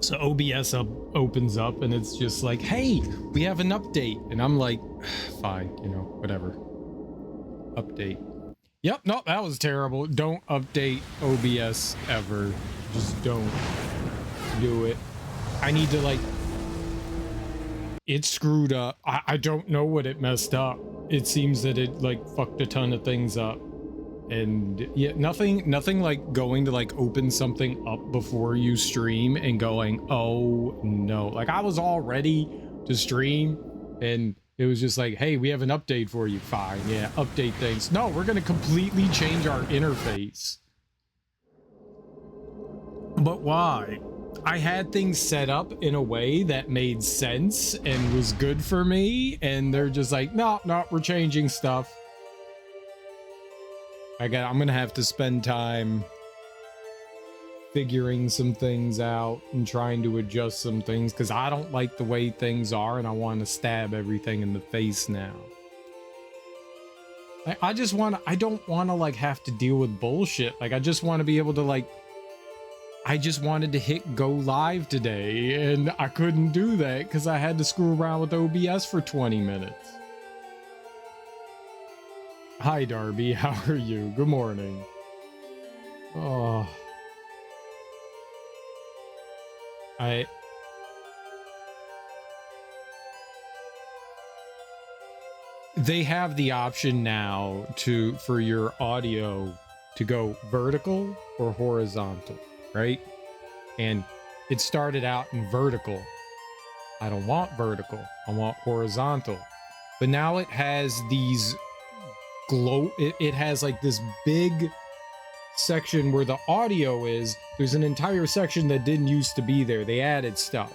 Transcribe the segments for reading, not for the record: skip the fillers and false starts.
So OBS opens up and it's just like, hey, we have an update. And I'm like, fine, you know, whatever. Update. Yep, no, that was terrible. Don't update OBS ever. Just don't do it. I need to, like, it screwed up. I don't know what it messed up. It seems that it, like, fucked a ton of things up. And yeah, nothing like going to like open something up before you stream and going, oh no. Like I was all ready to stream and it was just like, hey, we have an update for you. Fine, yeah, update things. No, we're gonna completely change our interface. But why? I had things set up in a way that made sense and was good for me, and they're just like, no, we're changing stuff. I'm gonna have to spend time figuring some things out and trying to adjust some things because I don't like the way things are and I want to stab everything in the face now. I don't want to like have to deal with bullshit. Like I just want to be able to like, I just wanted to hit go live today and I couldn't do that because I had to screw around with OBS for 20 minutes. Hi, Darby. How are you? Good morning. Oh. They have the option now for your audio to go vertical or horizontal, right? And it started out in vertical. I don't want vertical. I want horizontal. But now it has these it has like this big section where the audio is. There's an entire section that didn't used to be there. They added stuff.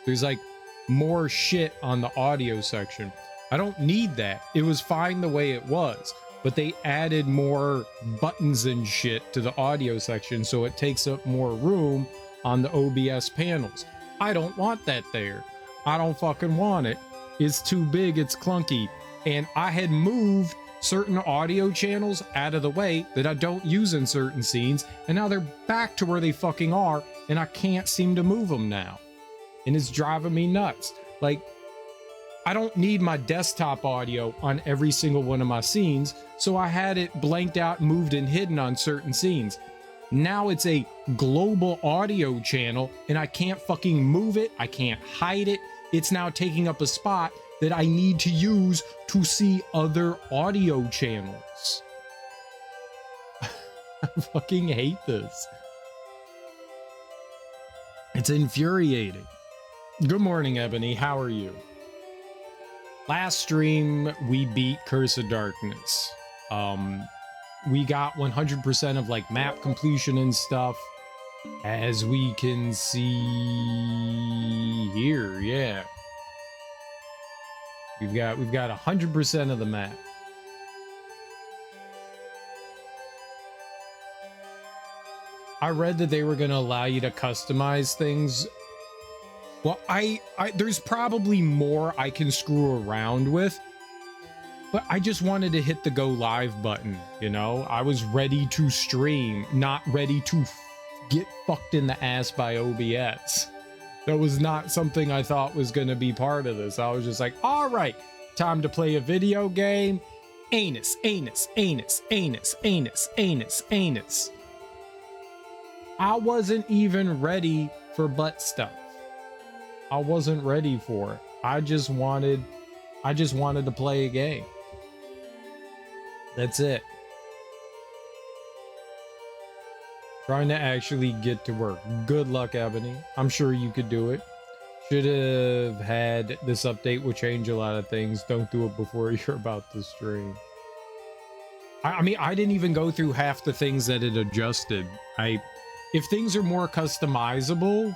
There's like more shit on the audio section. I don't need that. It was fine the way it was, but they added more buttons and shit to the audio section, so it takes up more room on the OBS panels. I don't want that there. I don't fucking want it. It's too big, it's clunky. And I had moved certain audio channels out of the way that I don't use in certain scenes, and now they're back to where they fucking are, and I can't seem to move them now. And it's driving me nuts. Like, I don't need my desktop audio on every single one of my scenes, so I had it blanked out, moved, and hidden on certain scenes. Now it's a global audio channel, and I can't fucking move it. I can't hide it. It's now taking up a spot that I need to use to see other audio channels. I fucking hate this. It's infuriating. Good morning, Ebony. How are you? Last stream, we beat Curse of Darkness. We got 100% of like map completion and stuff, as we can see here. Yeah. We've got 100% of the map. I read that they were going to allow you to customize things. Well, there's probably more I can screw around with, but I just wanted to hit the go live button, you know? I was ready to stream, not ready to get fucked in the ass by OBS. That was not something I thought was going to be part of this. I was just like, all right, time to play a video game. Anus, anus, anus, anus, anus, anus, anus. I wasn't even ready for butt stuff. I wasn't ready for it. I just wanted to play a game. That's it. Trying to actually get to work. Good luck, Ebony. I'm sure you could do it. Should have had this update will change a lot of things. Don't do it before you're about to stream. I mean, I didn't even go through half the things that it adjusted. If things are more customizable,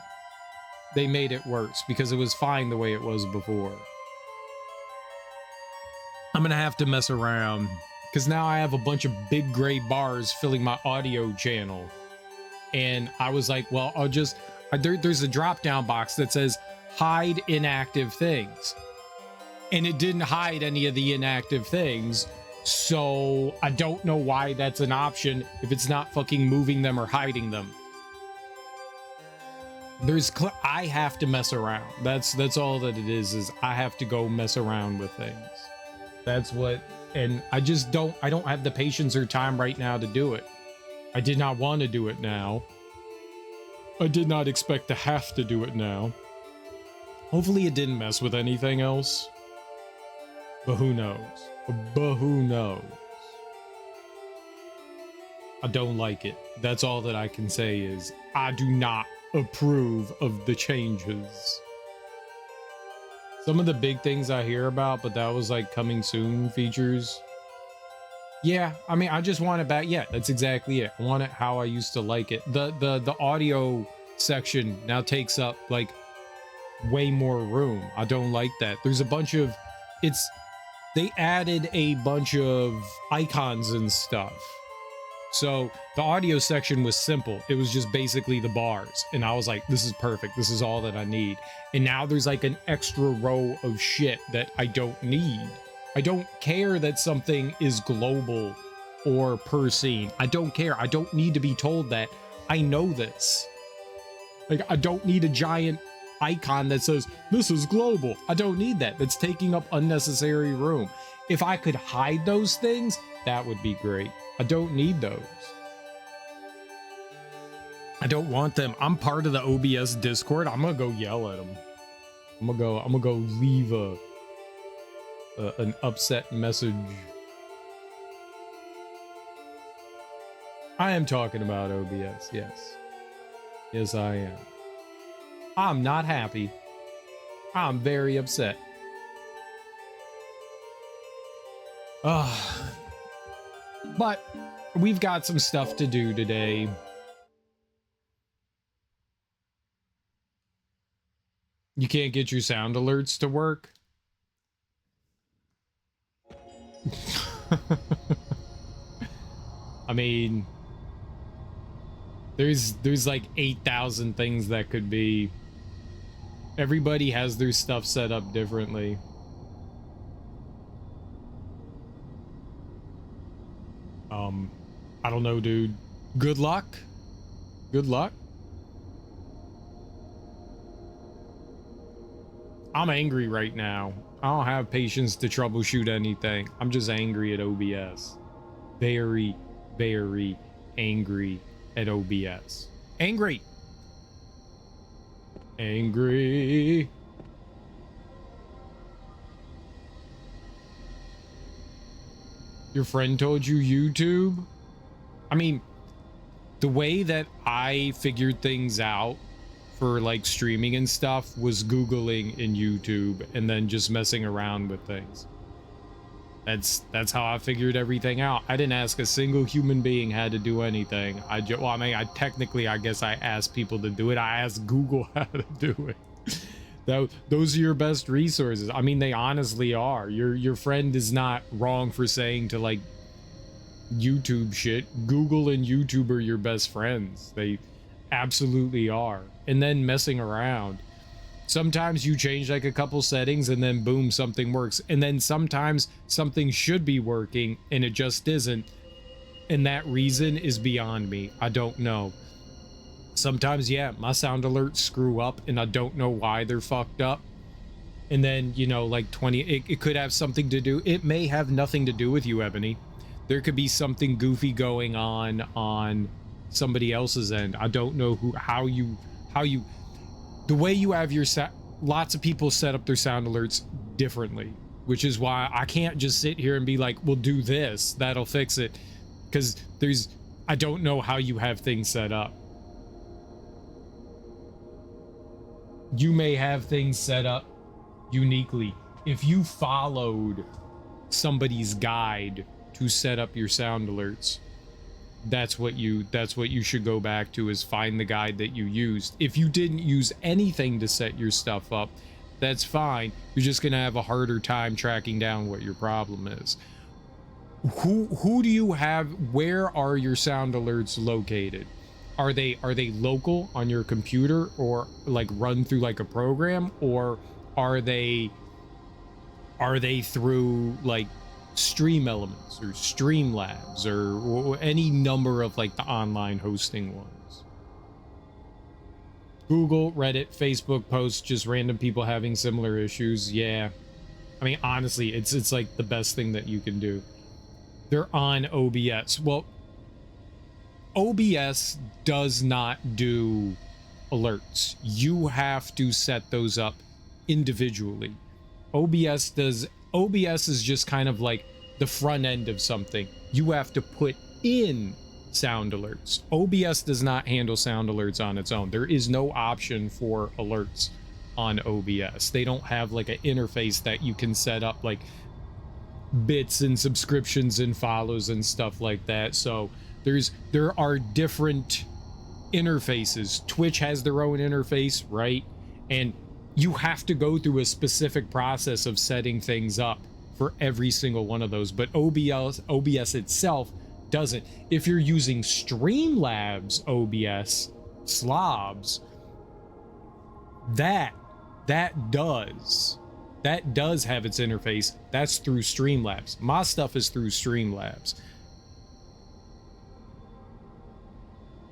they made it worse because it was fine the way it was before. I'm gonna have to mess around because now I have a bunch of big gray bars filling my audio channel. And I was like, well, I'll just, there's a drop down box that says hide inactive things. And it didn't hide any of the inactive things. So I don't know why that's an option if it's not fucking moving them or hiding them. I have to mess around. That's all that it is I have to go mess around with things. That's what, and I don't have the patience or time right now to do it. I did not want to do it now. I did not expect to have to do it now. Hopefully it didn't mess with anything else. But who knows? But who knows? I don't like it. That's all that I can say is I do not approve of the changes. Some of the big things I hear about, but that was like coming soon features. Yeah, I mean, I just want it back. Yeah, that's exactly it. I want it how I used to like it. The audio section now takes up like way more room. I don't like that. There's a bunch of they added a bunch of icons and stuff. So the audio section was simple. It was just basically the bars. And I was like, this is perfect. This is all that I need. And now there's like an extra row of shit that I don't need. I don't care that something is global or per scene. I don't care. I don't need to be told that. I know this. Like, I don't need a giant icon that says, this is global. I don't need that. That's taking up unnecessary room. If I could hide those things, that would be great. I don't need those. I don't want them. I'm part of the OBS Discord. I'm gonna go yell at them. I'm gonna go leave an upset message. I am talking about OBS. Yes. Yes, I am. I'm not happy. I'm very upset. But we've got some stuff to do today. You can't get your sound alerts to work? I mean, there's like 8,000 things that could be. Everybody has their stuff set up differently. I don't know, dude. Good luck. Good luck. I'm angry right now. I don't have patience to troubleshoot anything. I'm just angry at OBS. Very, very angry at OBS. Angry. Angry. Your friend told you YouTube? I mean, the way that I figured things out for like streaming and stuff was Googling in YouTube and then just messing around with things. That's how I figured everything out. I didn't ask a single human being how to do anything. I guess I asked people to do it. I asked Google how to do it. Those are your best resources. I mean, they honestly are. Your friend is not wrong for saying to like YouTube shit. Google and YouTube are your best friends. They absolutely are. And then messing around. Sometimes you change like a couple settings and then boom, something works. And then sometimes something should be working and it just isn't. And that reason is beyond me. I don't know. Sometimes, yeah, my sound alerts screw up and I don't know why they're fucked up. And then, you know, like it could have something to do. It may have nothing to do with you, Ebony. There could be something goofy going on somebody else's end. I don't know how you the way you have your lots of people set up their sound alerts differently, which is why I can't just sit here and be like, well, do this, that'll fix it, because I don't know how you have things set up. You may have things set up uniquely. If you followed somebody's guide to set up your sound alerts, that's what you should go back to, is find the guide that you used. If you didn't use anything to set your stuff up, that's fine. You're just gonna have a harder time tracking down what your problem is. Who do you have? Where are your sound alerts located? Are they local on your computer, or like run through like a program, or are they through like Stream Elements or Streamlabs or any number of like the online hosting ones? Google, Reddit, Facebook posts, just random people having similar issues. Yeah. I mean, honestly, it's like the best thing that you can do. They're on OBS. Well, OBS does not do alerts. You have to set those up individually. OBS is just kind of like the front end of something. You have to put in sound alerts. OBS does not handle sound alerts on its own. There is no option for alerts on OBS. They don't have like an interface that you can set up like bits and subscriptions and follows and stuff like that. So there are different interfaces. Twitch has their own interface, right? And you have to go through a specific process of setting things up for every single one of those, but OBS itself doesn't. If you're using Streamlabs OBS slobs, that does have its interface. That's through Streamlabs. My stuff is through Streamlabs.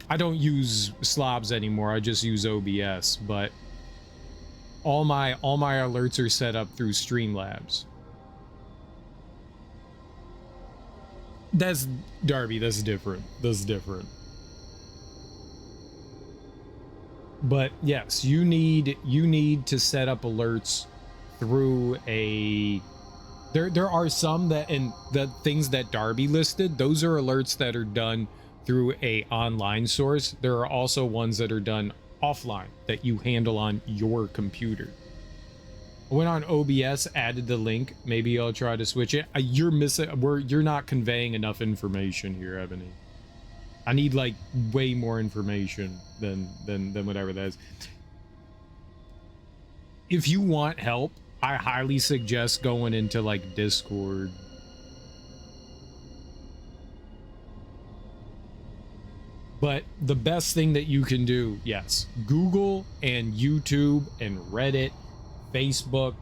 I don't use slobs anymore. I just use OBS, but all my alerts are set up through Streamlabs. That's Darby, that's different. That's different. But yes, you need to set up alerts through a there are some that, and the things that Darby listed, those are alerts that are done through a online source. There are also ones that are done offline that you handle on your computer. I went on OBS, added the link. Maybe I'll try to switch it. You're not conveying enough information here, Ebony. I need like way more information than whatever that is. If you want help, I highly suggest going into like Discord. But the best thing that you can do, yes, Google and YouTube and Reddit, Facebook,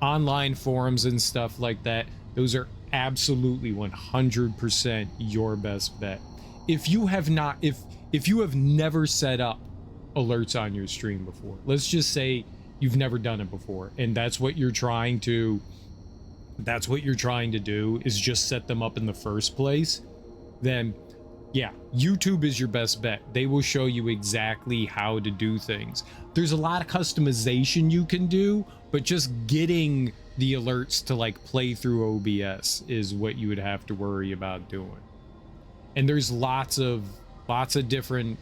online forums and stuff like that, those are absolutely 100% your best bet. If you have not, if you have never set up alerts on your stream before, let's just say you've never done it before, and that's what you're trying to do is just set them up in the first place, then yeah, YouTube is your best bet. They will show you exactly how to do things. There's a lot of customization you can do, but just getting the alerts to like play through OBS is what you would have to worry about doing. And there's lots of different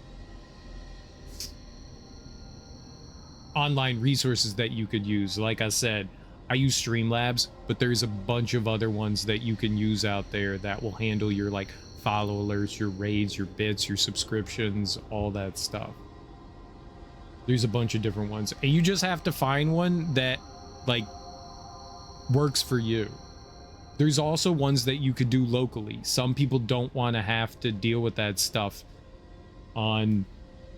online resources that you could use. Like I said, I use Streamlabs, but there's a bunch of other ones that you can use out there that will handle your like follow alerts, your raids, your bits, your subscriptions, all that stuff. There's a bunch of different ones, and you just have to find one that like works for you. There's also ones that you could do locally. Some people don't want to have to deal with that stuff on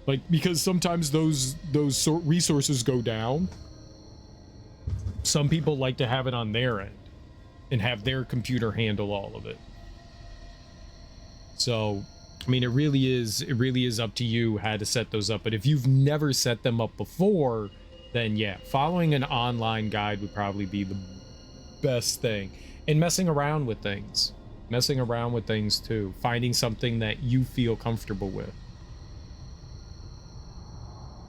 like, because sometimes those resources go down. Some people like to have it on their end and have their computer handle all of it. So, I mean, it really is up to you how to set those up. But if you've never set them up before, then yeah, following an online guide would probably be the best thing. And messing around with things too, finding something that you feel comfortable with.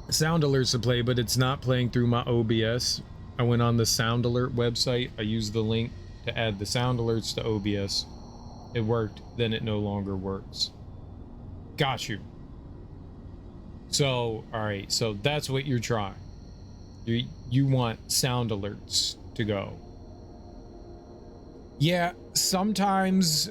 Sound alerts to play, but it's not playing through my OBS. I went on the Sound Alert website. I used the link to add the sound alerts to OBS. It worked, then it no longer works. Got you. So, all right, so that's what you're trying. You want sound alerts to go. Yeah, sometimes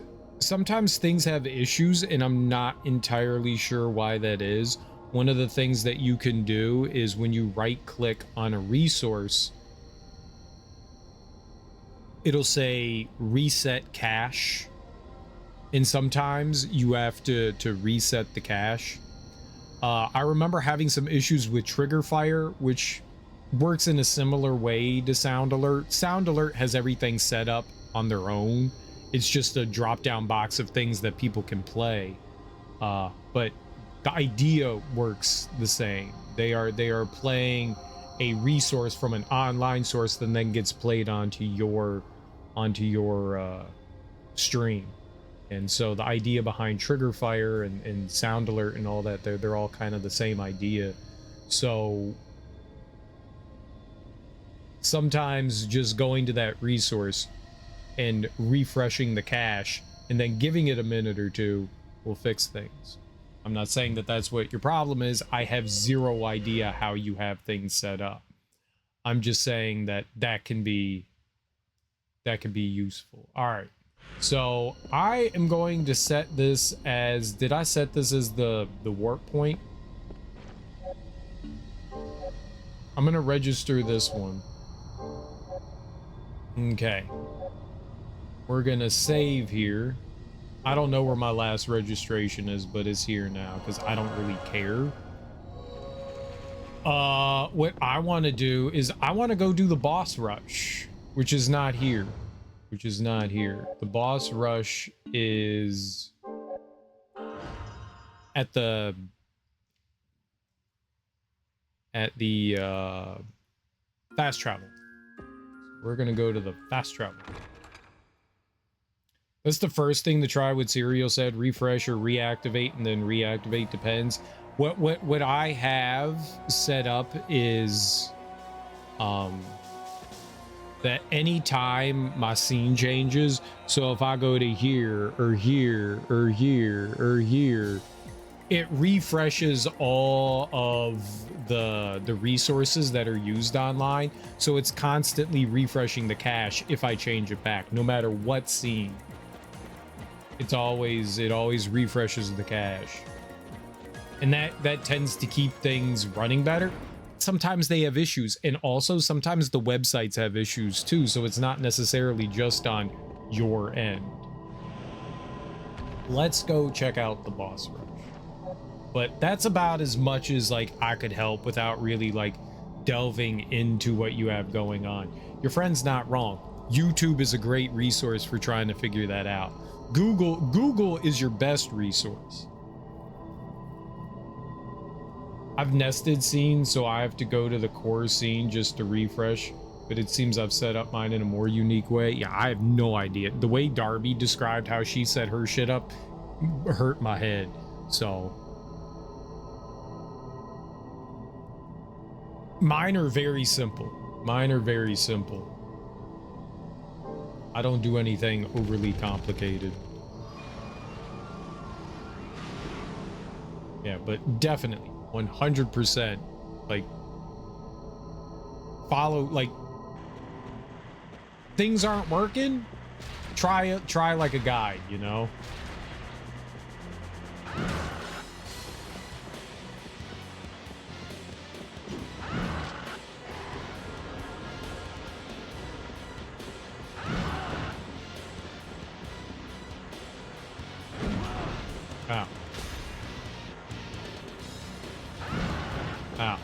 things have issues, and I'm not entirely sure why that is. One of the things that you can do is when you right click on a resource, it'll say reset cache. And sometimes you have to reset the cache. I remember having some issues with Trigger Fire, which works in a similar way to Sound Alert. Sound Alert has everything set up on their own. It's just a drop-down box of things that people can play. But the idea works the same. They are playing a resource from an online source that then gets played onto your stream. And so the idea behind trigger fire and sound alert and all that, they're all kind of the same idea. So sometimes just going to that resource and refreshing the cache and then giving it a minute or two will fix things. I'm not saying that that's what your problem is. I have zero idea how you have things set up. I'm just saying that that can be useful. All right. So I am going to set this as, did I set this as the warp point? I'm going to register this one. Okay. We're going to save here. I don't know where my last registration is, but it's here now because I don't really care. What I want to do is I want to go do the boss rush, which is not here. The boss rush is at the fast travel. So we're gonna go to the fast travel. That's the first thing to try. What Serial said: refresh or reactivate, and then reactivate depends. What I have set up is that anytime my scene changes, so if I go to here or here or here or here, it refreshes all of the resources that are used online. So it's constantly refreshing the cache if I change it back, no matter what scene. It always refreshes the cache. And that tends to keep things running better. Sometimes they have issues, and also sometimes the websites have issues too, so it's not necessarily just on your end. Let's go check out the boss rush. But that's about as much as like I could help without really like delving into what you have going on. Your friend's not wrong. YouTube is a great resource for trying to figure that out. Google is your best resource. I've nested scenes, so I have to go to the core scene just to refresh, but it seems I've set up mine in a more unique way. Yeah, I have no idea. The way Darby described how she set her shit up hurt my head, so. Mine are very simple. I don't do anything overly complicated. Yeah, but definitely. 100% like follow, like things aren't working, try like a guide, you know. Ow. Ow.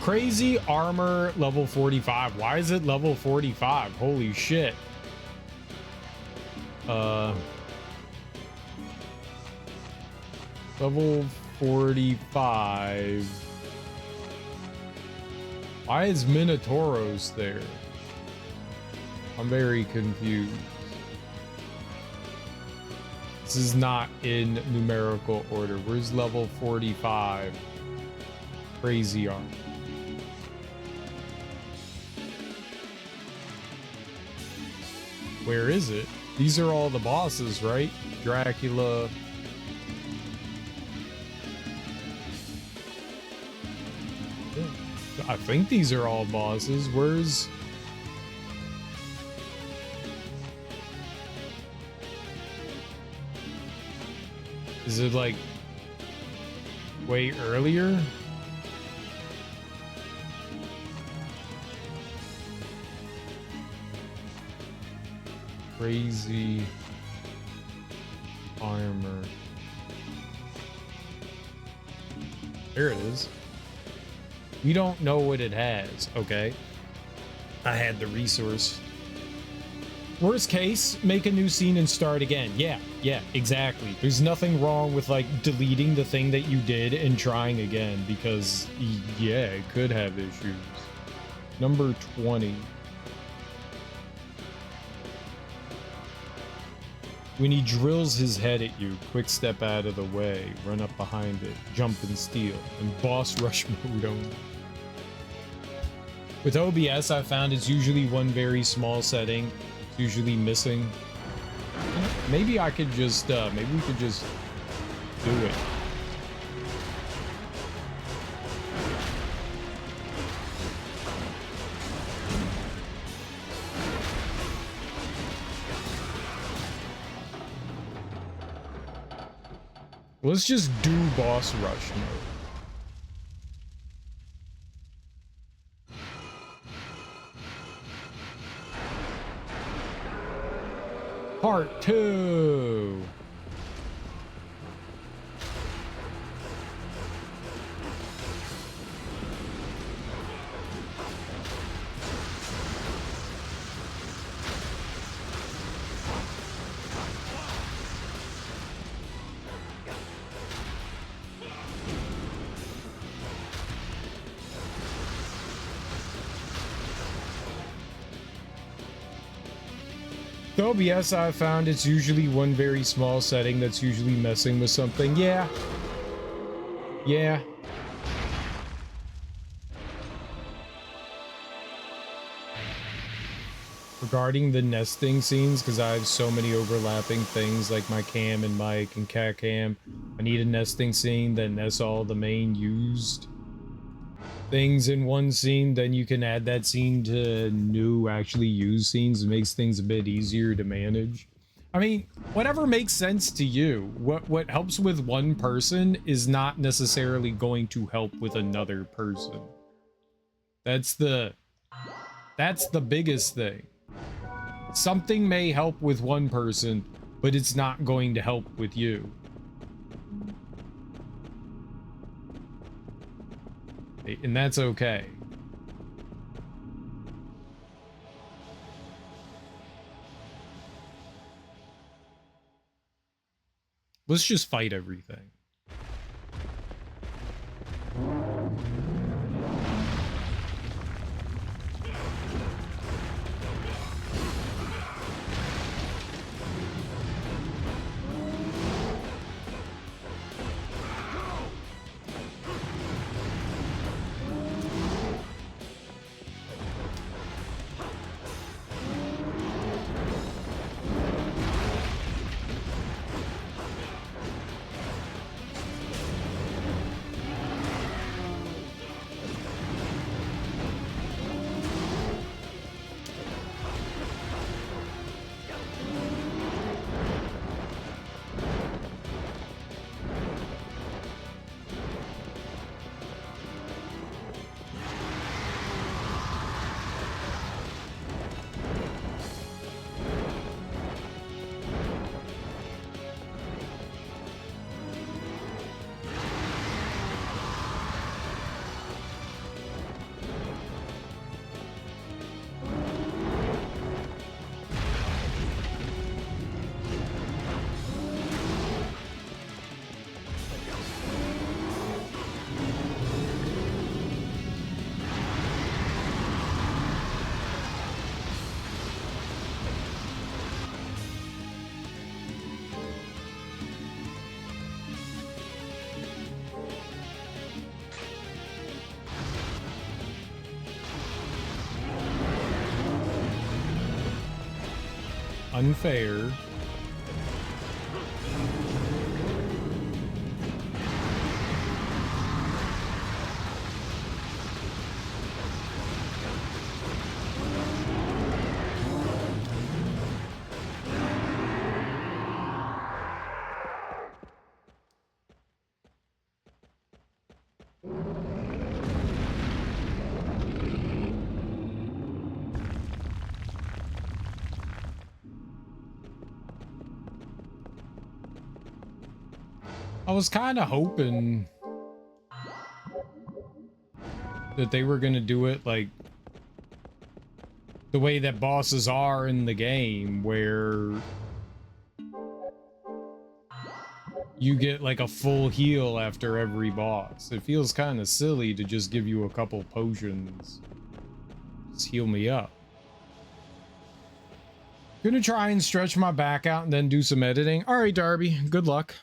Crazy armor level 45. Why is it level 45? Holy shit. Level 45. Why is Minotauros there? I'm very confused. This is not in numerical order. Where's level 45? Crazy armor. Where is it? These are all the bosses, right? Dracula. I think these are all bosses. Where's... Is it like way earlier? Crazy armor. There it is. We don't know what it has, okay? I had the resource. Worst case, make a new scene and start again. Yeah, exactly. There's nothing wrong with like deleting the thing that you did and trying again because yeah, it could have issues. Number 20. When he drills his head at you, quick step out of the way, run up behind it, jump and steal, and boss rush mode only. With OBS, I found it's usually one very small setting. It's usually missing. Maybe I could just, maybe we could just do it. Let's just do boss rush mode. Part 2. The OBS I've found it's usually one very small setting that's usually messing with something. Yeah. Regarding the nesting scenes, because I have so many overlapping things like my cam and mic and cat cam, I need a nesting scene that nests all the main used things in one scene. Then you can add that scene to new actually used scenes. It makes things a bit easier to manage. I mean, whatever makes sense to you. What helps with one person is not necessarily going to help with another person. That's the biggest thing. Something may help with one person, but it's not going to help with you. And that's okay. Let's just fight everything. Unfair. I was kind of hoping that they were gonna do it like the way that bosses are in the game, where you get like a full heal after every boss. It feels kind of silly to just give you a couple potions. Just heal me up. Gonna try and stretch my back out and then do some editing. All right, Darby, good luck.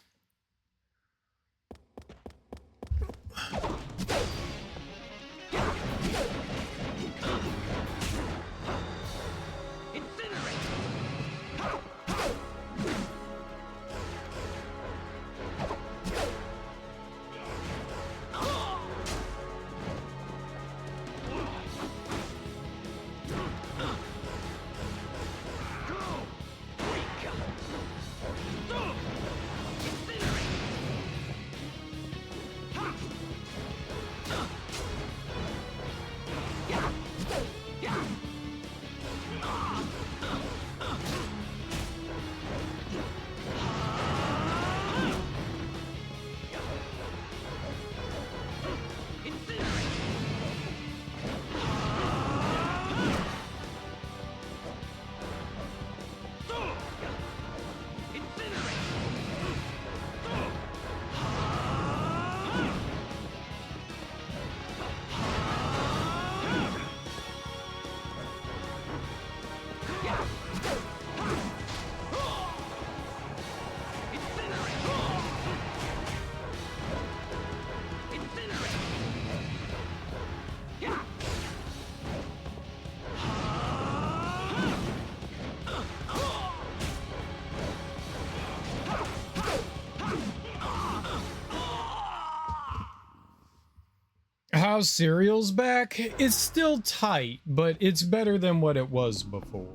How's Cereal's back? It's still tight, but it's better than what it was before.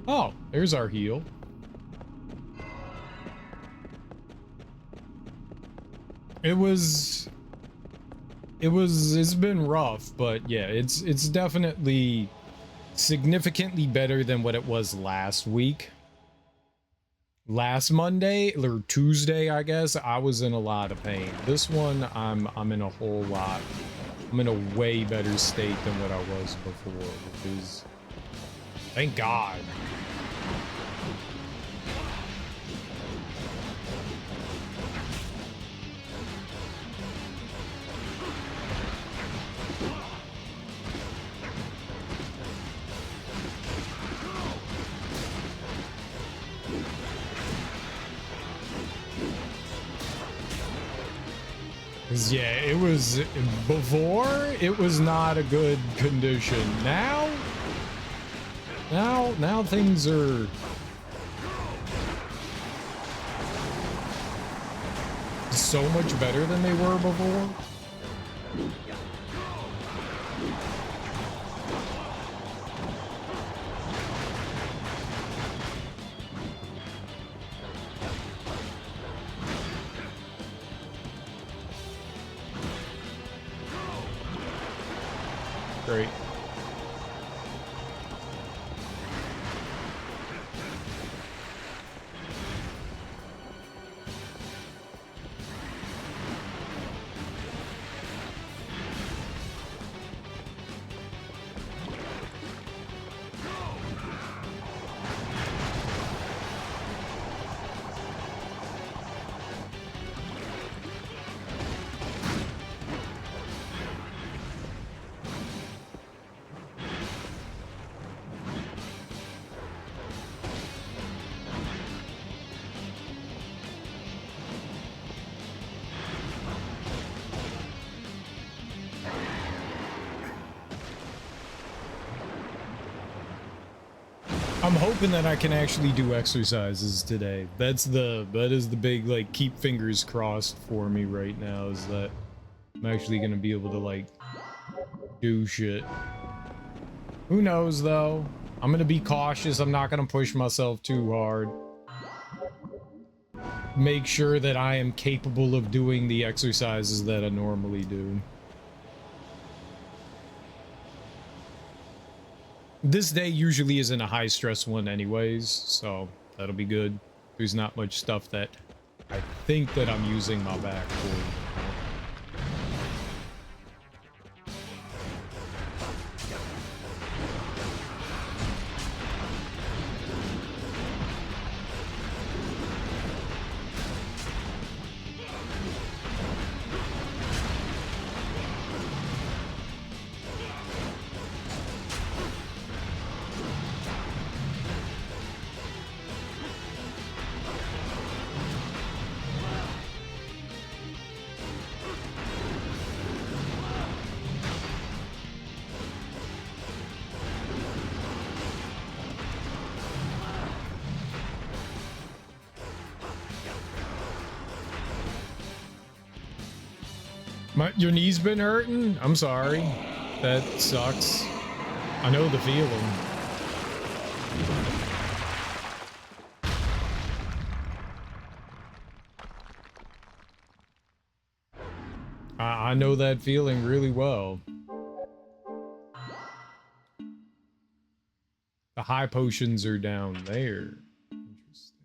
Oh, there's our heal. It's been rough, but yeah, it's definitely significantly better than what it was last week. Last Monday or Tuesday, I guess, I was in a lot of pain. This one, I'm in a whole lot. I'm in a way better state than what I was before, which is, thank God. Yeah, it was before, it was not a good condition. Now things are so much better than they were before. Great. I'm hoping that I can actually do exercises today. That is the big, like, keep fingers crossed for me right now, is that I'm actually gonna be able to, like, do shit. Who knows, though? I'm gonna be cautious. I'm not gonna push myself too hard. Make sure that I am capable of doing the exercises that I normally do. This day usually isn't a high stress one anyways, so that'll be good. There's not much stuff that I think that I'm using my back for. Your knee's been hurting? I'm sorry. That sucks. I know the feeling. I know that feeling really well. The high potions are down there. Interesting.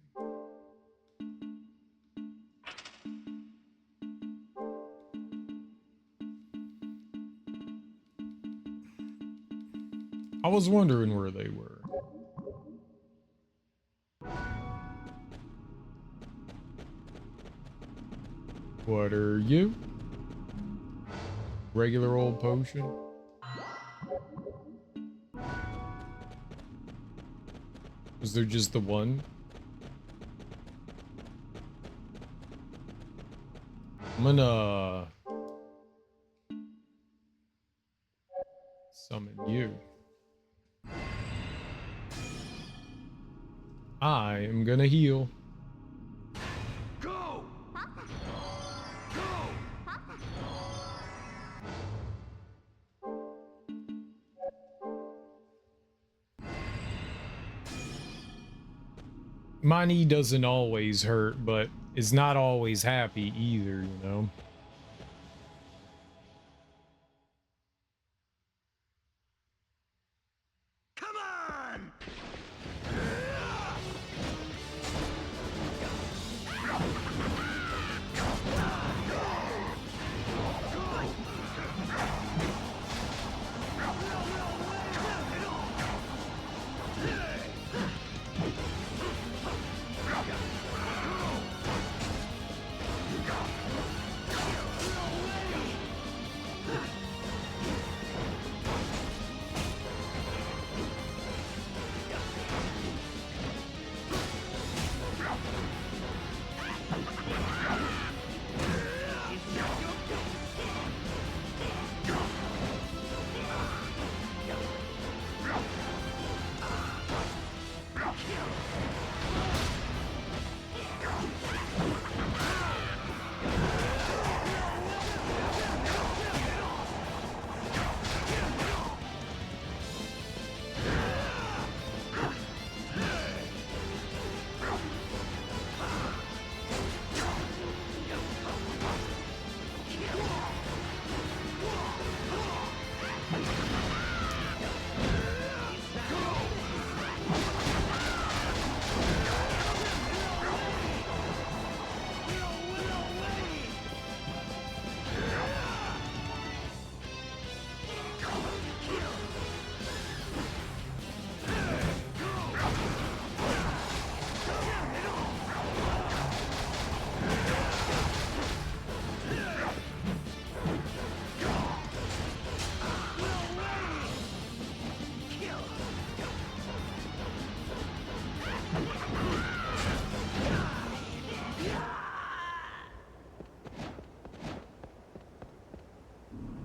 I was wondering where they were. What are you? Regular old potion? Was there just the one? I'm gonna summon you. I am gonna heal. Go! Go! My knee doesn't always hurt, but it's not always happy either, you know? Come on!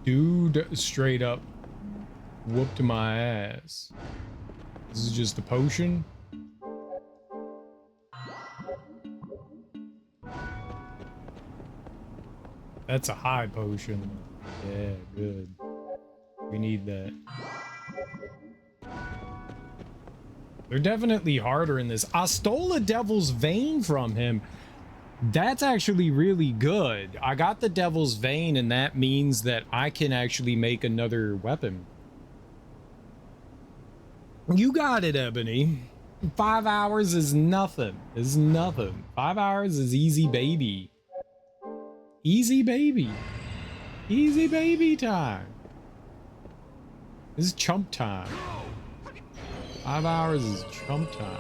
Dude straight up whooped my ass. This is just a potion? That's a high potion. Yeah, good. We need that. They're definitely harder in this. I stole a Devil's Vein from him. That's actually really good. I got the Devil's Vein, and that means that I can actually make another weapon. You got it, Ebony. 5 hours is nothing. Is nothing. 5 hours is easy baby. Easy baby. Easy baby time. This is chump time. 5 hours is chump time.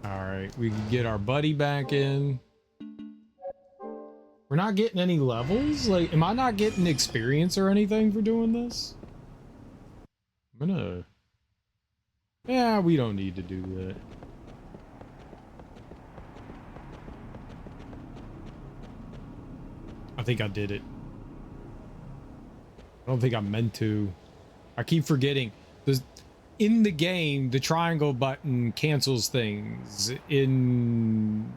Alright, we can get our buddy back in. We're not getting any levels? Like, am I not getting experience or anything for doing this? I'm gonna... Yeah, we don't need to do that. I think I did it. I don't think I meant to. I keep forgetting. In the game, the triangle button cancels things. In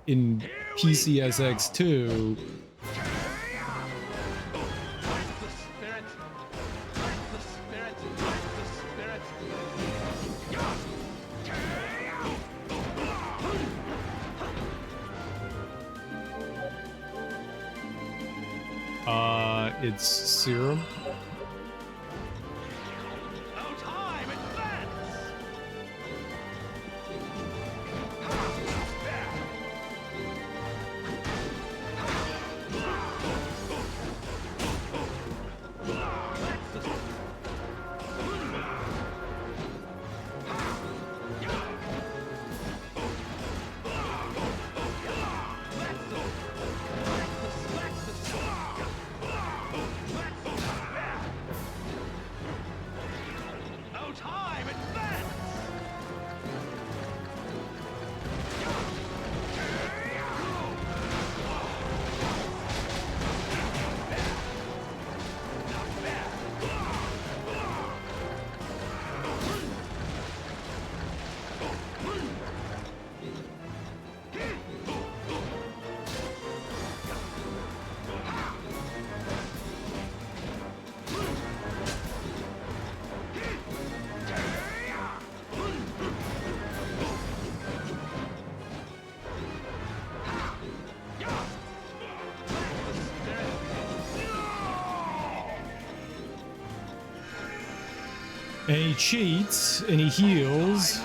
PCSX2, it's serum. And he cheats and he heals.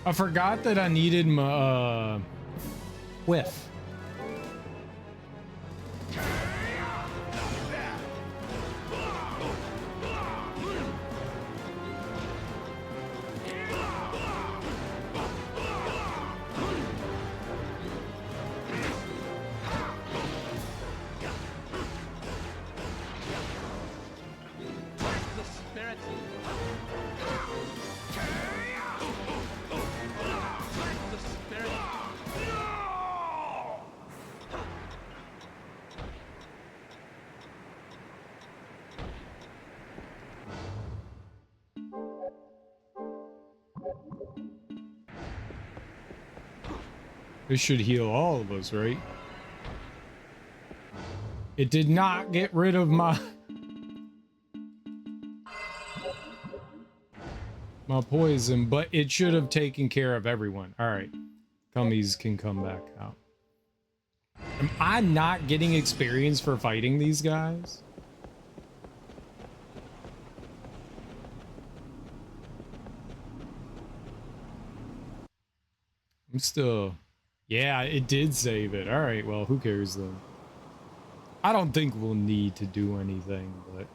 I forgot that I needed my whiff. This should heal all of us, right? It did not get rid of my poison, but it should have taken care of everyone. All right, Cummies can come back out. Am I not getting experience for fighting these guys? I'm still... Yeah, it did save it. All right, well, who cares then? I don't think we'll need to do anything, but...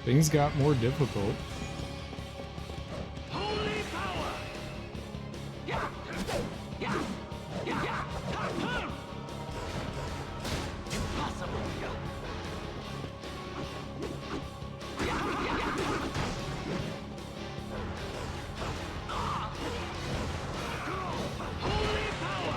Things got more difficult. Holy power! Impossible! Holy power!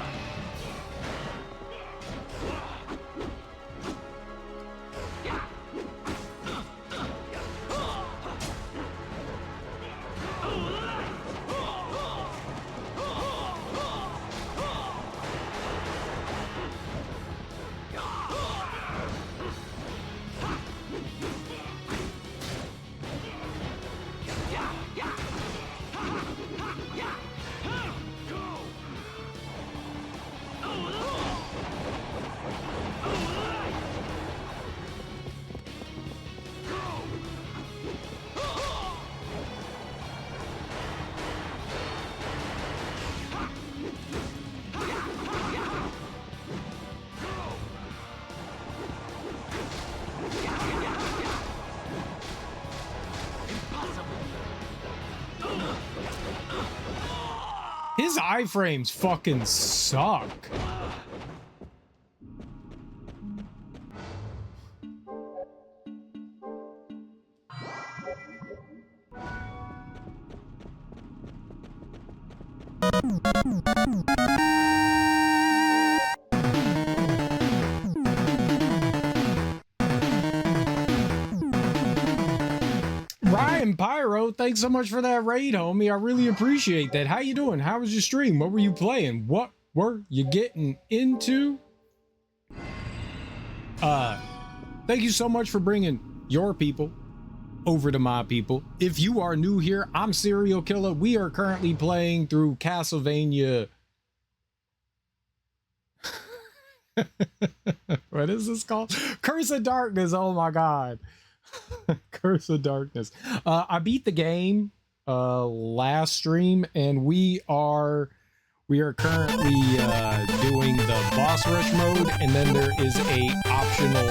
His iframes fucking suck. Ryan Pyro, thanks so much for that raid, homie. I really appreciate that. How you doing? How was your stream? What were you playing? What were you getting into? Thank you so much for bringing your people over to my people. If you are new here, I'm Serial Killer. We are currently playing through Castlevania. What is this called? Curse of Darkness. Oh my god. Curse of Darkness. I beat the game last stream, and we are currently doing the boss rush mode, and then there is a optional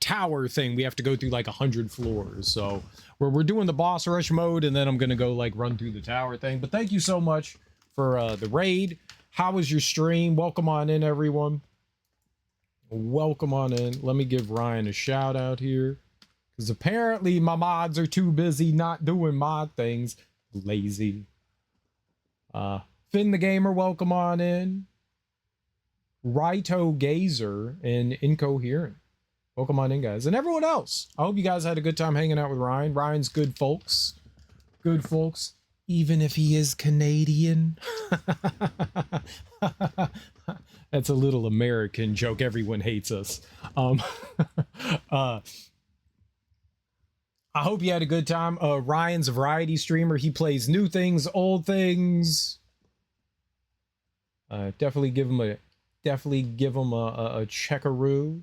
tower thing. We have to go through like 100 floors. So we're doing the boss rush mode, and then I'm gonna go like run through the tower thing. But thank you so much for the raid. How was your stream? Welcome on in, everyone. Welcome on in. Let me give Ryan a shout out here, because apparently my mods are too busy not doing mod things. Lazy. Finn the Gamer, welcome on in. Rito Gazer and Incoherent, welcome on in, guys. And everyone else, I hope you guys had a good time hanging out with Ryan. Ryan's good folks. Good folks, even if he is Canadian. That's a little American joke. Everyone hates us. I hope you had a good time. Ryan's a variety streamer. He plays new things, old things. Definitely give him a checkaroo.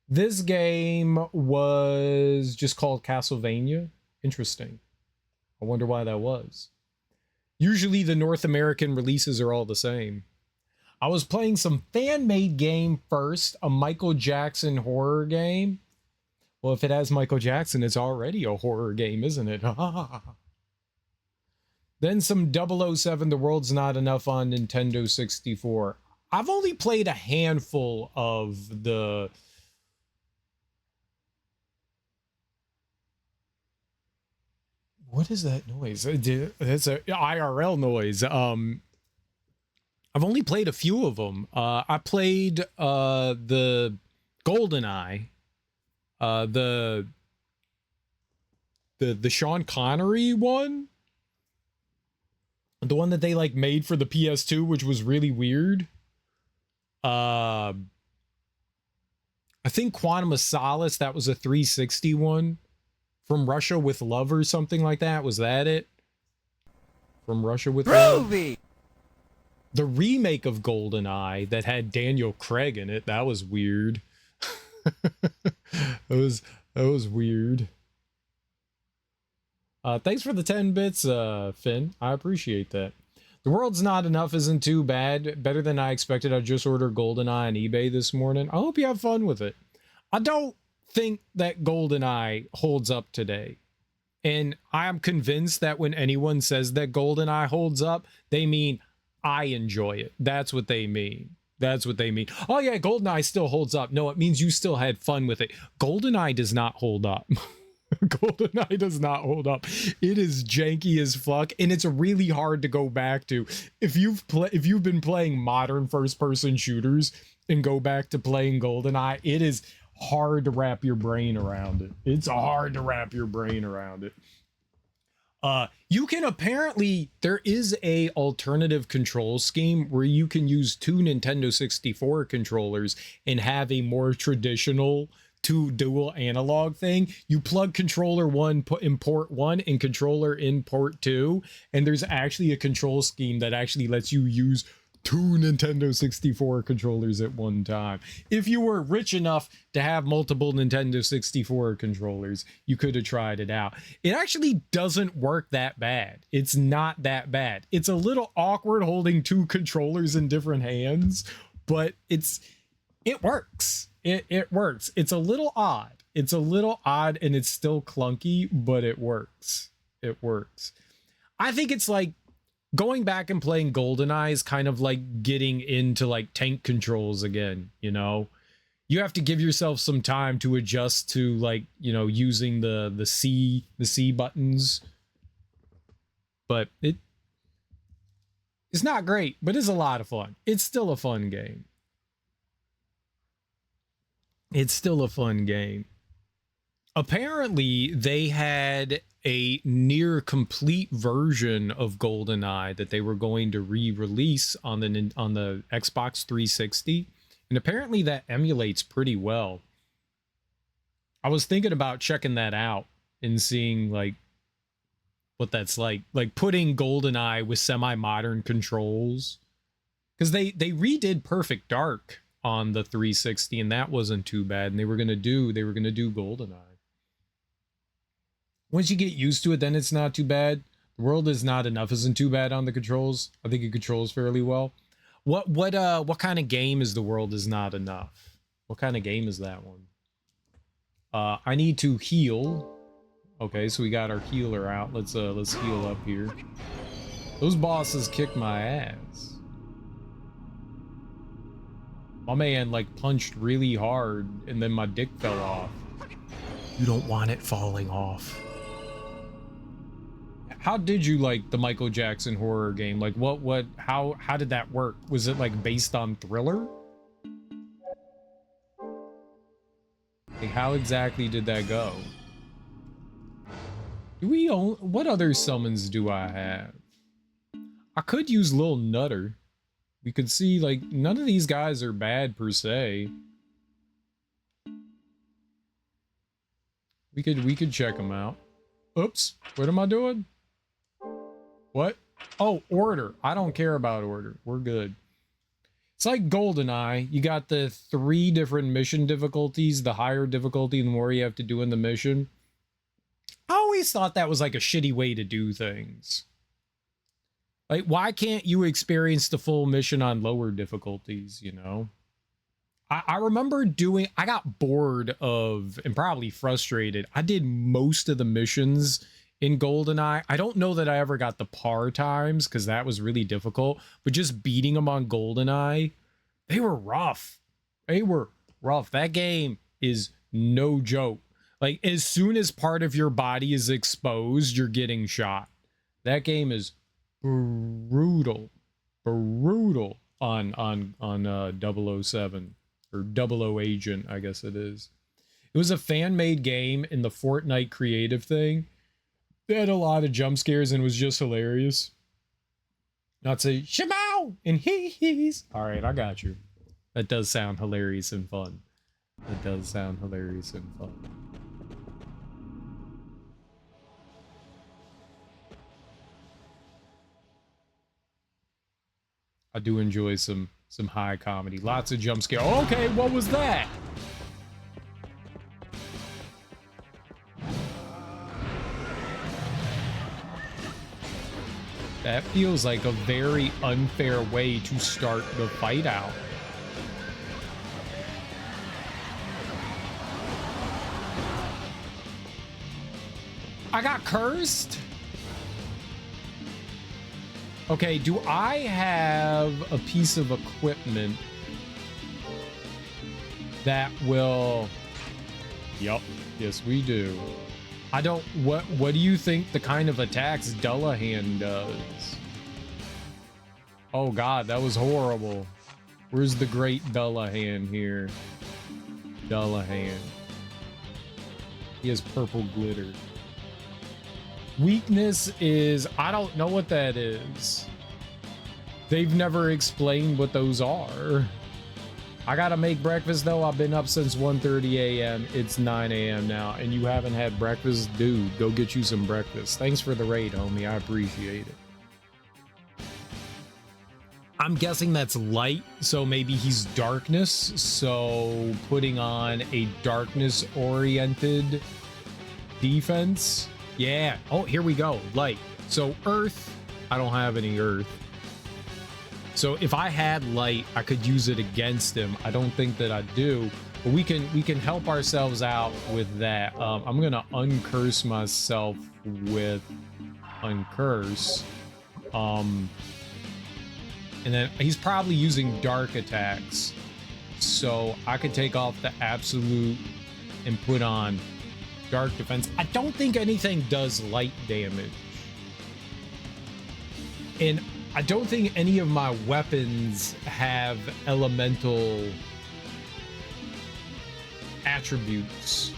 This game was just called Castlevania. Interesting. I wonder why that was. Usually the North American releases are all the same. I was playing some fan-made game first, a Michael Jackson horror game. Well, if it has Michael Jackson, it's already a horror game, isn't it? Then some 007, The World's Not Enough on Nintendo 64. I've only played a handful of the... What is that noise? It's a IRL noise. I've only played a few of them. I played the GoldenEye, the Sean Connery one, the one that they like made for the PS2, which was really weird. I think Quantum of Solace, that was a 360 one. From Russia with Love or something like that. Was that it? From Russia with Love? The remake of GoldenEye that had Daniel Craig in it, that was weird. that was weird. Thanks for the 10 bits, Finn. I appreciate that. The world's not enough isn't too bad. Better than I expected. I just ordered GoldenEye on eBay this morning. I hope you have fun with it. I don't think that GoldenEye holds up today. And I'm convinced that when anyone says that GoldenEye holds up, they mean I enjoy it. That's what they mean. That's what they mean. Oh yeah, GoldenEye still holds up. No, it means you still had fun with it. GoldenEye does not hold up. GoldenEye does not hold up. It is janky as fuck, and it's really hard to go back to. If you've been playing modern first-person shooters and go back to playing GoldenEye, it is hard to wrap your brain around it. It's hard to wrap your brain around it. You can apparently, there is a alternative control scheme where you can use two Nintendo 64 controllers and have a more traditional two dual analog thing. You plug controller one in port 1 and controller in port 2, and there's actually a control scheme that actually lets you use two Nintendo 64 controllers at one time. If you were rich enough to have multiple Nintendo 64 controllers, you could have tried it out. It actually doesn't work that bad. It's not that bad. It's a little awkward holding two controllers in different hands, but it works. It works. It's a little odd. It's a little odd and it's still clunky, but it works. It works. I think it's like going back and playing GoldenEye is kind of like getting into like tank controls again, you know? You have to give yourself some time to adjust to like, you know, using the C buttons. But it's not great, but it's a lot of fun. It's still a fun game. It's still a fun game. Apparently, they had a near complete version of GoldenEye that they were going to re-release on the Xbox 360, and apparently that emulates pretty well. I was thinking about checking that out and seeing like what that's like putting GoldenEye with semi-modern controls, because they redid Perfect Dark on the 360 and that wasn't too bad, and they were gonna do GoldenEye. Once you get used to it, then it's not too bad. The world is not enough isn't too bad on the controls. I think it controls fairly well. What kind of game is the world is not enough? What kind of game is that one? I need to heal. Okay, so we got our healer out. Let's heal up here. Those bosses kicked my ass. My man like punched really hard and then my dick fell off. You don't want it falling off. How did you like the Michael Jackson horror game? Like how did that work? Was it like based on Thriller? Like how exactly did that go? Do we own, what other summons do I have? I could use Lil Nutter. We could see like none of these guys are bad per se. We could check them out. Oops, what am I doing? What? Oh, order. I don't care about order. We're good. It's like GoldenEye. You got the 3 different mission difficulties. The higher difficulty, the more you have to do in the mission. I always thought that was like a shitty way to do things. Like, why can't you experience the full mission on lower difficulties, you know? I remember I got bored of, and probably frustrated. I did most of the missions in GoldenEye. I don't know that I ever got the par times because that was really difficult, but just beating them on GoldenEye, they were rough. They were rough. That game is no joke. Like, as soon as part of your body is exposed, you're getting shot. That game is brutal. Brutal on 007. Or 00 Agent, I guess it is. It was a fan-made game in the Fortnite creative thing. They had a lot of jump scares and it was just hilarious. Not say, Shabao! And he's. Alright, I got you. That does sound hilarious and fun. That does sound hilarious and fun. I do enjoy some high comedy. Lots of jump scare. Okay, what was that? That feels like a very unfair way to start the fight out. I got cursed? Okay, do I have a piece of equipment that will... Yup, yes we do. I don't... What do you think the kind of attacks Dullahan does? Oh god, that was horrible. Where's the great Dullahan here? Dullahan. He has purple glitter. Weakness is... I don't know what that is. They've never explained what those are. I gotta make breakfast though. I've been up since 1:30 a.m. It's 9 a.m. now, and you haven't had breakfast? Dude, go get you some breakfast. Thanks for the raid, homie. I appreciate it. I'm guessing that's light, so maybe he's darkness. So putting on a darkness-oriented defense. Yeah. Oh, here we go. Light. So earth. I don't have any earth. So if I had light, I could use it against him. I don't think that I do, but we can help ourselves out with that. I'm gonna uncurse myself with uncurse. And then he's probably using dark attacks, so I could take off the absolute and put on dark defense. I don't think anything does light damage, and I don't think any of my weapons have elemental attributes.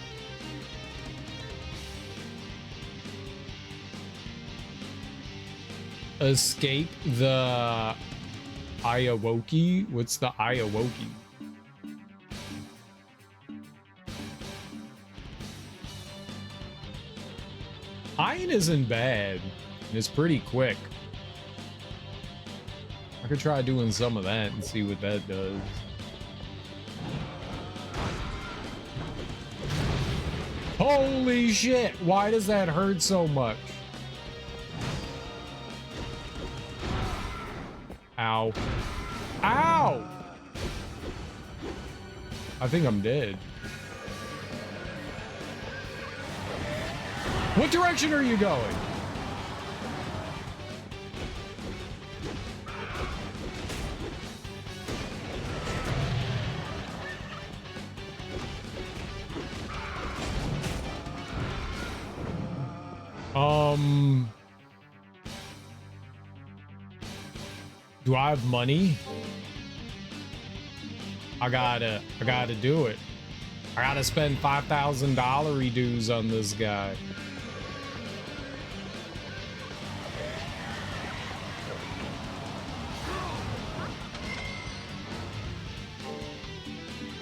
Escape the Ayawoki? What's the Ayawoki? Iron isn't bad. It's pretty quick. I could try doing some of that and see what that does. Holy shit! Why does that hurt so much? Ow. Ow! I think I'm dead. What direction are you going? Do I have money? I gotta do it. I gotta spend $5,000 dues on this guy.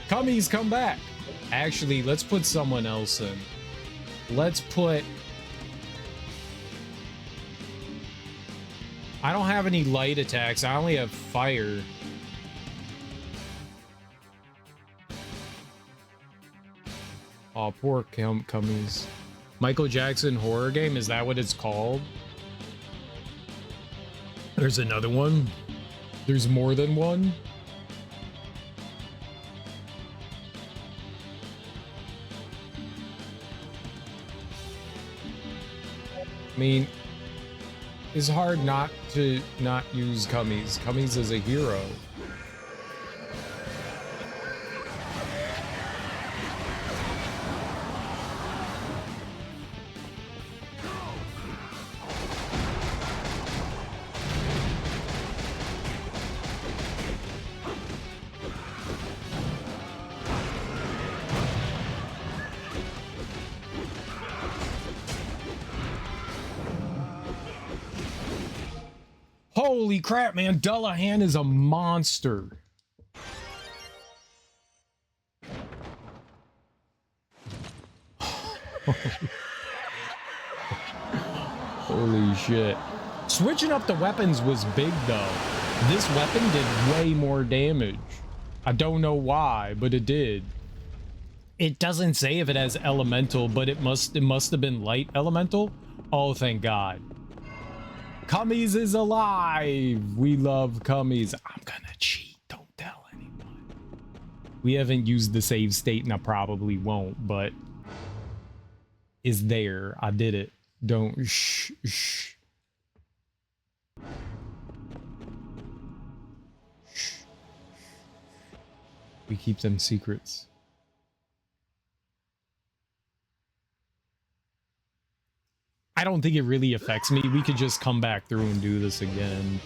Cummies, come back. Actually, let's put someone else in. Let's put... I don't have any light attacks. I only have fire. Oh, poor Cummies. Michael Jackson horror game? Is that what it's called? There's another one? There's more than one? I mean, it's hard not to not use Cummies. Cummies is a hero. Holy crap, man. Dullahan is a monster. Holy shit. Switching up the weapons was big, though. This weapon did way more damage. I don't know why, but it did. It doesn't say if it has elemental, but it must have been light elemental. Oh, thank God. Cummies is alive. We love Cummies. I'm gonna cheat. Don't tell anyone. We haven't used the save state and I probably won't, but is there. I did it. Don't shh. We keep them secrets. I don't think it really affects me. We could just come back through and do this again.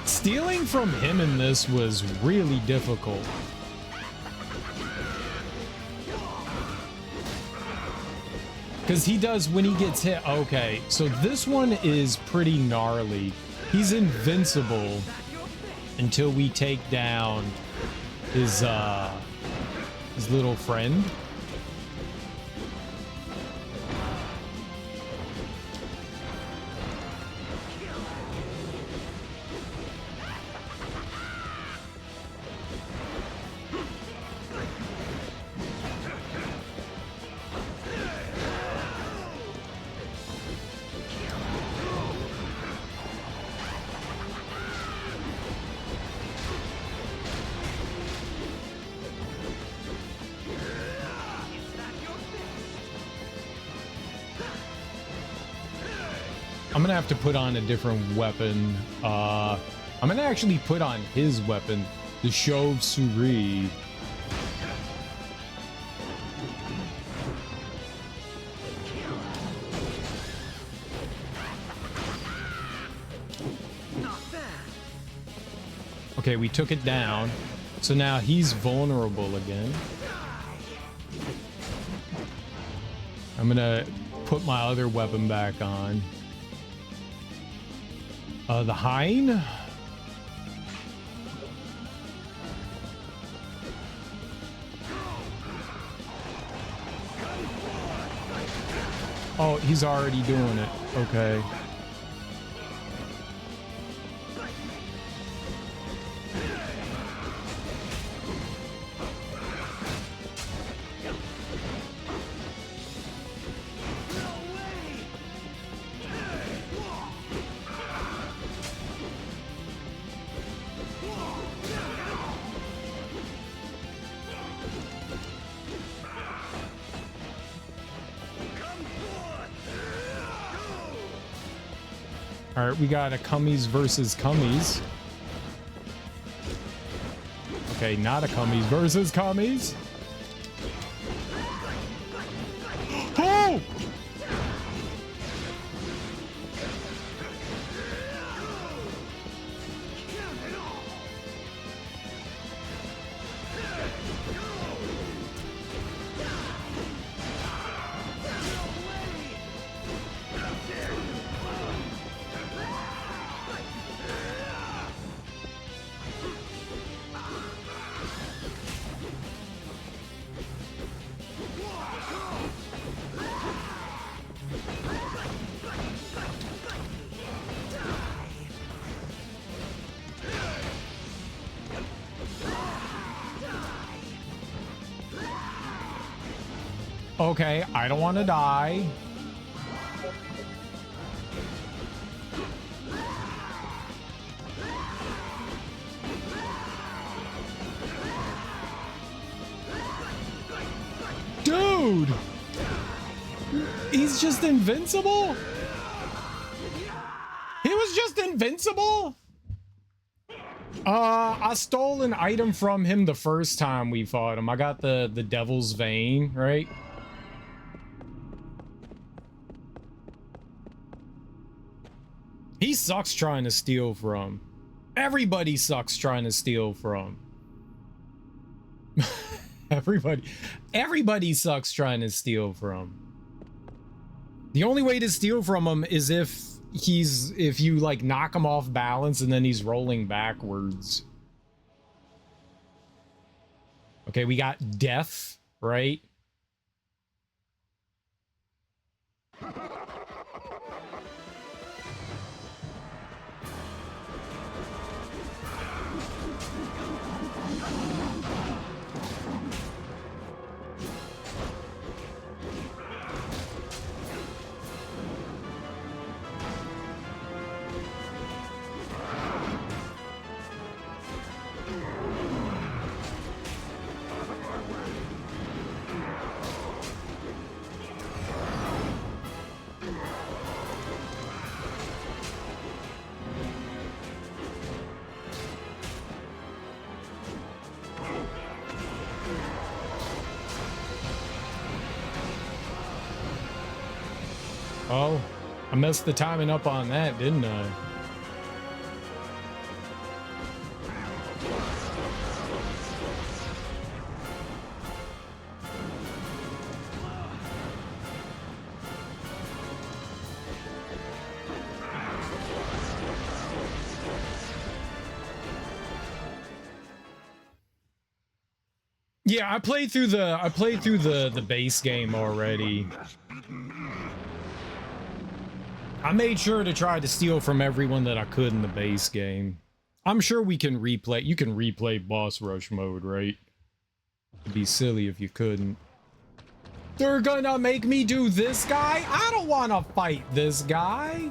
Stealing from him in this was really difficult. Because he does when he gets hit. Okay, so this one is pretty gnarly. He's invincible until we take down his little friend. I'm gonna have to put on a different weapon. I'm gonna actually put on his weapon, the Shove Suri. Okay, we took it down. So now he's vulnerable again. I'm gonna put my other weapon back on. The Hein. Oh, he's already doing it. Okay. All right, we got a Cummies versus Cummies. Okay, not a Cummies versus Cummies. Oh! Okay, I don't want to die. Dude! He's just invincible? He was just invincible? I stole an item from him the first time we fought him. I got the Devil's Vein, right? He sucks trying to steal from. Everybody sucks trying to steal from. Everybody sucks trying to steal from. The only way to steal from him is if you like knock him off balance and then he's rolling backwards. Okay, we got death, right? Oh, I messed the timing up on that, didn't I? Yeah, I played through the base game already. I made sure to try to steal from everyone that I could in the base game. I'm sure we can replay. You can replay boss rush mode, right? It'd be silly if you couldn't. They're gonna make me do this guy? I don't want to fight this guy.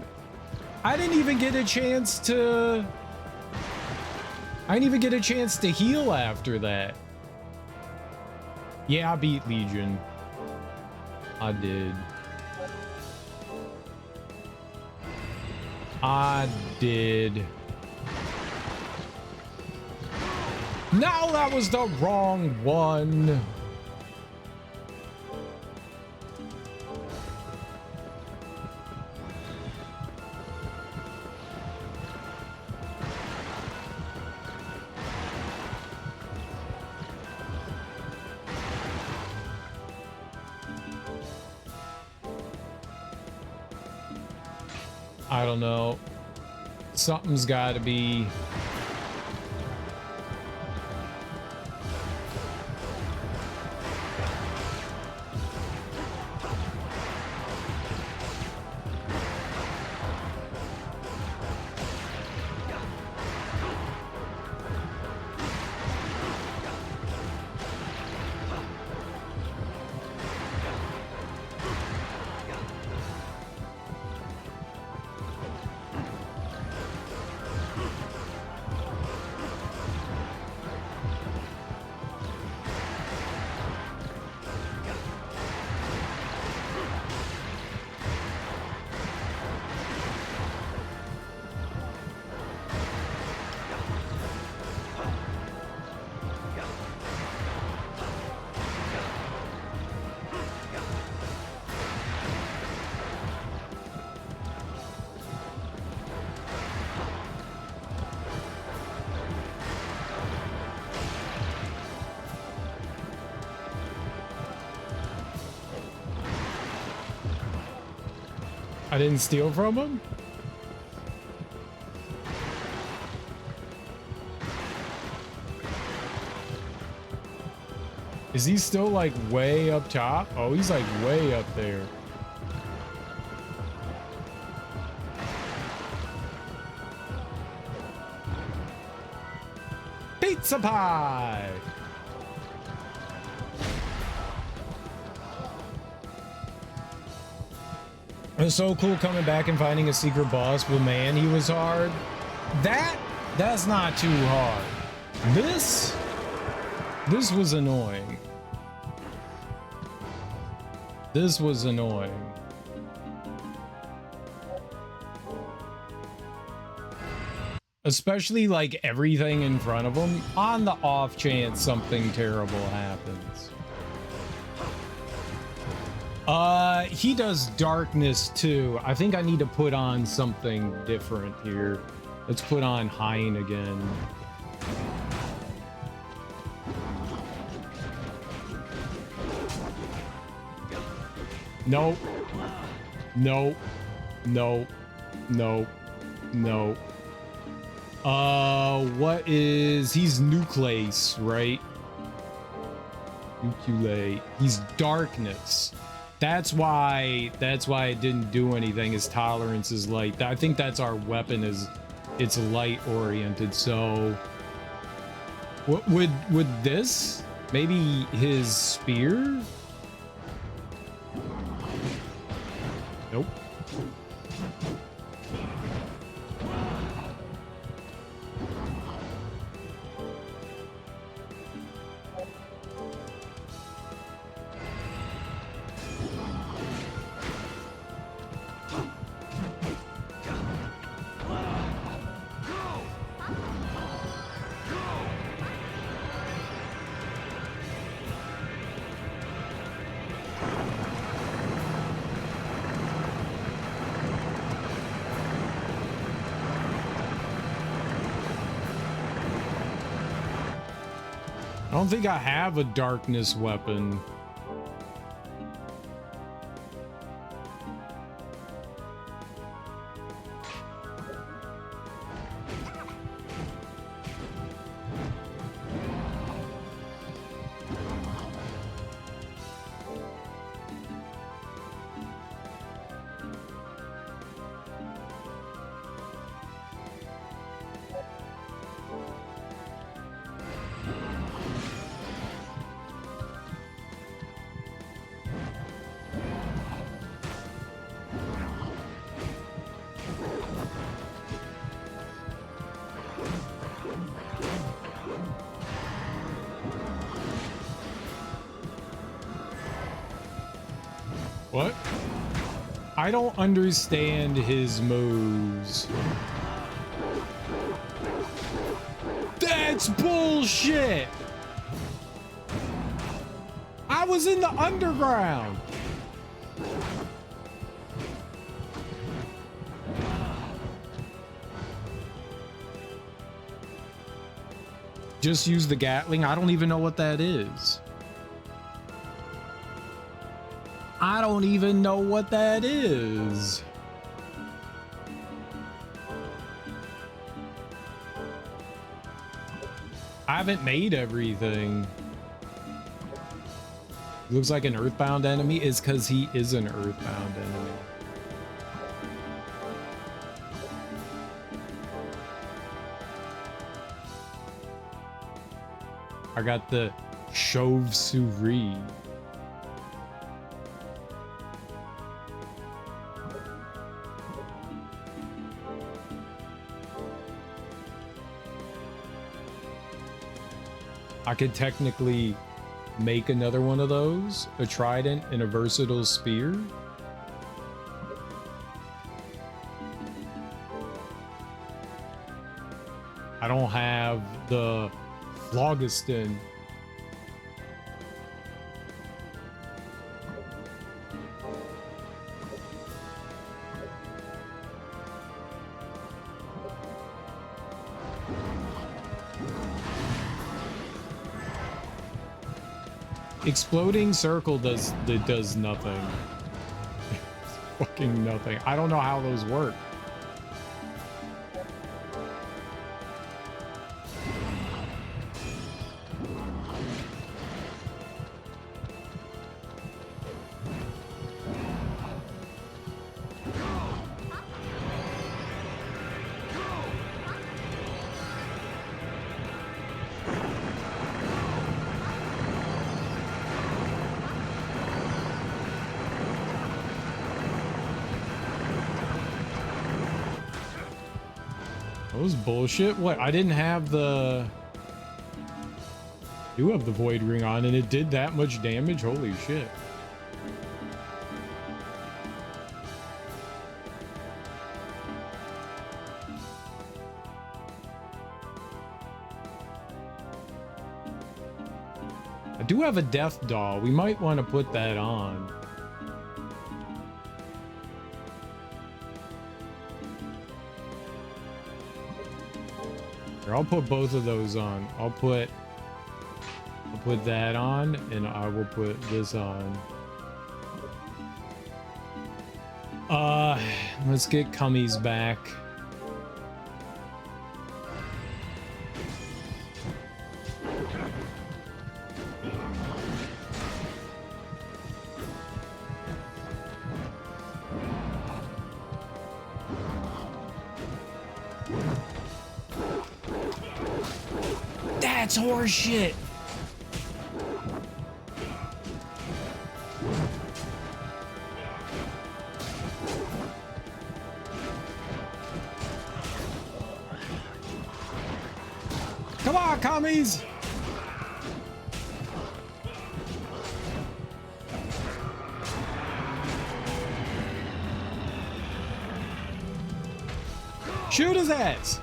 I didn't even get a chance to heal after that. Yeah, I beat Legion. I did. No, that was the wrong one. I don't know. Something's got to be. I didn't steal from him? Is he still like way up top? Oh, he's like way up there. Pizza pie! It was so cool coming back and finding a secret boss, but man, he was hard. That's not too hard. This was annoying. This was annoying. Especially like everything in front of him on the off chance something terrible happens. He does darkness too. I think I need to put on something different here. Let's put on Hein again. Nope. Nope. Nope. Nope. Nope. What is... He's Nucleus, right? Nucleate. He's darkness. That's why it didn't do anything. His tolerance is light. I think that's our weapon, is it's light oriented. So what would this maybe his spear? Nope. I don't think I have a darkness weapon. What? I don't understand his moves. That's bullshit! I was in the underground! Just use the Gatling? I don't even know what that is. I don't even know what that is. I haven't made everything. Looks like an earthbound enemy is because he is an earthbound enemy. I got the chauve-souris. I could technically make another one of those, a trident and a versatile spear. I don't have the phlogiston. Exploding circle does nothing. Fucking nothing. I don't know how those work. That was bullshit. What? I didn't have the... I do have the void ring on and it did that much damage? Holy shit. I do have a death doll. We might want to put that on. I'll put both of those on. I'll put that on and I will put this on. Let's get Cummies back. That's horseshit. Come on, commies. Shoot his ass.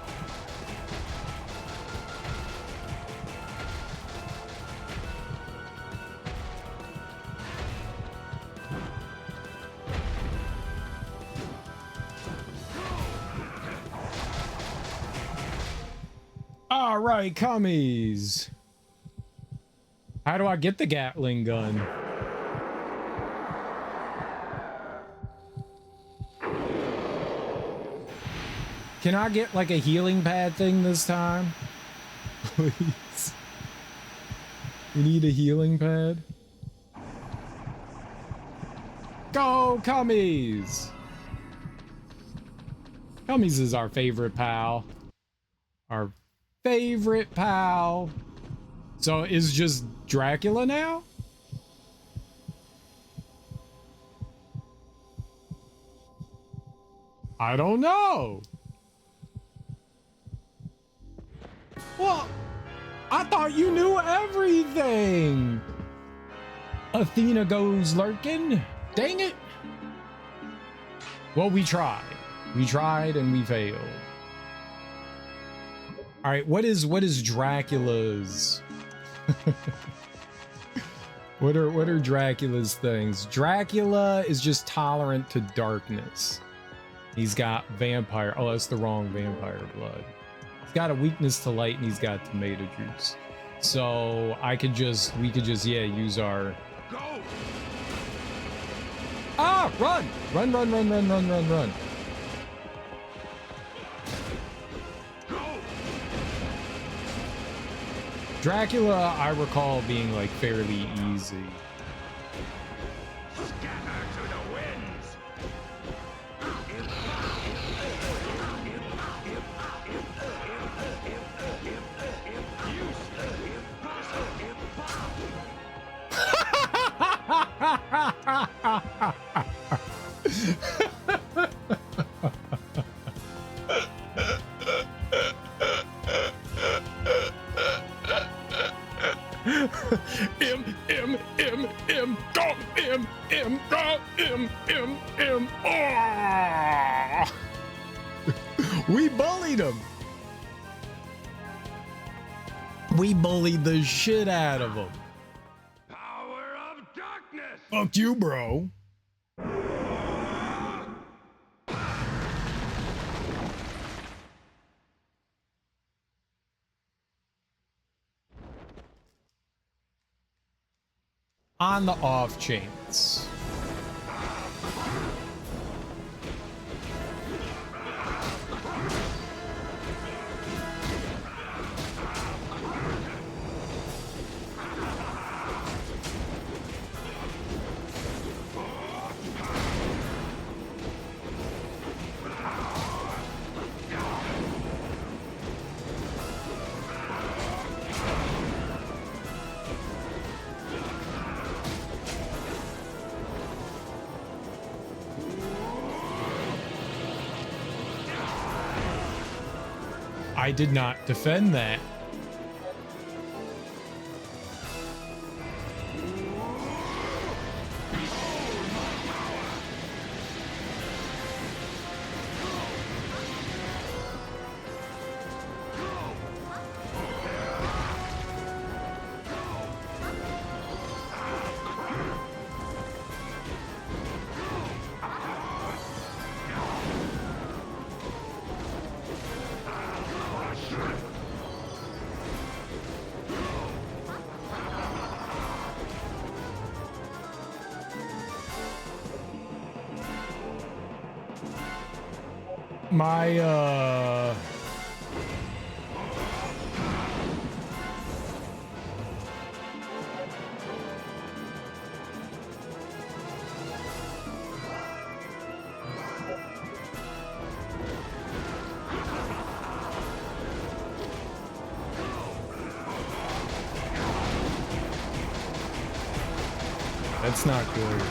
All right, commies. How do I get the Gatling gun? Can I get like a healing pad thing this time? Please. We need a healing pad. Go, Cummies! Cummies is our favorite pal. Our favorite pal. So is just Dracula now? I don't know. Well, I thought you knew everything. Athena goes lurking. Dang it. Well, we tried. We tried and we failed. All right, what is Dracula's? What are Dracula's things? Dracula is just tolerant to darkness. He's got vampire. Oh, that's the wrong vampire blood. He's got a weakness to light and he's got tomato juice. So we could just yeah, use our Go! Ah, run! Run, run, run, run, run, run, run. Go! Dracula, I recall being like fairly easy. Scatter to the winds! Oh! We bullied him. We bullied the shit out of him. Power of darkness! Fuck you, bro. On the off chance. I did not defend that. My that's not good.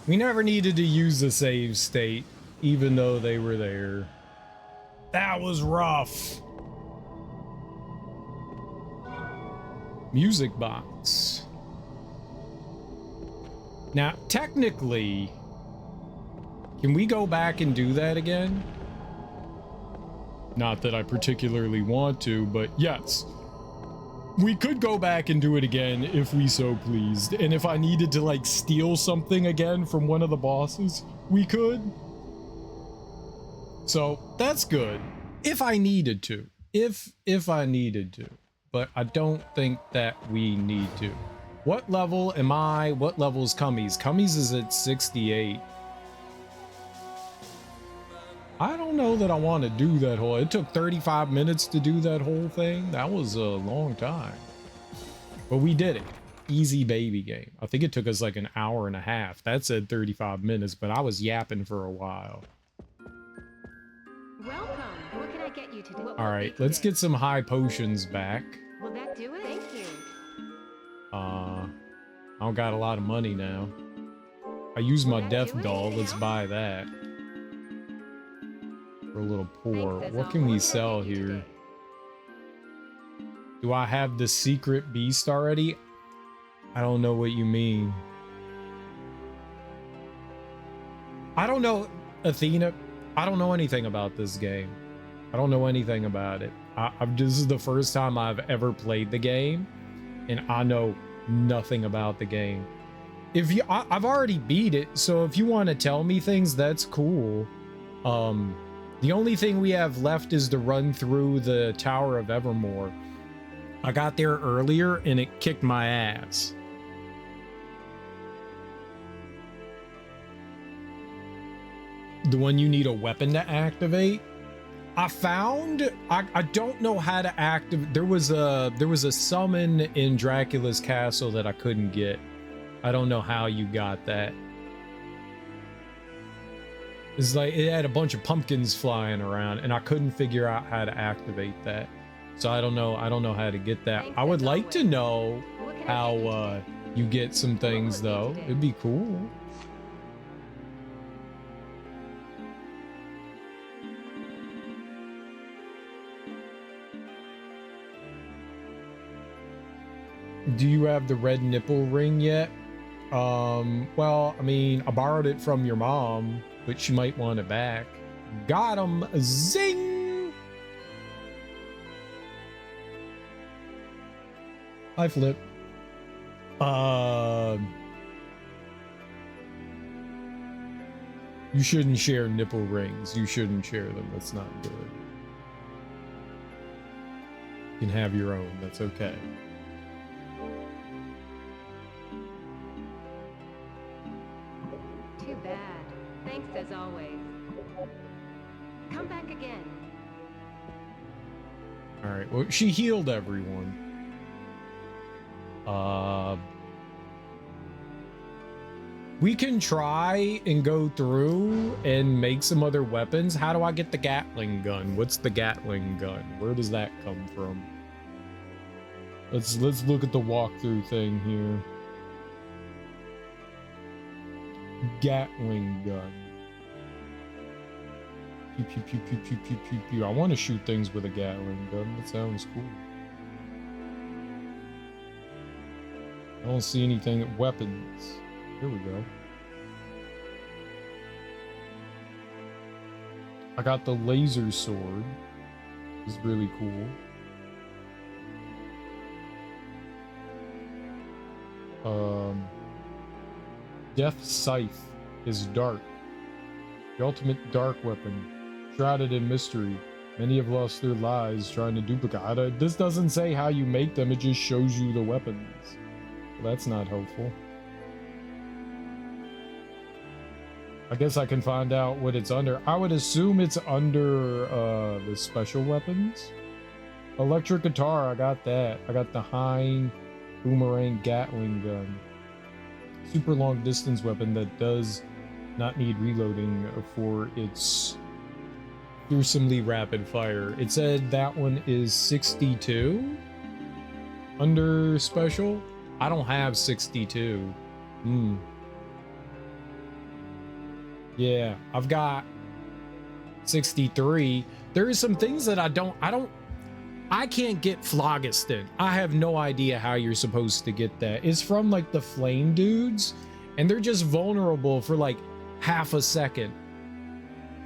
We never needed to use the save state, even though they were there. That was rough. Music box. Now, technically, can we go back and do that again? Not that I particularly want to, but yes. We could go back and do it again if we so pleased. And if I needed to like steal something again from one of the bosses, we could. So that's good. If I needed to. If I needed to. But I don't think that we need to. What level am I? What level is Cummies? Cummies is at 68. I don't know that I want to do that whole... It took 35 minutes to do that whole thing. That was a long time. But we did it. Easy baby game. I think it took us like an hour and a half. That said 35 minutes, but I was yapping for a while. Welcome. What can I get you today? All right, let's get some high potions back. Will that do it? Thank you. I don't got a lot of money now. I use my death doll. Let's buy that. We're a little poor. What can we sell here? Do I have the secret beast already? I don't know what you mean. I don't know, Athena. I don't know anything about this game. I don't know anything about it. This is the first time I've ever played the game, and I know nothing about the game. I've already beat it, so if you want to tell me things, that's cool. The only thing we have left is to run through the Tower of Evermore. I got there earlier and it kicked my ass. The one you need a weapon to activate? I don't know how to activate. There was a summon in Dracula's castle that I couldn't get. I don't know how you got that. It's like it had a bunch of pumpkins flying around and I couldn't figure out how to activate that. So I don't know how to get that. I would like to know how you get some things though. It'd be cool. Do you have the red nipple ring yet? Well, I mean, I borrowed it from your mom, but she might want it back. Got him! Zing! Hi, Flip. You shouldn't share nipple rings. You shouldn't share them. That's not good. You can have your own. That's okay. Too bad. Thanks as always. Come back again. All right. Well, she healed everyone. We can try and go through and make some other weapons. How do I get the Gatling gun? What's the Gatling gun? Where does that come from? Let's look at the walkthrough thing here. Gatling gun. Pew, pew, pew, pew, pew, pew, pew, pew. I want to shoot things with a Gatling gun. That sounds cool. I don't see anything. Weapons. Here we go. I got the laser sword. It's really cool. Death Scythe is dark. The ultimate dark weapon. Shrouded in mystery. Many have lost their lives trying to duplicate. This doesn't say how you make them, it just shows you the weapons. Well, that's not helpful. I guess I can find out what it's under. I would assume it's under the special weapons. Electric guitar, I got that. I got the Hein Boomerang Gatling gun. Super long distance weapon that does not need reloading for its fearsomely rapid fire. It said that one is 62 under special. I don't have 62. Yeah, I've got 63. There is some things that I can't get phlogiston. I have no idea how you're supposed to get that. It's from like the flame dudes, and they're just vulnerable for like half a second.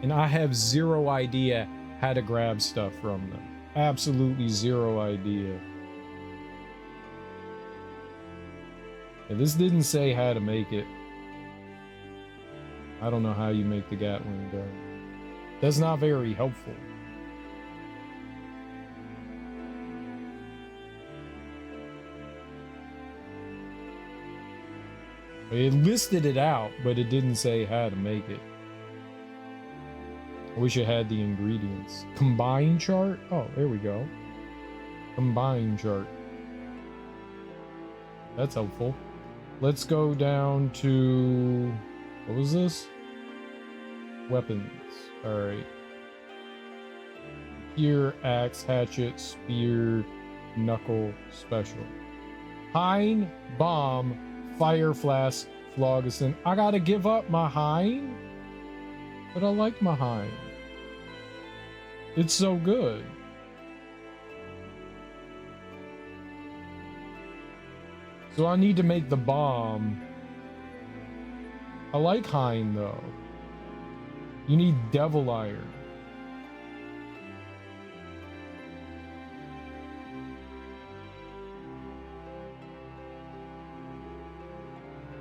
And I have zero idea how to grab stuff from them. Absolutely zero idea. And this didn't say how to make it. I don't know how you make the Gatling gun. That's not very helpful. It listed it out, but it didn't say how to make it. I wish it had the ingredients. Combine chart? Oh, there we go. Combine chart. That's helpful. Let's go down to... what was this? Weapons. Alright. Spear, axe, hatchet, spear, knuckle, special. Hein, bomb, fire flask, phlogiston. I gotta give up my Hein? But I like my Hein. It's so good. So I need to make the bomb. I like Hein though. You need devil iron.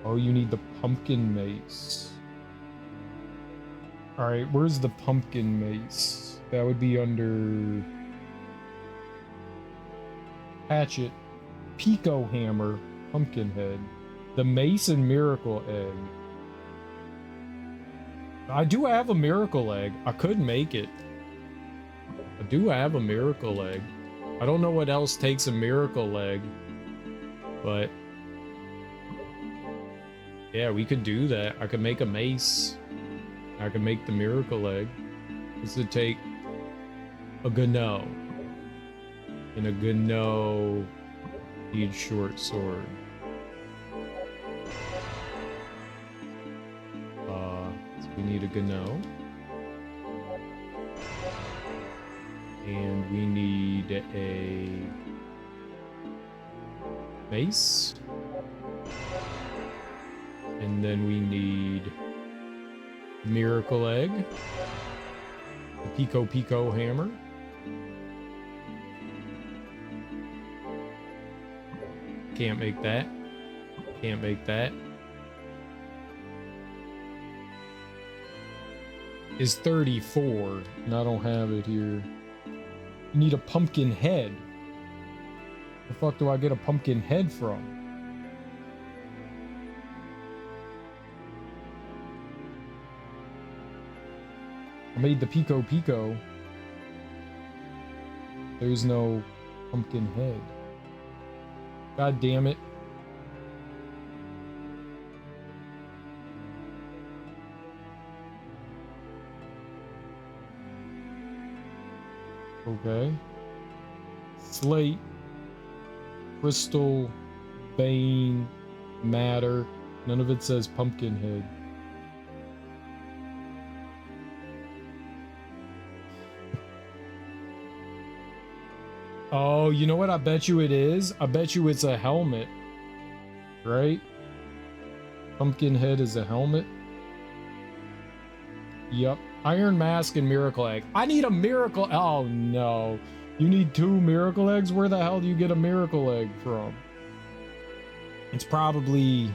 Oh, you need the pumpkin mace. All right, where's the pumpkin mace? That would be under hatchet, pico hammer, pumpkin head, the mace and miracle egg. I do have a miracle egg. I could make it. I do have a miracle egg. I don't know what else takes a miracle egg, but yeah, we could do that. I could make a mace. I could make the miracle egg. This would take a Gano. And a Gano needs short sword. So we need a Gano. And we need a mace. And then we need miracle egg, the pico hammer, can't make that, can't make that, is 34 and I don't have it here. You need a pumpkin head. The fuck do I get a pumpkin head from? I made the pico. There's no pumpkin head. God damn it. Okay. Slate, crystal, vein, matter. None of it says pumpkin head. Oh, you know what I bet you it is? I bet you it's a helmet. Right? Pumpkin head is a helmet. Yep. Iron mask and miracle egg. I need a miracle. Oh no. You need 2 miracle eggs? Where the hell do you get a miracle egg from? It's probably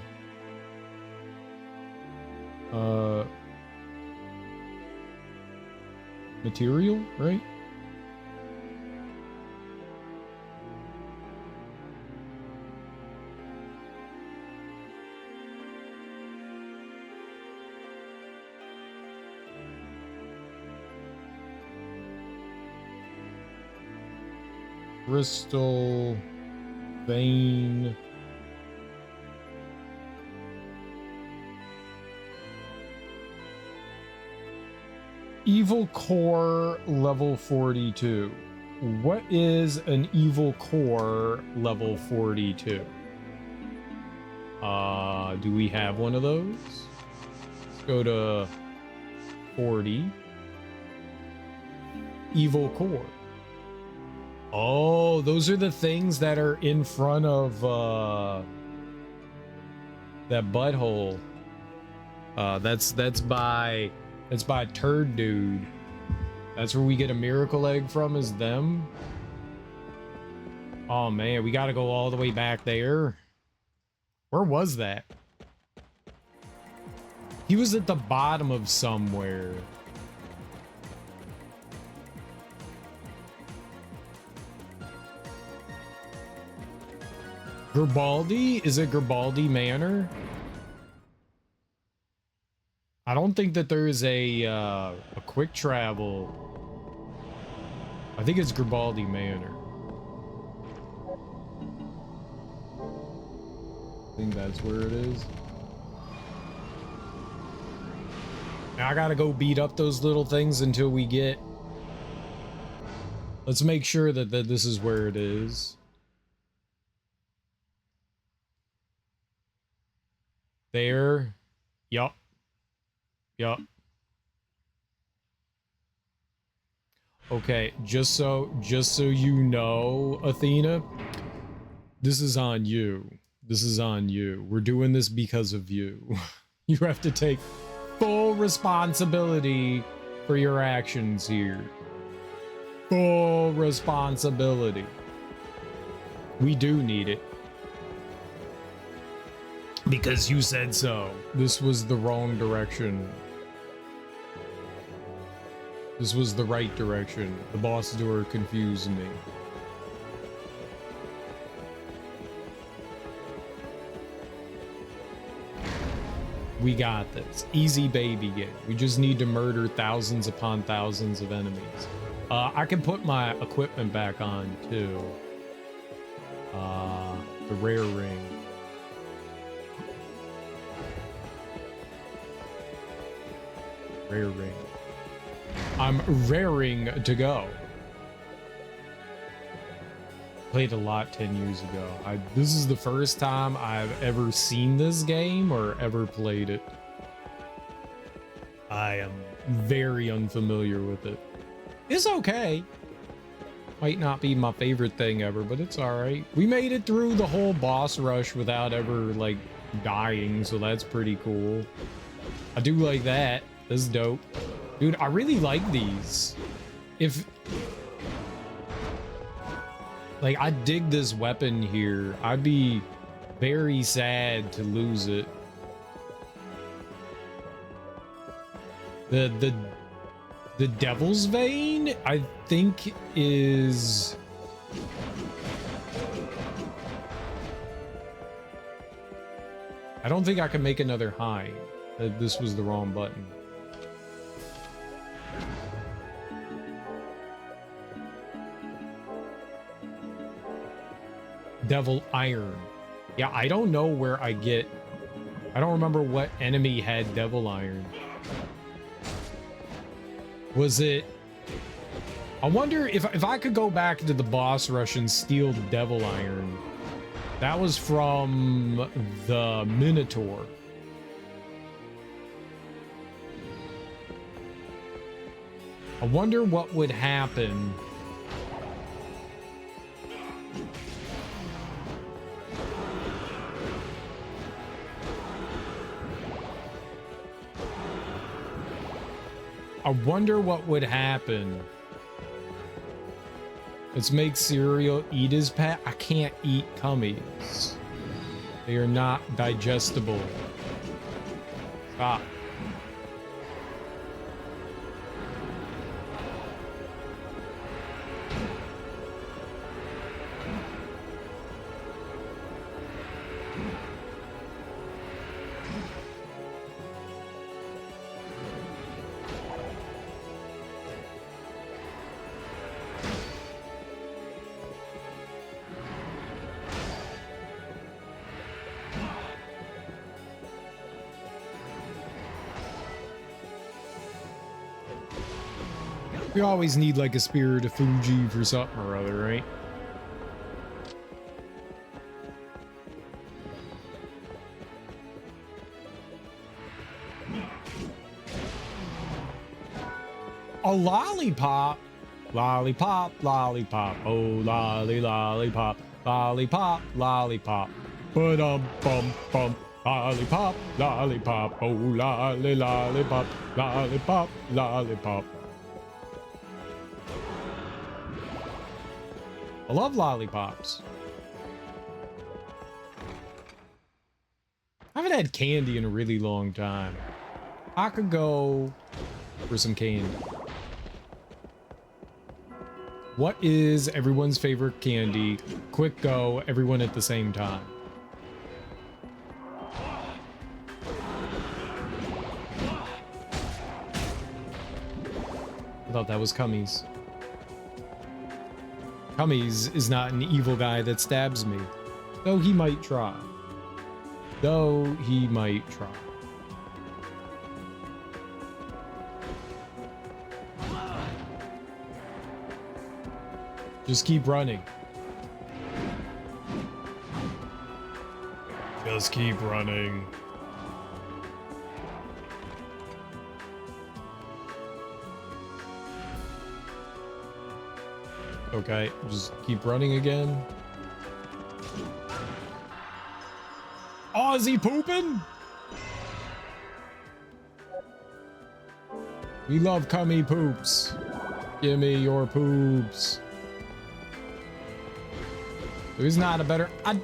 material, right? Crystal, vein, evil core level 42. What is an evil core level 42? Do we have one of those? Let's go to 40. Evil core. Oh, those are the things that are in front of that butthole. That's by Turd Dude. That's where we get a miracle egg from, is them? Oh man, we gotta go all the way back there. Where was that? He was at the bottom of somewhere. Garibaldi? Is it Garibaldi Manor? I don't think that there is a quick travel. I think it's Garibaldi Manor. I think that's where it is. Now I gotta go beat up those little things until we get... Let's make sure that this is where it is. There. Yup. Yup. Okay, just so you know, Athena, this is on you. This is on you. We're doing this because of you. You have to take full responsibility for your actions here. Full responsibility. We do need it. Because you said so. This was the wrong direction. This was the right direction. The boss door confused me. We got this. Easy baby game. We just need to murder thousands upon thousands of enemies. I can put my equipment back on too. The rare ring. Rare ring. I'm raring to go. Played a lot 10 years ago. This is the first time I've ever seen this game or ever played it. I am very unfamiliar with it. It's okay. Might not be my favorite thing ever, but it's alright. We made it through the whole boss rush without ever, like, dying, so that's pretty cool. I do like that. This is dope. Dude, I really like these. Like, I dig this weapon here. I'd be very sad to lose it. The Devil's Vein, I think, is... I don't think I can make another high. This was the wrong button. Devil Iron. Yeah, I don't know where I get... I don't remember what enemy had Devil Iron. Was it... I wonder if I could go back to the boss rush and steal the Devil Iron. That was from the Minotaur. I wonder what would happen. I wonder what would happen. Let's make cereal, eat his pet. I can't eat cummies. They are not digestible. Stop. We always need like a Spirit of Fuji for something or other, right? A lollipop? Lollipop, lollipop, oh lolly, lollipop, lollipop, lollipop. Ba-dum-bum-bum. Lollipop, lollipop, oh lolly, lollipop, lollipop, lollipop. I love lollipops. I haven't had candy in a really long time. I could go for some candy. What is everyone's favorite candy? Quick go, everyone at the same time. I thought that was Cummies. Cummies is not an evil guy that stabs me. Though he might try. Though he might try. Just keep running. Just keep running. Okay, just keep running again. Oh, is he pooping? We love cummy poops. Give me your poops. There's not a better... I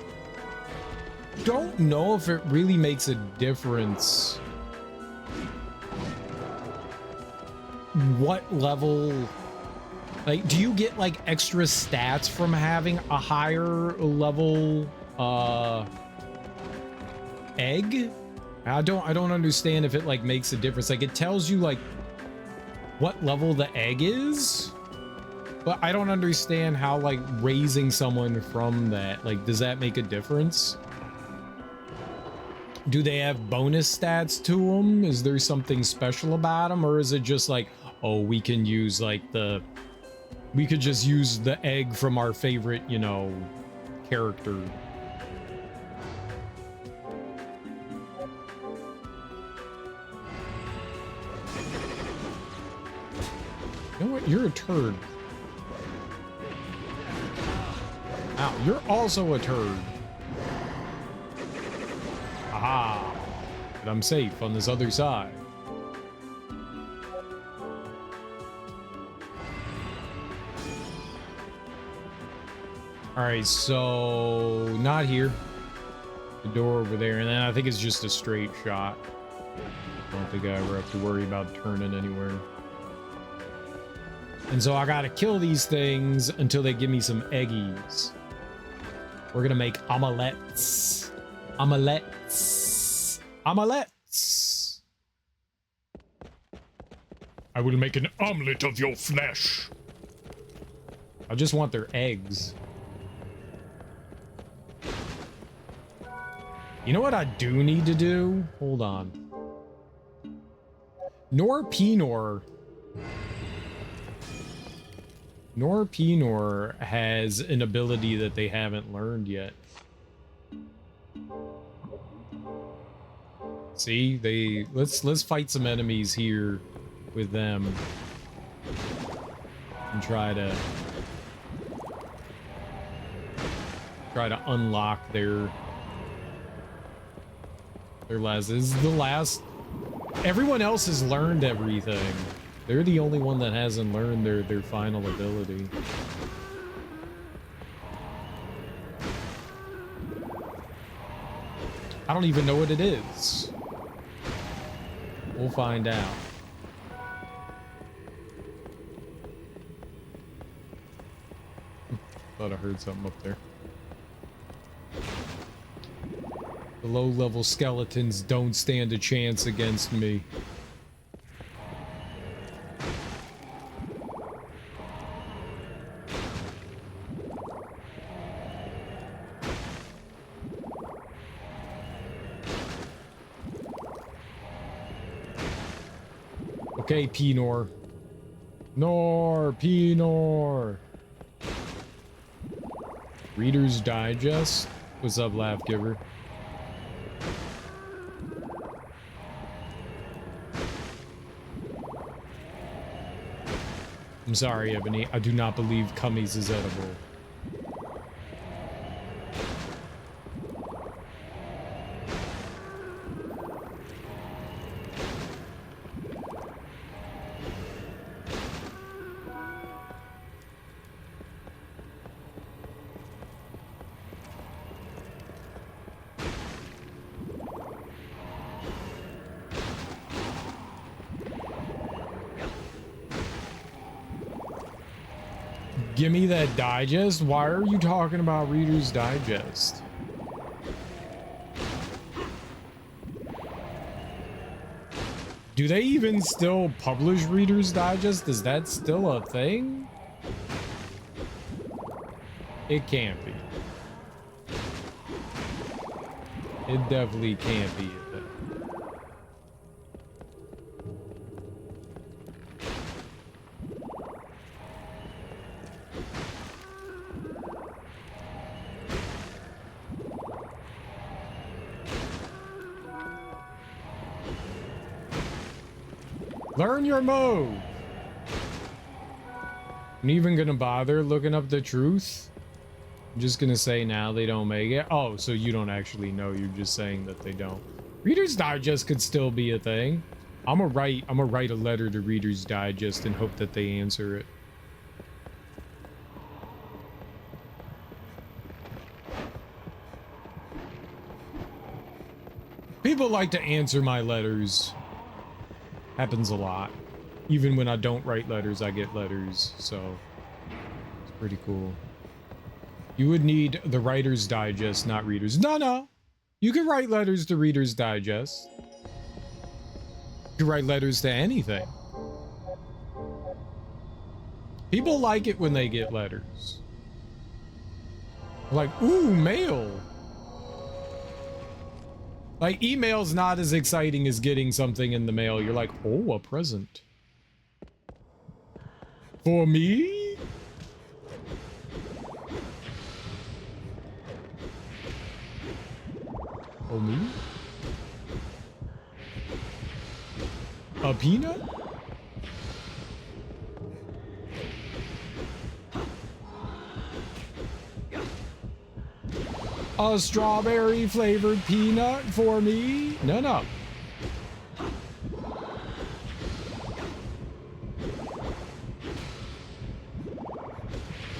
don't know if it really makes a difference. What level... Like, do you get, like, extra stats from having a higher level, egg? I don't understand if it, like, makes a difference. Like, it tells you, like, what level the egg is, but I don't understand how, like, raising someone from that, like, does that make a difference? Do they have bonus stats to them? Is there something special about them? Or is it just like, oh, we can use, like, we could just use the egg from our favorite, you know, character. You know what? You're a turd. Ow, you're also a turd. Aha. But I'm safe on this other side. Alright, so not here. The door over there, and then I think it's just a straight shot. I don't think I ever have to worry about turning anywhere. And so I gotta kill these things until they give me some eggies. We're gonna make omelettes. Omelettes. Omelettes. I will make an omelet of your flesh. I just want their eggs. You know what I do need to do? Hold on. Norpinor has an ability that they haven't learned yet. See, let's fight some enemies here with them and try to unlock their last. This is the last. Everyone else has learned everything. They're the only one that hasn't learned their final ability. I don't even know what it is. We'll find out. Thought I heard something up there. The low-level skeletons don't stand a chance against me. Okay, Pinor. Pinor. Reader's Digest? What's up, Laugh Giver? I'm sorry, Ebony. I do not believe Cummies is edible. Give me that digest. Why are you talking about Reader's Digest? Do they even still publish Reader's Digest? Is that still a thing? It can't be. It definitely can't be a thing. Learn your move. I'm even gonna bother looking up the truth. I'm just gonna say now they don't make it. Oh, so you don't actually know. You're just saying that they don't. Reader's Digest could still be a thing. I'm gonna write a letter to Reader's Digest and hope that they answer it. People like to answer my letters. Happens a lot. Even when I don't write letters, I get letters, so it's pretty cool. You would need the Writer's Digest, not Reader's. No. You can write letters to Reader's Digest. You can write letters to anything. People like it when they get letters. Like, ooh, mail. Like, email's not as exciting as getting something in the mail. You're like, oh, a present. For me? For me? A peanut? A strawberry flavored peanut for me? No.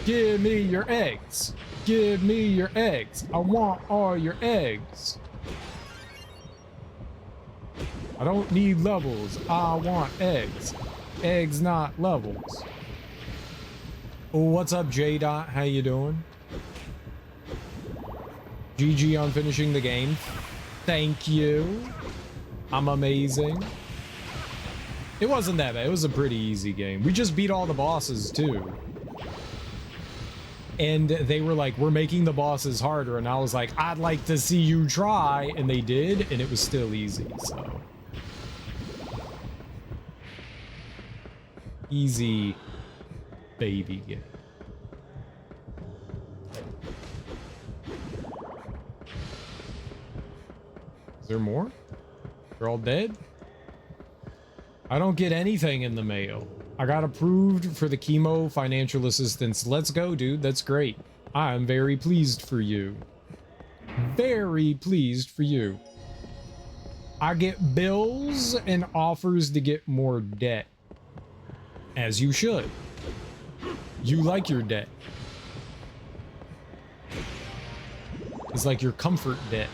Give me your eggs. Give me your eggs. I want all your eggs. I don't need levels. I want eggs. Eggs, not levels. Oh, what's up, J-Dot? How you doing? GG on finishing the game. Thank you. I'm amazing. It wasn't that bad. It was a pretty easy game. We just beat all the bosses, too. And they were like, we're making the bosses harder. And I was like, I'd like to see you try. And they did, and it was still easy, so. Easy baby game. Is there more? They're all dead? I don't get anything in the mail. I got approved for the chemo financial assistance. Let's go, dude. That's great. I'm very pleased for you. Very pleased for you. I get bills and offers to get more debt. As you should. You like your debt. It's like your comfort debt.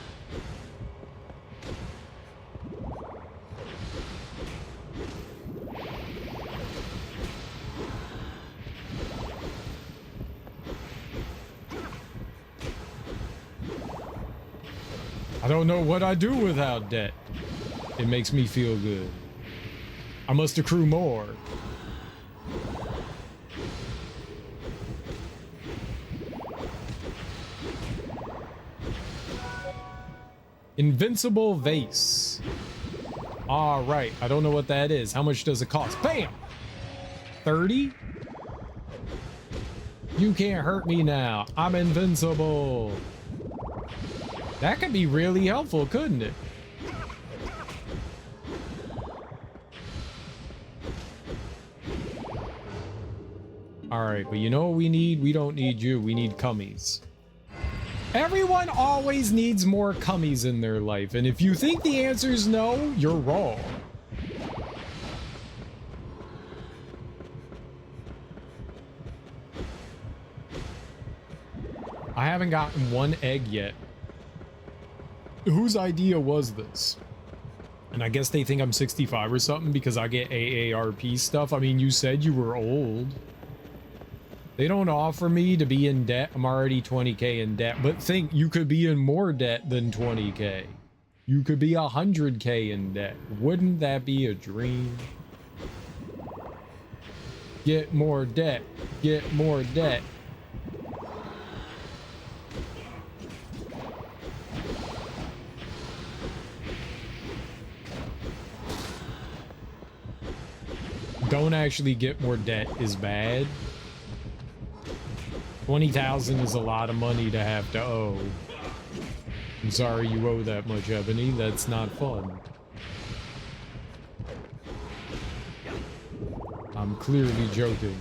I don't know what I do without debt. It makes me feel good. I must accrue more. Invincible vase. All right, I don't know what that is. How much does it cost? Bam! 30? You can't hurt me now. I'm invincible. That could be really helpful, couldn't it? All right, but you know what we need? We don't need you. We need cummies. Everyone always needs more cummies in their life, and if you think the answer is no, you're wrong. I haven't gotten one egg yet. Whose idea was this? And I guess they think I'm 65 or something because I get AARP stuff. I mean, you said you were old. They don't offer me to be in debt. I'm already 20K in debt. But think, you could be in more debt than 20K. You could be 100K in debt. Wouldn't that be a dream? Get more debt. Get more debt. Don't actually get more debt is bad. 20,000 is a lot of money to have to owe. I'm sorry you owe that much, Ebony. That's not fun. I'm clearly joking.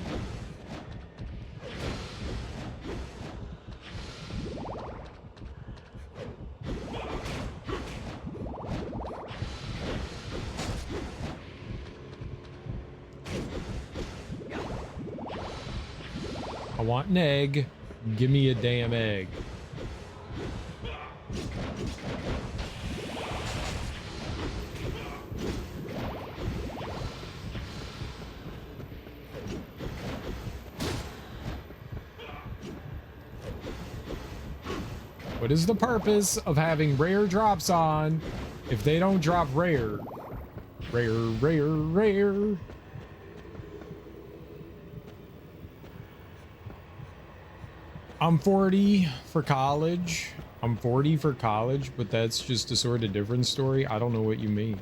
I want an egg. Give me a damn egg. What is the purpose of having rare drops on if they don't drop rare? Rare, rare, rare. I'm 40 for college. I'm 40 for college, but that's just a sort of different story. I don't know what you mean.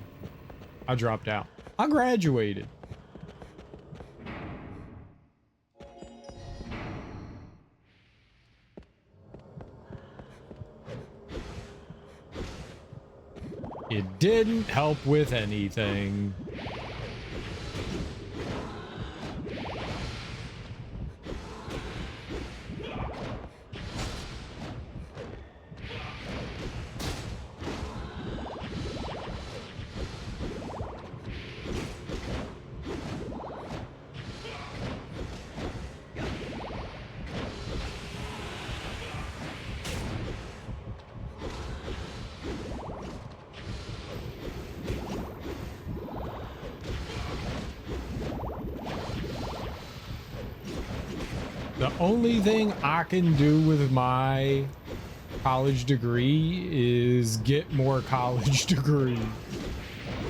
I dropped out. I graduated. It didn't help with anything. The only thing I can do with my college degree is get more college degree.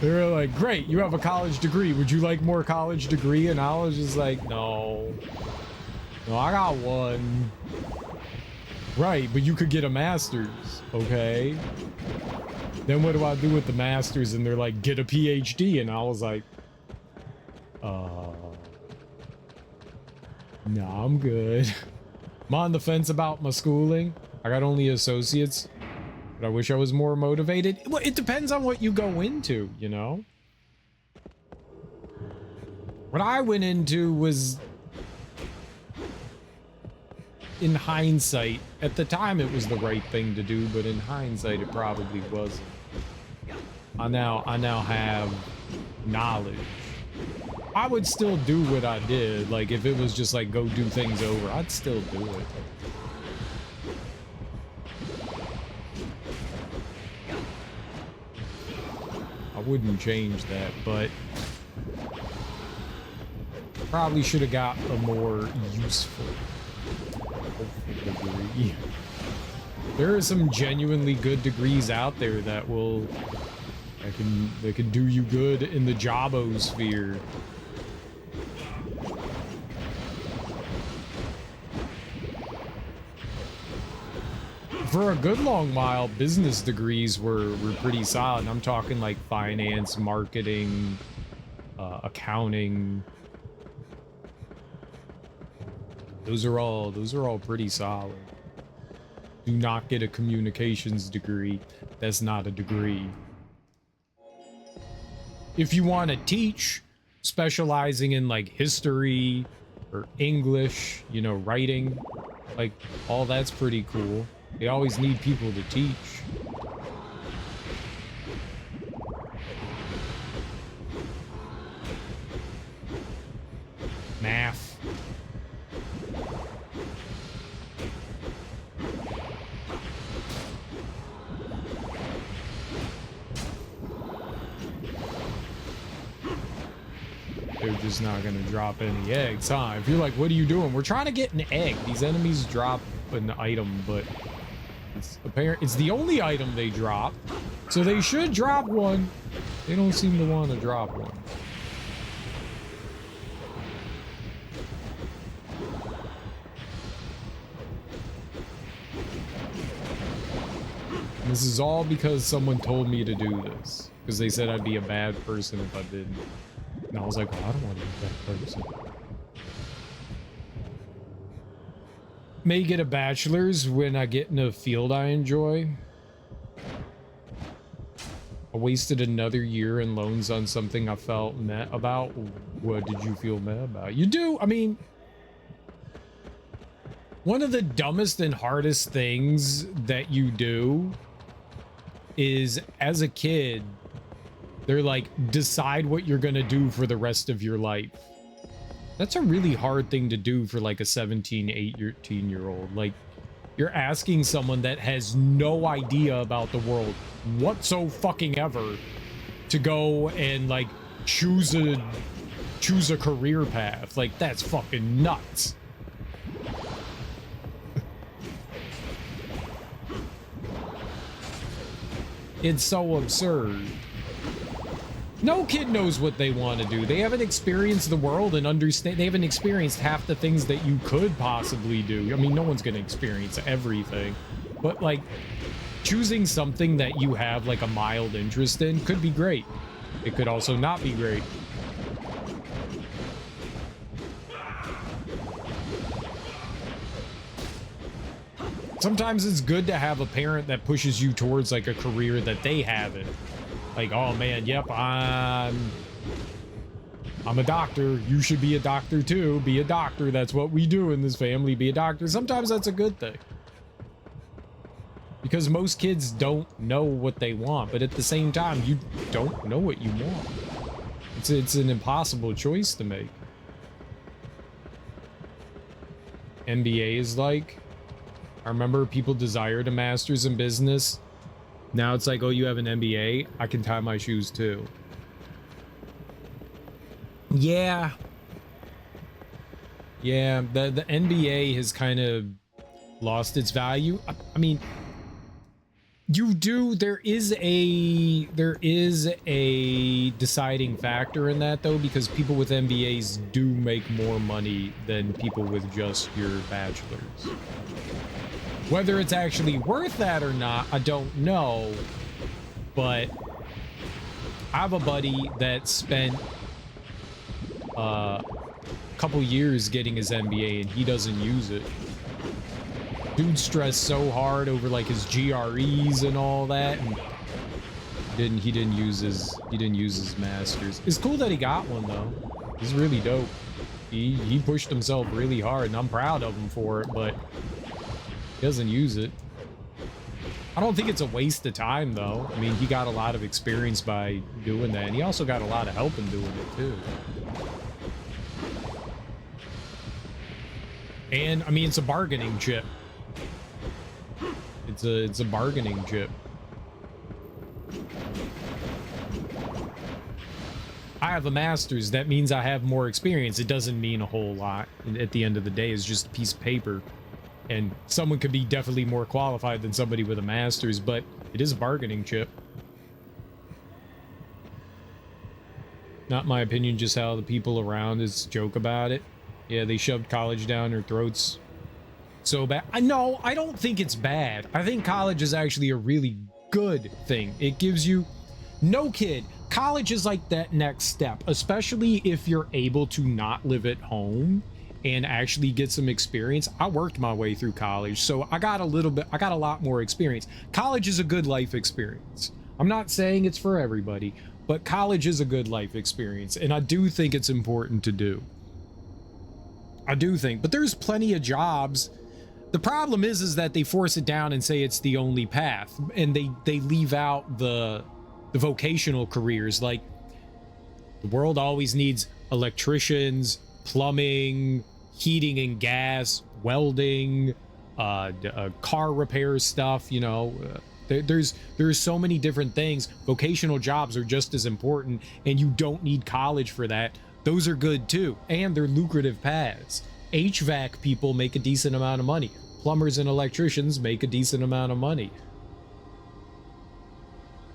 They were like, great, you have a college degree. Would you like more college degree? And I was just like, no. No, I got one. Right, but you could get a master's, okay? Then what do I do with the master's? And they're like, get a PhD. And I was like, no, I'm good. I'm on the fence about my schooling. I got only associates, but I wish I was more motivated. Well, it depends on what you go into, you know? What I went into was, in hindsight, at the time it was the right thing to do, but in hindsight it probably wasn't. I now have knowledge. I would still do what I did. Like, if it was just like, go do things over, I'd still do it. I wouldn't change that, but probably should have got a more useful degree. There are some genuinely good degrees out there that can do you good in the jobosphere. For a good long while, business degrees were pretty solid. I'm talking like finance, marketing, accounting. Those are all pretty solid. Do not get a communications degree. That's not a degree. If you want to teach, specializing in like history or English, you know, writing, like all that's pretty cool. They always need people to teach. Math. they're just not gonna drop any eggs, huh? If you're like, what are you doing? We're trying to get an egg. These enemies drop an item, but it's apparent it's the only item they drop, so they should drop one. They don't seem to want to drop one. This is all because someone told me to do this. Because they said I'd be a bad person if I didn't. And I was like, well, I don't want to be a bad person. May get a bachelor's when I get in a field I enjoy. I wasted another year in loans on something I felt meh about. What did you feel meh about? You do? I mean, one of the dumbest and hardest things that you do is, as a kid, they're like, decide what you're gonna do for the rest of your life. That's a really hard thing to do for like a 17, 18-year-old. Like, you're asking someone that has no idea about the world whatsoever to go and like choose a career path. Like, that's fucking nuts. It's so absurd. No kid knows what they want to do. They haven't experienced the world and understand. They haven't experienced half the things that you could possibly do. I mean, no one's going to experience everything, but like choosing something that you have like a mild interest in could be great. It could also not be great. Sometimes it's good to have a parent that pushes you towards like a career that they haven't. Like, oh man, yep, I'm a doctor. You should be a doctor too. Be a doctor. That's what we do in this family. Be a doctor. Sometimes that's a good thing. Because most kids don't know what they want, but at the same time, you don't know what you want. It's an impossible choice to make. MBA is like, I remember people desired a master's in business. Now it's like, oh, you have an MBA? I can tie my shoes too. Yeah. Yeah, the NBA has kind of lost its value. I mean, there is a deciding factor in that though, because people with MBAs do make more money than people with just your bachelor's. Whether it's actually worth that or not, I don't know, but I have a buddy that spent a couple years getting his MBA and he doesn't use it. Dude stressed so hard over like his GREs and all that, and he didn't use his master's. It's cool that he got one though. It's really dope. He pushed himself really hard, and I'm proud of him for it, but he doesn't use it. I don't think it's a waste of time though. I mean, he got a lot of experience by doing that, and he also got a lot of help in doing it too. And I mean, it's a bargaining chip. It's a bargaining chip. I have a master's. That means I have more experience. It doesn't mean a whole lot. At the end of the day, it's just a piece of paper. And someone could be definitely more qualified than somebody with a master's, but it is a bargaining chip. Not my opinion, just how the people around us joke about it. Yeah, they shoved college down their throats so bad. No, I don't think it's bad. I think college is actually a really good thing. It gives you... No kid. College is like that next step, especially if you're able to not live at home and actually get some experience. I worked my way through college, so I got a lot more experience. College is a good life experience. I'm not saying it's for everybody, but college is a good life experience, and I do think it's important to do. I do think, but there's plenty of jobs. The problem is that they force it down and say it's the only path, and they leave out the vocational careers. Like, the world always needs electricians, plumbing, heating and gas, welding, car repair stuff, you know. There's so many different things. Vocational jobs are just as important, and you don't need college for that. Those are good too, and they're lucrative paths. HVAC people make a decent amount of money. Plumbers and electricians make a decent amount of money.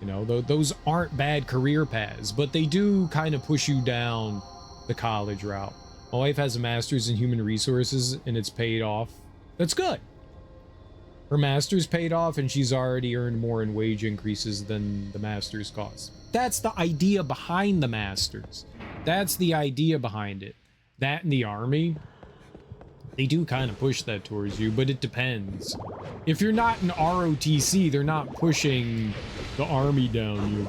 You know, those aren't bad career paths, but they do kind of push you down the college route. My wife has a master's in human resources and it's paid off. That's good. Her master's paid off and she's already earned more in wage increases than the master's costs. That's the idea behind the master's. That's the idea behind it. That in the army, they do kind of push that towards you, but it depends. If you're not in ROTC, they're not pushing the army down you.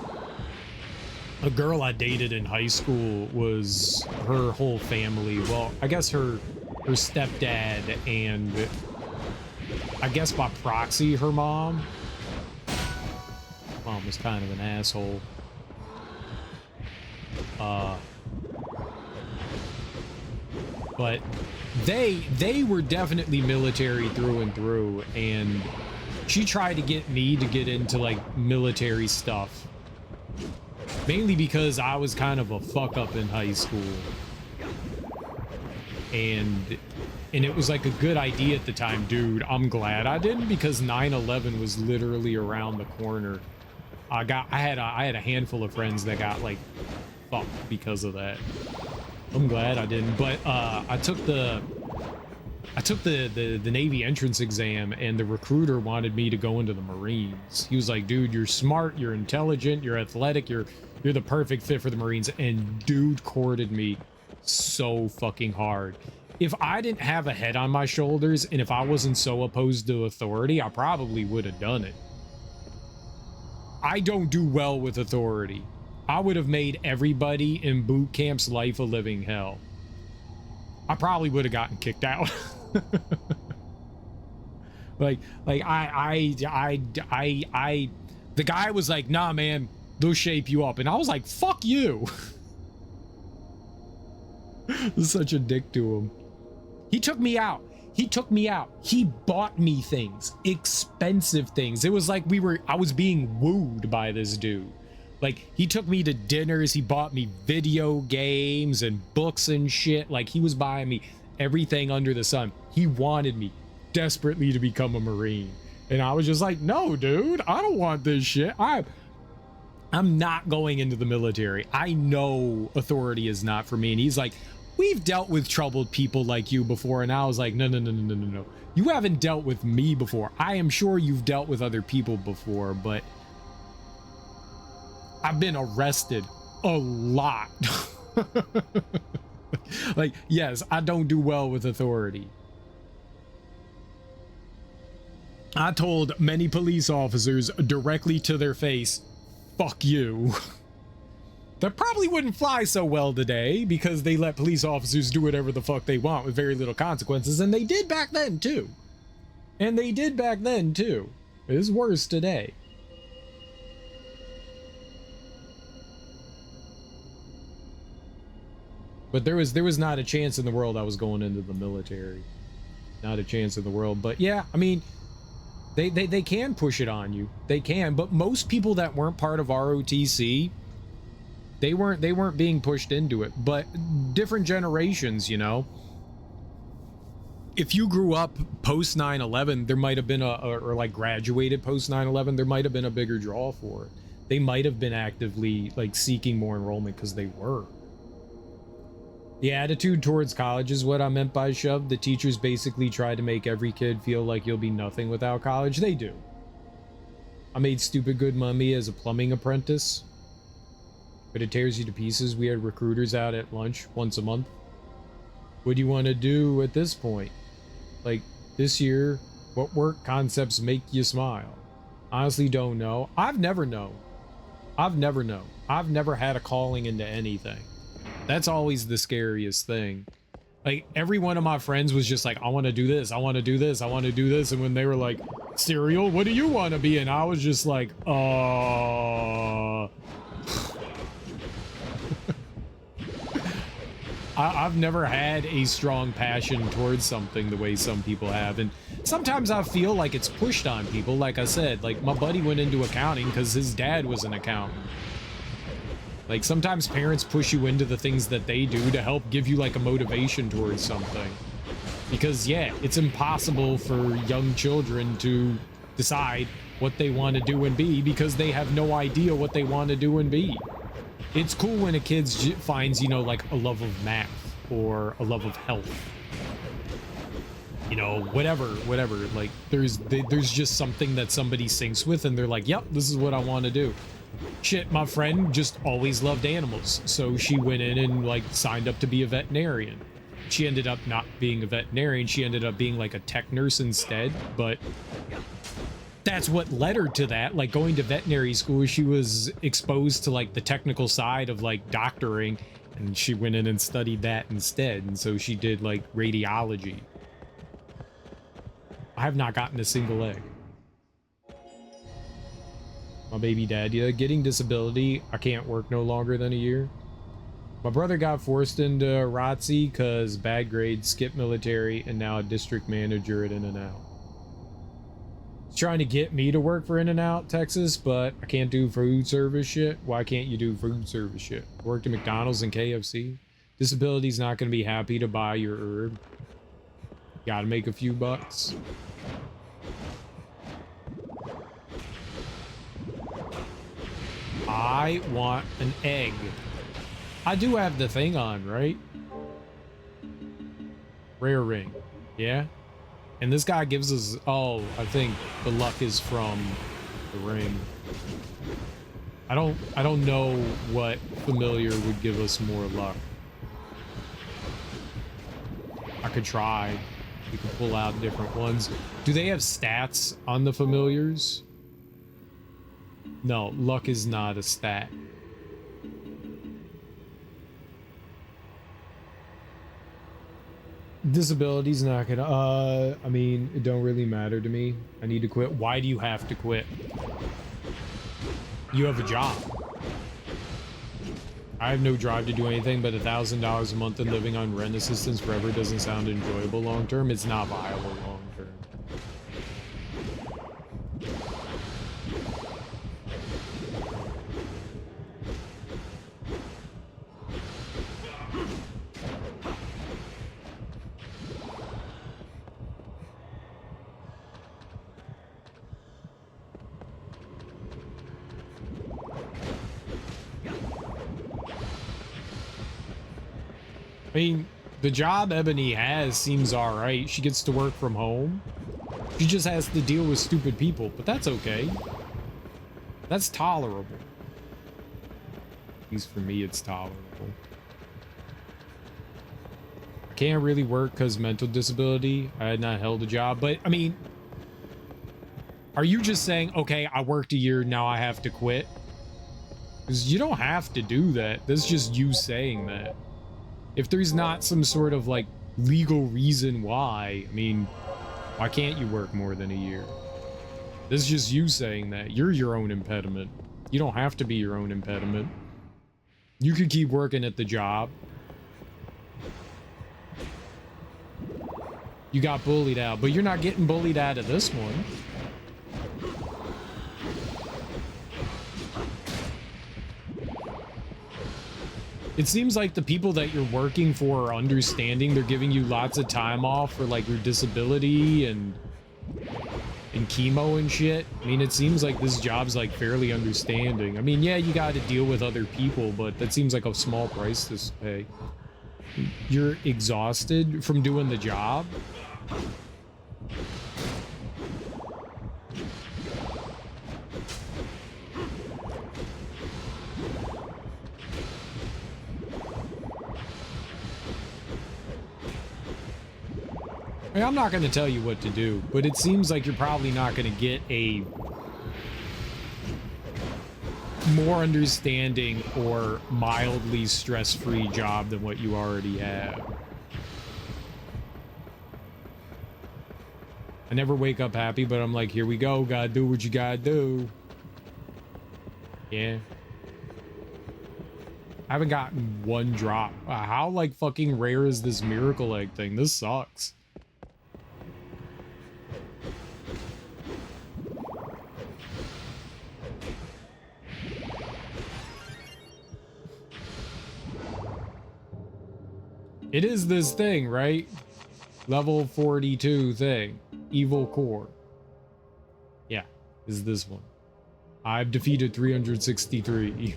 A girl I dated in high school was her whole family. Well, I guess her stepdad and I guess by proxy her mom. Mom was kind of an asshole. But they were definitely military through and through, and she tried to get me to get into like military stuff. Mainly because I was kind of a fuck up in high school. And it was like a good idea at the time, dude. I'm glad I didn't, because 9/11 was literally around the corner. I had a handful of friends that got like fucked because of that. I'm glad I didn't, but I took the Navy entrance exam, and the recruiter wanted me to go into the Marines. He was like, dude, you're smart, you're intelligent, you're athletic, you're the perfect fit for the Marines. And dude courted me so fucking hard. If I didn't have a head on my shoulders and if I wasn't so opposed to authority, I probably would have done it. I don't do well with authority. I would have made everybody in boot camp's life a living hell. I probably would have gotten kicked out. like the guy was like, nah, man, they'll shape you up. And I was like, fuck you. Such a dick to him. He took me out. He bought me things, expensive things. It was like I was being wooed by this dude. Like, he took me to dinners, he bought me video games and books and shit. Like, he was buying me everything under the sun. He wanted me desperately to become a Marine. And I was just like, no, dude, I don't want this shit. I'm not going into the military. I know authority is not for me. And he's like, we've dealt with troubled people like you before. And I was like, no. You haven't dealt with me before. I am sure you've dealt with other people before, but I've been arrested a lot. Like, yes, I don't do well with authority. I told many police officers directly to their face, fuck you. That probably wouldn't fly so well today, because they let police officers do whatever the fuck they want with very little consequences, and they did back then too. It is worse today. But there was not a chance in the world I was going into the military. Not a chance in the world. But yeah, I mean, they can push it on you. They can. But most people that weren't part of ROTC, they weren't being pushed into it. But different generations, you know. If you grew up post 9/11, there might have been or like graduated post 9/11, there might have been a bigger draw for it. They might have been actively like seeking more enrollment because they were. The attitude towards college is what I meant by shove. The teachers basically try to make every kid feel like you'll be nothing without college. They do. I made stupid good money as a plumbing apprentice, but it tears you to pieces. We had recruiters out at lunch once a month. What do you want to do at this point? Like, this year, what work concepts make you smile? Honestly, don't know. I've never known. I've never had a calling into anything. That's always the scariest thing. Like, every one of my friends was just like, I want to do this, I want to do this, I want to do this. And when they were like, Cereal, what do you want to be? And I was just like, I've never had a strong passion towards something the way some people have. And sometimes I feel like it's pushed on people. Like I said, like my buddy went into accounting because his dad was an accountant. Like, sometimes parents push you into the things that they do to help give you, like, a motivation towards something. Because, yeah, it's impossible for young children to decide what they want to do and be because they have no idea what they want to do and be. It's cool when a kid finds, you know, like, a love of math or a love of health. You know, whatever. Like, there's just something that somebody syncs with and they're like, yep, this is what I want to do. Shit, my friend just always loved animals, so she went in and, like, signed up to be a veterinarian. She ended up not being a veterinarian, she ended up being, like, a tech nurse instead, but that's what led her to that. Like, going to veterinary school, she was exposed to, like, the technical side of, like, doctoring, and she went in and studied that instead, and so she did, like, radiology. I have not gotten a single egg. My baby daddy, getting disability, I can't work no longer than a year. My brother got forced into ROTC because bad grades, skipped military, and now a district manager at In-N-Out. He's trying to get me to work for In-N-Out, Texas, but I can't do food service shit. Why can't you do food service shit? Worked at McDonald's and KFC. Disability's not going to be happy to buy your herb. Gotta make a few bucks. I want an egg. I do have the thing on, right? Rare ring. Yeah? And this guy gives us... Oh, I think the luck is from the ring. I don't know what familiar would give us more luck. I could try. We could pull out different ones. Do they have stats on the familiars? No, luck is not a stat. Disability's not gonna, I mean, it don't really matter to me. I need to quit. Why do you have to quit? You have a job. I have no drive to do anything, but $1,000 a month and living on rent assistance forever doesn't sound enjoyable long term. It's not viable long term. I mean, the job Ebony has seems alright. She gets to work from home. She just has to deal with stupid people, but that's okay. That's tolerable. At least for me, it's tolerable. I can't really work because mental disability. I had not held a job, but I mean, are you just saying, okay, I worked a year, now I have to quit? Because you don't have to do that. That's just you saying that. If there's not some sort of, like, legal reason why, I mean, why can't you work more than a year? This is just you saying that. You're your own impediment. You don't have to be your own impediment. You could keep working at the job. You got bullied out, but you're not getting bullied out of this one. It seems like the people that you're working for are understanding. They're giving you lots of time off for, like, your disability and chemo and shit. I mean, it seems like this job's, like, fairly understanding. I mean, yeah, you got to deal with other people, but that seems like a small price to pay. You're exhausted from doing the job? I mean, I'm not going to tell you what to do, but it seems like you're probably not going to get a more understanding or mildly stress-free job than what you already have. I never wake up happy, but I'm like, here we go, gotta do what you gotta do. Yeah. I haven't gotten one drop. How, like, fucking rare is this miracle egg thing? This sucks. It is this thing, right? Level 42 thing. Evil core. Yeah, is this one. I've defeated 363.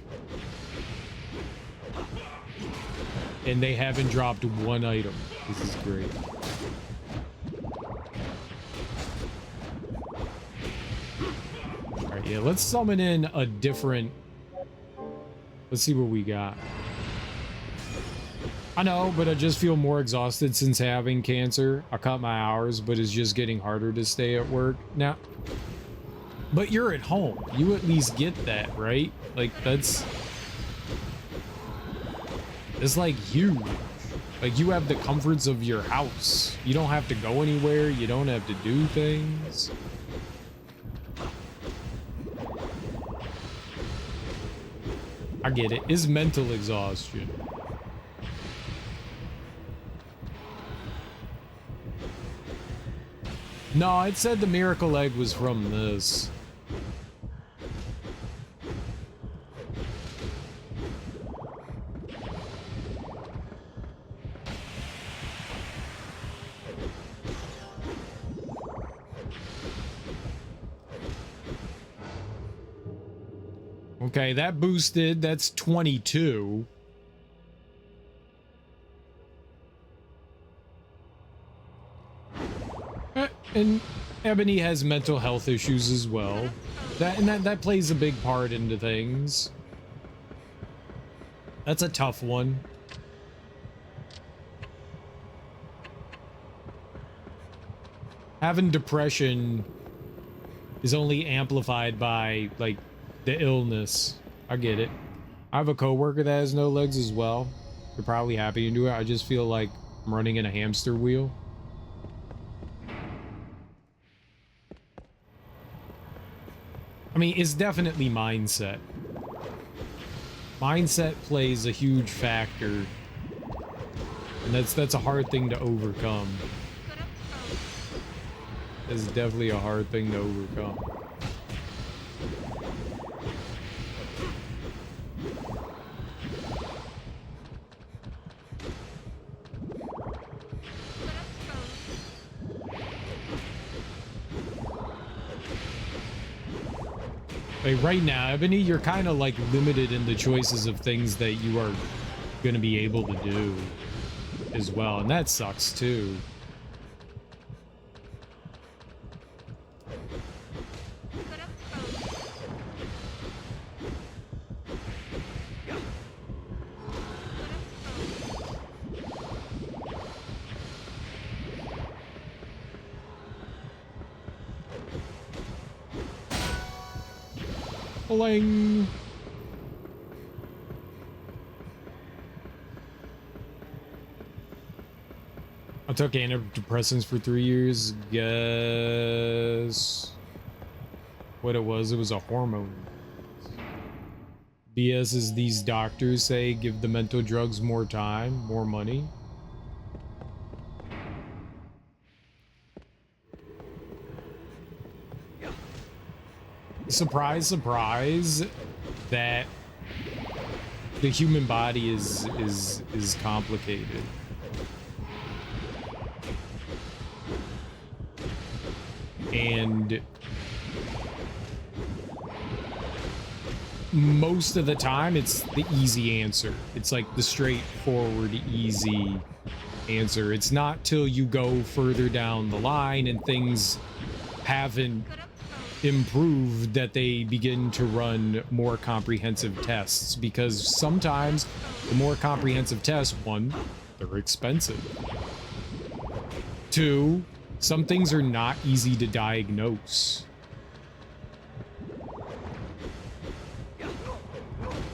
And they haven't dropped one item. This is great. Alright, yeah, let's summon in a different... Let's see what we got. I know, but I just feel more exhausted since having cancer. I cut my hours, but it's just getting harder to stay at work now. But you're at home. You at least get that, right? Like, that's... It's like huge. Like, you have the comforts of your house. You don't have to go anywhere. You don't have to do things. I get it. It's mental exhaustion. No, it said the miracle egg was from this. Okay, that boosted. That's 22. And Ebony has mental health issues as well. That plays a big part into things. That's a tough one. Having depression is only amplified by, like, the illness. I get it. I have a coworker that has no legs as well. They're probably happy to do it. I just feel like I'm running in a hamster wheel. I mean, it's definitely mindset. Mindset plays a huge factor. And that's a hard thing to overcome. It's definitely a hard thing to overcome. Like right now, Ebony, you're kind of like limited in the choices of things that you are going to be able to do as well. And that sucks too. Boing. I took antidepressants for 3 years. Guess what it was a hormone. BS is these doctors say give the mental drugs more time, more money. Surprise, surprise, that the human body is complicated. And most of the time it's the easy answer. It's like the straightforward, easy answer. It's not till you go further down the line and things haven't improved that they begin to run more comprehensive tests, because sometimes the more comprehensive tests, one, they're expensive. Two, some things are not easy to diagnose.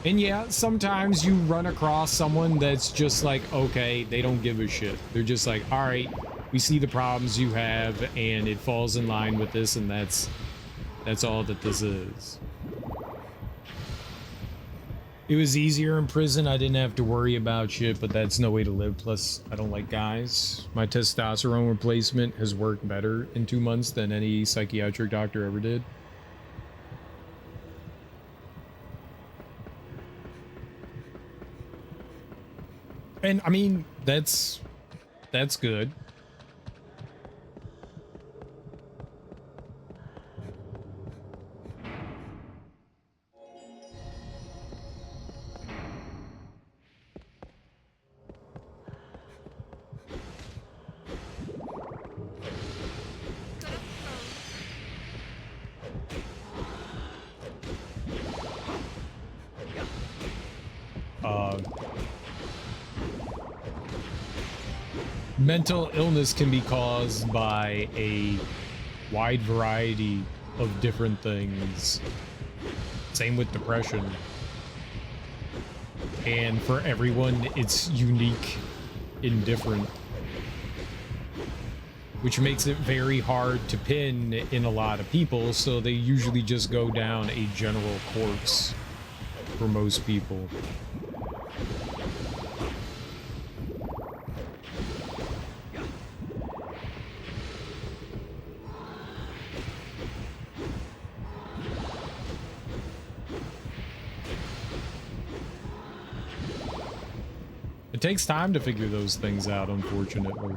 And yeah, sometimes you run across someone that's just like, okay, they don't give a shit. They're just like, all right, we see the problems you have and it falls in line with this, and that's all that this is. It was easier in prison. I didn't have to worry about shit, but that's no way to live. Plus, I don't like guys. My testosterone replacement has worked better in 2 months than any psychiatric doctor ever did. And I mean, that's good. Mental illness can be caused by a wide variety of different things. Same with depression. And for everyone, it's unique and different, which makes it very hard to pin in a lot of people, so they usually just go down a general course for most people. It takes time to figure those things out, unfortunately.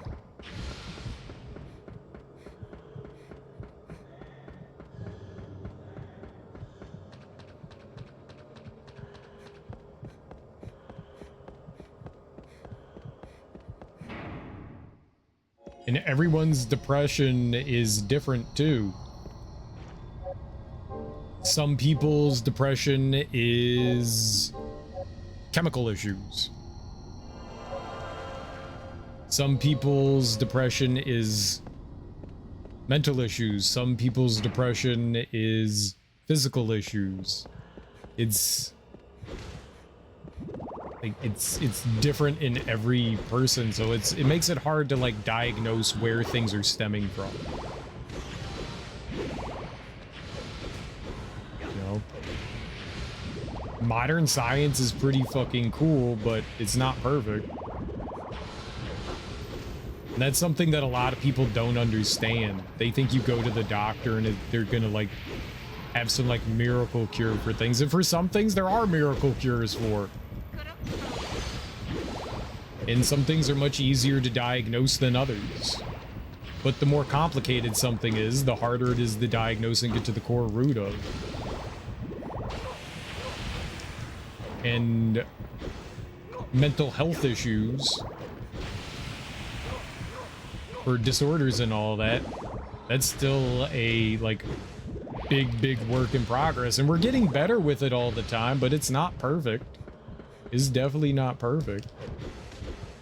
And everyone's depression is different too. Some people's depression is chemical issues. Some people's depression is mental issues. Some people's depression is physical issues. It's like it's different in every person, so it makes it hard to like diagnose where things are stemming from. You know? Modern science is pretty fucking cool, but it's not perfect. And that's something that a lot of people don't understand. They think you go to the doctor and they're gonna like have some like miracle cure for things. And for some things there are miracle cures for. And some things are much easier to diagnose than others. But the more complicated something is, the harder it is to diagnose and get to the core root of. And mental health issues or disorders and all that, that's still a like big work in progress, and we're getting better with it all the time, but it's not perfect. It's definitely not perfect,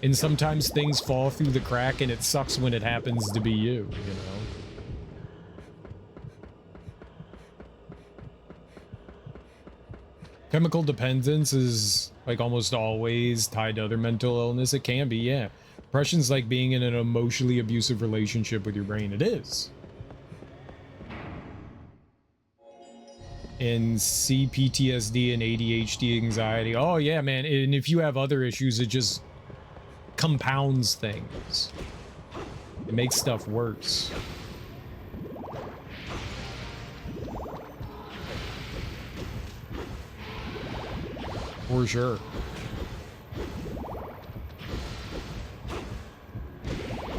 and sometimes things fall through the crack, and it sucks when it happens to be you know. Chemical dependence is like almost always tied to other mental illness. It can be, yeah. Depression's like being in an emotionally abusive relationship with your brain. It is. And CPTSD and ADHD, anxiety. Oh yeah, man. And if you have other issues, it just compounds things. It makes stuff worse. For sure.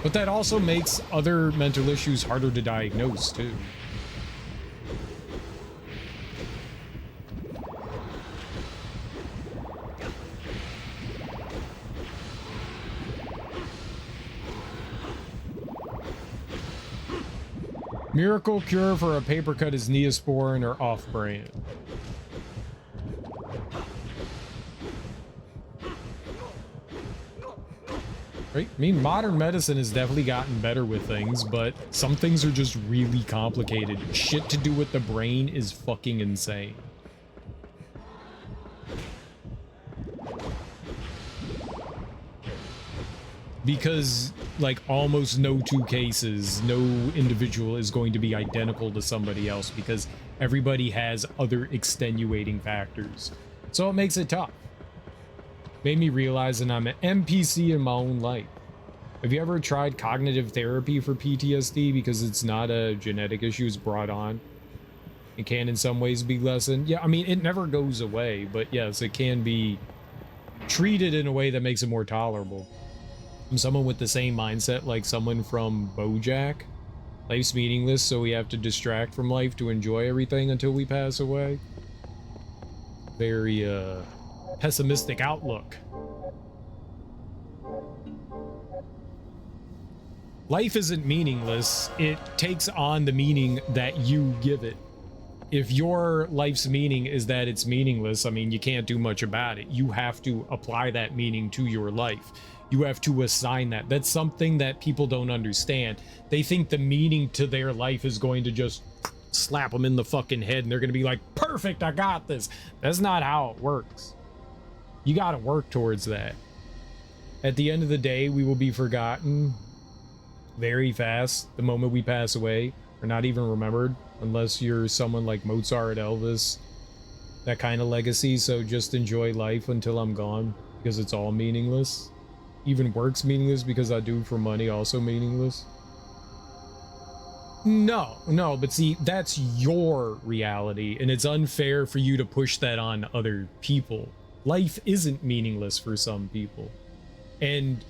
But that also makes other mental issues harder to diagnose, too. Miracle cure for a paper cut is Neosporin or off-brand. Right? I mean, modern medicine has definitely gotten better with things, but some things are just really complicated. Shit to do with the brain is fucking insane. Because, like, almost no two cases, no individual is going to be identical to somebody else because everybody has other extenuating factors. So it makes it tough. Made me realize that I'm an NPC in my own life. Have you ever tried cognitive therapy for PTSD? Because it's not a genetic issue, it's brought on. It can in some ways be lessened. Yeah, I mean, it never goes away, but yes, it can be treated in a way that makes it more tolerable. I'm someone with the same mindset like someone from BoJack. Life's meaningless, so we have to distract from life to enjoy everything until we pass away. Very pessimistic outlook. Life isn't meaningless. It takes on the meaning that you give it. If your life's meaning is that it's meaningless, I mean, you can't do much about it. You have to apply that meaning to your life. You have to assign that. That's something that people don't understand. They think the meaning to their life is going to just slap them in the fucking head and they're going to be like, perfect, I got this. That's not how it works. You got to work towards that. At the end of the day, we will be forgotten very fast the moment we pass away, or not even remembered, unless you're someone like Mozart, Elvis, that kind of legacy. So just enjoy life until I'm gone, because it's all meaningless. Even work's meaningless because I do for money, also meaningless. No, but see, that's your reality, and it's unfair for you to push that on other people. Life isn't meaningless for some people, and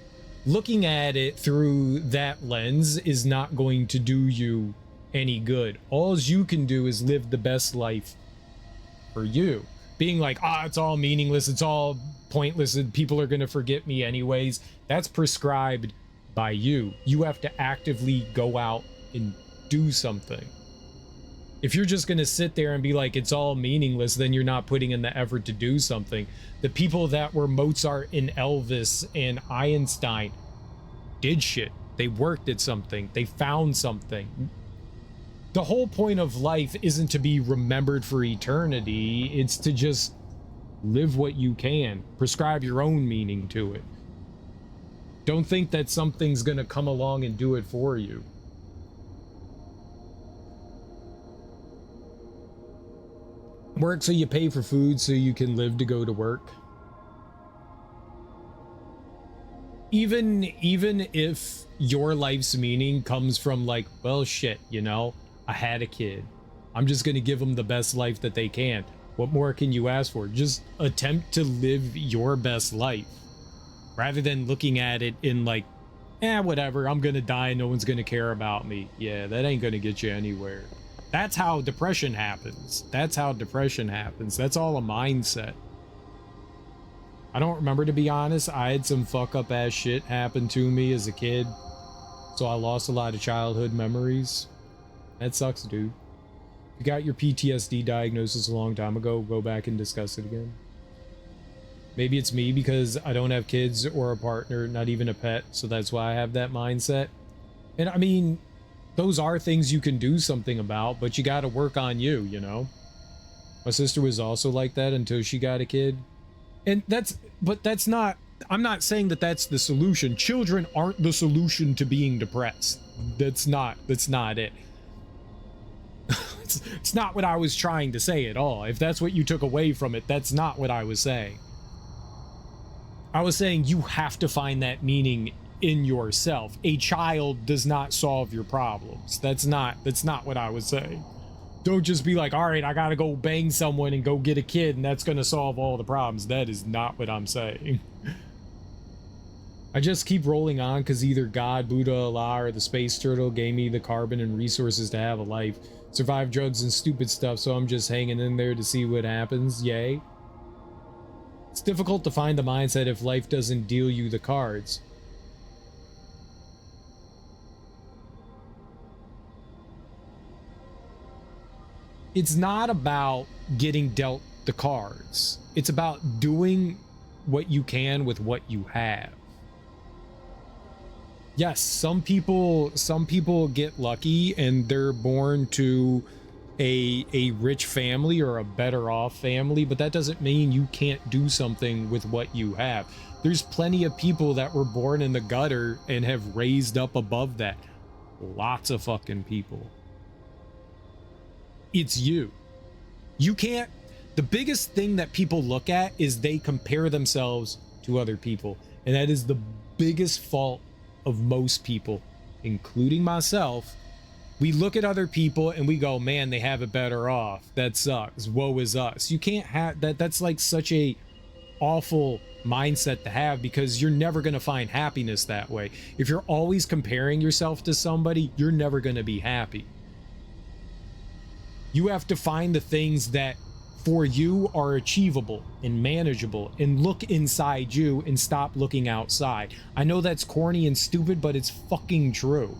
looking at it through that lens is not going to do you any good. All you can do is live the best life for you. Being like, it's all meaningless, it's all pointless, and people are going to forget me anyways. That's prescribed by you. You have to actively go out and do something. If you're just going to sit there and be like, it's all meaningless, then you're not putting in the effort to do something. The people that were Mozart and Elvis and Einstein did shit. They worked at something. They found something. The whole point of life isn't to be remembered for eternity. It's to just live what you can. Prescribe your own meaning to it. Don't think that something's going to come along and do it for you. Work so you pay for food so you can live to go to work. Even if your life's meaning comes from like, well, shit, you know, I had a kid. I'm just going to give them the best life that they can. What more can you ask for? Just attempt to live your best life rather than looking at it in like, whatever, I'm going to die and no one's going to care about me. Yeah, that ain't going to get you anywhere. That's how depression happens. That's all a mindset. I don't remember, to be honest. I had some fuck up ass shit happen to me as a kid, so I lost a lot of childhood memories. That sucks, dude. If you got your PTSD diagnosis a long time ago, go back and discuss it again. Maybe it's me because I don't have kids or a partner, not even a pet, so that's why I have that mindset. And I mean, those are things you can do something about, but you got to work on you, you know? My sister was also like that until she got a kid. And that's not, I'm not saying that that's the solution. Children aren't the solution to being depressed. That's not it. It's not what I was trying to say at all. If that's what you took away from it, that's not what I was saying. I was saying you have to find that meaning in yourself. A child does not solve your problems. That's not what I was saying. Don't just be like, all right, I gotta go bang someone and go get a kid and that's gonna solve all the problems. That is not what I'm saying. I just keep rolling on because either God, Buddha, Allah, or the space turtle gave me the carbon and resources to have a life, survive drugs and stupid stuff, so I'm just hanging in there to see what happens. Yay. It's difficult to find the mindset if life doesn't deal you the cards. It's not about getting dealt the cards. It's about doing what you can with what you have. Yes, some people get lucky and they're born to a rich family or a better off family, but that doesn't mean you can't do something with what you have. There's plenty of people that were born in the gutter and have raised up above that. Lots of fucking people. It's you. You can't. The biggest thing that people look at is they compare themselves to other people, and that is the biggest fault of most people, including myself. We look at other people and we go, man, they have it better off. That sucks. Woe is us. You can't have that. That's like such a awful mindset to have, because you're never going to find happiness that way. If you're always comparing yourself to somebody, you're never going to be happy. You have to find the things that for you are achievable and manageable, and look inside you and stop looking outside. I know that's corny and stupid, but it's fucking true.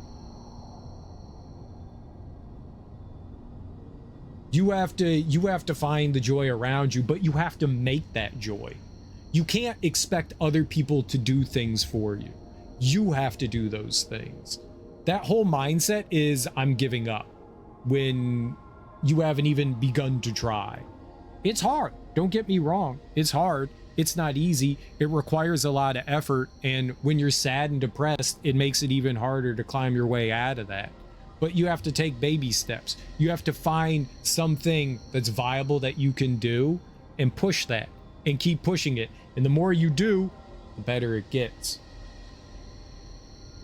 You have to find the joy around you, but you have to make that joy. You can't expect other people to do things for you. You have to do those things. That whole mindset is I'm giving up when you haven't even begun to try. It's hard. Don't get me wrong. It's hard. It's not easy. It requires a lot of effort. And when you're sad and depressed, it makes it even harder to climb your way out of that. But you have to take baby steps. You have to find something that's viable that you can do and push that and keep pushing it. And the more you do, the better it gets.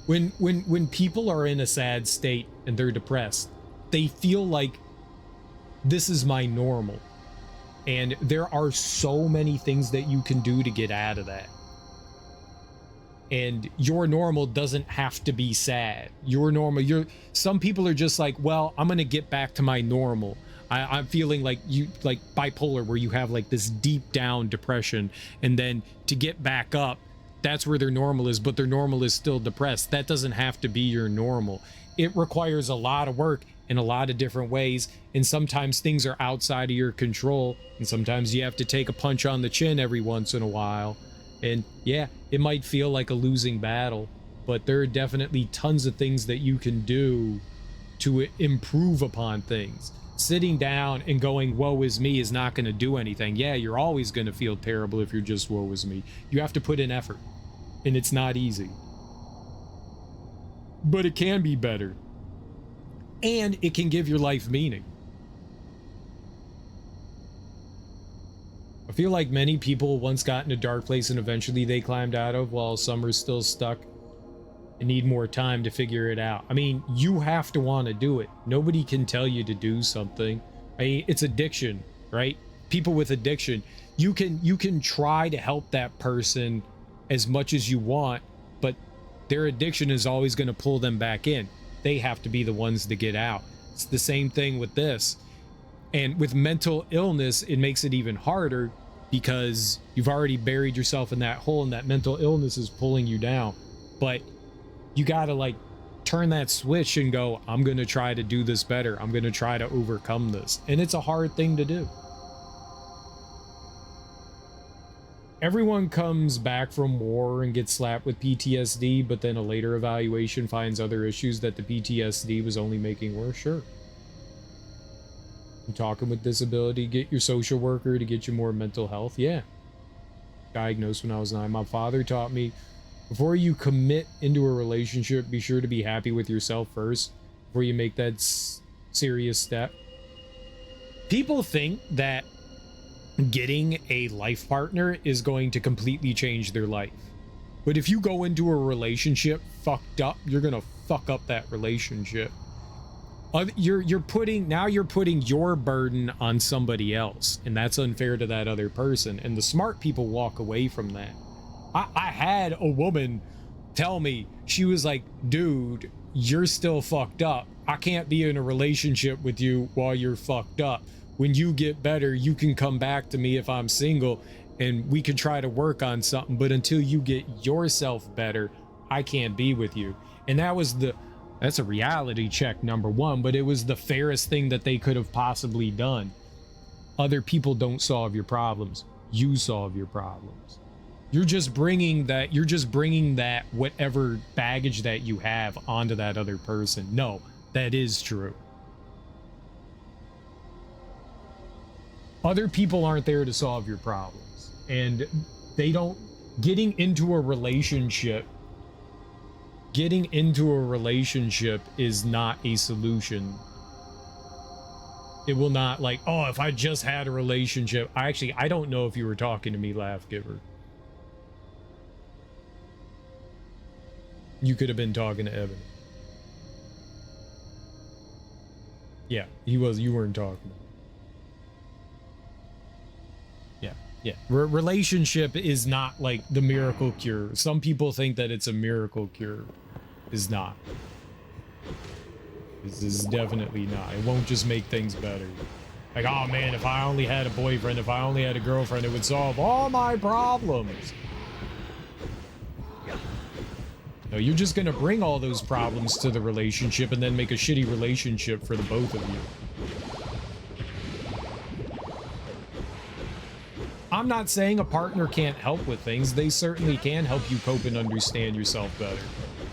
When people are in a sad state and they're depressed, they feel like this is my normal. And there are so many things that you can do to get out of that. And your normal doesn't have to be sad. Your normal, some people are just like, well, I'm gonna get back to my normal. I'm feeling like bipolar, where you have like this deep down depression, and then to get back up, that's where their normal is, but their normal is still depressed. That doesn't have to be your normal. It requires a lot of work in a lot of different ways, and sometimes things are outside of your control, and sometimes you have to take a punch on the chin every once in a while. And yeah, it might feel like a losing battle, but there are definitely tons of things that you can do to improve upon things. Sitting down and going, woe is me, is not going to do anything. Yeah, you're always going to feel terrible if you're just woe is me. You have to put in effort, and it's not easy. But it can be better. And it can give your life meaning. I feel like many people once got in a dark place and eventually they climbed out of, while some are still stuck and need more time to figure it out. I mean, you have to want to do it. Nobody can tell you to do something. I mean, it's addiction, right? People with addiction, you can try to help that person as much as you want, but their addiction is always going to pull them back in. They have to be the ones to get out. It's the same thing with this. And with mental illness, it makes it even harder, because you've already buried yourself in that hole, and that mental illness is pulling you down. But you got to like turn that switch and go, I'm going to try to do this better. I'm going to try to overcome this. And it's a hard thing to do. Everyone comes back from war and gets slapped with PTSD, but then a later evaluation finds other issues that the PTSD was only making worse. Sure. I'm talking with disability, get your social worker to get you more mental health. Yeah. Diagnosed when I was 9. My father taught me, before you commit into a relationship, be sure to be happy with yourself first before you make that serious step. People think that getting a life partner is going to completely change their life. But if you go into a relationship fucked up, you're going to fuck up that relationship. You're putting your burden on somebody else, and that's unfair to that other person. And the smart people walk away from that. I had a woman tell me, she was like, dude, you're still fucked up. I can't be in a relationship with you while you're fucked up. When you get better, you can come back to me if I'm single, and we can try to work on something. But until you get yourself better, I can't be with you. And that's a reality check, number one, but it was the fairest thing that they could have possibly done. Other people don't solve your problems. You solve your problems. You're just bringing that whatever baggage that you have onto that other person. No, that is true. Other people aren't there to solve your problems, and getting into a relationship is not a solution. It will not, like, oh, if I just had a relationship. I don't know if you were talking to me, Laugh Giver. You could have been talking to Evan. Yeah, you weren't talking to me. Yeah, Yeah, relationship is not like the miracle cure. Some people think that it's a miracle cure. Is not. This is definitely not. It won't just make things better. Like, oh man, if I only had a boyfriend, if I only had a girlfriend, it would solve all my problems. No, you're just gonna bring all those problems to the relationship and then make a shitty relationship for the both of you. I'm not saying a partner can't help with things. They certainly can help you cope and understand yourself better.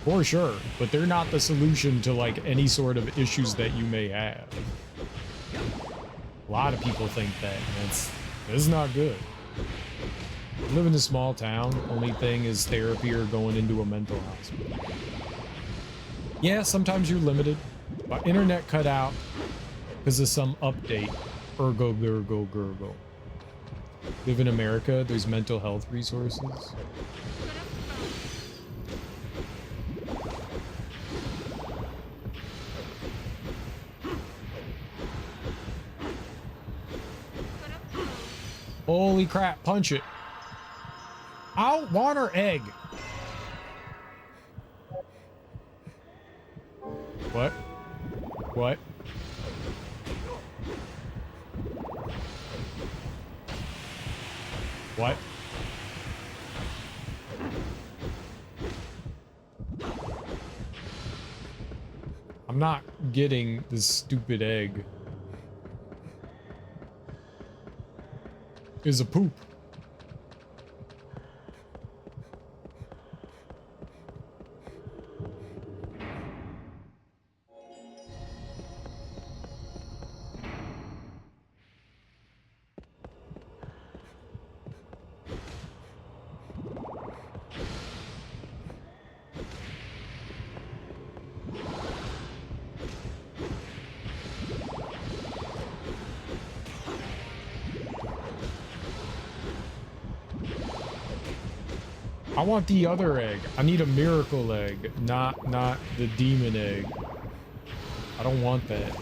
For sure. But they're not the solution to, like, any sort of issues that you may have. A lot of people think that. That's not good. I live in a small town. Only thing is therapy or going into a mental hospital. Yeah, sometimes you're limited. My internet cut out because of some update. Ergo, gurgle, gurgle. Live in America, there's mental health resources. Holy crap, punch it. I want her egg. What? What? What? I'm not getting this stupid egg. Is a poop. I want the other egg. I need a miracle egg, not the demon egg. I don't want that.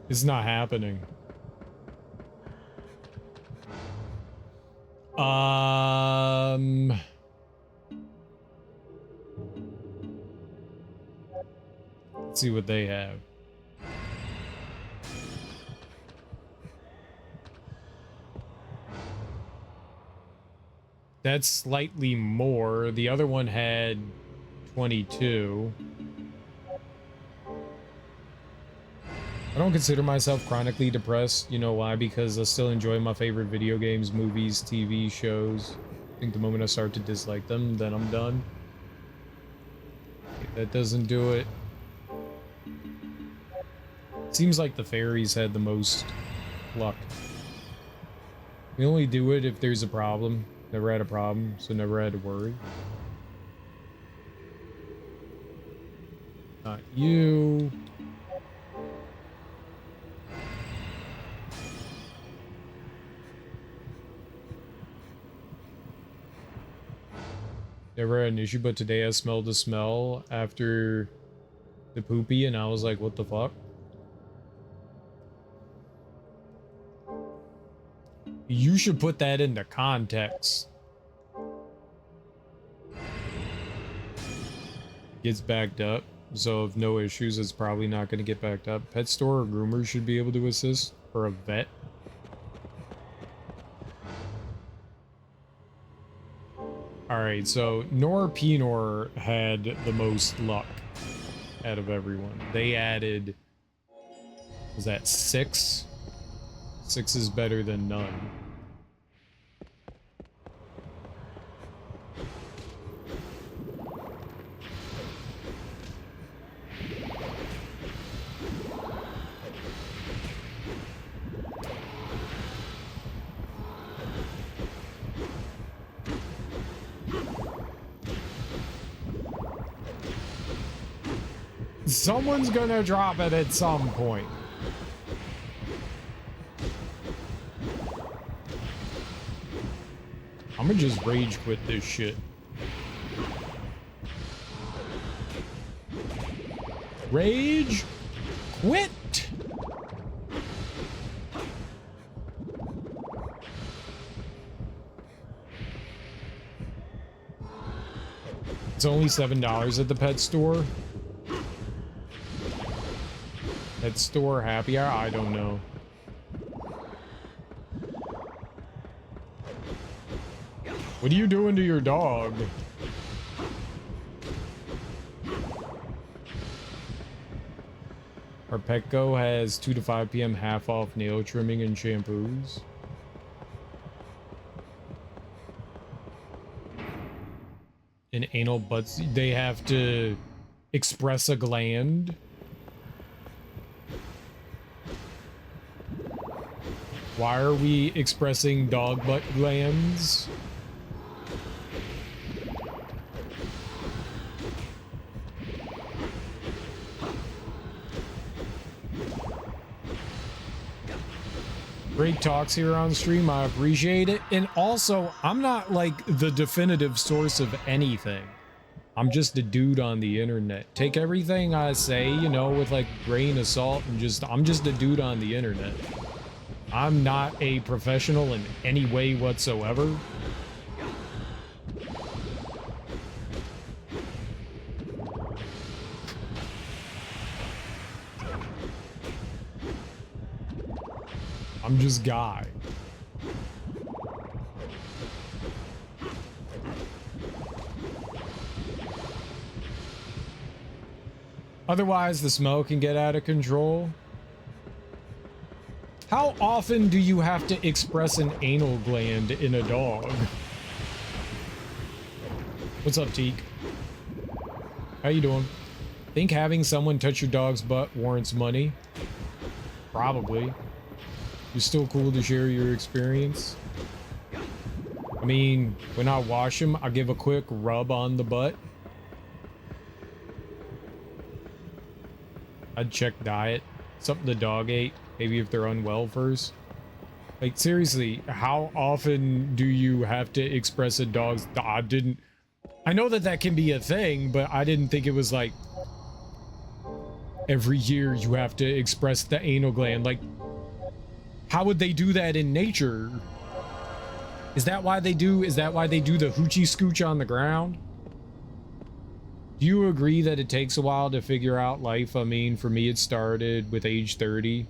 It's not happening. Let's see what they have. That's slightly more. The other one had 22. I don't consider myself chronically depressed. You know why? Because I still enjoy my favorite video games, movies, TV shows. I think the moment I start to dislike them, then I'm done. Okay, that doesn't do it. Seems like the fairies had the most luck. We only do it if there's a problem. Never had a problem, so never had to worry. Not you. Never had an issue, but today I smelled the smell after the poopy and I was like, what the fuck? You should put that into context. Gets backed up, so if no issues, it's probably not going to get backed up. Pet store or groomer should be able to assist, or a vet. Alright, so Nor Pinor had the most luck out of everyone. They added, was that 6? 6 is better than none. Someone's gonna drop it at some point. I'm gonna just rage quit this shit. Rage quit. It's only $7 at the pet store. Pet store happy hour? I don't know. What are you doing to your dog? Our Petco has 2 to 5 p.m. half off nail trimming and shampoos. And anal butts, they have to express a gland. Why are we expressing dog butt glands? Great talks here on stream, I appreciate it. And also, I'm not like the definitive source of anything. I'm just a dude on the internet. Take everything I say, you know, with like grain of salt, and I'm just a dude on the internet. I'm not a professional in any way whatsoever. I'm just Guy. Otherwise, the smell can get out of control. How often do you have to express an anal gland in a dog? What's up, Teak? How you doing? Think having someone touch your dog's butt warrants money? Probably. You're still cool to share your experience. I mean, when I wash him, I give a quick rub on the butt. I'd check diet, something the dog ate, maybe if they're unwell first. Like, seriously, how often do you have to express a dog's... I know that that can be a thing, but I didn't think it was like... every year you have to express the anal gland. Like, how would they do that in nature? Is that why they do the hoochie scooch on the ground? Do you agree that it takes a while to figure out life? I mean, for me, it started with age 30.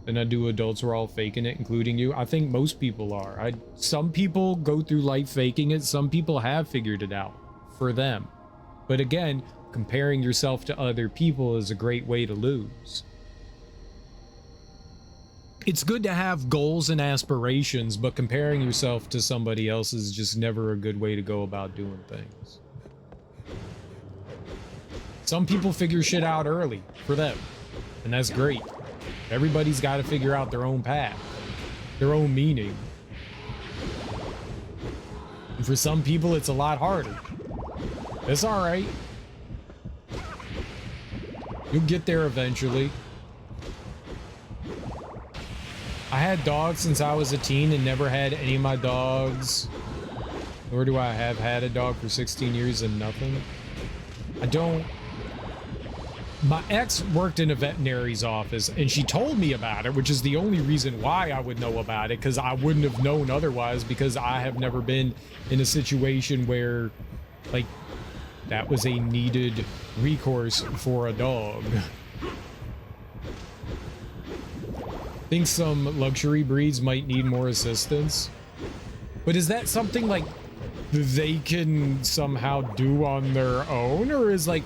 And I do adults who are all faking it, including you. I think most people are. Some people go through life faking it. Some people have figured it out for them. But again, comparing yourself to other people is a great way to lose. It's good to have goals and aspirations, but comparing yourself to somebody else is just never a good way to go about doing things. Some people figure shit out early for them, and that's great. Everybody's got to figure out their own path, their own meaning. And for some people, it's a lot harder. It's all right. You'll get there eventually. I had dogs since I was a teen and never had any of my dogs. Nor do I have had a dog for 16 years and nothing. My ex worked in a veterinary's office and she told me about it, which is the only reason why I would know about it, because I wouldn't have known otherwise, because I have never been in a situation where, like, that was a needed recourse for a dog. Think some luxury breeds might need more assistance. But is that something, like, they can somehow do on their own? Or is, like,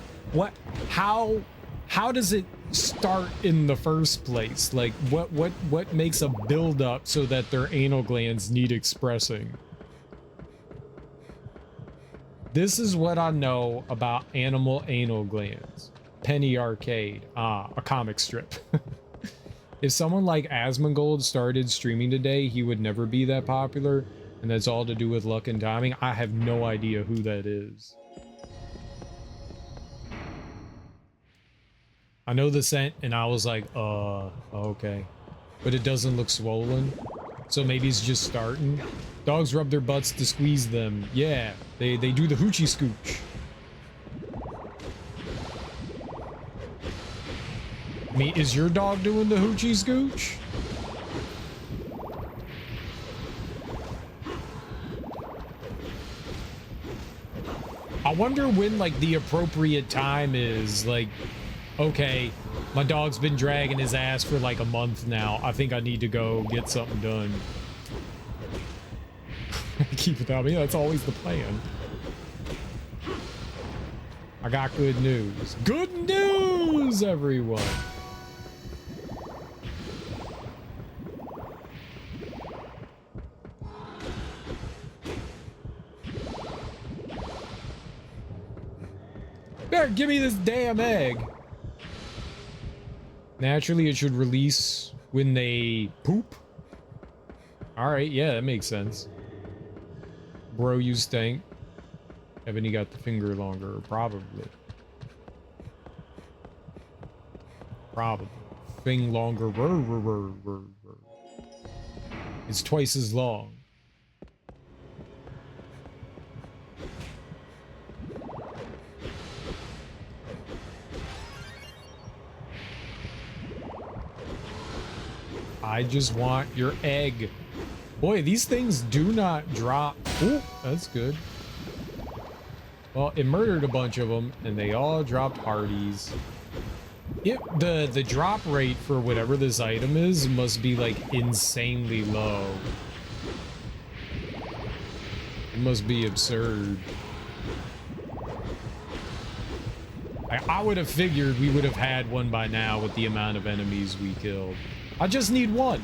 how does it start in the first place? Like, what makes a build-up so that their anal glands need expressing? This is what I know about animal anal glands. Penny Arcade. Ah, a comic strip. If someone like Asmongold started streaming today, he would never be that popular, and that's all to do with luck and timing. I have no idea who that is. I know the scent, and I was like, okay. But it doesn't look swollen. So maybe it's just starting. Dogs rub their butts to squeeze them. Yeah, they do the hoochie scooch. I mean, is your dog doing the hoochie scooch? I wonder when, like, the appropriate time is, like, okay, my dog's been dragging his ass for like a month now. I think I need to go get something done. Keep it that. I mean, that's always the plan. I got good news. Good news, everyone. Better give me this damn egg. Naturally, it should release when they poop. Alright, yeah, that makes sense. Bro, you stink. Haven't you got the finger longer? Probably. Probably. Thing longer. It's twice as long. I just want your egg. Boy, these things do not drop. Ooh, that's good. Well, it murdered a bunch of them, and they all dropped hearties. The drop rate for whatever this item is must be, like, insanely low. It must be absurd. I would have figured we would have had one by now with the amount of enemies we killed. I just need one.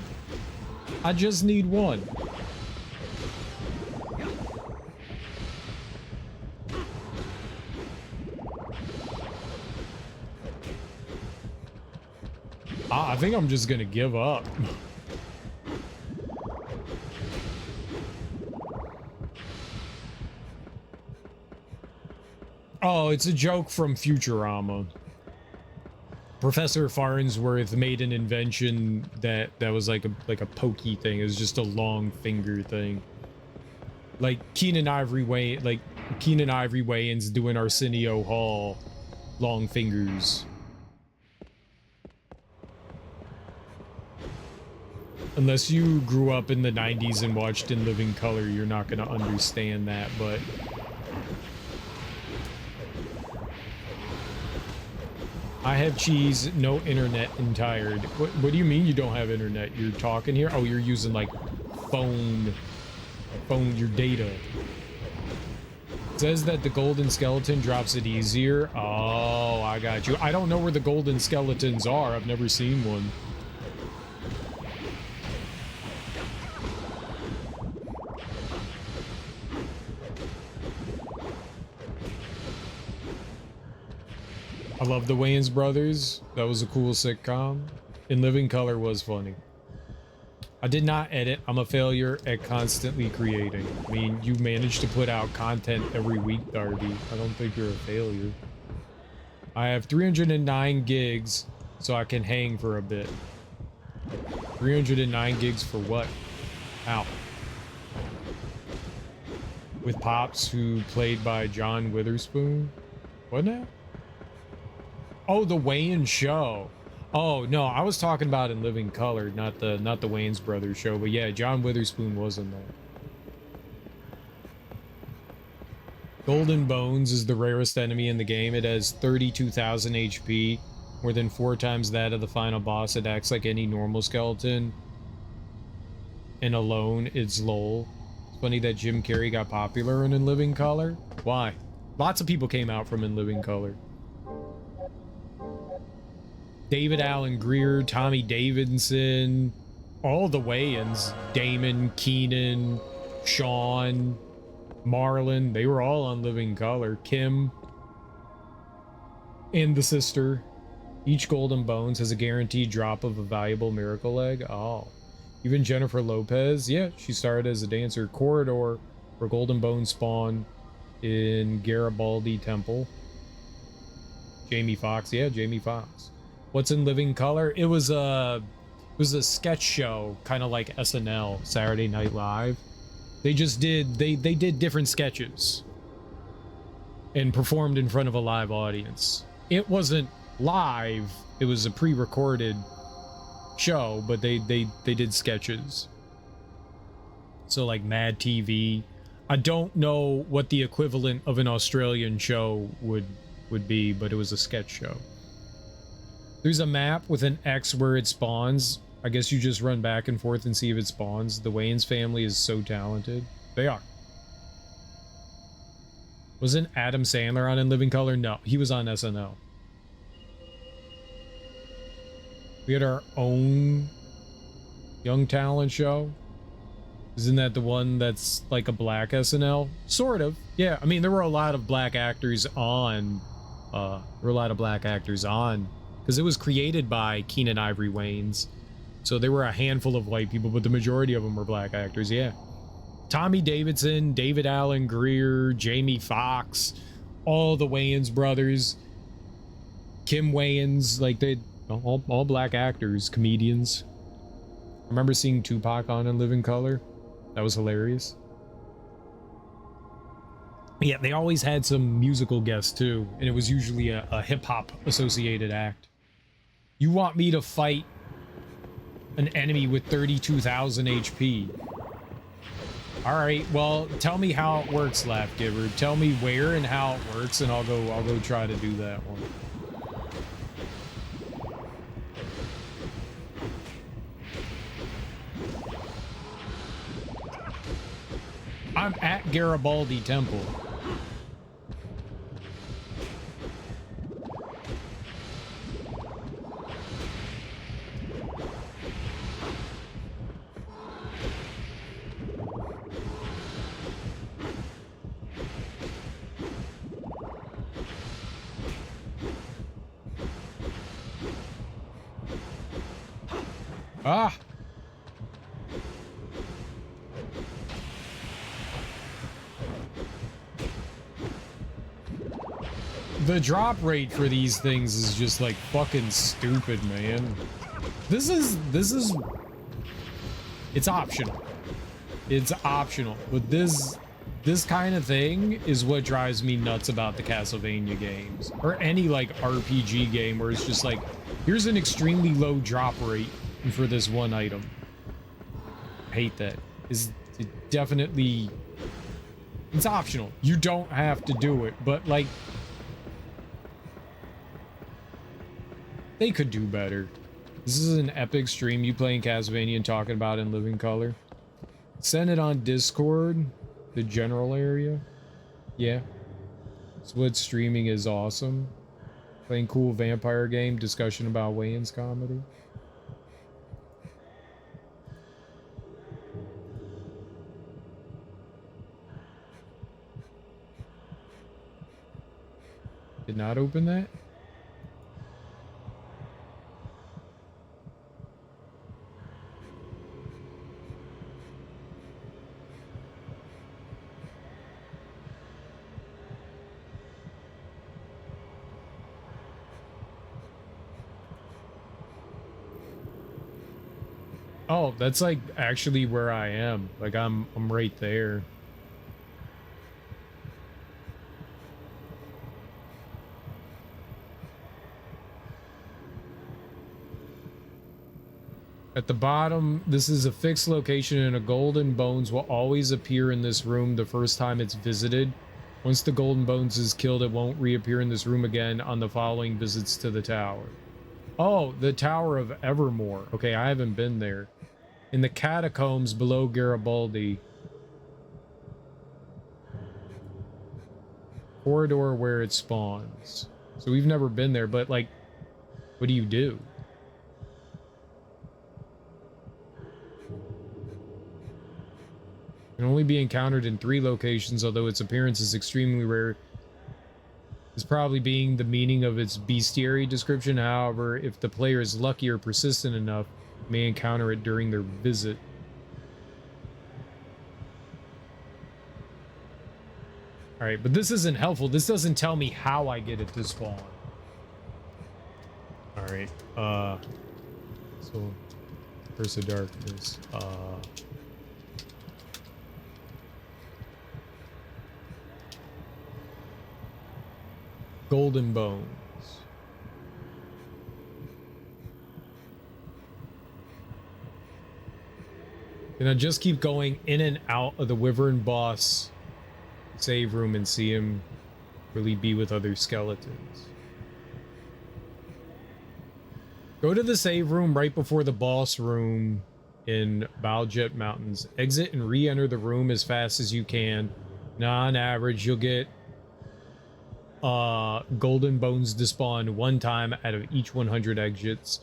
I just need one. I think I'm just gonna give up. Oh, it's a joke from Futurama. Professor Farnsworth made an invention that was like a pokey thing. It was just a long finger thing. Like Keenan Ivory Wayans doing Arsenio Hall long fingers. Unless you grew up in the 90s and watched In Living Color, you're not going to understand that, but I have cheese, no internet, and tired. What do you mean you don't have internet? You're talking here? Oh, you're using like phone your data. It says that the golden skeleton drops it easier. Oh, I got you. I don't know where the golden skeletons are. I've never seen one. I love the Wayans brothers. That was a cool sitcom. In Living Color was funny. I did not edit. I'm a failure at constantly creating. I mean, you managed to put out content every week, Darby. I don't think you're a failure. I have 309 gigs, so I can hang for a bit. 309 gigs for what? Ow. With Pops, who played by John Witherspoon. What now? Oh, the Wayans show. Oh no, I was talking about In Living Color, not the Wayans brothers show. But yeah, John Witherspoon was in there. Golden Bones is the rarest enemy in the game. It has 32,000 HP, more than 4 times that of the final boss. It acts like any normal skeleton, and alone, it's lol. It's funny that Jim Carrey got popular in Living Color. Why? Lots of people came out from In Living Color. David Allen Greer, Tommy Davidson, all the Wayans, Damon, Keenan, Sean, Marlon, they were all on Living Color. Kim, and the sister. Each Golden Bones has a guaranteed drop of a valuable miracle egg. Oh. Even Jennifer Lopez, yeah, she started as a dancer. Corridor, where Golden Bones spawn in Garibaldi Temple. Jamie Foxx, yeah, Jamie Foxx. What's in Living Color? It was a sketch show, kind of like SNL, Saturday Night Live. They just did different sketches and performed in front of a live audience. It wasn't live, it was a pre-recorded show, but they did sketches. So like Mad TV. I don't know what the equivalent of an Australian show would be, but it was a sketch show. There's a map with an X where it spawns. I guess you just run back and forth and see if it spawns. The Wayans family is so talented. They are. Wasn't Adam Sandler on In Living Color? No, he was on SNL. We had our own young talent show. Isn't that the one that's like a black SNL? Sort of. Yeah, I mean, there were a lot of black actors on. Because it was created by Keenan Ivory Wayans. So there were a handful of white people, but the majority of them were black actors, yeah. Tommy Davidson, David Allen Greer, Jamie Foxx, all the Wayans brothers, Kim Wayans, like they all black actors, comedians. I remember seeing Tupac on In Living Color. That was hilarious. Yeah, they always had some musical guests too, and it was usually a hip-hop associated act. You want me to fight an enemy with 32,000 HP? Alright, well, tell me how it works, Laugh Giver. Tell me where and how it works, and I'll go try to do that one. I'm at Garibaldi Temple. Ah! The drop rate for these things is just like fucking stupid, man. This is it's optional. It's optional, but this kind of thing is what drives me nuts about the Castlevania games or any like RPG game where it's just like, here's an extremely low drop rate for this one item. I hate that. It's definitely, it's optional. You don't have to do it, but like, they could do better. This is an epic stream, you playing Castlevania and talking about In Living Color. Send it on Discord, the general area. Yeah. Split streaming is awesome. Playing cool vampire game, discussion about Wayans comedy. Did not open that? Oh, that's like actually where I am. Like I'm right there. At the bottom, this is a fixed location and a golden bones will always appear in this room the first time it's visited. Once the golden bones is killed, it won't reappear in this room again on the following visits to the tower. Oh, the Tower of Evermore. Okay, I haven't been there. In the catacombs below Garibaldi. Corridor where it spawns. So we've never been there, but like, what do you do? Can only be encountered in 3 locations, although its appearance is extremely rare. Is probably being the meaning of its bestiary description. However, if the player is lucky or persistent enough, may encounter it during their visit. Alright, but this isn't helpful. This doesn't tell me how I get it to spawn. Alright. right. So Curse of Darkness. Golden Bones. And I just keep going in and out of the Wyvern boss save room and see him really be with other skeletons. Go to the save room right before the boss room in Baljet Mountains. Exit and re-enter the room as fast as you can. Now, on average, you'll get golden bones to spawn one time out of each 100 exits.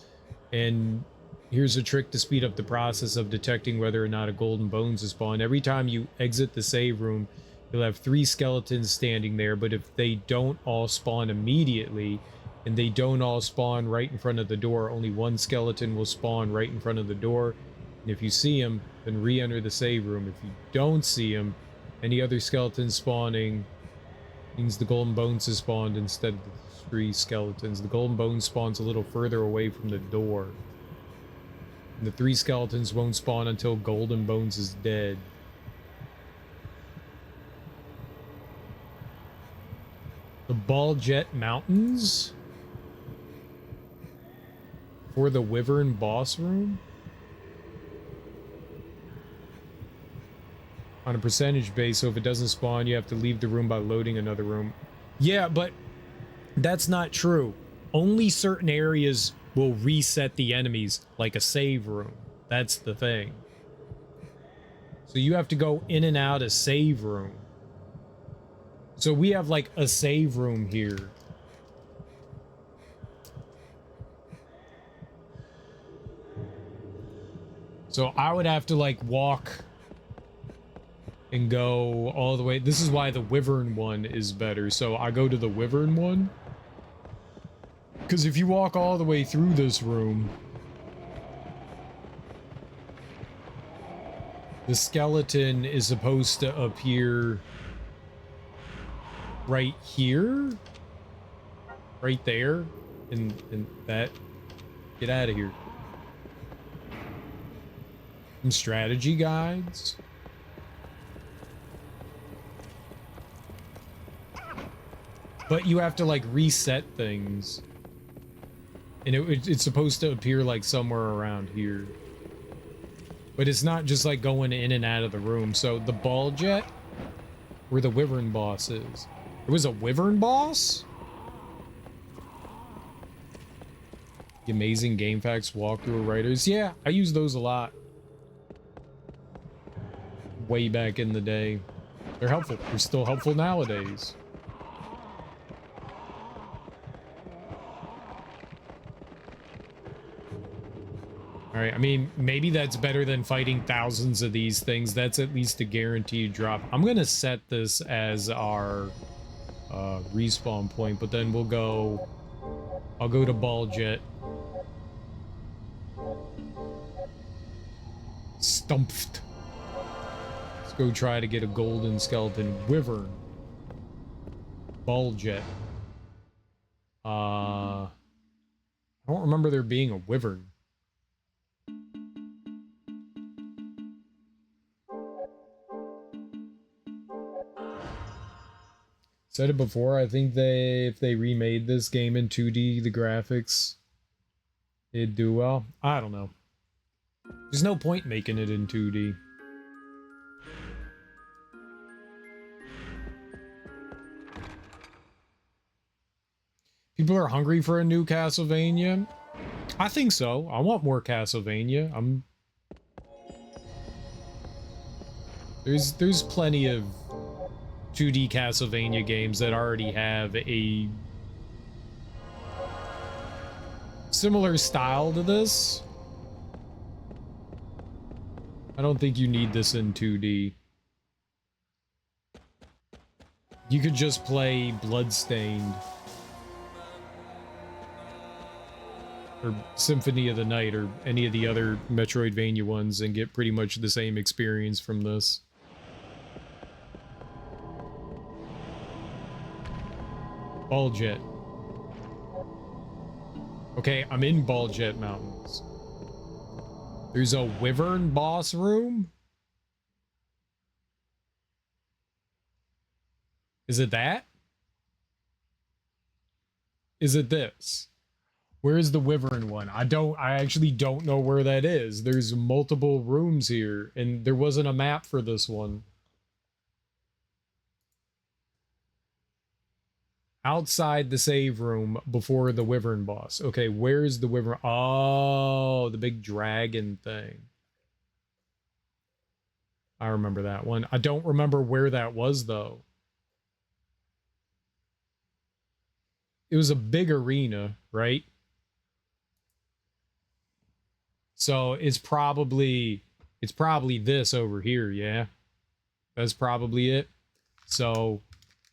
And here's a trick to speed up the process of detecting whether or not a golden bones is spawned. Every time you exit the save room, you'll have 3 skeletons standing there, but if they don't all spawn immediately, and they don't all spawn right in front of the door, only 1 skeleton will spawn right in front of the door. And if you see him, then re-enter the save room. If you don't see him, any other skeletons spawning means the golden bones is spawned instead of the 3 skeletons. The golden bones spawns a little further away from the door. And the 3 skeletons won't spawn until golden bones is dead. The Baljet Mountains? For the Wyvern boss room? On a percentage base, so if it doesn't spawn, you have to leave the room by loading another room. Yeah, but that's not true. Only certain areas will reset the enemies, like a save room. That's the thing. So you have to go in and out of save room. So we have like a save room here. So I would have to like walk and go all the way. This is why the Wyvern one is better. So I go to the Wyvern one. Because if you walk all the way through this room, the skeleton is supposed to appear right here, right there, and that. Get out of here. Some strategy guides. But you have to like reset things. And it's supposed to appear like somewhere around here. But it's not just like going in and out of the room. So the Baljet, where the Wyvern boss is. There was a Wyvern boss? The Amazing Game Facts walkthrough writers. Yeah, I use those a lot. Way back in the day. They're helpful. They're still helpful nowadays. Alright, I mean, maybe that's better than fighting thousands of these things. That's at least a guaranteed drop. I'm gonna set this as our respawn point, but then we'll go... I'll go to Baljet. Stumped. Let's go try to get a golden skeleton. Wyvern. Baljet. I don't remember there being a Wyvern. Said it before, I think if they remade this game in 2D, the graphics, it'd do well. I don't know. There's no point making it in 2D. People are hungry for a new Castlevania? I think so. I want more Castlevania. There's plenty of 2D Castlevania games that already have a similar style to this. I don't think you need this in 2D. You could just play Bloodstained. Or Symphony of the Night, or any of the other Metroidvania ones, and get pretty much the same experience from this. Baljet. Okay, I'm in Ball Jet Mountains. There's a Wyvern boss room? Is it that? Is it this? Where's the Wyvern one? I actually don't know where that is. There's multiple rooms here, and there wasn't a map for this one. Outside the save room before the Wyvern boss. Okay, where's the Wyvern? Oh, the big dragon thing. I remember that one. I don't remember where that was, though. It was a big arena, right? So it's probably this over here, yeah. That's probably it. So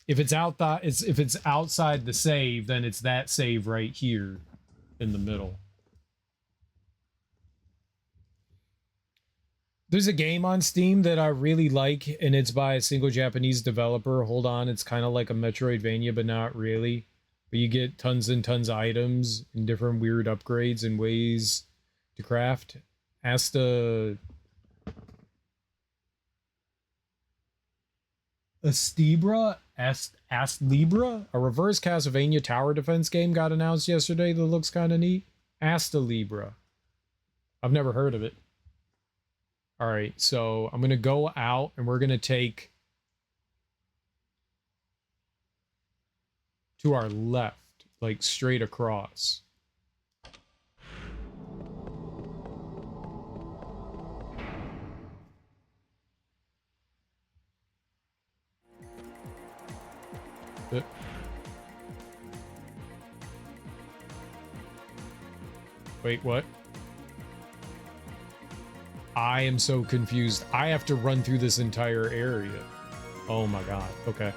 if it's outside the save, then it's that save right here in the middle. There's a game on Steam that I really like, and it's by a single Japanese developer. Hold on, it's kind of like a Metroidvania, but not really. But you get tons and tons of items and different weird upgrades and ways to craft. Astebra, Astelibra, a reverse Castlevania tower defense game got announced yesterday that looks kind of neat. Astelibra. I've never heard of it. All right, so I'm going to go out and we're going to take to our left, like straight across. Wait, what? I am so confused. I have to run through this entire area. Oh my god. Okay.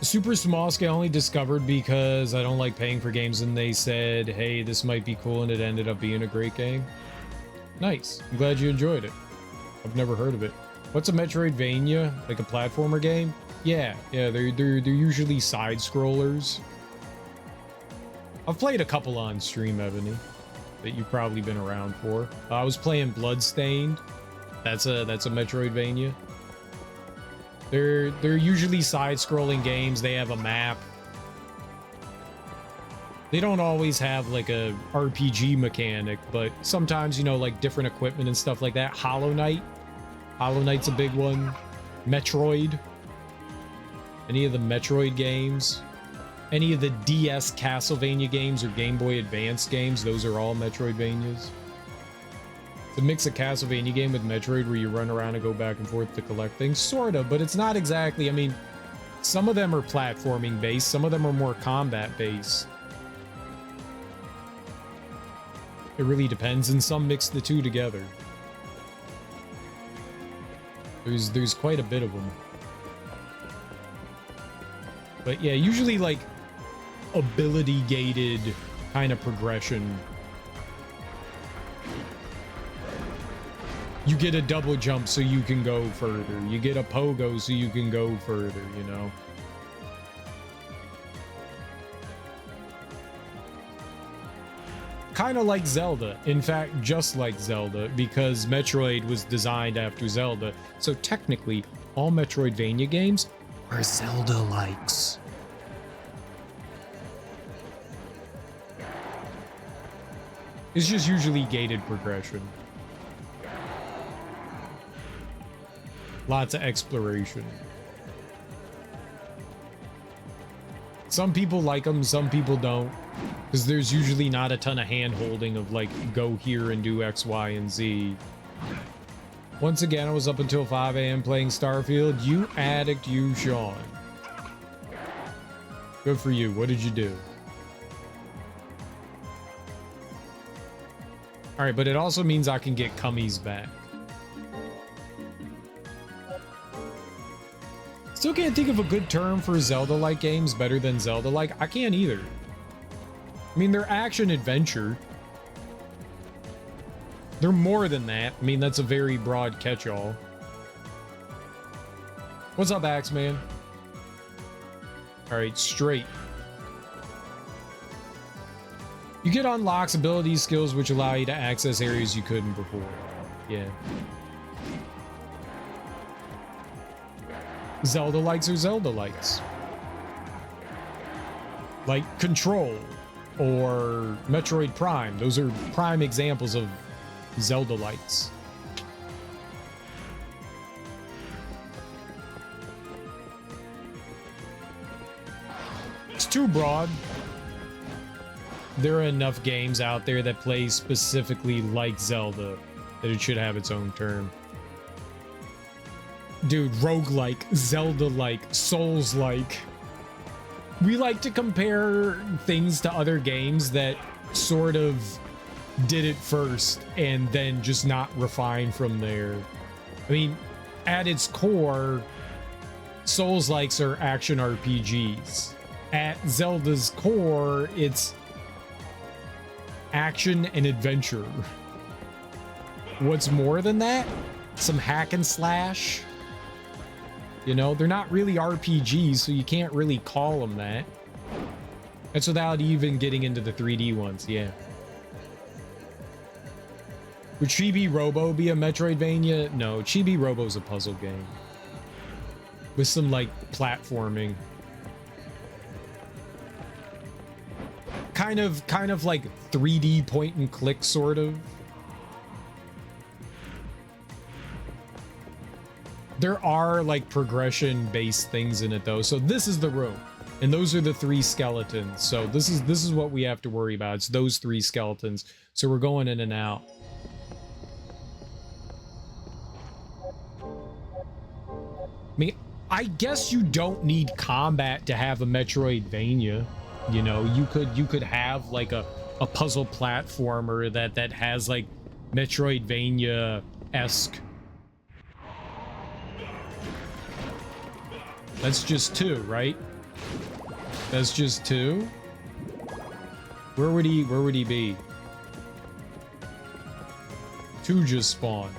Super small scale only discovered because I don't like paying for games and they said, hey, this might be cool, and it ended up being a great game. Nice. I'm glad you enjoyed it. I've never heard of it. What's a Metroidvania? Like a platformer game? Yeah, they're usually side scrollers. I've played a couple on stream, Ebony, that you've probably been around for. I was playing Bloodstained. That's a Metroidvania. They're usually side-scrolling games. They have a map. They don't always have like a RPG mechanic, but sometimes, you know, like different equipment and stuff like that. Hollow Knight. Hollow Knight's a big one. Metroid. Any of the Metroid games. Any of the DS Castlevania games or Game Boy Advance games, those are all Metroidvanias. It's a mix of Castlevania game with Metroid where you run around and go back and forth to collect things. Sort of, but it's not exactly. I mean, some of them are platforming based, some of them are more combat based. It really depends, and some mix the two together. There's quite a bit of them. But yeah, usually like ability gated kind of progression. You get a double jump so you can go further. You get a pogo so you can go further, you know. Kind of like Zelda. In fact, just like Zelda, because Metroid was designed after Zelda. So technically, all Metroidvania games are Zelda-likes. It's just usually gated progression. Lots of exploration. Some people like them, some people don't. Because there's usually not a ton of hand-holding of like, go here and do X, Y, and Z. Once again, I was up until 5 a.m. playing Starfield. You addict, you, Sean. Good for you. What did you do? Alright, but it also means I can get cummies back. Still can't think of a good term for Zelda-like games better than Zelda-like. I can't either. I mean, they're action-adventure. They're more than that. I mean, that's a very broad catch-all. What's up, Axeman? Alright, straight. You get unlocks ability skills which allow you to access areas you couldn't before. Yeah. Zelda likes are Zelda likes. Like Control or Metroid Prime. Those are prime examples of Zelda likes. It's too broad. There are enough games out there that play specifically like Zelda that it should have its own term. Dude, roguelike, Zelda-like, Souls-like. We like to compare things to other games that sort of did it first and then just not refine from there. I mean, at its core, Souls-likes are action RPGs. At Zelda's core, it's action and adventure. What's more than that? Some hack and slash. You know, they're not really RPGs, so you can't really call them that. That's without even getting into the 3D ones, yeah. Would Chibi Robo be a Metroidvania? No, Chibi Robo's a puzzle game. With some, like, platforming. Kind of like 3D point and click, sort of. There are like progression based things in it though. So this is the room and those are the 3 skeletons. So this is what we have to worry about. It's those 3 skeletons. So we're going in and out. I mean, I guess you don't need combat to have a Metroidvania. You know, you could have like a puzzle platformer that has like Metroidvania-esque. That's just 2, right? That's just 2? Where would he be? 2 just spawned.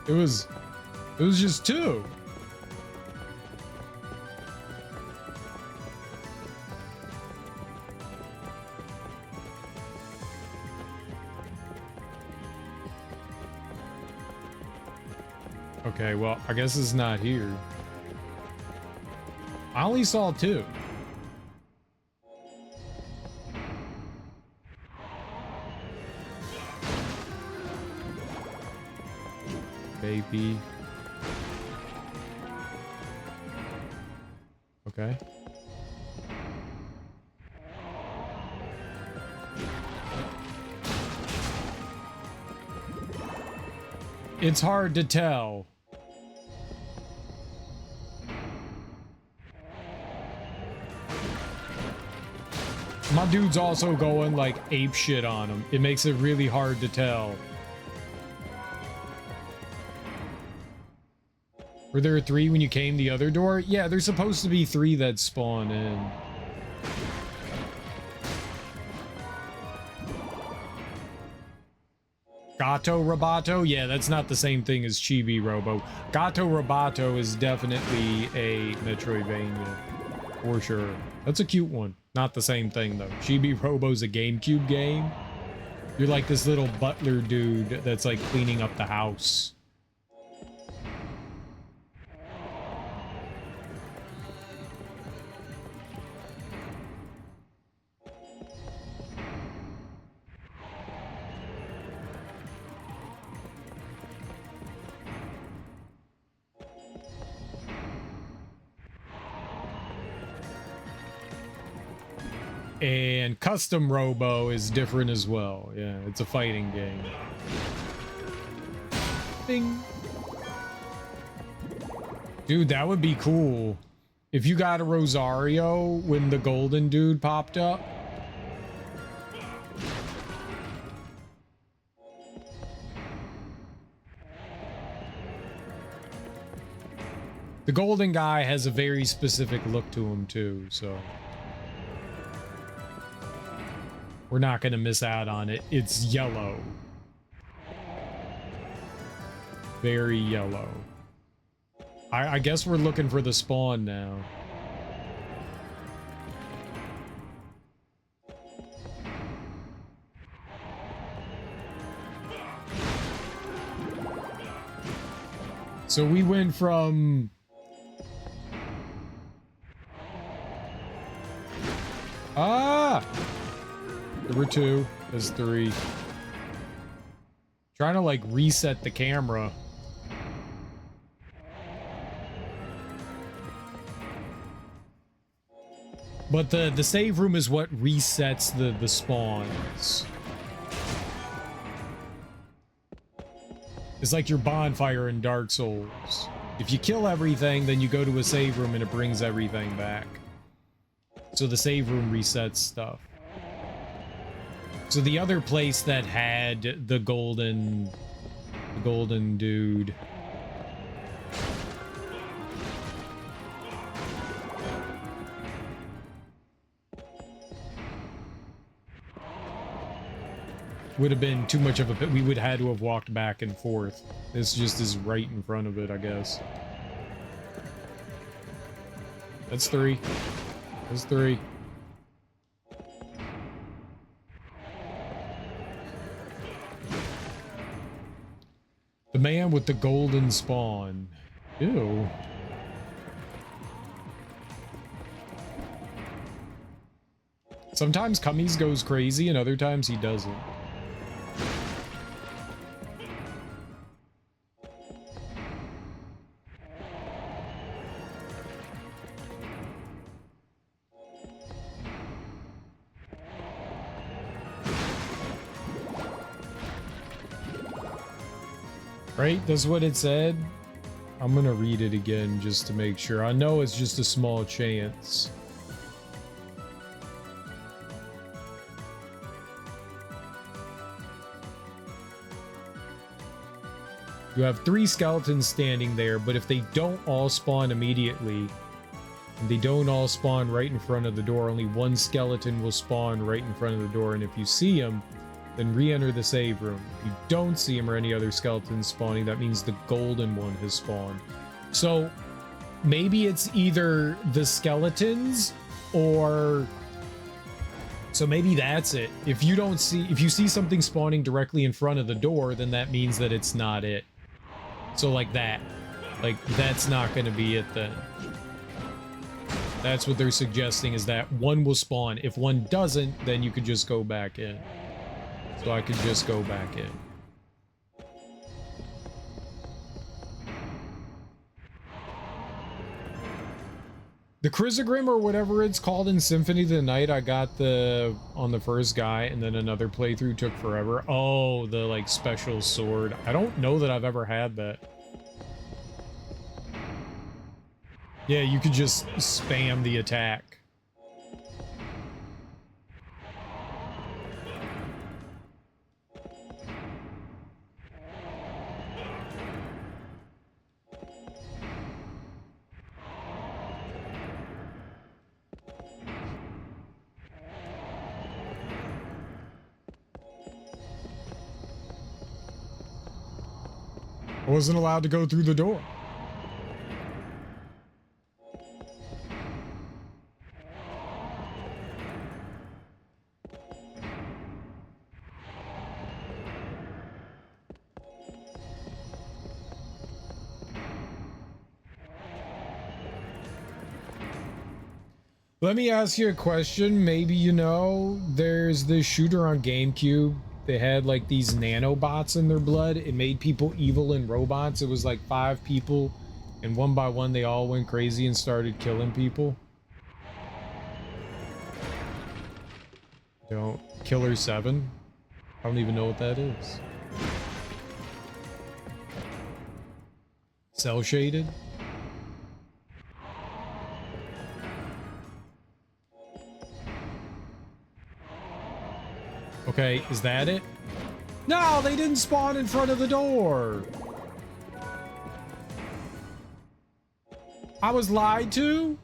It was just 2. Okay, well, I guess it's not here. I only saw 2. Baby. Okay. It's hard to tell. My dude's also going like ape shit on him. It makes it really hard to tell. Were there 3 when you came the other door? Yeah, there's supposed to be 3 that spawn in. Gato Roboto? Yeah, that's not the same thing as Chibi Robo. Gato Roboto is definitely a Metroidvania. For sure. That's a cute one. Not the same thing, though. Chibi Robo's a GameCube game. You're like this little butler dude that's like cleaning up the house. And Custom Robo is different as well. Yeah, it's a fighting game. Bing. Dude, that would be cool. If you got a Rosario when the golden dude popped up. The golden guy has a very specific look to him too, so we're not going to miss out on it. It's yellow. very yellow. I guess we're looking for the spawn now. So we went from... Ah! There were 2. There's 3. Trying to, like, reset the camera. But the save room is what resets the spawns. It's like your bonfire in Dark Souls. If you kill everything, then you go to a save room and it brings everything back. So the save room resets stuff. So the other place that had the golden dude. Would have been too much of a pit. We would have had to have walked back and forth. This just is right in front of it, I guess. That's 3. That's 3. The man with the golden spawn. Ew. Sometimes Cummies goes crazy and other times he doesn't. Right? That's what it said. I'm gonna read it again just to make sure. I know it's just a small chance. You have 3 skeletons standing there, but if they don't all spawn immediately, and they don't all spawn right in front of the door, only 1 skeleton will spawn right in front of the door, and if you see him, then re-enter the save room. If you don't see him or any other skeletons spawning, that means the golden one has spawned. So maybe it's either the skeletons or... So maybe that's it. If you see something spawning directly in front of the door, then that means that it's not it. So like that. Like, that's not going to be it then. That's what they're suggesting, is that one will spawn. If one doesn't, then you could just go back in. So I could just go back in. The Chrysogrim or whatever it's called in Symphony of the Night, I got on the first guy, and then another playthrough took forever. Oh, the like special sword. I don't know that I've ever had that. Yeah, you could just spam the attack. I wasn't allowed to go through the door. Let me ask you a question. Maybe you know, there's this shooter on GameCube. They had like these nanobots in their blood. It made people evil and robots. It was like 5 people, and one by one they all went crazy and started killing people. Don't. Killer 7? I don't even know what that is. Cell shaded? Okay, is that it? No, they didn't spawn in front of the door. I was lied to?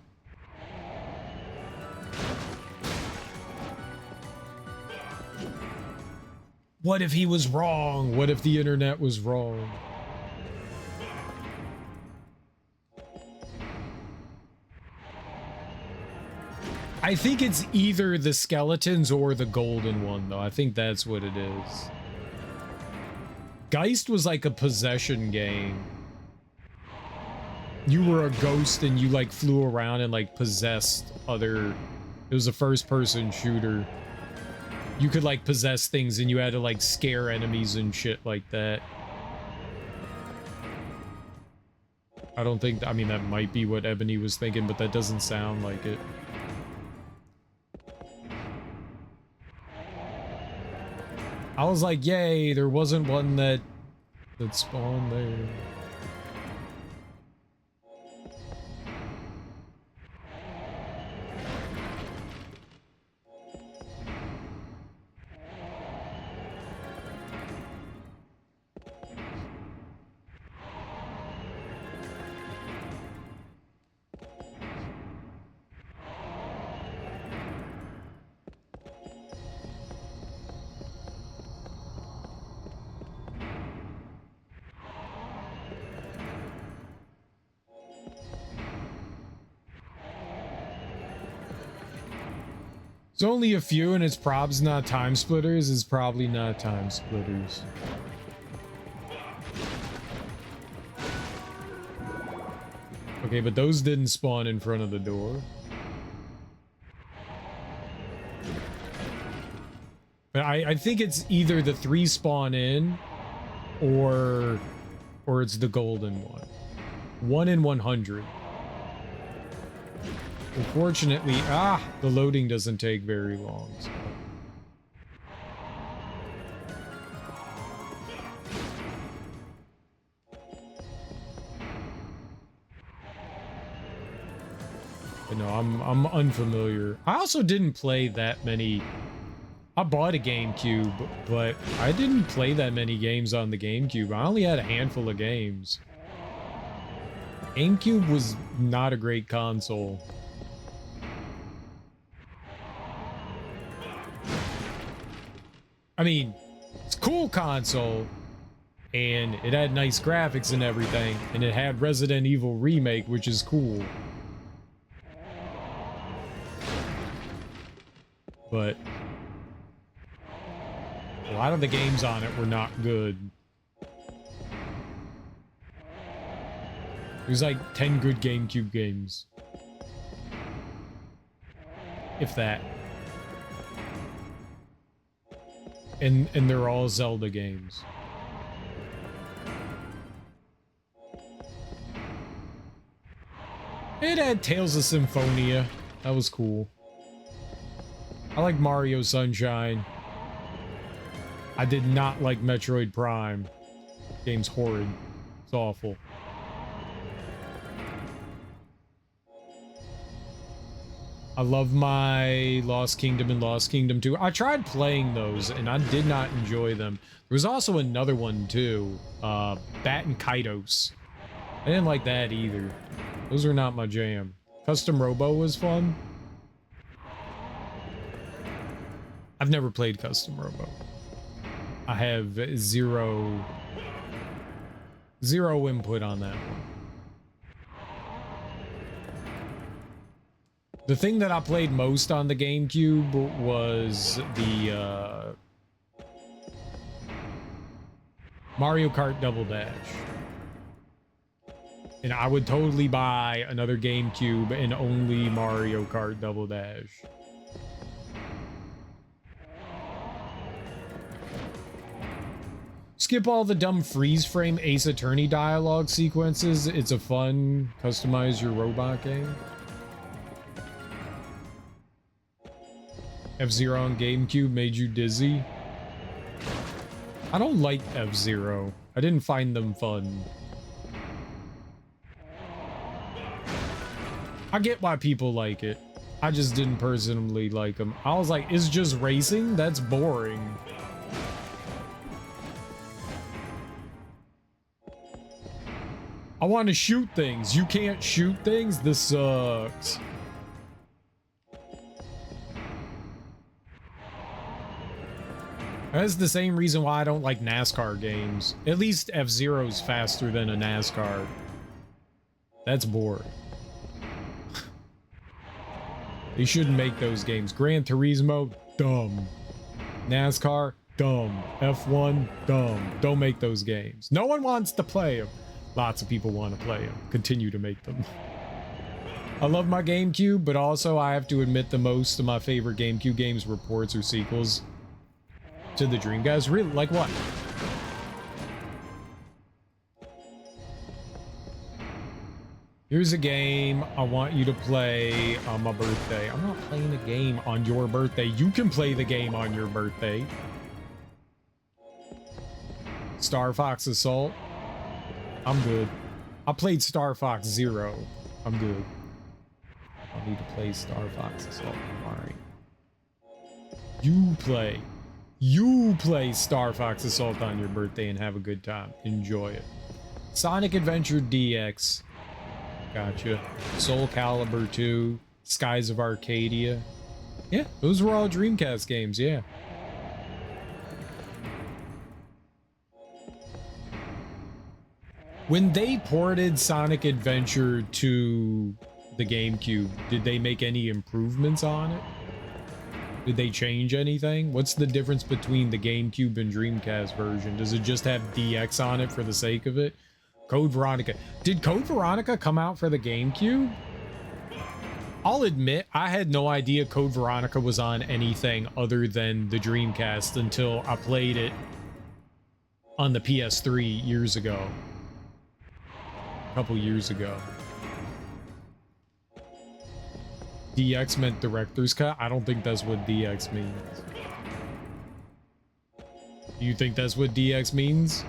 What if he was wrong? What if the internet was wrong? I think it's either the skeletons or the golden one, though. I think that's what it is. Geist was like a possession game. You were a ghost and you like flew around and like possessed other... It was a first-person shooter. You could like possess things and you had to like scare enemies and shit like that. I don't think... I mean, that might be what Ebony was thinking, but that doesn't sound like it. I was like, yay, there wasn't one that spawned there. It's only a few, and it's probs not time splitters. It's probably not time splitters. Okay, but those didn't spawn in front of the door. But I think it's either the 3 spawn in, or it's the golden one. 1 in 100. Unfortunately, the loading doesn't take very long. So. But no, I'm unfamiliar. I also didn't play that many. I bought a GameCube, but I didn't play that many games on the GameCube. I only had a handful of games. GameCube was not a great console. I mean, it's a cool console, and it had nice graphics and everything, and it had Resident Evil Remake, which is cool. But a lot of the games on it were not good. There's like 10 good GameCube games. If that. And they're all Zelda games. It had Tales of Symphonia. That was cool. I like Mario Sunshine. I did not like Metroid Prime. Game's horrid. It's awful. I love my Lost Kingdom and Lost Kingdom 2. I tried playing those, and I did not enjoy them. There was also another one, too. Bat and Kaitos. I didn't like that either. Those are not my jam. Custom Robo was fun. I've never played Custom Robo. I have zero input on that one. The thing that I played most on the GameCube was the Mario Kart Double Dash. And I would totally buy another GameCube and only Mario Kart Double Dash. Skip all the dumb freeze frame Ace Attorney dialogue sequences. It's a fun, customize your robot game. F-Zero on GameCube made you dizzy. I don't like F-Zero. I didn't find them fun. I get why people like it. I just didn't personally like them. I was like, it's just racing? That's boring. I want to shoot things. You can't shoot things? This sucks. That's the same reason why I don't like NASCAR games. At least F-Zero's faster than a NASCAR. That's boring. They shouldn't make those games. Gran Turismo, dumb. NASCAR, dumb. F1, dumb. Don't make those games. No one wants to play them. Lots of people want to play them. Continue to make them. I love my GameCube, but also I have to admit the most of my favorite GameCube games were ports or sequels to the Dreamcast. Really? Like what? Here's a game I want you to play on my birthday. I'm not playing a game on your birthday. You can play the game on your birthday. Star Fox Assault. I'm good. I played Star Fox Zero. I'm good. I'll need to play Star Fox Assault. Alright. You play Star Fox Assault on your birthday and have a good time. Enjoy it. Sonic Adventure DX. Gotcha. Soul Calibur 2. Skies of Arcadia. Yeah, those were all Dreamcast games, yeah. When they ported Sonic Adventure to the GameCube, did they make any improvements on it? Did they change anything? What's the difference between the GameCube and Dreamcast version? Does it just have DX on it for the sake of it? Code Veronica. Did Code Veronica come out for the GameCube? I'll admit, I had no idea Code Veronica was on anything other than the Dreamcast until I played it on the PS3 years ago. A couple years ago. DX meant director's cut? I don't think that's what DX means. Do you think that's what DX means?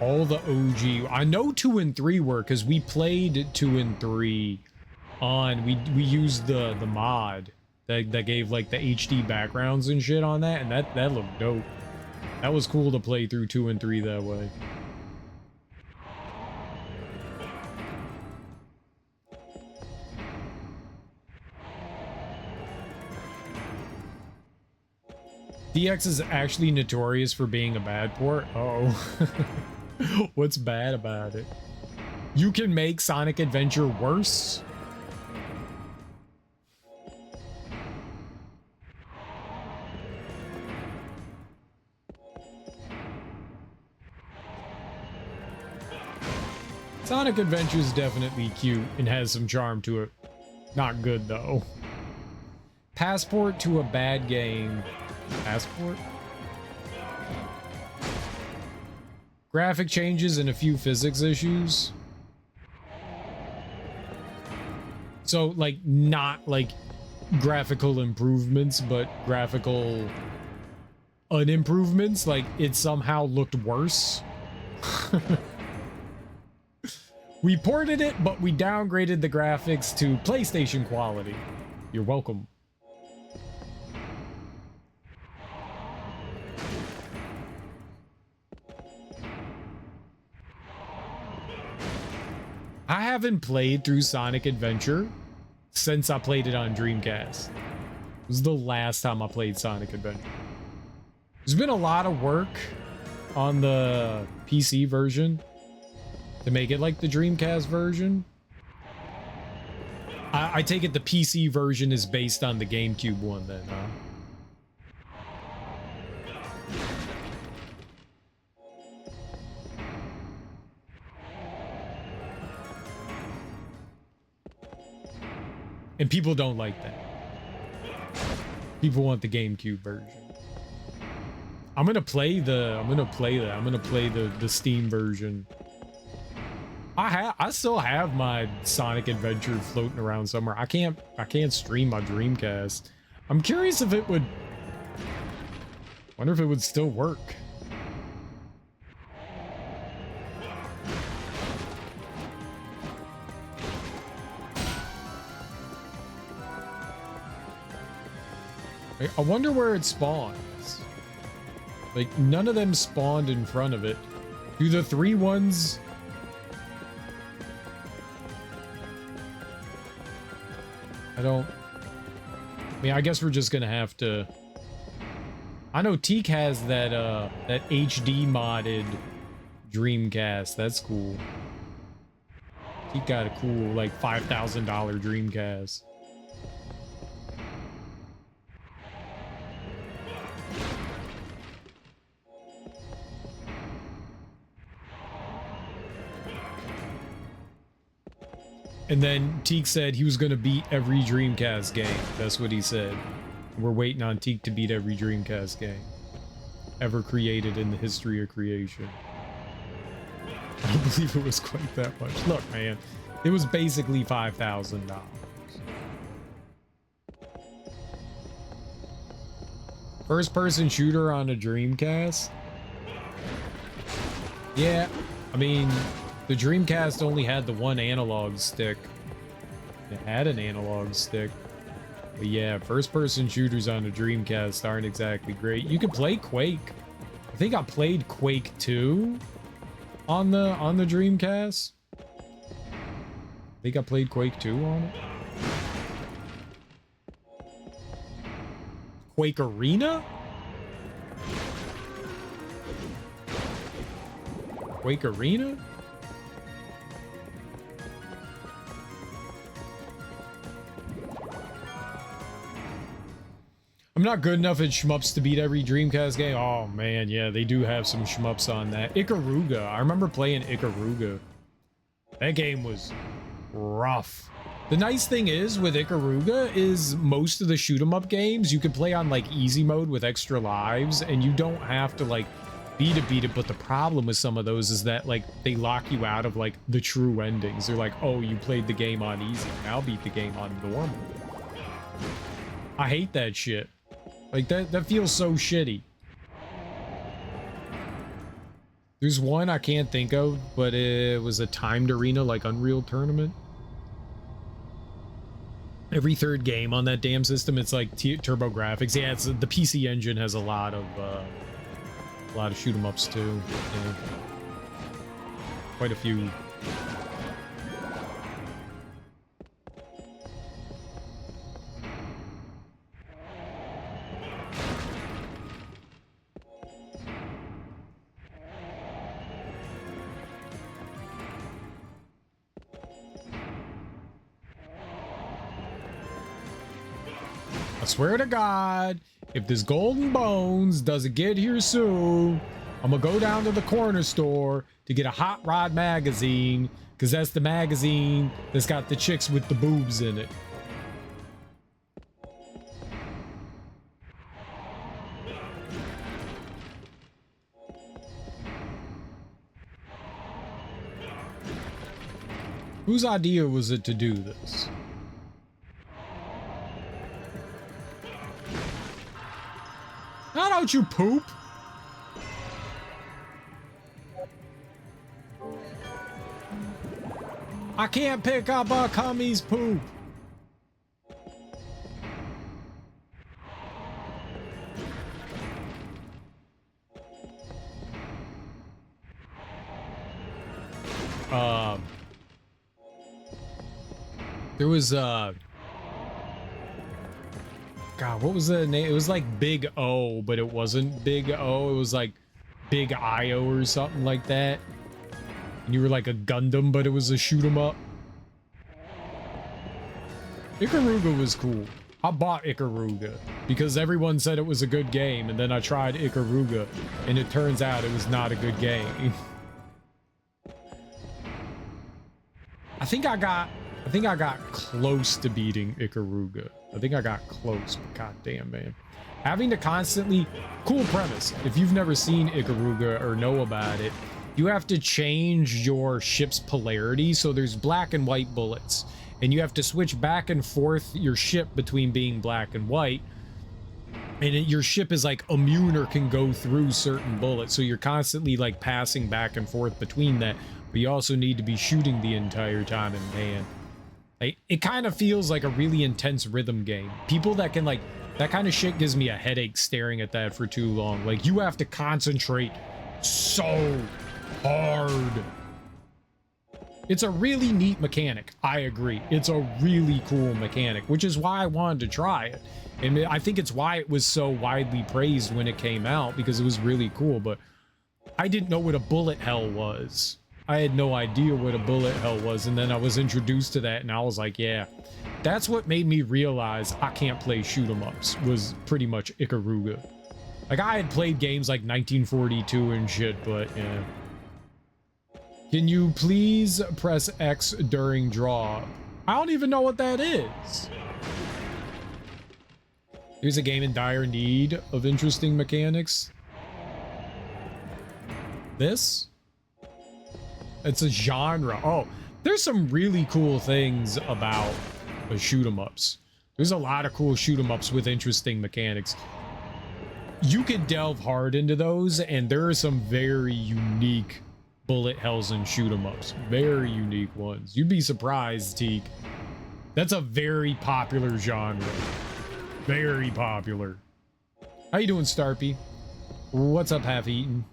All the OG. I know 2 and 3 were because we played 2 and 3 on. We used the mod that gave like the HD backgrounds and shit on that, and that looked dope. That was cool to play through 2 and 3 that way. DX is actually notorious for being a bad port. Uh-oh. What's bad about it? You can make Sonic Adventure worse? Sonic Adventure is definitely cute and has some charm to it. Not good, though. Passport to a bad game. Passport? Graphic changes and a few physics issues. So, like, not, like, graphical improvements, but graphical unimprovements. Like, it somehow looked worse. We ported it, but we downgraded the graphics to PlayStation quality. You're welcome. I haven't played through Sonic Adventure since I played it on Dreamcast. It was the last time I played Sonic Adventure. There's been a lot of work on the PC version to make it like the Dreamcast version. I take it the PC version is based on the GameCube one then, huh? And people don't like that. People want the GameCube version. I'm gonna play the Steam version. I still have my Sonic Adventure floating around somewhere. I can't stream my Dreamcast. I'm curious if it would. Wonder if it would still work. I wonder where it spawns. Like, none of them spawned in front of it. Do the 3 ones... I mean, I guess we're just gonna have to... I know Teak has that, that HD modded Dreamcast. That's cool. He got a cool, like, $5,000 Dreamcast. And then Teak said he was going to beat every Dreamcast game. That's what he said. We're waiting on Teak to beat every Dreamcast game ever created in the history of creation. I don't believe it was quite that much. Look, man, it was basically $5,000. First-person shooter on a Dreamcast? Yeah, I mean, the Dreamcast only had the one analog stick. It had an analog stick. But yeah, first-person shooters on a Dreamcast aren't exactly great. You could play Quake. I think I played Quake 2 on the Dreamcast. I think I played Quake 2 on it. Quake Arena? Quake Arena? I'm not good enough at shmups to beat every Dreamcast game. Oh man, yeah, they do have some shmups on that. Ikaruga. I remember playing Ikaruga. That game was rough. The nice thing is with Ikaruga is most of the shoot 'em up games you can play on like easy mode with extra lives and you don't have to like beat it, but the problem with some of those is that like they lock you out of like the true endings. They're like, oh, you played the game on easy, now beat the game on normal. I hate that shit. Like that feels so shitty. There's one I can't think of, but it was a timed arena like Unreal Tournament. Every third game on that damn system, it's like turbo graphics. Yeah, it's the PC Engine has a lot of shoot 'em ups too. Yeah. Quite a few. I swear to God, if this Golden Bones doesn't get here soon, I'm gonna go down to the corner store to get a Hot Rod magazine, because that's the magazine that's got the chicks with the boobs in it. Whose idea was it to do this? Now don't you poop? I can't pick up a cummy's poop. There was God, what was the name? It was like Big O, but it wasn't Big O. It was like Big IO or something like that. And you were like a Gundam, but it was a shoot 'em up. Ikaruga was cool. I bought Ikaruga because everyone said it was a good game, and then I tried Ikaruga, and it turns out it was not a good game. I think I got close to beating Ikaruga. I think I got close, but goddamn, man. Having to constantly... Cool premise. If you've never seen Ikaruga or know about it, you have to change your ship's polarity. So there's black and white bullets, and you have to switch back and forth your ship between being black and white. And your ship is like immune or can go through certain bullets. So you're constantly like passing back and forth between that. But you also need to be shooting the entire time, and man, it kind of feels like a really intense rhythm game. People that can like, that kind of shit gives me a headache staring at that for too long. Like, you have to concentrate so hard. It's a really neat mechanic. I agree. It's a really cool mechanic, which is why I wanted to try it. And I think it's why it was so widely praised when it came out, because it was really cool. But I didn't know what a bullet hell was. I had no idea what a bullet hell was, and then I was introduced to that, and I was like, yeah, that's what made me realize I can't play shoot 'em ups, was pretty much Ikaruga. Like, I had played games like 1942 and shit, but yeah. Can you please press X during draw? I don't even know what that is. Here's a game in dire need of interesting mechanics. This? It's a genre. Oh, there's some really cool things about the shoot 'em ups. There's a lot of cool shoot 'em ups with interesting mechanics. You can delve hard into those, and there are some very unique bullet hells and shoot 'em ups. Very unique ones. You'd be surprised, Teak. That's a very popular genre. Very popular. How you doing, Starpy? What's up, Half Eaten?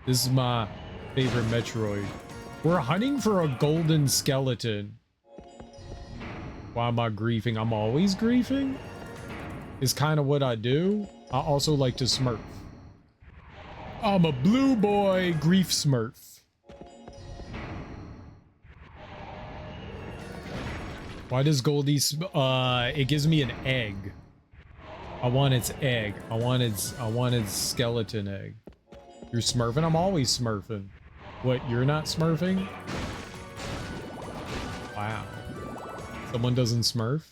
This is my favorite Metroid. We're hunting for a golden skeleton. Why am I griefing? I'm always griefing? Is kind of what I do. I also like to smurf. I'm a blue boy grief smurf. Why does Goldie it gives me an egg. I want its egg. I want its skeleton egg. You're smurfing? I'm always smurfing. What, you're not smurfing? Wow. Someone doesn't smurf?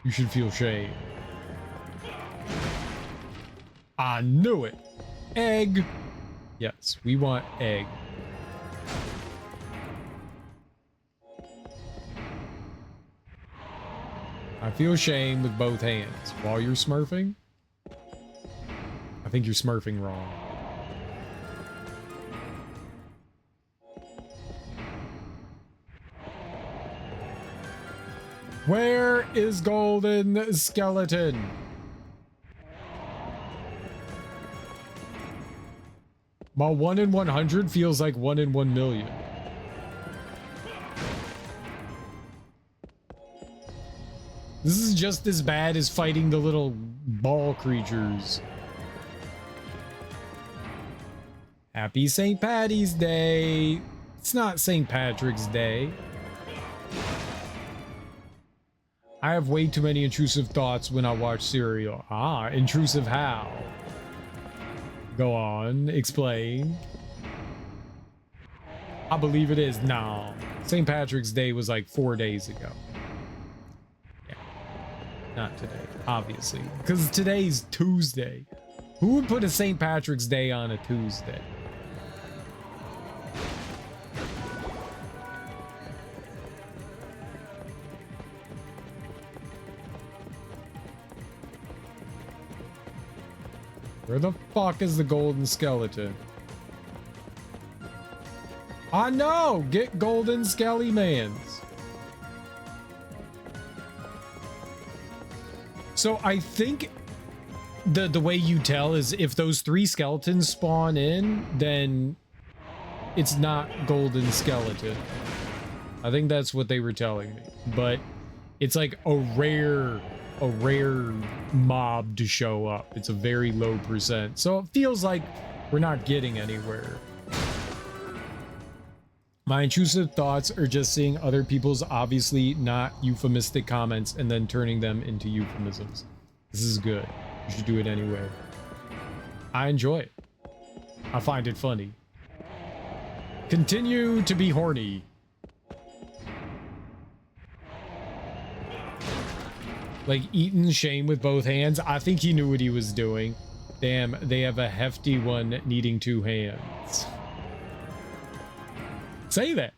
You should feel shame. I knew it. Egg. Yes, we want egg. I feel shame with both hands. While you're smurfing? I think you're smurfing wrong. Where is Golden Skeleton? My 1 in 100 feels like 1 in 1 million. This is just as bad as fighting the little ball creatures. Happy St. Patty's Day. It's not St. Patrick's Day. I have way too many intrusive thoughts when I watch cereal. Ah, intrusive how? Go on, explain. I believe it is. No. St. Patrick's Day was like 4 days ago. Yeah. Not today, obviously. Because today's Tuesday. Who would put a St. Patrick's Day on a Tuesday? Where the fuck is the golden skeleton? I know! Get golden skelly mans. So I think the way you tell is if those 3 skeletons spawn in, then it's not golden skeleton. I think that's what they were telling me. But it's like a rare mob to show up. It's a very low percent. So it feels like we're not getting anywhere. My intrusive thoughts are just seeing other people's obviously not euphemistic comments and then turning them into euphemisms. This is good. You should do it anyway. I enjoy it. I find it funny. Continue to be horny. Like eating shame with both hands. I think he knew what he was doing. Damn, they have a hefty one needing 2 hands. Say that.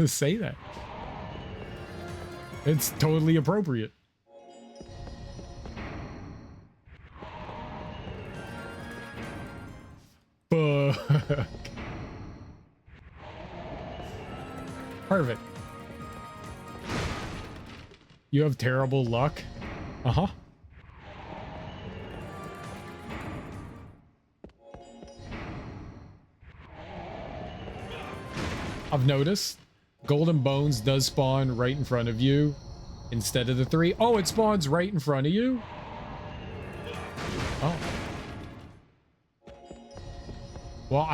Say that. It's totally appropriate. Fuck. Perfect. You have terrible luck? Uh-huh. I've noticed golden bones does spawn right in front of you instead of the 3. Oh, it spawns right in front of you? Well,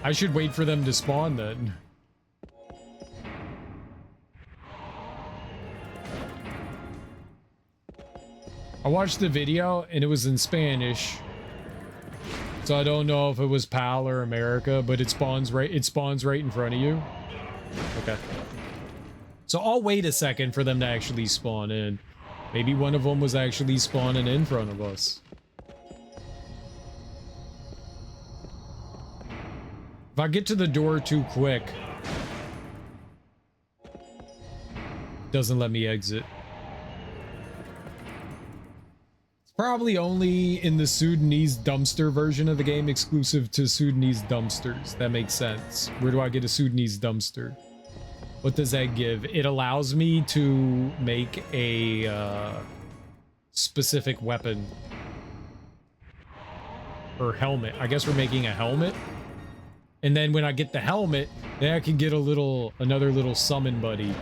I should wait for them to spawn then. I watched the video and it was in Spanish. So I don't know if it was PAL or America, but it spawns right in front of you. Okay. So I'll wait a second for them to actually spawn in. Maybe one of them was actually spawning in front of us. If I get to the door too quick, doesn't let me exit. It's probably only in the Sudanese dumpster version of the game, exclusive to Sudanese dumpsters. That makes sense. Where do I get a Sudanese dumpster? What does that give? It allows me to make a specific weapon. Or helmet. I guess we're making a helmet. And then when I get the helmet, then I can get another little summon buddy.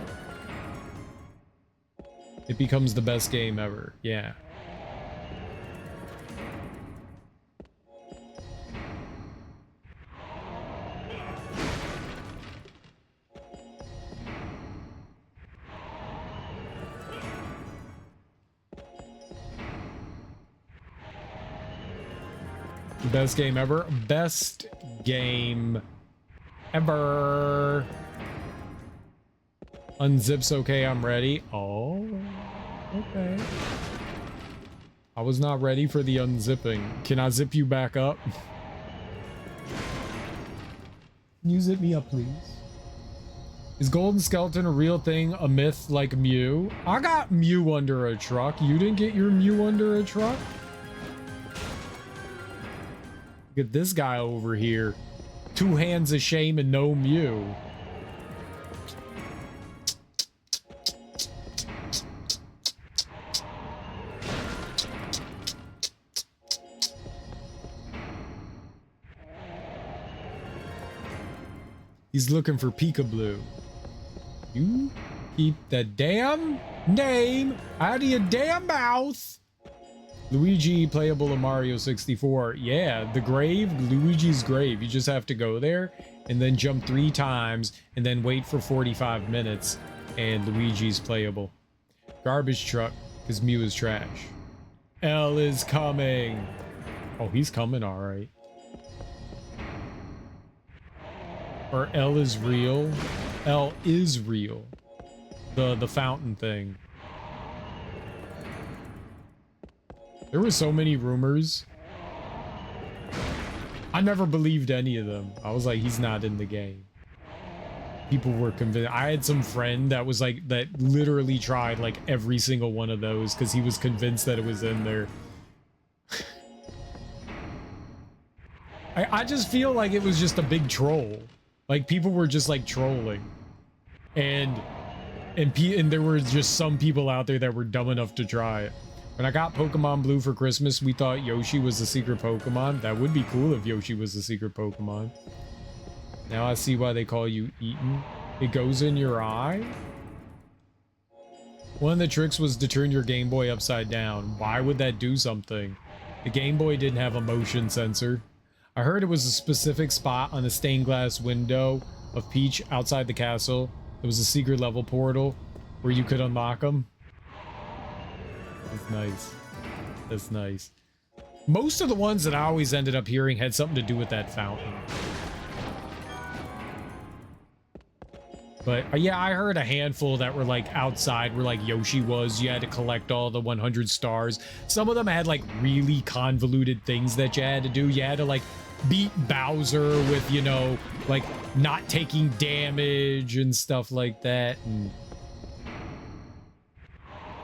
It becomes the best game ever. Yeah. Best game ever. Best game ever. Unzips okay, I'm ready. Oh, okay. I was not ready for the unzipping. Can I zip you back up? Can you zip me up, please? Is Golden Skeleton a real thing? A myth like Mew? I got Mew under a truck. You didn't get your Mew under a truck? Look at this guy over here. 2 hands of shame and no Mew. He's looking for Peekaboo. You keep the damn name out of your damn mouth. Luigi playable in Mario 64. Yeah, the grave, Luigi's grave. You just have to go there and then jump 3 times and then wait for 45 minutes and Luigi's playable. Garbage truck, because Mew is trash. L is coming. Oh, he's coming, all right. Or L is real. L is real. The fountain thing. There were so many rumors. I never believed any of them. I was like, he's not in the game. People were convinced. I had some friend that was like, that literally tried like every single one of those because he was convinced that it was in there. I just feel like it was just a big troll. Like people were just like trolling. And there were just some people out there that were dumb enough to try it. When I got Pokemon Blue for Christmas, we thought Yoshi was a secret Pokemon. That would be cool if Yoshi was a secret Pokemon. Now I see why they call you Eaton. It goes in your eye? One of the tricks was to turn your Game Boy upside down. Why would that do something? The Game Boy didn't have a motion sensor. I heard it was a specific spot on the stained glass window of Peach outside the castle. It was a secret level portal where you could unlock them. That's nice. That's nice. Most of the ones that I always ended up hearing had something to do with that fountain. But yeah, I heard a handful that were like outside where like Yoshi was. You had to collect all the 100 stars. Some of them had like really convoluted things that you had to do. You had to like beat Bowser with, you know, like not taking damage and stuff like that. And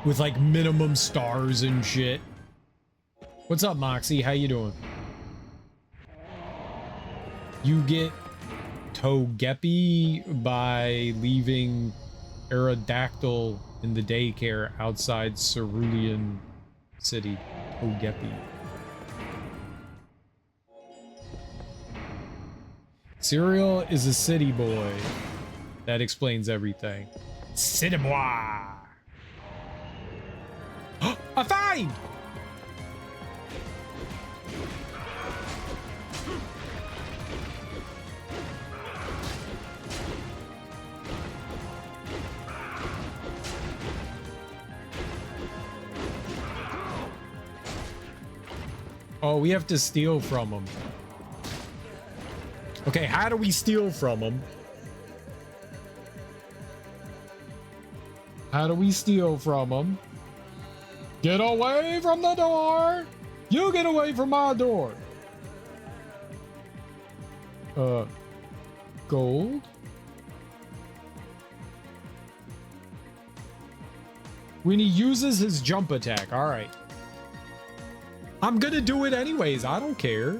with like minimum stars and shit. What's up, Moxie? How you doing? You get Togepi by leaving Aerodactyl in the daycare outside Cerulean City. Togepi. Cereal is a city boy. That explains everything. City boy! A find! Oh, we have to steal from him. Okay, how do we steal from him? How do we steal from him? Get away from the door! You get away from my door! Gold? When he uses his jump attack, alright. I'm gonna do it anyways, I don't care.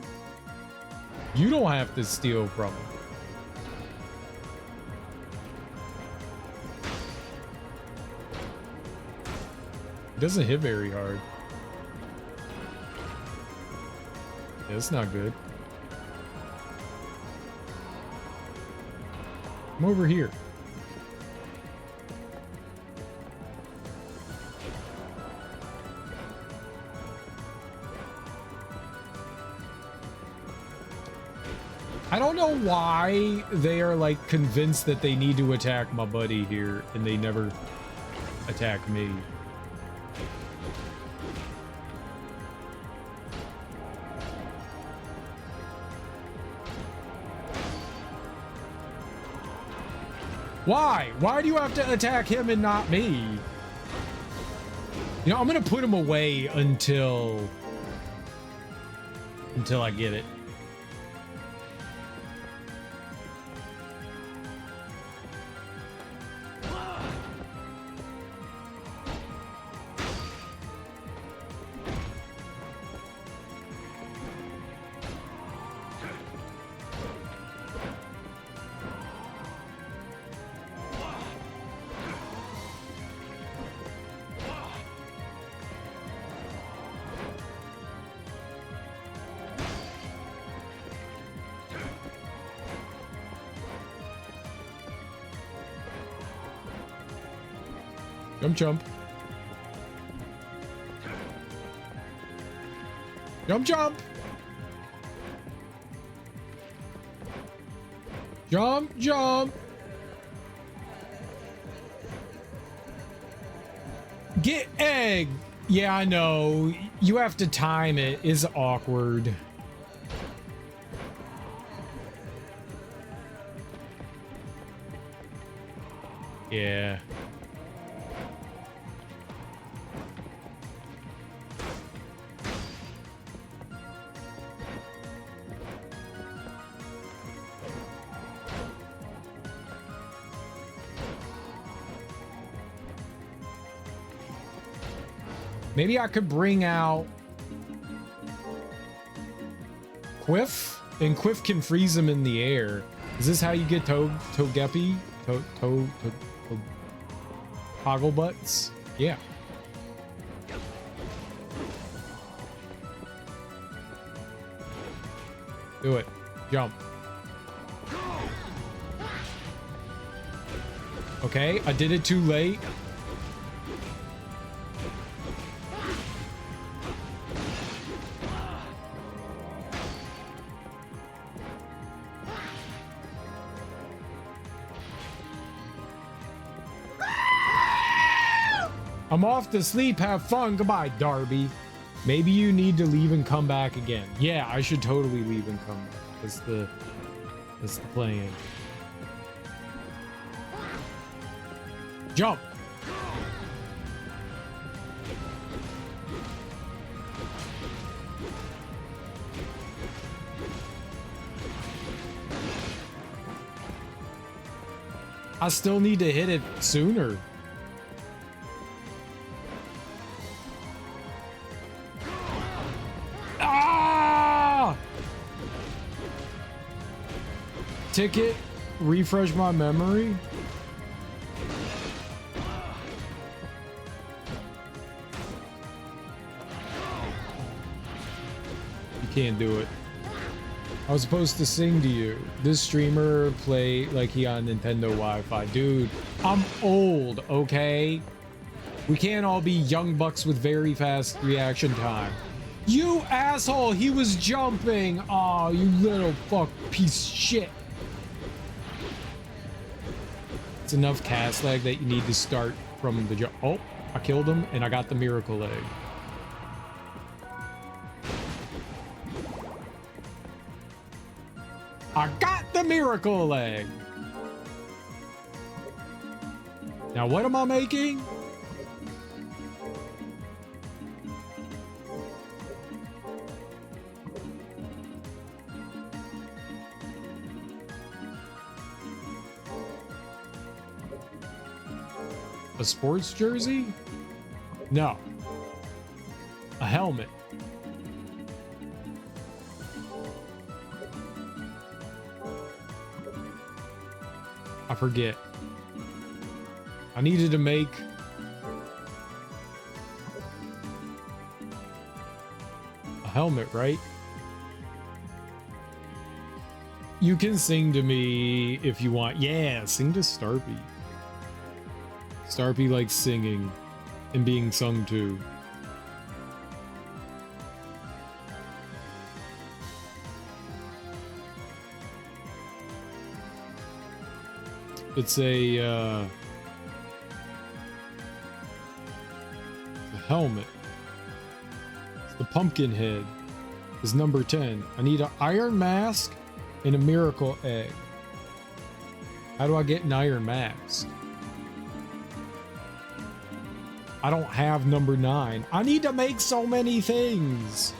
You don't have to steal from him. It doesn't hit very hard. Yeah, that's not good. I'm over here. I don't know why they are like convinced that they need to attack my buddy here and they never attack me. Why? Why do you have to attack him and not me? You know, I'm gonna put him away until I get it. Jump, jump. Jump, jump. Jump, jump. Get egg. Yeah, I know. You have to time it. It's awkward. Yeah. Maybe I could bring out Quiff, and Quiff can freeze him in the air. Is this how you get Togepi? Toggle butts? Yeah. Do it. Jump. Okay, I did it too late. I'm off to sleep. Have fun. Goodbye, Darby. Maybe you need to leave and come back again. Yeah, I should totally leave and come back. That's the plan. Jump. I still need to hit it sooner. Ticket, refresh my memory. You can't do it. I was supposed to sing to you. This streamer play like he on Nintendo Wi-Fi. Dude, I'm old, okay? We can't all be young bucks with very fast reaction time. You asshole, he was jumping. Aw, you little fuck piece of shit. It's enough cast lag that you need to start from the jump. Oh, I killed him and I got the miracle egg. I got the miracle egg. Now what am I making? A sports jersey? No. A helmet. I forget. I needed to make a helmet, right? You can sing to me if you want. Yeah, sing to Starpy. Starpy likes singing and being sung to. It's a helmet. It's the pumpkin head. Is number 10. I need an iron mask and a miracle egg. How do I get an iron mask? I don't have number 9. I need to make so many things.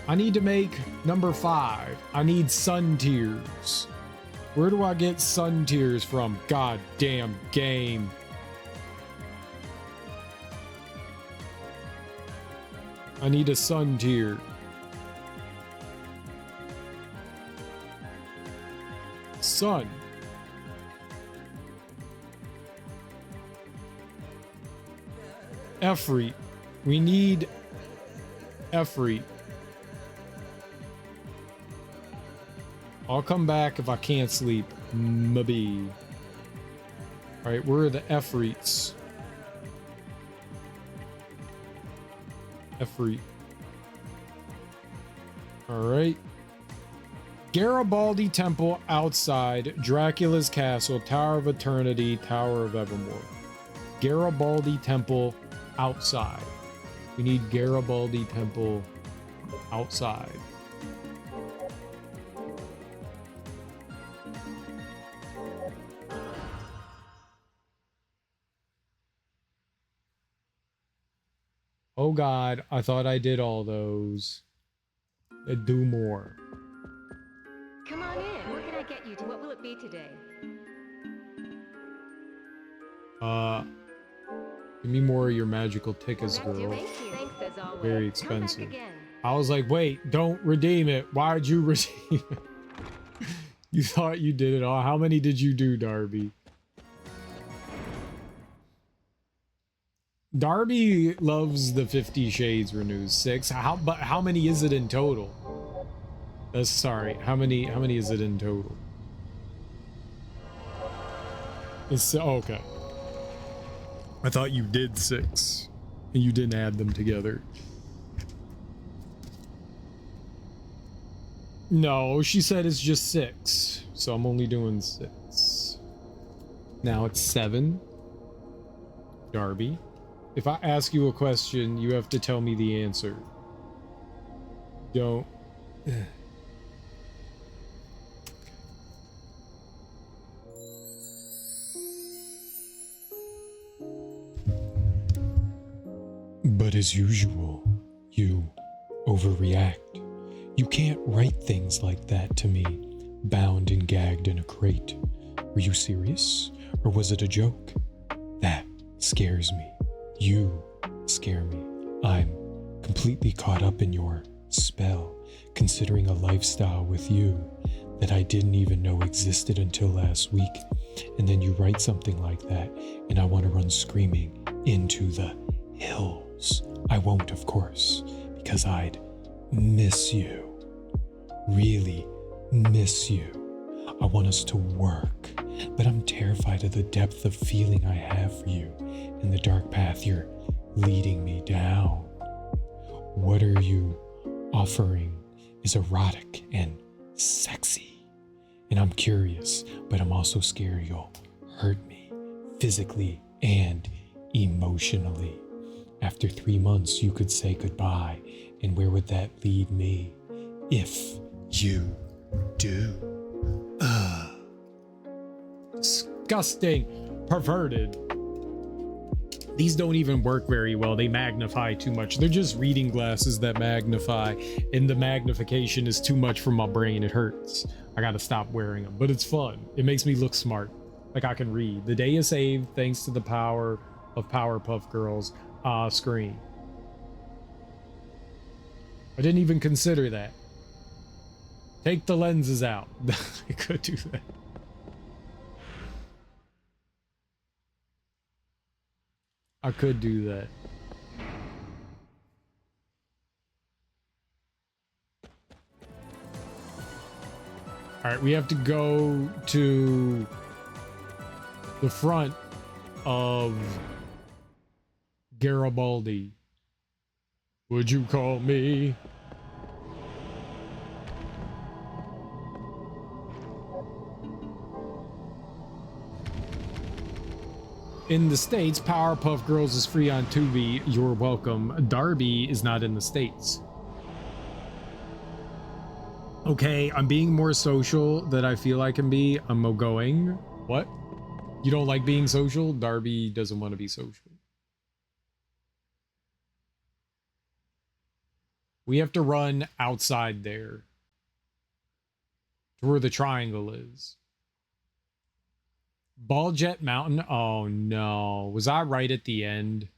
I need to make number 5. I need sun tears. Where do I get sun tears from? Goddamn game. I need a sun tear. Sun. Efreet. We need Efreet. I'll come back if I can't sleep. Maybe. Alright, where are the Efreets? Efreet. Alright. Garibaldi Temple outside. Dracula's Castle. Tower of Eternity. Tower of Evermore. Garibaldi Temple outside. We need Garibaldi Temple outside. Oh God, I thought I did all those. Do more. Come on in. What can I get you? What will it be today? Give me more of your magical tickets, girl. Thanks as always. Very Come expensive. back again. I was like, wait, don't redeem it. Why'd you redeem it? You thought you did it all. How many did you do, Darby? Darby loves the 50 Shades renews 6. But how many is it in total? Sorry, how many is it in total? It's okay. I thought you did 6 and you didn't add them together. No, she said it's just 6, so I'm only doing 6. Now it's 7. Darby. If I ask you a question, you have to tell me the answer. Don't. But as usual, you overreact. You can't write things like that to me, bound and gagged in a crate. Were you serious? Or was it a joke? That scares me. You scare me. I'm completely caught up in your spell, considering a lifestyle with you that I didn't even know existed until last week. And then you write something like that, and I want to run screaming into the hills. I won't, of course, because I'd miss you. Really miss you. I want us to work, but I'm terrified of the depth of feeling I have for you and the dark path you're leading me down. What are you offering is erotic and sexy. And I'm curious, but I'm also scared you'll hurt me physically and emotionally. After 3 months, you could say goodbye, and where would that lead me? If you do. Ugh. Disgusting. Perverted. These don't even work very well. They magnify too much. They're just reading glasses that magnify, and the magnification is too much for my brain. It hurts. I gotta stop wearing them, but it's fun. It makes me look smart. Like I can read. The day is saved thanks to the power of Powerpuff Girls. Screen. I didn't even consider that. Take the lenses out. I could do that. I could do that. All right, we have to go to the front of Garibaldi. Would you call me? In the States, Powerpuff Girls is free on Tubi. You're welcome. Darby is not in the States. Okay, I'm being more social than I feel I can be. I'm going. What? You don't like being social? Darby doesn't want to be social. We have to run outside there to where the triangle is. Ball Jet Mountain. Oh no. Was I right at the end?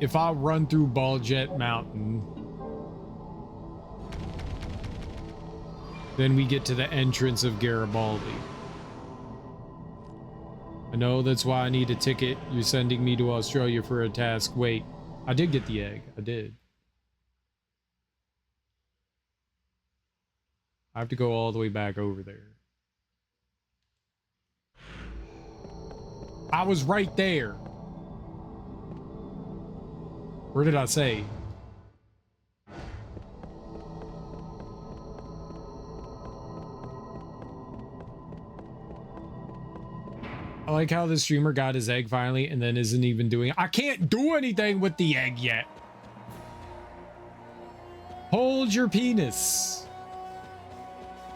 If I run through Ball Jet Mountain, then we get to the entrance of Garibaldi. I know that's why I need a ticket. You're sending me to Australia for a task. Wait, I did get the egg. I did. I have to go all the way back over there. I was right there. Where did I say? I like how the streamer got his egg finally and then isn't even doing it. I can't do anything with the egg yet. Hold your penis.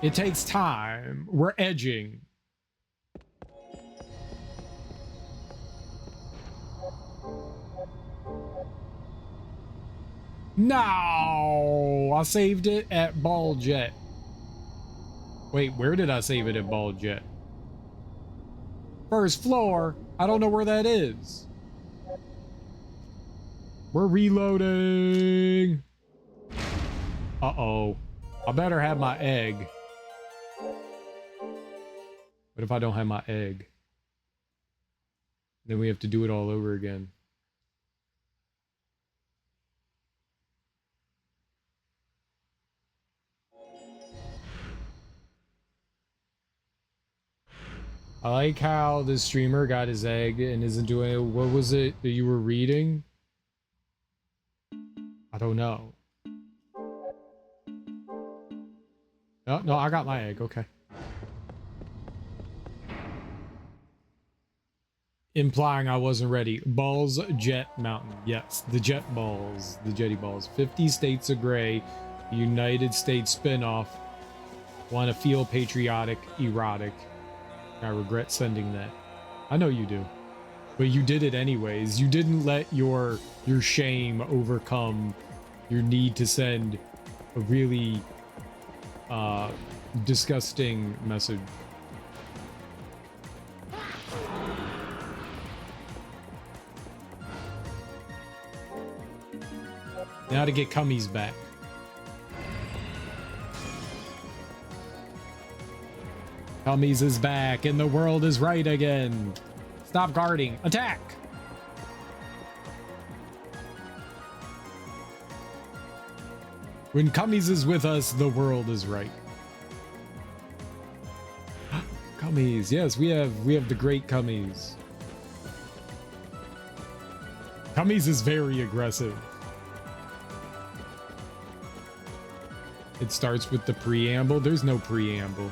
It takes time. We're edging. No, I saved it at Ball Jet. Wait, where did I save it at Ball Jet? First floor. I don't know where that is. We're reloading. Uh-oh. I better have my egg. What if I don't have my egg? Then we have to do it all over again. I like how the streamer got his egg and isn't doing it. What was it that you were reading? I don't know. No, no, I got my egg. Okay. Implying I wasn't ready. Balls Jet Mountain. Yes, the jet balls. The jetty balls. 50 States of Gray. United States spinoff. Want to feel patriotic, erotic. I regret sending that. I know you do. But you did it anyways. You didn't let your shame overcome your need to send a really disgusting message. Now to get Cummies back. Cummies is back and the world is right again. Stop guarding. Attack! When Cummies is with us, the world is right. Cummies, yes, we have the great Cummies. Cummies is very aggressive. It starts with the preamble. There's no preamble.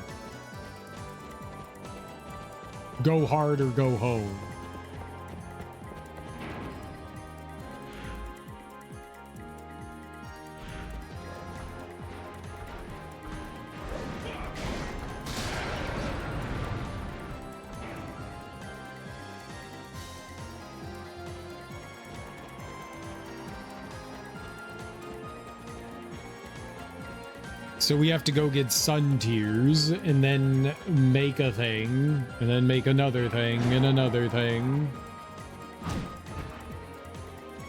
Go hard or go home. So we have to go get sun tears and then make a thing and then make another thing and another thing.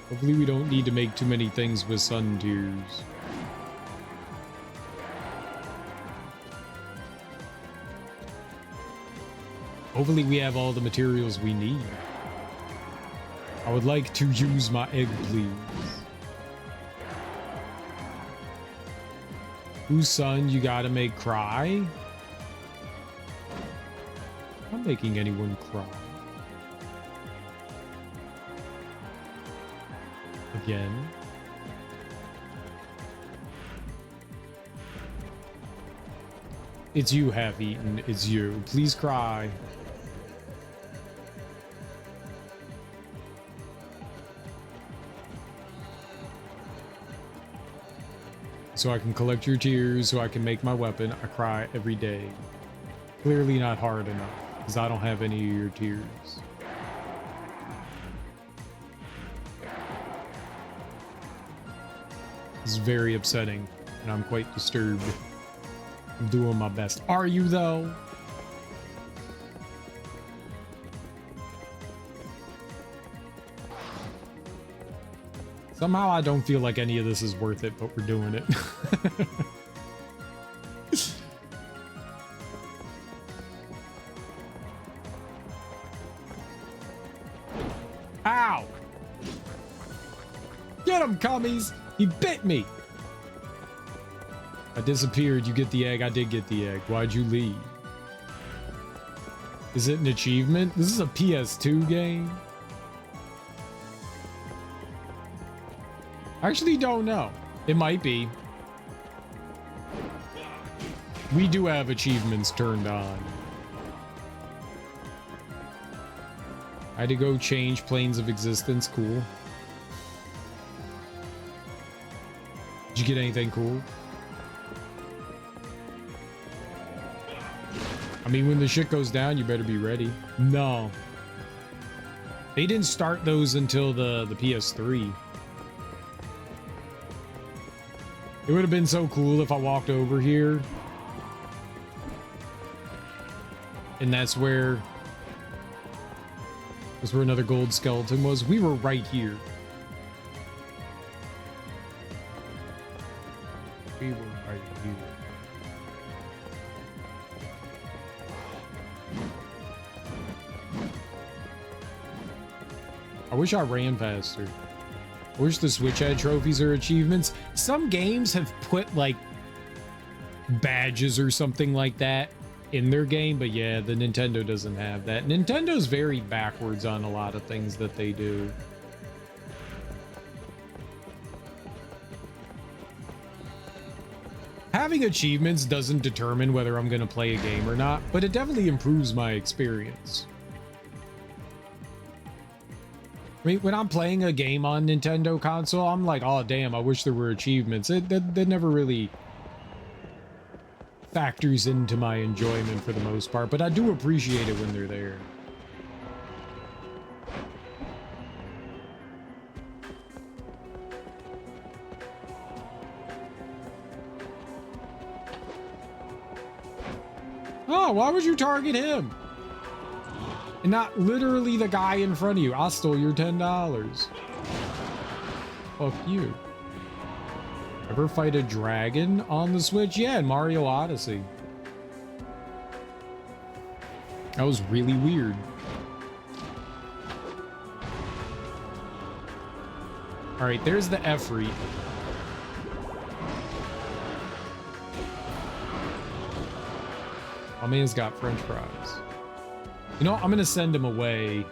Hopefully we don't need to make too many things with sun tears. Hopefully we have all the materials we need. I would like to use my egg, please. Whose son you gotta make cry? I'm not making anyone cry. Again. It's you, half-eaten. It's you. Please cry. So I can collect your tears, so I can make my weapon. I cry every day. Clearly not hard enough, because I don't have any of your tears. This is very upsetting, and I'm quite disturbed. I'm doing my best. Are you, though? Somehow I don't feel like any of this is worth it, but we're doing it. Ow! Get him, cummies! He bit me! I disappeared. You get the egg. I did get the egg. Why'd you leave? Is it an achievement? This is a PS2 game? I actually don't know. It might be. We do have achievements turned on. I had to go change planes of existence. Cool. Did you get anything cool? I mean, when the shit goes down, you better be ready. No. They didn't start those until the PS3. It would have been so cool if I walked over here. And that's where another gold skeleton was. We were right here. We were right here. I wish I ran faster. I wish the Switch had trophies or achievements. Some games have put like badges or something like that in their game, but yeah, the Nintendo doesn't have that. Nintendo's very backwards on a lot of things that they do. Having achievements doesn't determine whether I'm going to play a game or not, but it definitely improves my experience. I mean, when I'm playing a game on Nintendo console, I'm like, oh, damn, I wish there were achievements. That never really factors into my enjoyment for the most part, but I do appreciate it when they're there. Oh, why would you target him? And not literally the guy in front of you. I stole your $10. Fuck you. Ever fight a dragon on the Switch? Yeah, in Mario Odyssey. That was really weird. All right, there's the Efreet. My man's got French fries. You know, I'm gonna send him away.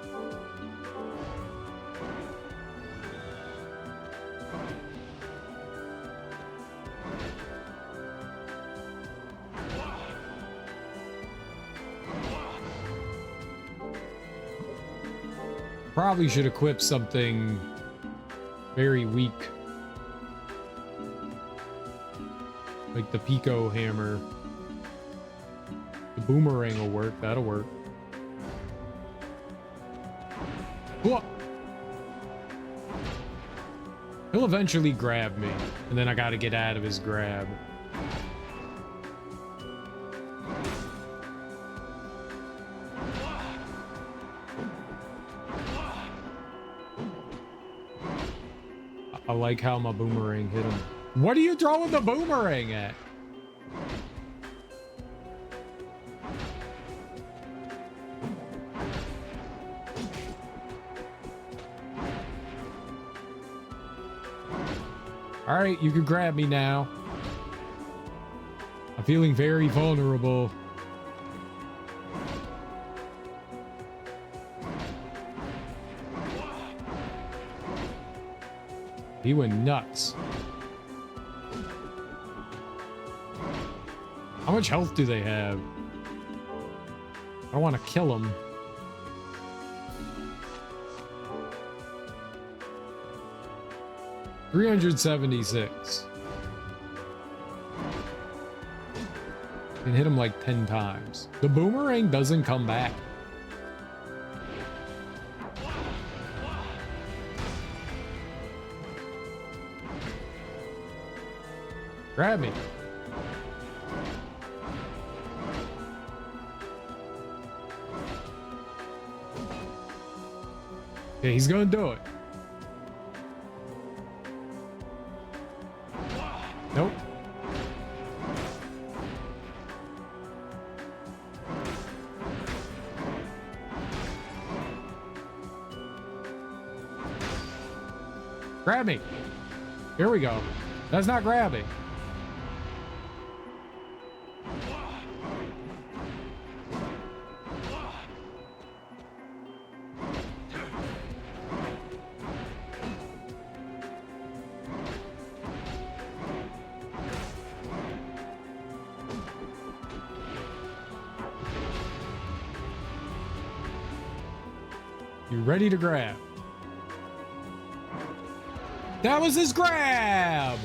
Probably should equip something very weak. Like the Pico hammer. The boomerang will work. That'll work. Whoa. He'll eventually grab me, and then I gotta get out of his grab. I like how my boomerang hit him. What are you throwing the boomerang at? All right, you can grab me now. I'm feeling very vulnerable. He went nuts. How much health do they have? I don't want to kill him. $376. Can hit him like 10 times. The boomerang doesn't come back. Grab me. Okay, he's gonna do it. Nope. Grab me. Here we go. That's not grabbing. You ready to grab? That was his grab!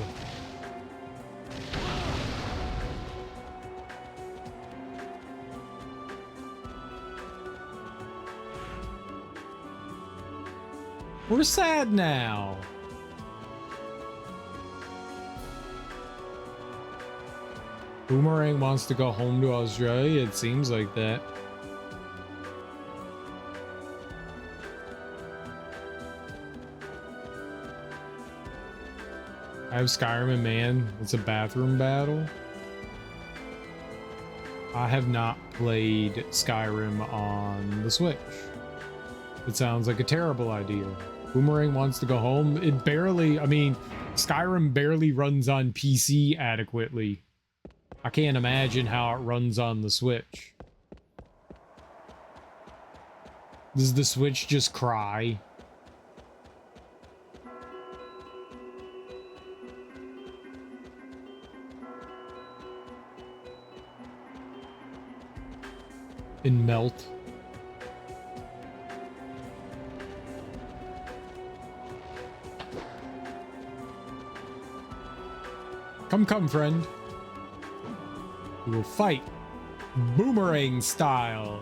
We're sad now. Boomerang wants to go home to Australia. It seems like that. I have Skyrim and man, it's a bathroom battle. I have not played Skyrim on the Switch. It sounds like a terrible idea. Boomerang wants to go home. It barely, I mean, Skyrim barely runs on PC adequately. I can't imagine how it runs on the Switch. Does the Switch just cry? And melt. Come, friend. We will fight boomerang style.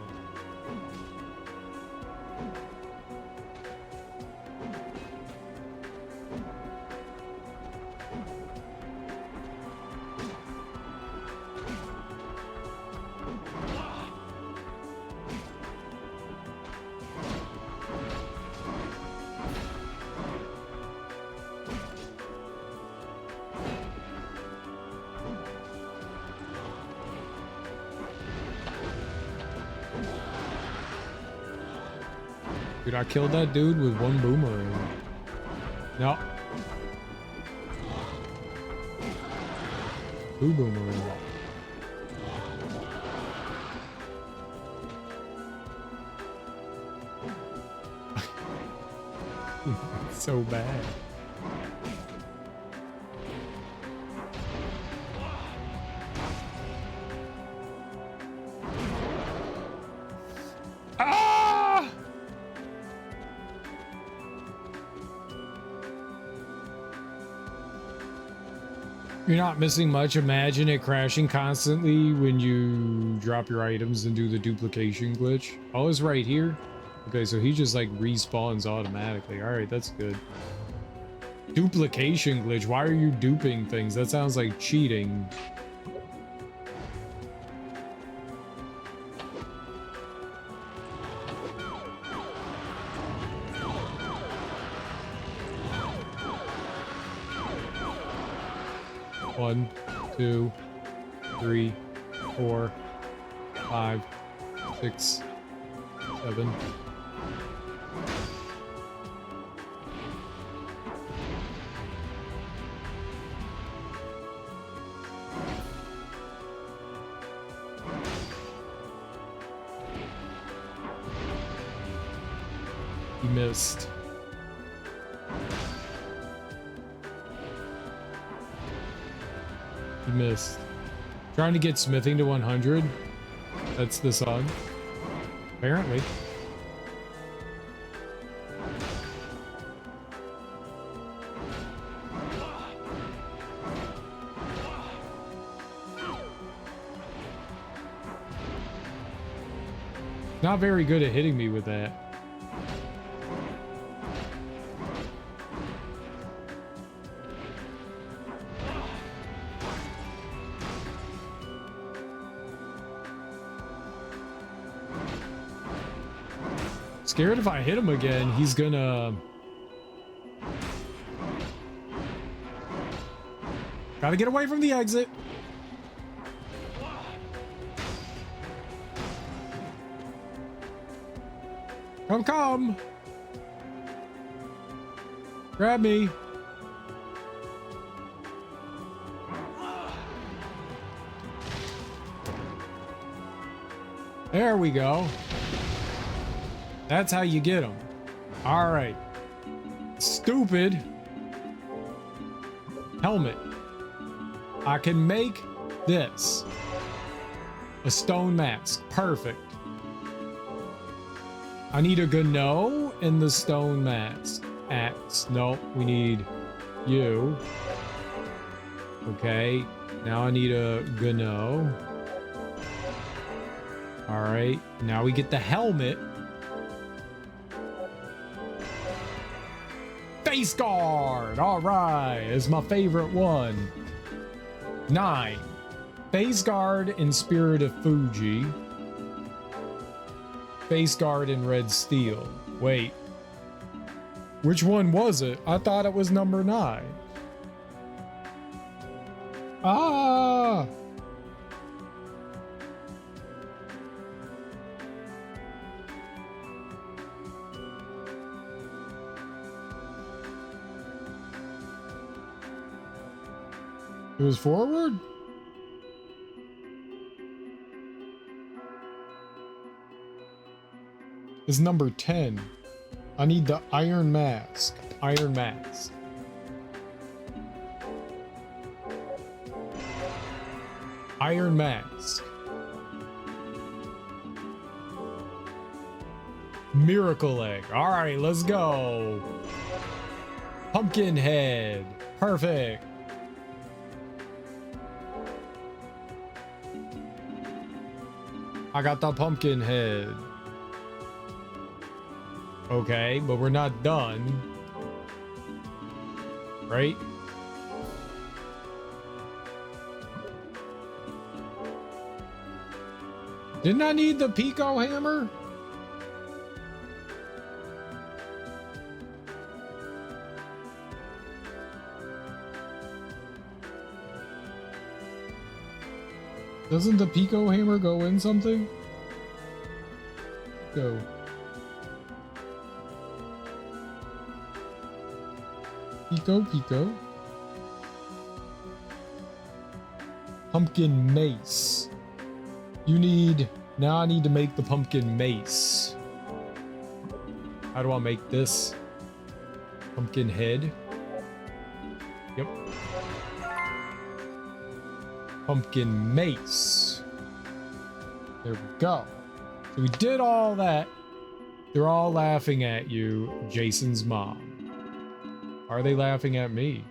Dude, I killed that dude with one boomerang. No. Two boomerang. So bad. You're not missing much. Imagine it crashing constantly when you drop your items and do the duplication glitch. Oh, it's right here. Okay, so he just like respawns automatically. All right, that's good. Duplication glitch. Why are you duping things? That sounds like cheating. 1, 2, 3, 4, 5, 6, 7. He missed. He missed. Trying to get smithing to 100. That's the song. Apparently. Not very good at hitting me with that. Scared if I hit him again, he's gonna... Gotta get away from the exit. Come, come. Grab me. There we go. That's how you get them. All right. Stupid. Helmet. I can make this. A stone mask. Perfect. I need a Gano in the stone mask. Axe. Nope. We need you. Okay. Now I need a Gano. All right. Now we get the helmet. Face guard. All right. It's my favorite one. 9. Face guard in Spirit of Fuji. Face guard in Red Steel. Wait. Which one was it? I thought it was number 9. Ah! It was forward? Is number 10. I need the Iron Mask. Iron Mask. Iron Mask. Miracle Egg. All right, let's go. Pumpkin Head. Perfect. I got the pumpkin head. Okay, but we're not done. Right? Didn't I need the Pico hammer? Doesn't the Pico hammer go in something? Go. Pico, Pico. Pumpkin mace. You need... Now I need to make the pumpkin mace. How do I make this? Pumpkin head. Yep. Pumpkin mace. There we go. So we did all that. They're all laughing at you, Jason's mom. Are they laughing at me?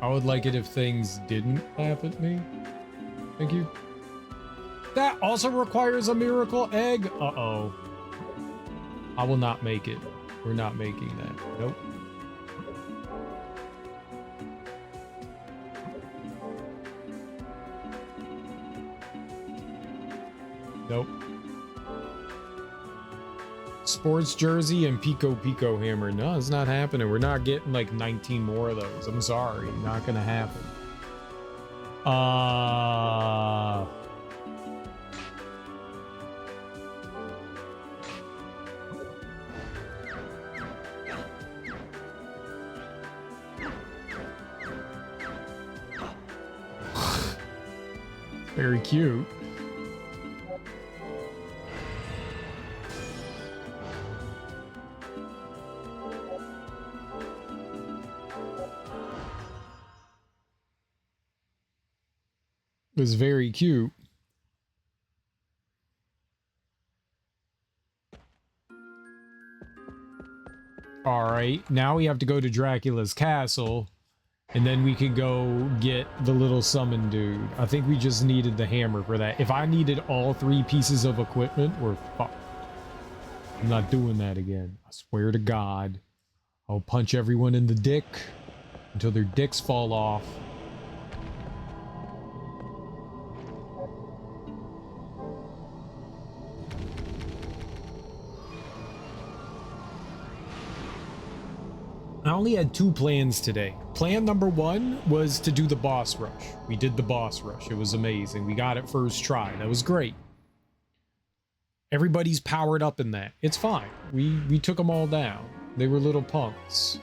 I would like it if things didn't laugh at me. Thank you. That also requires a miracle egg? Uh-oh. I will not make it. We're not making that. Nope. Nope. Sports jersey and Pico Pico hammer. No, it's not happening. We're not getting like 19 more of those. I'm sorry. Not gonna happen. Very cute. It was very cute. All right, now we have to go to Dracula's castle, and then we can go get the little summon dude. I think we just needed the hammer for that. If I needed all 3 pieces of equipment, we're fucked. I'm not doing that again. I swear to God. I'll punch everyone in the dick until their dicks fall off. I only had 2 plans today. Plan number 1 was to do the boss rush. We did the boss rush. It was amazing. We got it first try. That was great. Everybody's powered up in that. It's fine. We took them all down. They were little punks.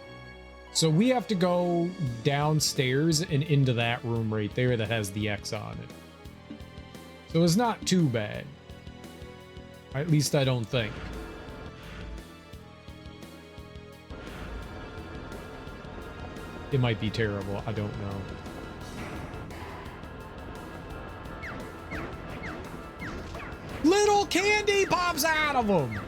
So we have to go downstairs and into that room right there that has the X on it. So it's not too bad. At least I don't think. It might be terrible. I don't know. Little candy pops out of them.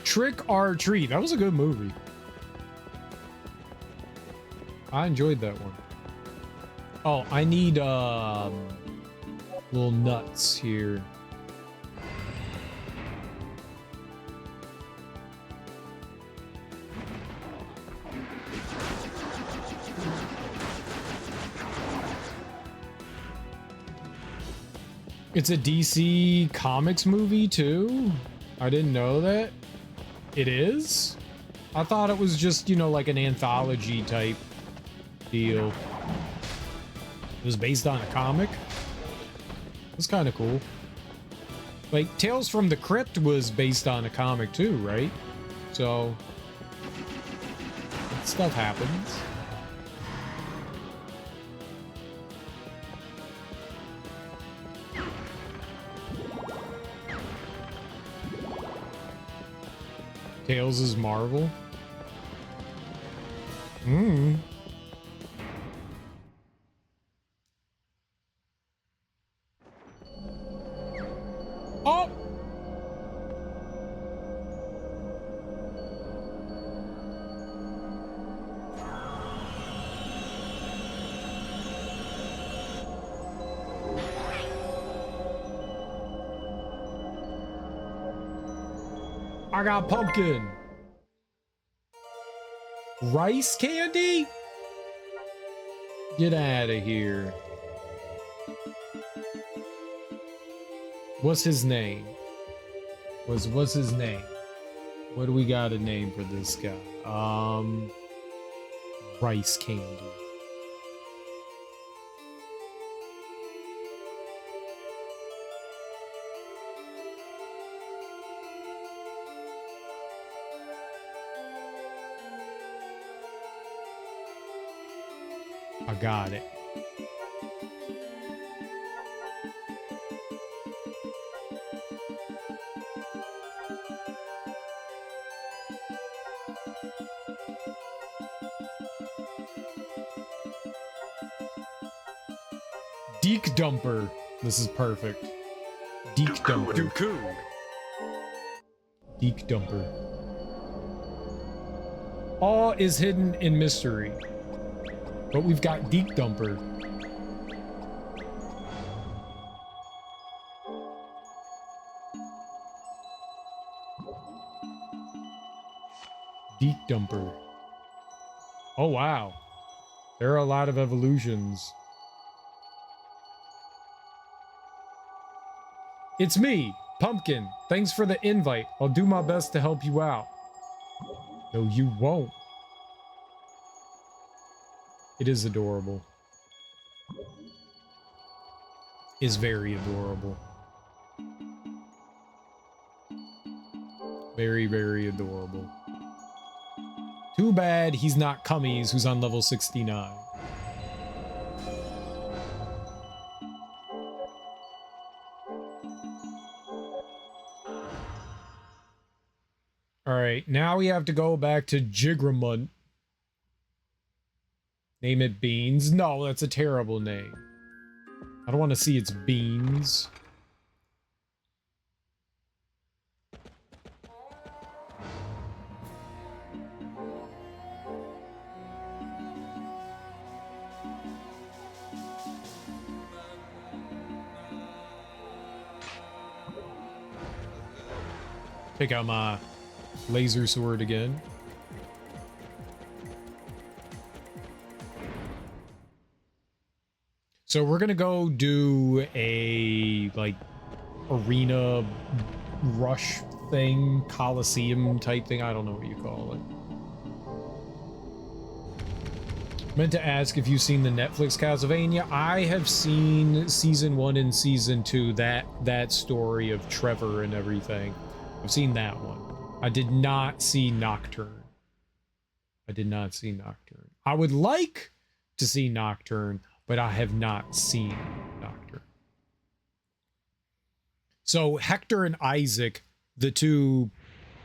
Trick or Treat. That was a good movie. I enjoyed that one. Oh, I need little nuts here. It's a DC Comics movie too? I didn't know that. It is? I thought it was just, you know, like an anthology type deal. It was based on a comic. That's kind of cool. Like, Tales from the Crypt was based on a comic too, right? So, stuff happens. Tails is Marvel. Oh! I got pumpkin. Rice candy? Get out of here. What's his name? What's his name? What do we got a name for this guy? Rice candy. I got it. Deek Dumper. This is perfect. Deek Dumper. Deek Dumper. All is hidden in mystery. But we've got Deek Dumper. Deek Dumper. Oh, wow. There are a lot of evolutions. It's me, Pumpkin. Thanks for the invite. I'll do my best to help you out. No, you won't. It is adorable. Is very adorable. Very, very adorable. Too bad he's not Cummies, who's on level 69. Alright, now we have to go back to Jigramunt. Name it Beans? No, that's a terrible name. I don't want to see its beans. Pick out my laser sword again. So we're gonna go do a like arena rush thing, Coliseum type thing. I don't know what you call it. Meant to ask if you've seen the Netflix Castlevania. I have seen season 1 and season 2. That story of Trevor and everything. I've seen that one. I did not see Nocturne. I did not see Nocturne. I would like to see Nocturne, but I have not seen Nocturne. So Hector and Isaac, the two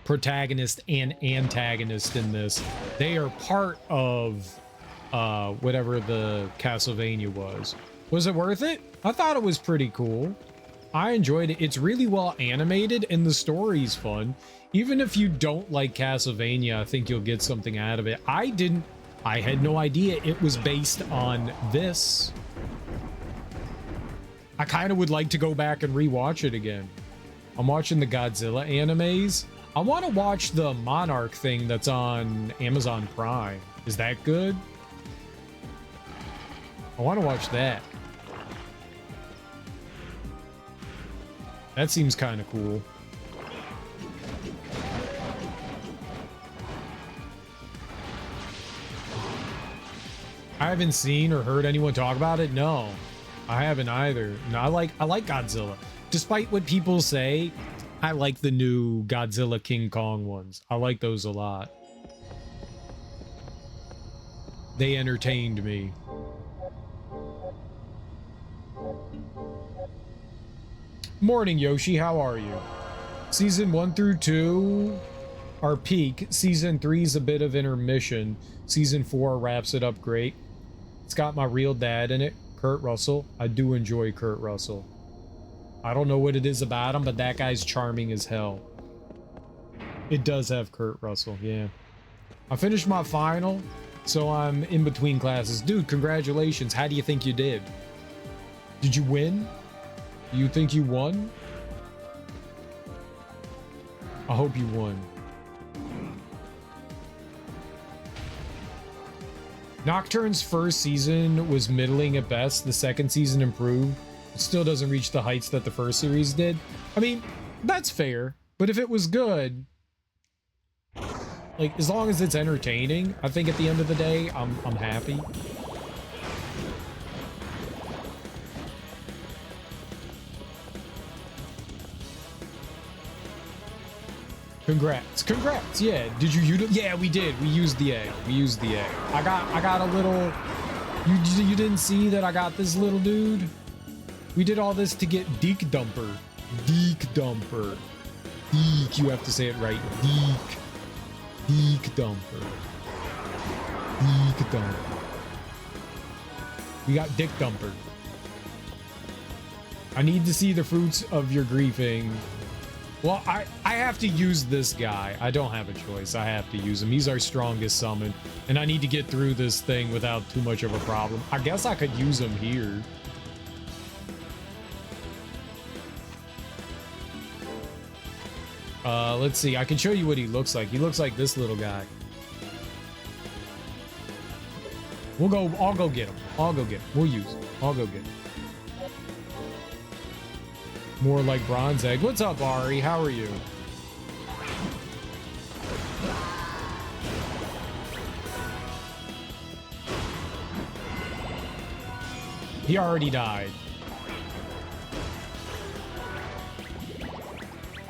protagonists and antagonists in this, they are part of whatever the Castlevania was. Was it worth it? I thought it was pretty cool. I enjoyed it. It's really well animated and the story's fun. Even if you don't like Castlevania, I think you'll get something out of it. I had no idea it was based on this. I kind of would like to go back and rewatch it again. I'm watching the Godzilla animes. I want to watch the Monarch thing that's on Amazon Prime. Is that good? I want to watch that. That seems kind of cool. I haven't seen or heard anyone talk about it. No, I haven't either. No, I like Godzilla. Despite what people say, I like the new Godzilla King Kong ones. I like those a lot. They entertained me. Morning, Yoshi. How are you? Season 1 through 2 are peak. Season 3 is a bit of intermission. Season 4 wraps it up great. It's got my real dad in it, Kurt Russell. I do enjoy Kurt Russell. I don't know what it is about him, but that guy's charming as hell. It does have Kurt Russell, yeah. I finished my final, so I'm in between classes. Dude, congratulations. How do you think you did? Did you win? Do you think you won? I hope you won. Nocturne's first season was middling at best. The second season improved. It still doesn't reach the heights that the first series did. I mean, that's fair. But if it was good, like, as long as it's entertaining, I think at the end of the day, I'm happy. Congrats. Yeah, did you yeah, we did. We used the A. I got a little, you didn't see that I got this little dude? We did all this to get Deek Dumper. Deek, you have to say it right. Deek Dumper. We got Dick Dumper. I need to see the fruits of your griefing. Well, I have to use this guy. I don't have a choice. I have to use him. He's our strongest summon, and I need to get through this thing without too much of a problem. I guess I could use him here. Let's see. I can show you what he looks like. He looks like this little guy. We'll go. I'll go get him. I'll go get him. We'll use him. I'll go get him. More like Bronze Egg. What's up, Ari? How are you? He already died.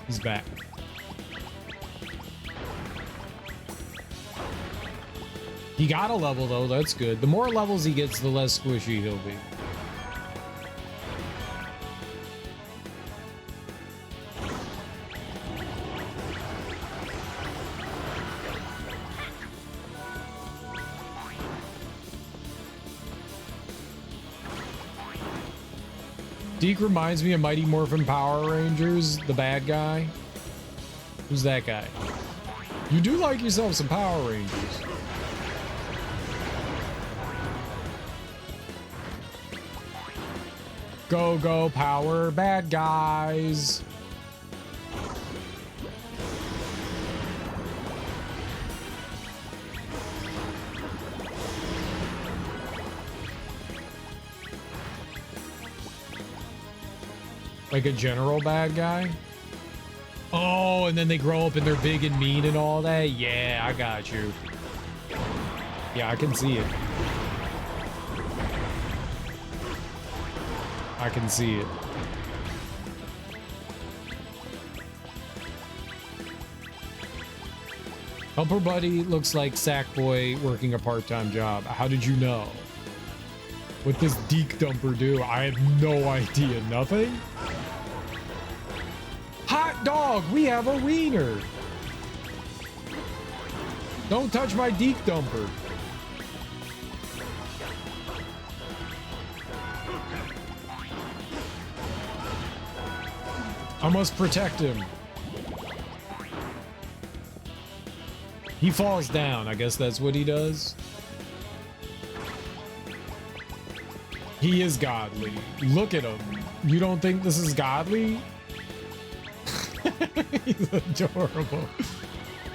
He's back. He got a level, though. That's good. The more levels he gets, the less squishy he'll be. Deke reminds me of Mighty Morphin Power Rangers, the bad guy. Who's that guy? You do like yourself some Power Rangers. Go, go, power, bad guys. Like a general bad guy? Oh, and then they grow up and they're big and mean and all that? Yeah, I got you. Yeah, I can see it. I can see it. Helper Buddy looks like Sackboy working a part-time job. How did you know? What does Deke Dumper do? I have no idea. Nothing? Hot dog! We have a wiener! Don't touch my Deke Dumper. I must protect him. He falls down. I guess that's what he does. He is godly. Look at him. You don't think this is godly? He's adorable.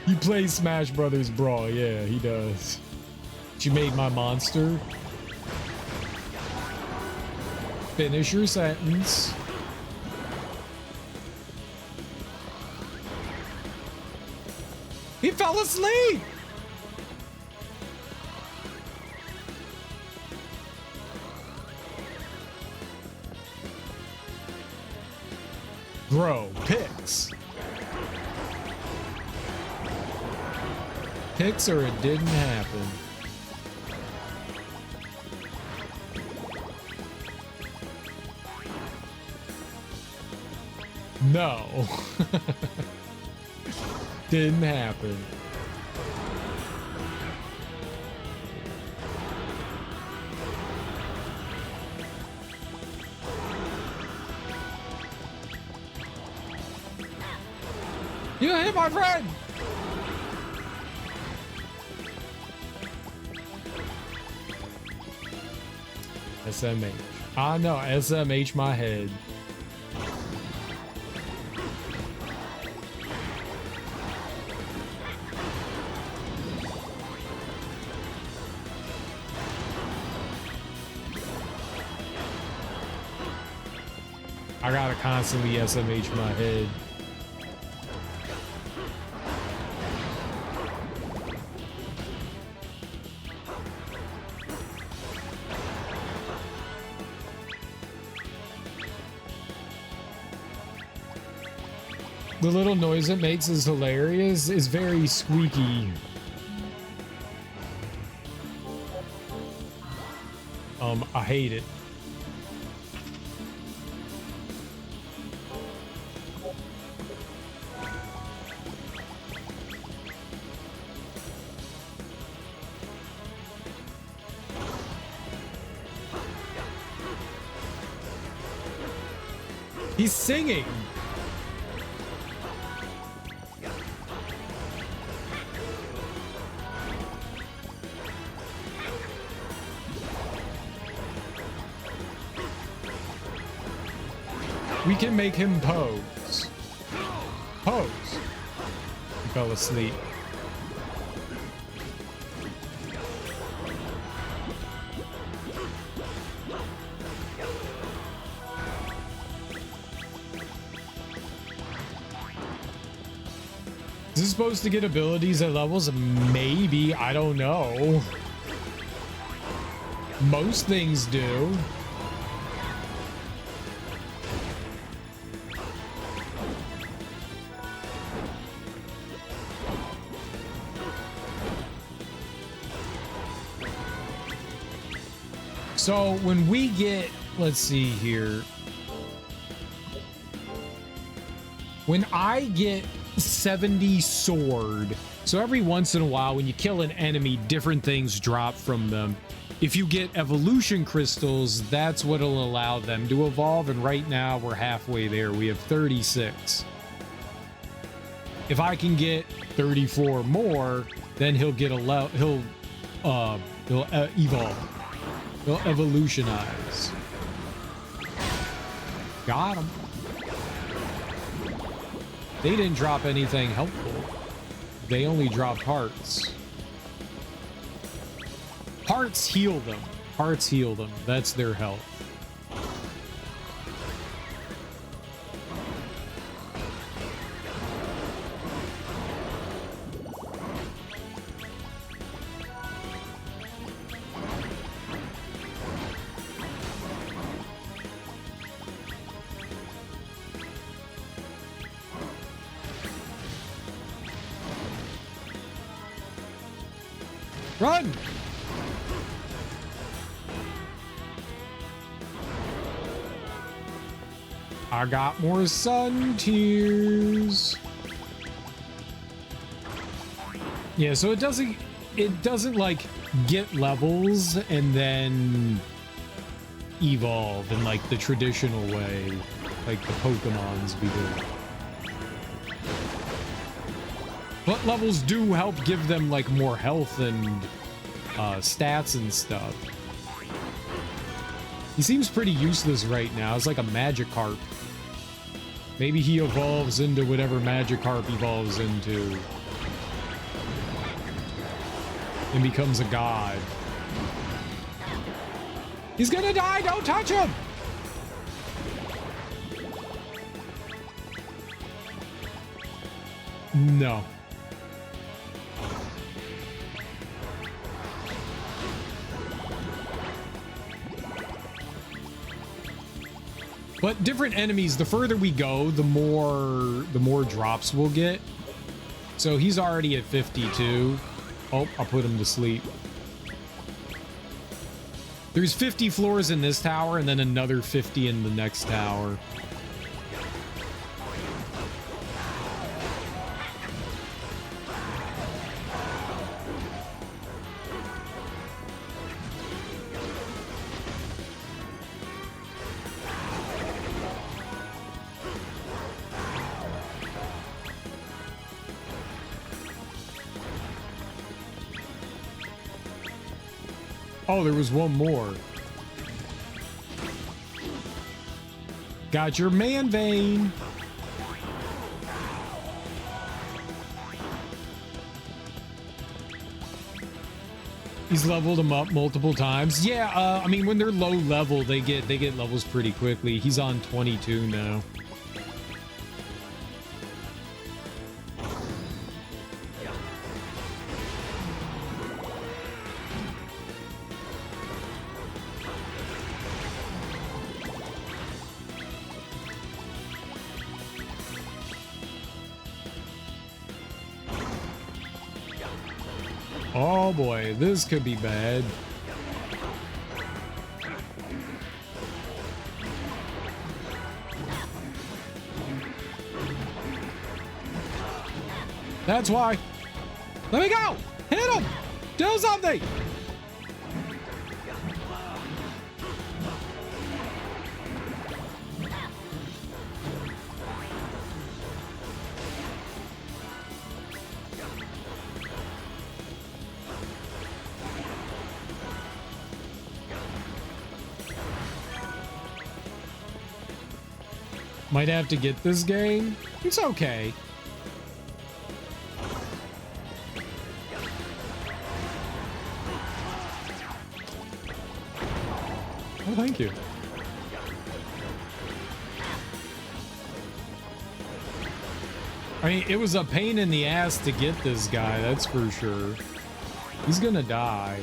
He plays Smash Brothers Brawl. Yeah, he does. She made my monster. Finish your sentence. He fell asleep! Bro, picks. Picks or it didn't happen. No. Didn't happen. You hit my friend! SMH. I know, SMH my head. I gotta constantly SMH my head. The little noise it makes is hilarious. It's very squeaky. I hate it. He's singing. We can make him pose. Pose. He fell asleep. Is this supposed to get abilities at levels? Maybe. I don't know. Most things do. So when we get, let's see here. When I get 70 sword, so every once in a while when you kill an enemy, different things drop from them. If you get evolution crystals, that's what'll allow them to evolve, and right now we're halfway there. We have 36. If I can get 34 more, then he'll get he'll evolve. He'll evolutionize. Got him. They didn't drop anything helpful. They only dropped hearts. Hearts heal them. Hearts heal them. That's their health. Run! I got more sun tears. Yeah, so it doesn't like get levels and then evolve in like the traditional way, like the Pokemons we do. But levels do help give them like more health and stats and stuff. He seems pretty useless right now. It's like a Magikarp. Maybe he evolves into whatever Magikarp evolves into. And becomes a god. He's gonna die! Don't touch him! No. But different enemies, the further we go, the more drops we'll get. So he's already at 52. Oh, I'll put him to sleep. There's 50 floors in this tower and then another 50 in the next tower. Oh, there was one more. Got your man vein. He's leveled him up multiple times. Yeah, I mean, when they're low level, they get levels pretty quickly. He's on 22 now. Oh boy, this could be bad. That's why. Let me go! Hit him! Do something! Might have to get this game. It's okay. Oh, thank you. I mean, it was a pain in the ass to get this guy, that's for sure. He's gonna die.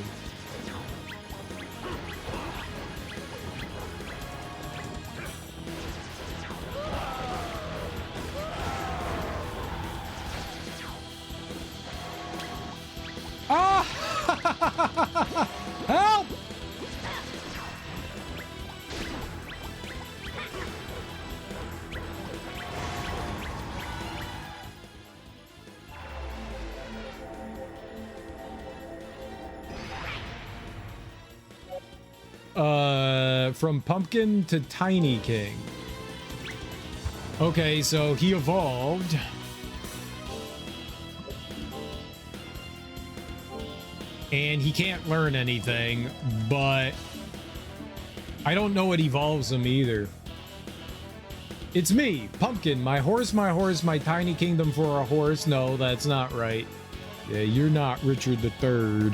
Ah! Help! From Pumpkin to Tiny King. Okay, so he evolved. And he can't learn anything, but I don't know what evolves him either. It's me, Pumpkin, my horse, my tiny kingdom for a horse. No, that's not right. Yeah, you're not Richard III.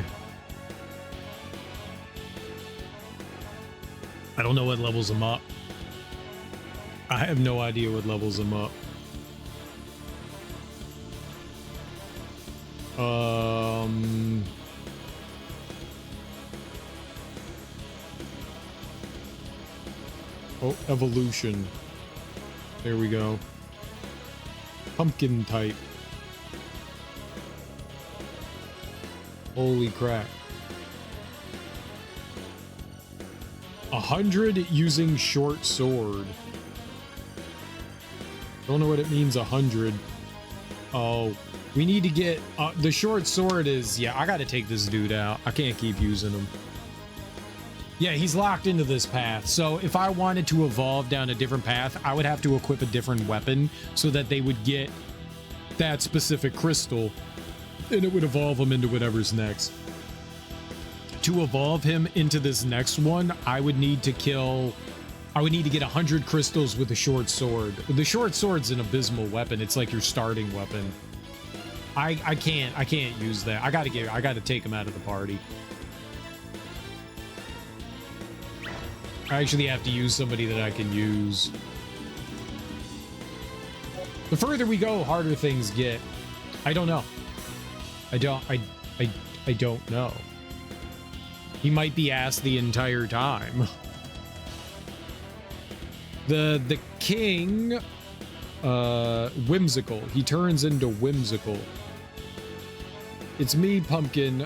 I don't know what levels him up. I have no idea what levels him up. Oh, evolution. There we go. Pumpkin type. Holy crap. 100 using short sword. Don't know what it means, 100. Oh, we need to get the short sword is, yeah, I gotta take this dude out. I can't keep using him. Yeah, he's locked into this path. So if I wanted to evolve down a different path, I would have to equip a different weapon so that they would get that specific crystal and it would evolve them into whatever's next. To evolve him into this next one, I would need to get 100 crystals with a short sword. The short sword's an abysmal weapon. It's like your starting weapon. I can't use that. I gotta take him out of the party. I actually have to use somebody that I can use. The further we go, harder things get. I don't know. I don't know. He might be asked the entire time. The king, whimsical. He turns into whimsical. It's me, Pumpkin.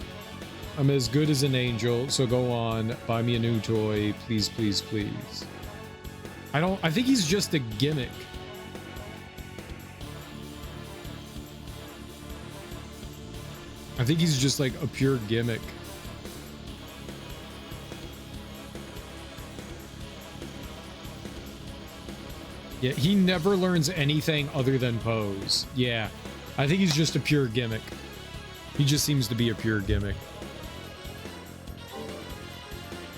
I'm as good as an angel, so go on, buy me a new toy, please, please, please. I think he's just a gimmick. I think he's just like a pure gimmick. Yeah, he never learns anything other than pose. Yeah, I think he's just a pure gimmick. He just seems to be a pure gimmick.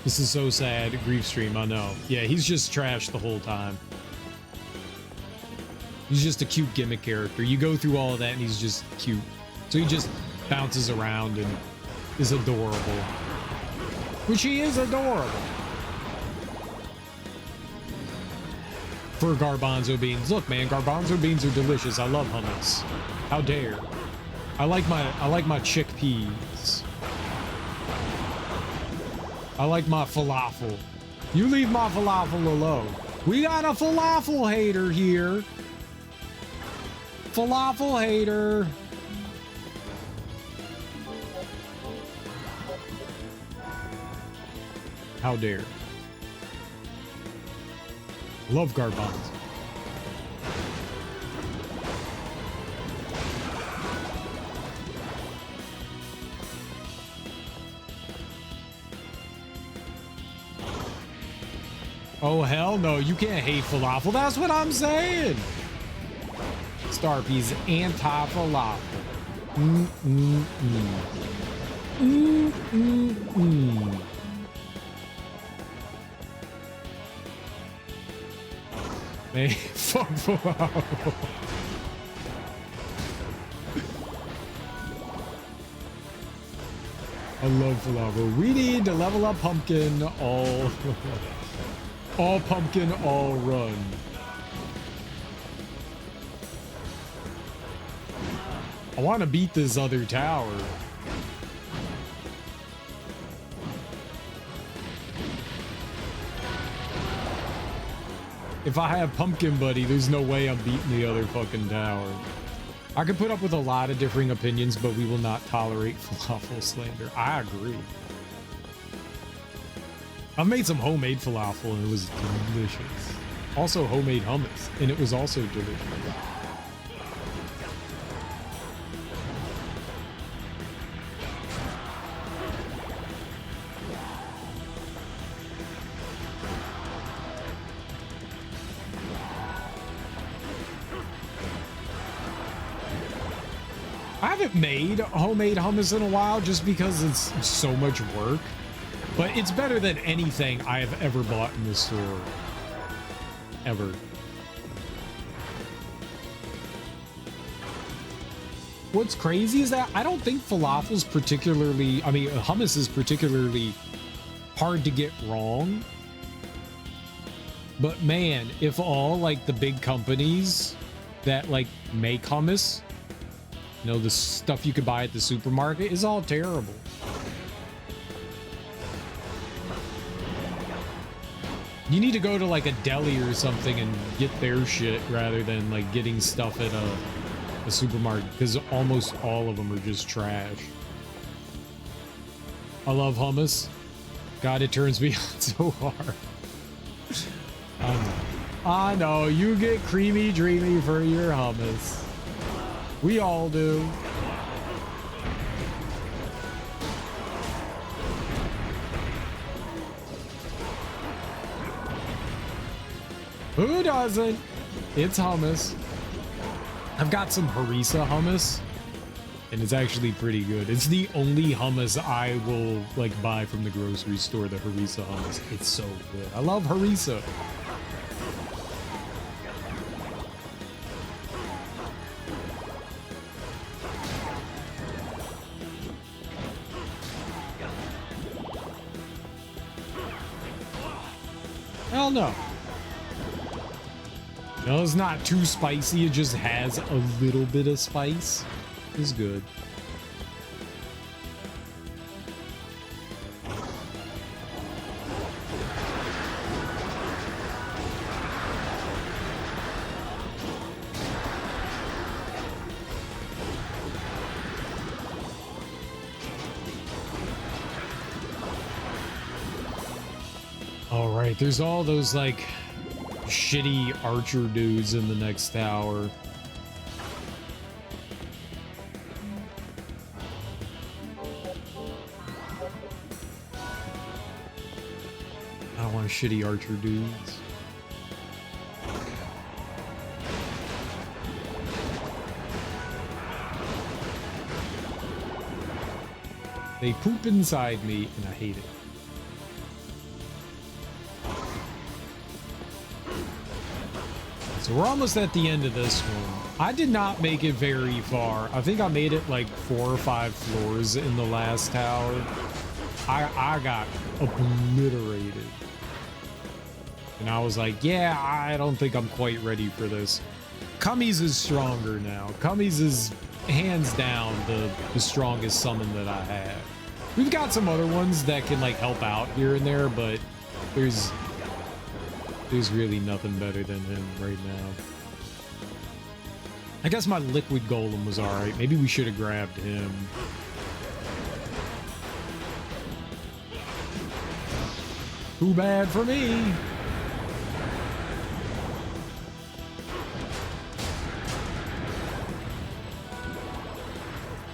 This is so sad. Grief stream, I know. Yeah, he's just trash the whole time. He's just a cute gimmick character. You go through all of that and he's just cute. So he just bounces around and is adorable. Which he is adorable. For garbanzo beans. Look, man, garbanzo beans are delicious. I love hummus. How dare. I like my chickpeas. I like my falafel. You leave my falafel alone. We got a falafel hater here. Falafel hater. How dare. Love garbanzo. Oh, hell no. You can't hate falafel. That's what I'm saying. Starpy's anti-falafel. Man, fuck falafel. I love falafel. We need to level up pumpkin all all pumpkin, all run. I want to beat this other tower. If I have Pumpkin Buddy, there's no way I'm beating the other fucking tower. I could put up with a lot of differing opinions, but we will not tolerate falafel slander. I agree. I've made some homemade falafel and it was delicious. Also homemade hummus, and it was also delicious. I haven't made homemade hummus in a while just because it's so much work, but it's better than anything I have ever bought in the store. Ever. What's crazy is that I don't think falafel's particularly, I mean, hummus is particularly hard to get wrong. But man, if all like the big companies that like make hummus, you know, the stuff you could buy at the supermarket is all terrible. You need to go to like a deli or something and get their shit rather than like getting stuff at a supermarket, because almost all of them are just trash. I love hummus. God, it turns me on so hard. I know, you get creamy dreamy for your hummus. We all do. Who doesn't? It's hummus. I've got some harissa hummus, and it's actually pretty good. It's the only hummus I will like buy from the grocery store, the harissa hummus. It's so good. I love harissa. Hell no. No, it's not too spicy. It just has a little bit of spice. It's good. All right, there's all those like shitty archer dudes in the next tower. I don't want shitty archer dudes. They poop inside me and I hate it. So we're almost at the end of this one. I did not make it very far. I think I made it like 4 or 5 floors in the last tower. I got obliterated. And I was like, yeah, I don't think I'm quite ready for this. Cummies is stronger now. Cummies is hands down the strongest summon that I have. We've got some other ones that can like help out here and there, but there's really nothing better than him right now. I guess my liquid golem was alright. Maybe we should have grabbed him. Too bad for me.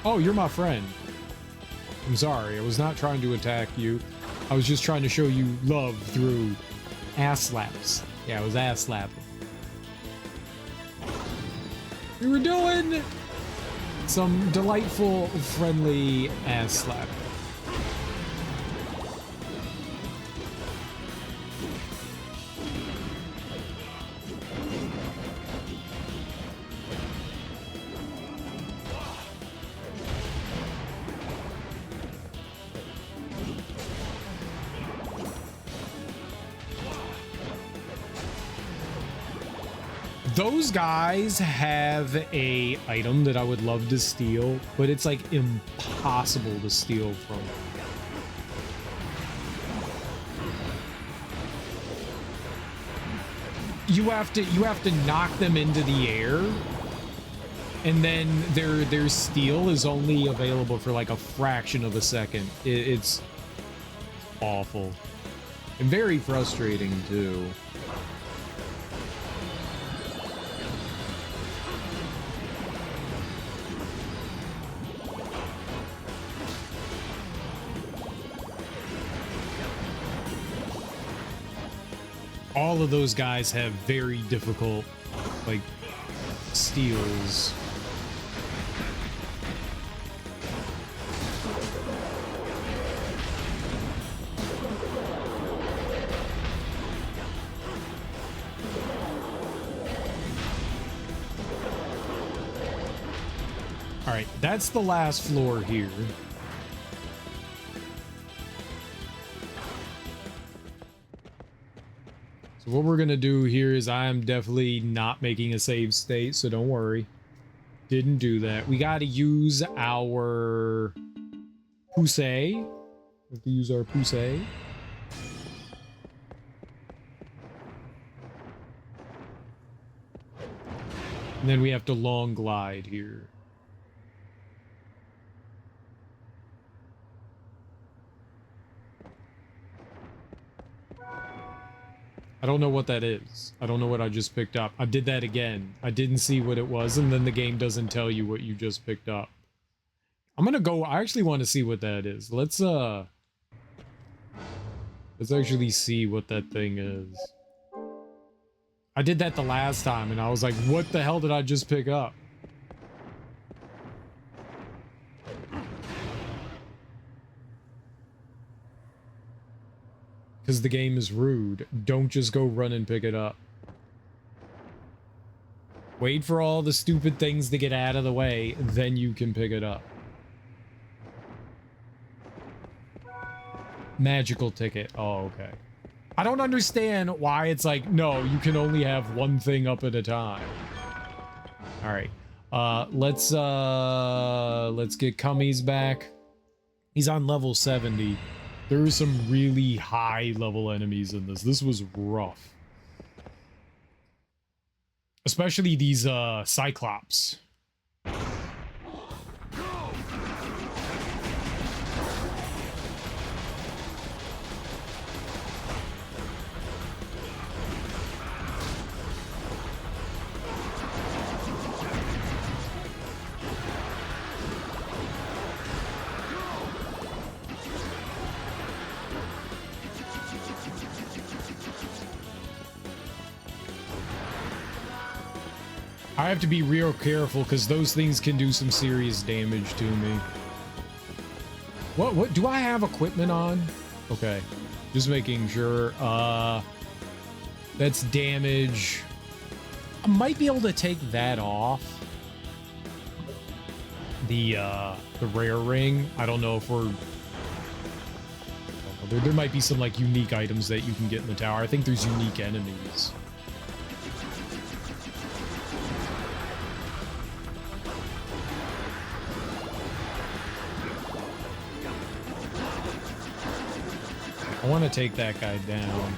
Oh, you're my friend. I'm sorry. I was not trying to attack you. I was just trying to show you love through ass slaps. Yeah, I was ass slapping. We were doing some delightful, friendly ass slapping. Those guys have a item that I would love to steal, but it's like impossible to steal from them. You have to knock them into the air, and then their steal is only available for like a fraction of a second. It's awful and very frustrating too. All of those guys have very difficult, like, steals. All right, that's the last floor here. So what we're gonna do here is I am definitely not making a save state, so don't worry. Didn't do that. We gotta use our Pusey. We have to use our Pusey. And then we have to long glide here. I don't know what that is. I don't know what I just picked up. I did that again. I didn't see what it was, and then the game doesn't tell you what you just picked up. I'm gonna go. I actually want to see what that is. Let's actually see what that thing is. I did that the last time, and I was like, what the hell did I just pick up? Because the game is rude. Don't just go run and pick it up. Wait for all the stupid things to get out of the way, then you can pick it up. Magical ticket. Oh, okay. I don't understand why it's like, no, you can only have one thing up at a time. All right. Let's get Cummies back. He's on level 70. There are some really high level enemies in this. This was rough. Especially these Cyclops. I have to be real careful because those things can do some serious damage to me. What do I have equipment on? Okay, just making sure. That's damage. I might be able to take that off. The rare ring. I don't know if we're. There might be some like unique items that you can get in the tower. I think there's unique enemies. I want to take that guy down.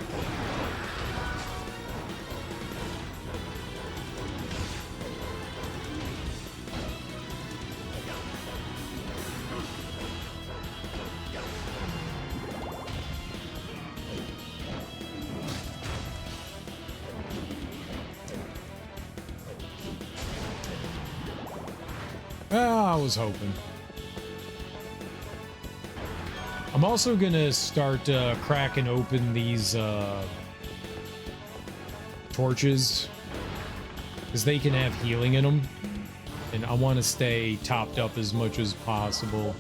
I was hoping. I'm also gonna start cracking open these torches because they can have healing in them, and I want to stay topped up as much as possible.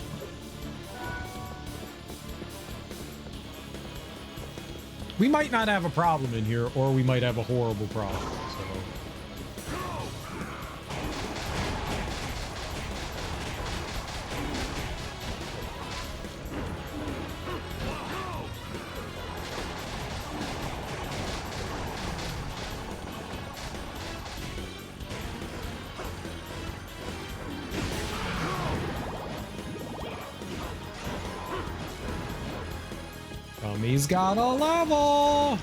We might not have a problem in here, or we might have a horrible problem. So. He's got a level.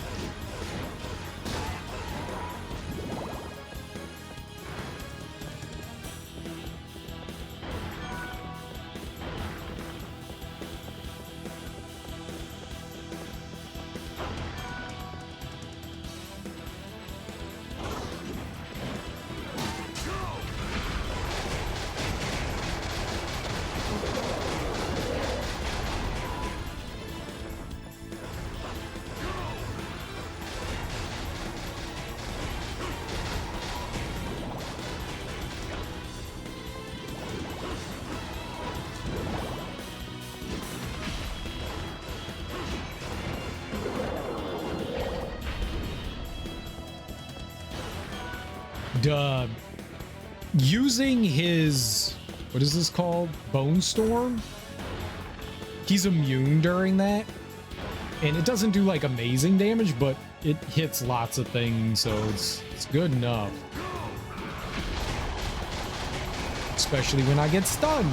Using his, what is this called? Bone Storm? He's immune during that. And it doesn't do like amazing damage, but it hits lots of things, so it's good enough. Especially when I get stunned.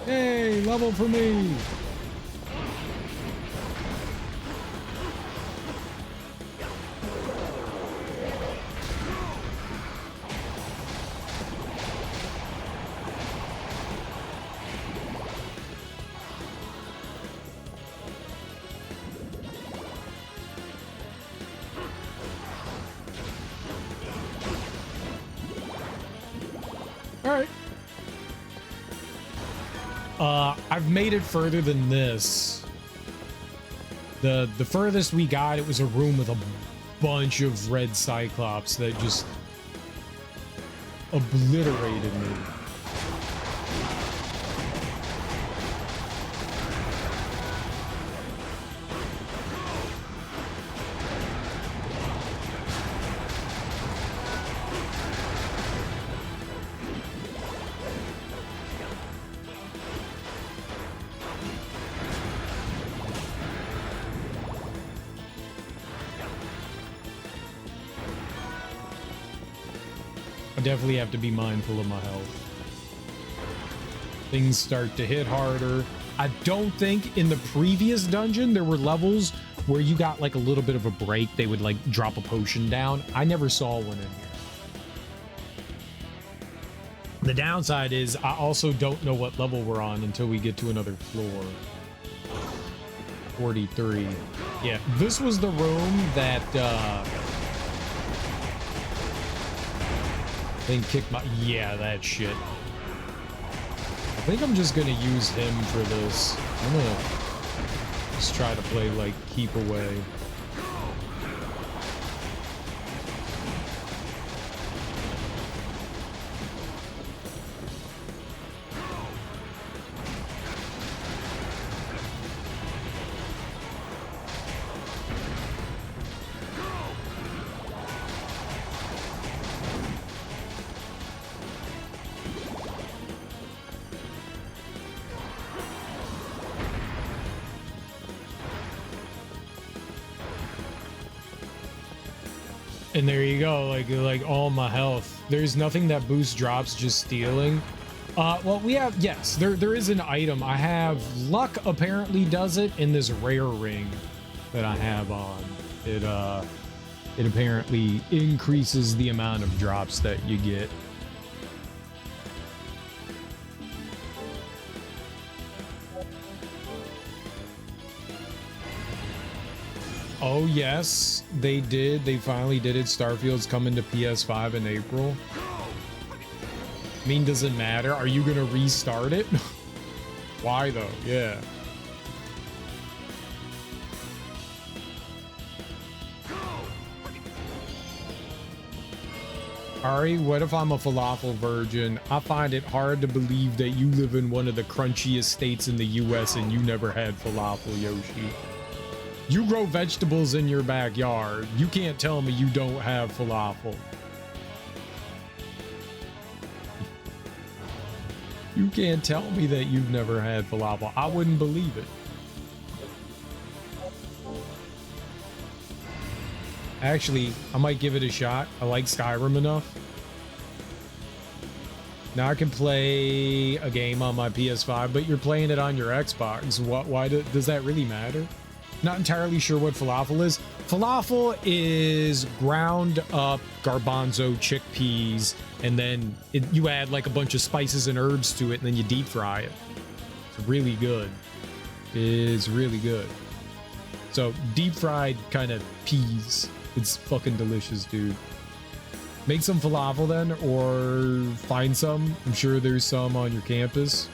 Hey, level for me. I've made it further than this. The furthest we got, it was a room with a bunch of red Cyclops that just obliterated me. I definitely have to be mindful of my health. Things start to hit harder. I don't think in the previous dungeon there were levels where you got like a little bit of a break. They would like drop a potion down. I never saw one in here. The downside is I also don't know what level we're on until we get to another floor. 43. Yeah, this was the room that thing kicked my, yeah, that shit. I think I'm just gonna use him for this. I'm gonna just try to play like keep away. And there you go, like all my health. There's nothing that boosts drops, just stealing. Well, we have, yes, there is an item. I have luck apparently does it in this rare ring that I have on. It apparently increases the amount of drops that you get. Oh yes, they did. They finally did it. Starfield's coming to PS5 in April. I mean, does it matter? Are you gonna restart it? Why though? Yeah. Ari, what if I'm a falafel virgin? I find it hard to believe that you live in one of the crunchiest states in the US and you never had falafel, Yoshi. You grow vegetables in your backyard. You can't tell me you don't have falafel. You can't tell me that you've never had falafel. I wouldn't believe it. Actually, I might give it a shot. I like Skyrim enough. Now I can play a game on my PS5, but you're playing it on your Xbox. Why does that really matter? Not entirely sure what falafel is. Falafel is ground up garbanzo chickpeas, and then you add like a bunch of spices and herbs to it, and then you deep fry it. It's really good. It's really good. So deep fried kind of peas. It's fucking delicious, dude. Make some falafel then, or find some. I'm sure there's some on your campus.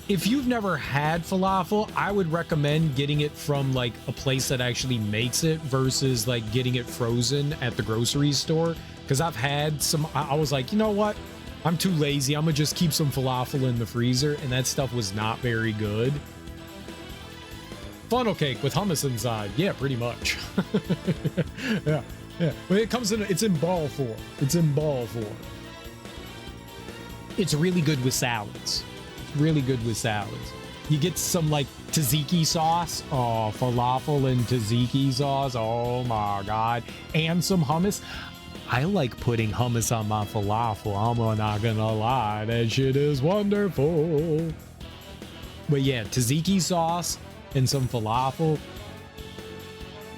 If you've never had falafel, I would recommend getting it from like a place that actually makes it versus like getting it frozen at the grocery store. Because I've had some, I was like, you know what? I'm too lazy. I'm gonna just keep some falafel in the freezer, and that stuff was not very good. Funnel cake with hummus inside. Yeah, pretty much. Yeah. Yeah, but it comes in, it's in ball form. It's in ball form. It's really good with salads. Really good with salads. You get some like tzatziki sauce. Oh, falafel and tzatziki sauce. Oh my God. And some hummus. I like putting hummus on my falafel. I'm not gonna lie. That shit is wonderful. But yeah, tzatziki sauce and some falafel.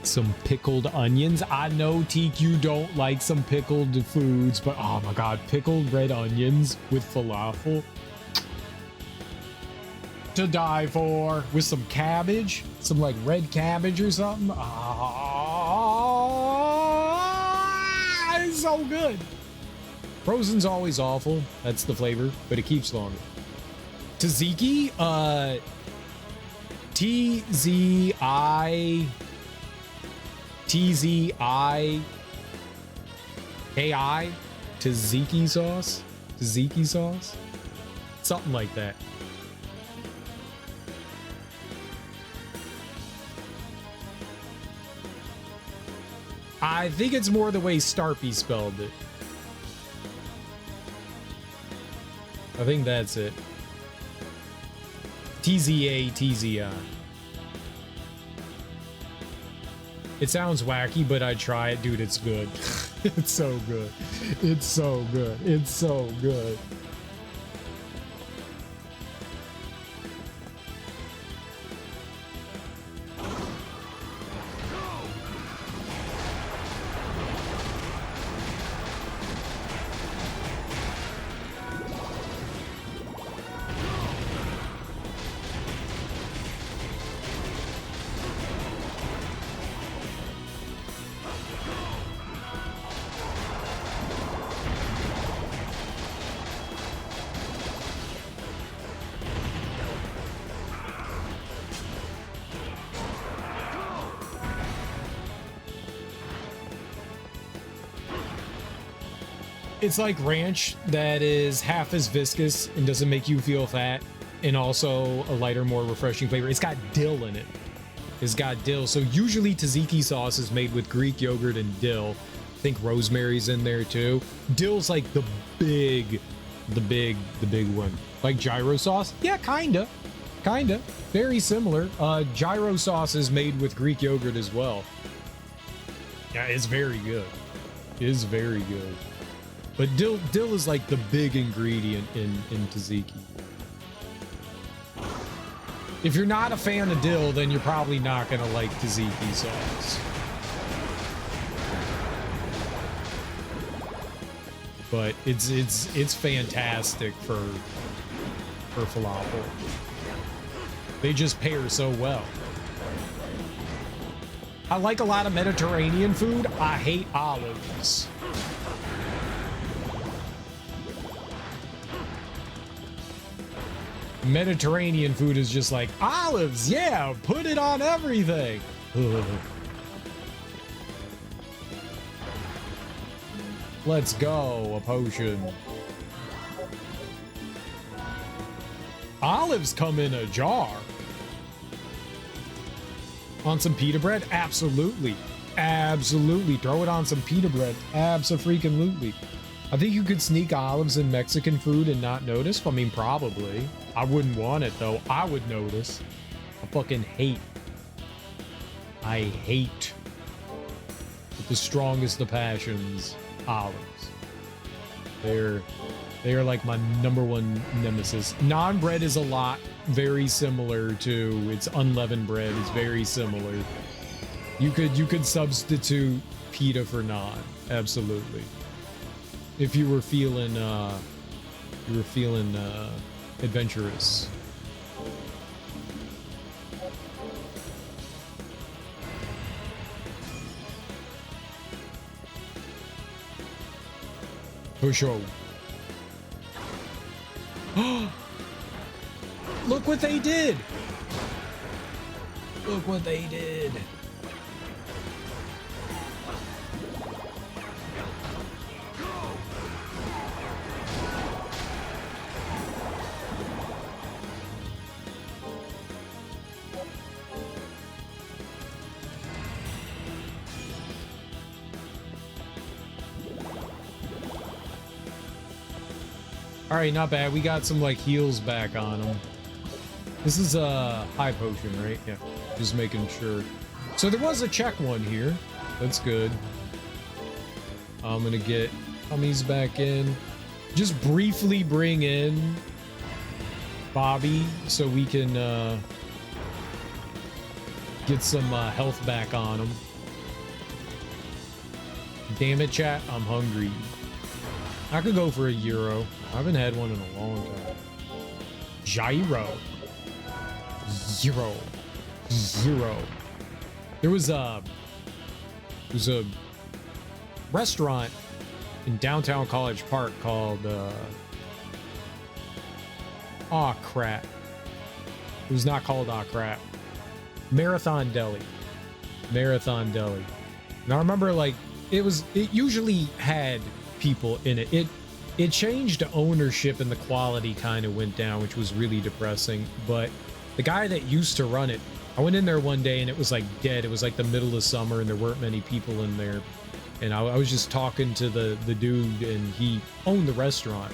Some pickled onions. I know, Teak, you don't like some pickled foods, but oh my God, pickled red onions with falafel. To die for. With some cabbage, some like red cabbage or something. Ah, it's so good. Frozen's always awful. That's the flavor, but it keeps longer. Tzatziki, TZIKI, tzatziki sauce, tzatziki sauce, something like that. I think it's more the way Starpy spelled it. I think that's it. TZI. It sounds wacky, but I try it. Dude, it's good. It's so good. It's so good. It's so good. It's like ranch that is half as viscous and doesn't make you feel fat, and also a lighter, more refreshing flavor. It's got dill in it. It's got dill. So usually tzatziki sauce is made with Greek yogurt and dill. I think rosemary's in there too. Dill's like the big one. Like gyro sauce? Yeah, kinda. Very similar. Gyro sauce is made with Greek yogurt as well. Yeah, it's very good. It's very good. But dill is like the big ingredient in tzatziki. If you're not a fan of dill, then you're probably not gonna like tzatziki sauce. But it's fantastic for falafel. They just pair so well. I like a lot of Mediterranean food. I hate olives. Mediterranean food is just like olives, yeah, put it on everything. Ugh. Let's go, a potion. Olives come in a jar. On some pita bread? Absolutely. Absolutely. Throw it on some pita bread. Abso-freaking-lutely. I think you could sneak olives in Mexican food and not notice. I mean, probably. I wouldn't want it, though. I would notice. I fucking hate. I hate. With the strongest of passions, olives. They're like my #1 nemesis. Non-bread is a lot very similar to its unleavened bread is very similar. You could substitute pita for naan, absolutely. If you were feeling adventurous. For sure. Look what they did! Look what they did! All right, not bad. We got some like heals back on them. This is a high potion, right? Yeah, just making sure. So there was a check one here. That's good. I'm gonna get Tummies back in. Just briefly bring in Bobby so we can get some health back on him. Damn it, chat. I'm hungry. I could go for a gyro. I haven't had one in a long time. Gyro. Zero. There was a restaurant in downtown College Park called Aw Crap. It was not called Aw Crap. Marathon Deli. And I remember like it usually had people in it. It changed ownership and the quality kind of went down, which was really depressing. But the guy that used to run it, I went in there one day and it was like dead. It was like the middle of summer and there weren't many people in there. And I was just talking to the dude and he owned the restaurant.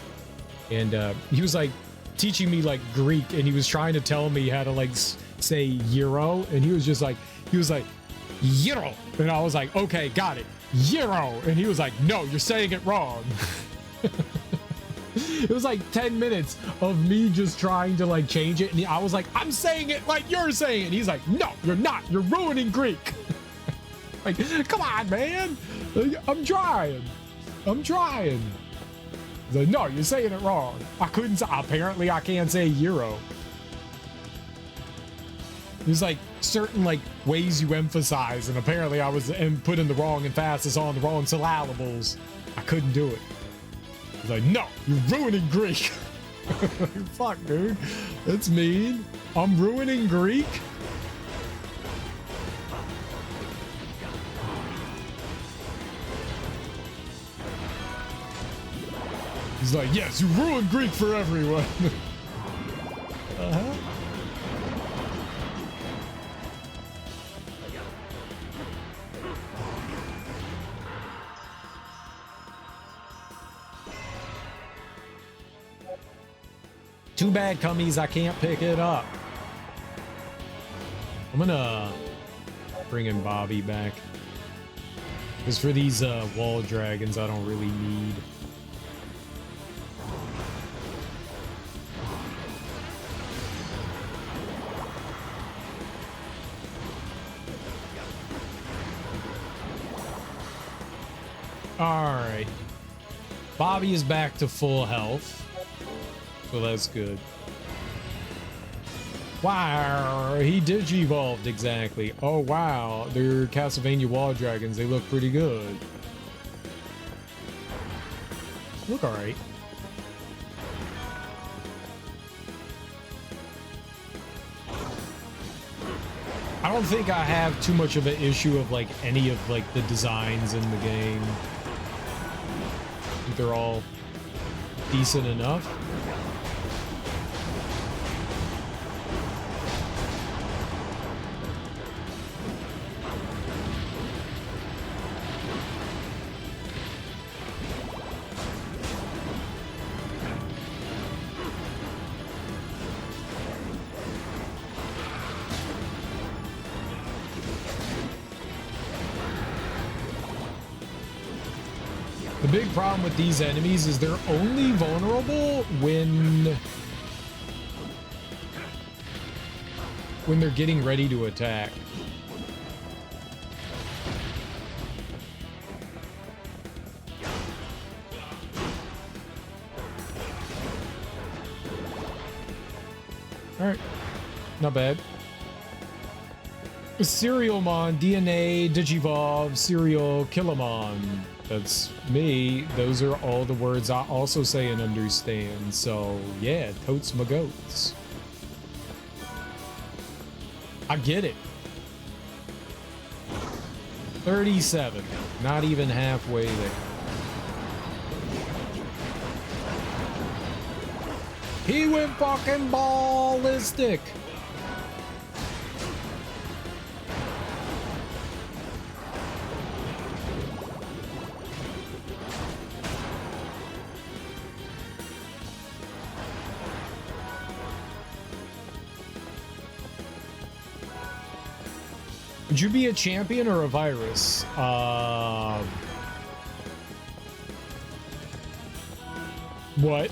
And he was like teaching me like Greek and he was trying to tell me how to like say euro. And he was like, euro. And I was like, okay, got it. Euro. And he was like, no, you're saying it wrong. It was like 10 minutes of me just trying to like change it. And I was like, I'm saying it like you're saying it. And he's like, no, you're not. You're ruining Greek. Like, come on, man. I'm trying. He's like, no, you're saying it wrong. Apparently I can't say euro. There's like certain like ways you emphasize, and apparently I was putting the wrong emphasis on the wrong syllables. I couldn't do it. He's like, no, you're ruining Greek. Fuck, dude. That's mean. I'm ruining Greek? He's like, yes, you ruined Greek for everyone. Uh-huh. Too bad, Cummies, I can't pick it up. I'm gonna bring in Bobby back. Because for these wall dragons, I don't really need. Alright. Bobby is back to full health. So that's good. Wow, he digivolved exactly. Oh wow, they're Castlevania wall dragons. They look pretty good. Look alright. I don't think I have too much of an issue of like any of like the designs in the game. I think they're all decent enough. The big problem with these enemies is they're only vulnerable when they're getting ready to attack. All right, not bad. Serialmon, DNA, Digivolve, Serial, Killamon. That's me. Those are all the words I also say and understand. So yeah, totes my goats. I get it. 37. Not even halfway there. He went fucking ballistic. Would you be a champion or a virus? What?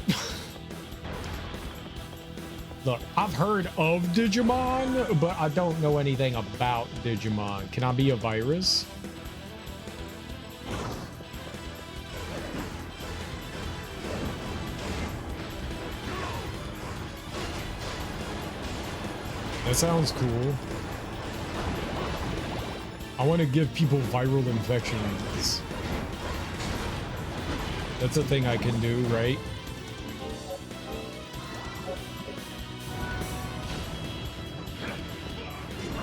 Look, I've heard of Digimon, but I don't know anything about Digimon. Can I be a virus? That sounds cool. I want to give people viral infections. That's a thing I can do, right?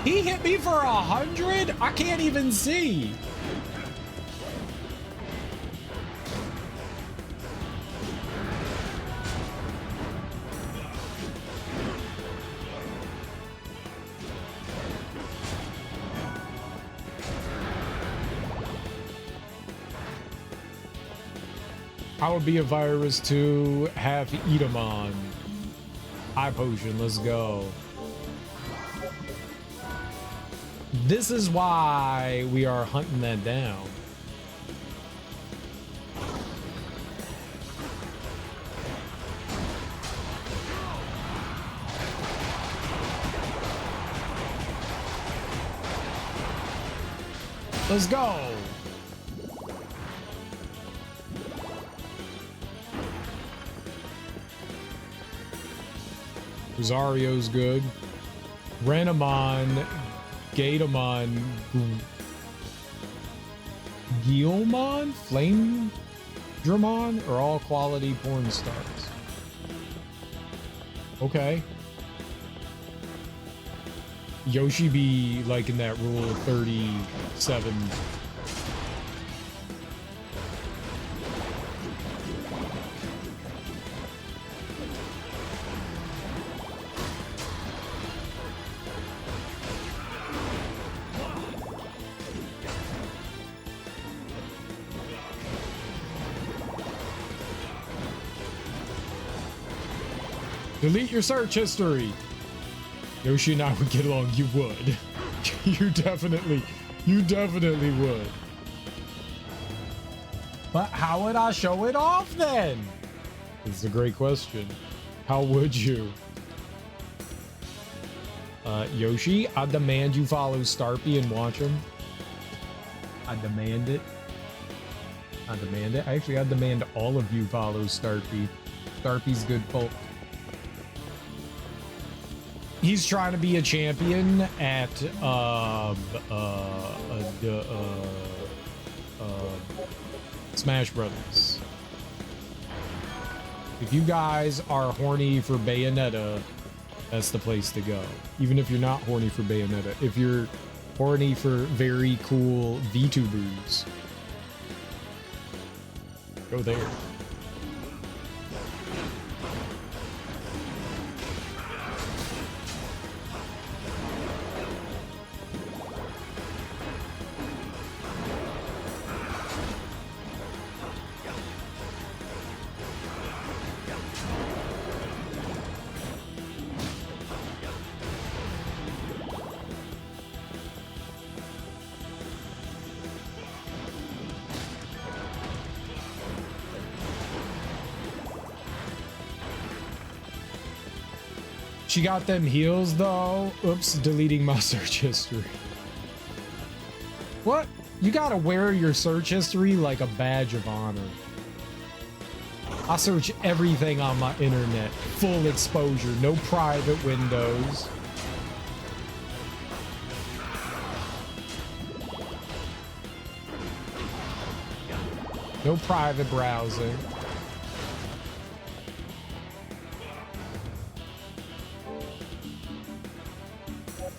He hit me for 100? I can't even see. I would be a virus too. Have Edomon. High potion, let's go. This is why we are hunting that down. Let's go. Rosario's good. Renamon, Gatomon, Guilmon, Flame Dramon are all quality porn stars. Okay. Yoshi be like in that rule of 37. Delete your search history. Yoshi and I would get along. You would. you definitely would. But how would I show it off then? It's a great question. How would you? Yoshi, I demand you follow Starpy and watch him. I demand it. I demand it. Actually, I demand all of you follow Starpy. Starpy's good folk. He's trying to be a champion at Smash Brothers. If you guys are horny for Bayonetta, that's the place to go. Even if you're not horny for Bayonetta, if you're horny for very cool VTubers, go there. She got them heels though. Oops, deleting my search history. What? You gotta wear your search history like a badge of honor. I search everything on my internet. Full exposure, no private windows. No private browsing.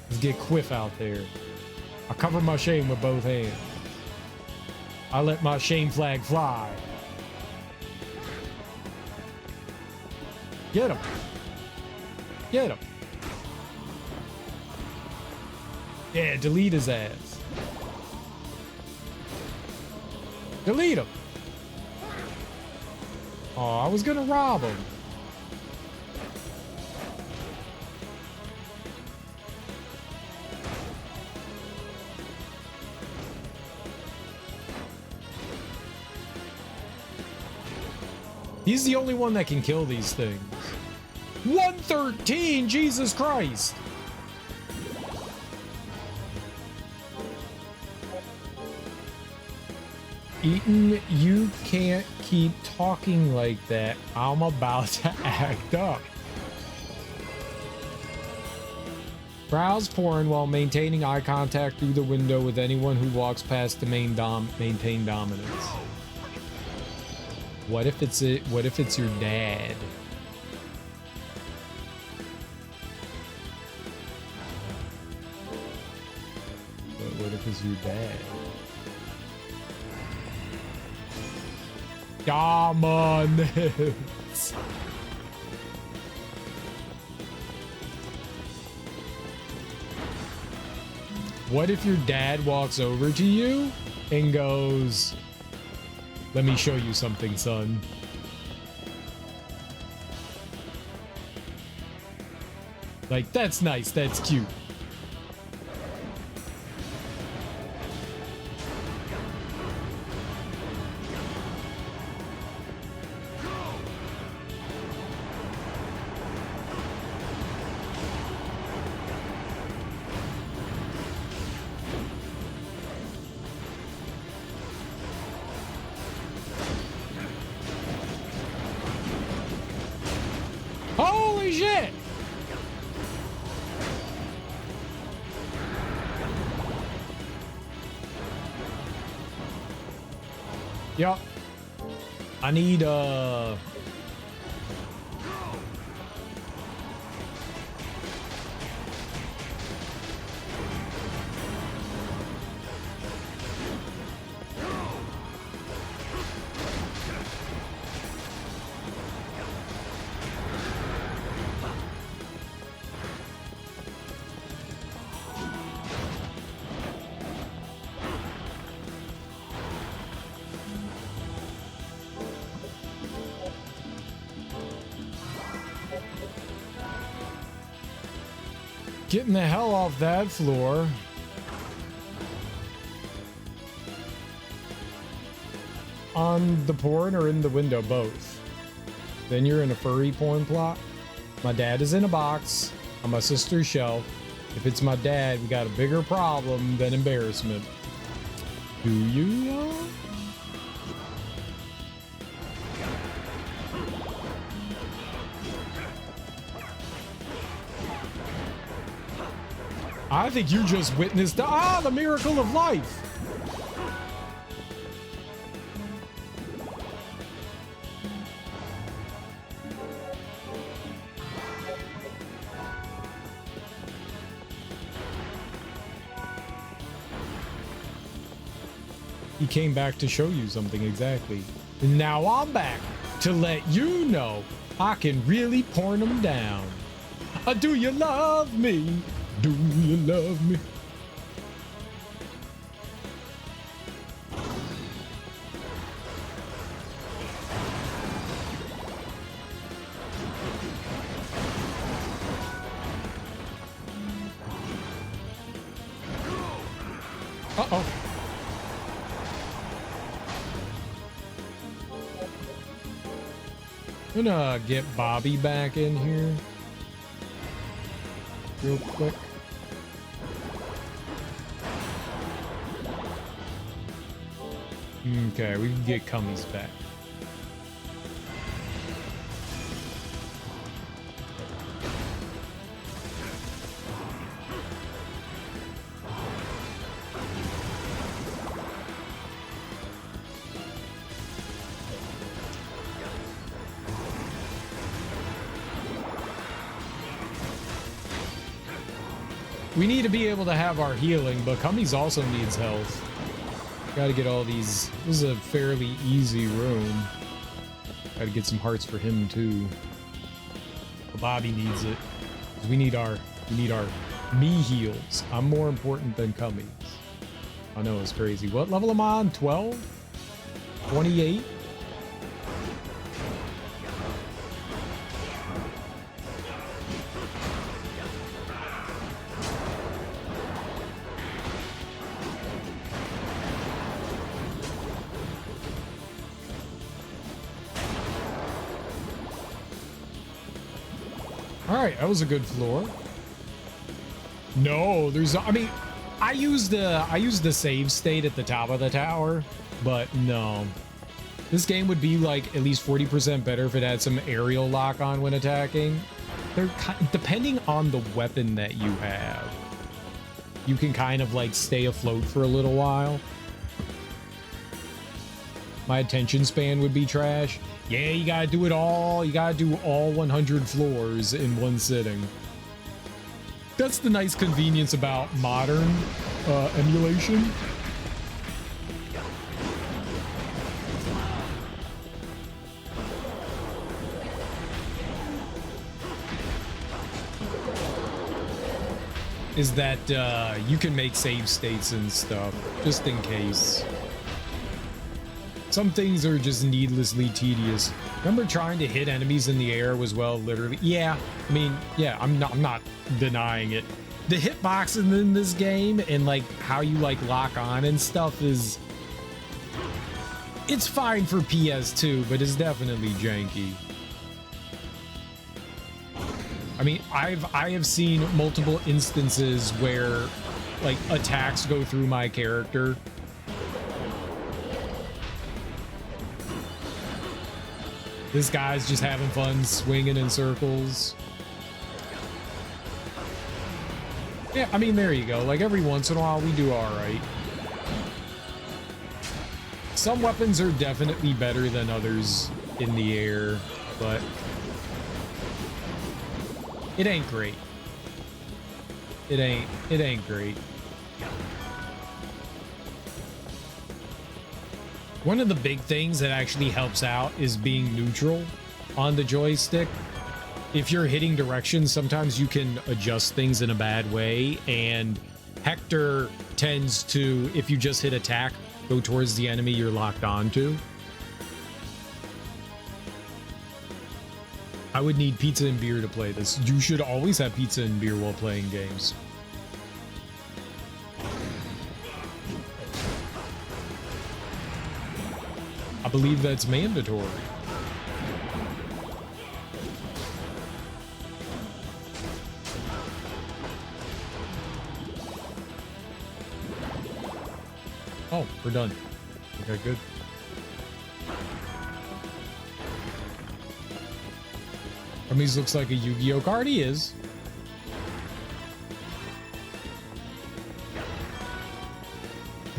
Let's get Quiff out there. I cover my shame with both hands. I let my shame flag fly. Get him. Get him. Yeah, delete his ass. Delete him. Oh, I was gonna rob him. He's the only one that can kill these things. 113, Jesus Christ. Eaton, you can't keep talking like that. I'm about to act up. Browse porn while maintaining eye contact through the window with anyone who walks past to maintain dominance. What if it's it? What if it's your dad? What if it's your dad? Dominance. What if your dad walks over to you and goes, "Let me show you something, son." Like, that's nice, that's cute. Holy shit! Yup. I need getting the hell off that floor. On the porn or in the window? Both. Then you're in a furry porn plot. My dad is in a box on my sister's shelf. If it's my dad, we got a bigger problem than embarrassment. Do you? I think you just witnessed the miracle of life. He came back to show you something exactly. And now I'm back to let you know I can really porn them down. Do you love me? Do you love me? Uh-oh. I'm gonna get Bobby back in here. real quick. Okay, we can get Cummies back. We need to be able to have our healing, but Cummies also needs health. Gotta get all these. This is a fairly easy room. Gotta get some hearts for him too. But Bobby needs it. We need our me heals. I'm more important than Cummies. I know it's crazy. What level am I on? 12? 28? All right, that was a good floor. No, there's. I mean, I used the save state at the top of the tower, but no. This game would be like at least 40% better if it had some aerial lock on when attacking. They're depending on the weapon that you have. You can kind of like stay afloat for a little while. My attention span would be trash. Yeah, you gotta do it all. You gotta do all 100 floors in one sitting. That's the nice convenience about modern emulation. Is that you can make save states and stuff just in case. Some things are just needlessly tedious. Remember trying to hit enemies in the air was, well, literally, yeah. I mean, yeah, I'm not denying it. The hitboxing in this game and like how you like lock on and stuff is, it's fine for PS2, but it's definitely janky. I mean, I have seen multiple instances where like attacks go through my character. This guy's just having fun swinging in circles. Yeah, I mean, there you go. Like every once in a while we do all right. Some weapons are definitely better than others in the air, but it ain't great. It ain't great. One of the big things that actually helps out is being neutral on the joystick. If you're hitting directions, sometimes you can adjust things in a bad way, and Hector tends to, if you just hit attack, go towards the enemy you're locked onto. I would need pizza and beer to play this. You should always have pizza and beer while playing games. I believe that's mandatory. Oh, we're done. Okay, good. Hermes looks like a Yu-Gi-Oh card. He is.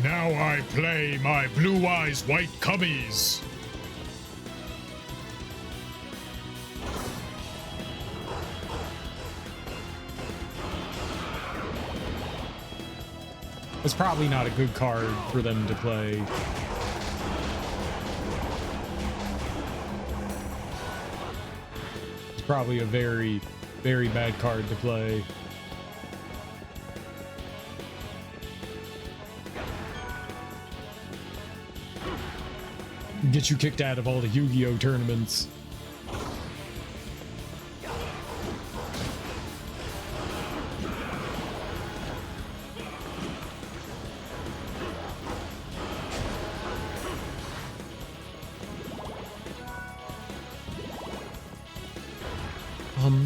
Now I play my Blue Eyes White Cubbies. It's probably not a good card for them to play. It's probably a very, very bad card to play. Get you kicked out of all the Yu-Gi-Oh tournaments.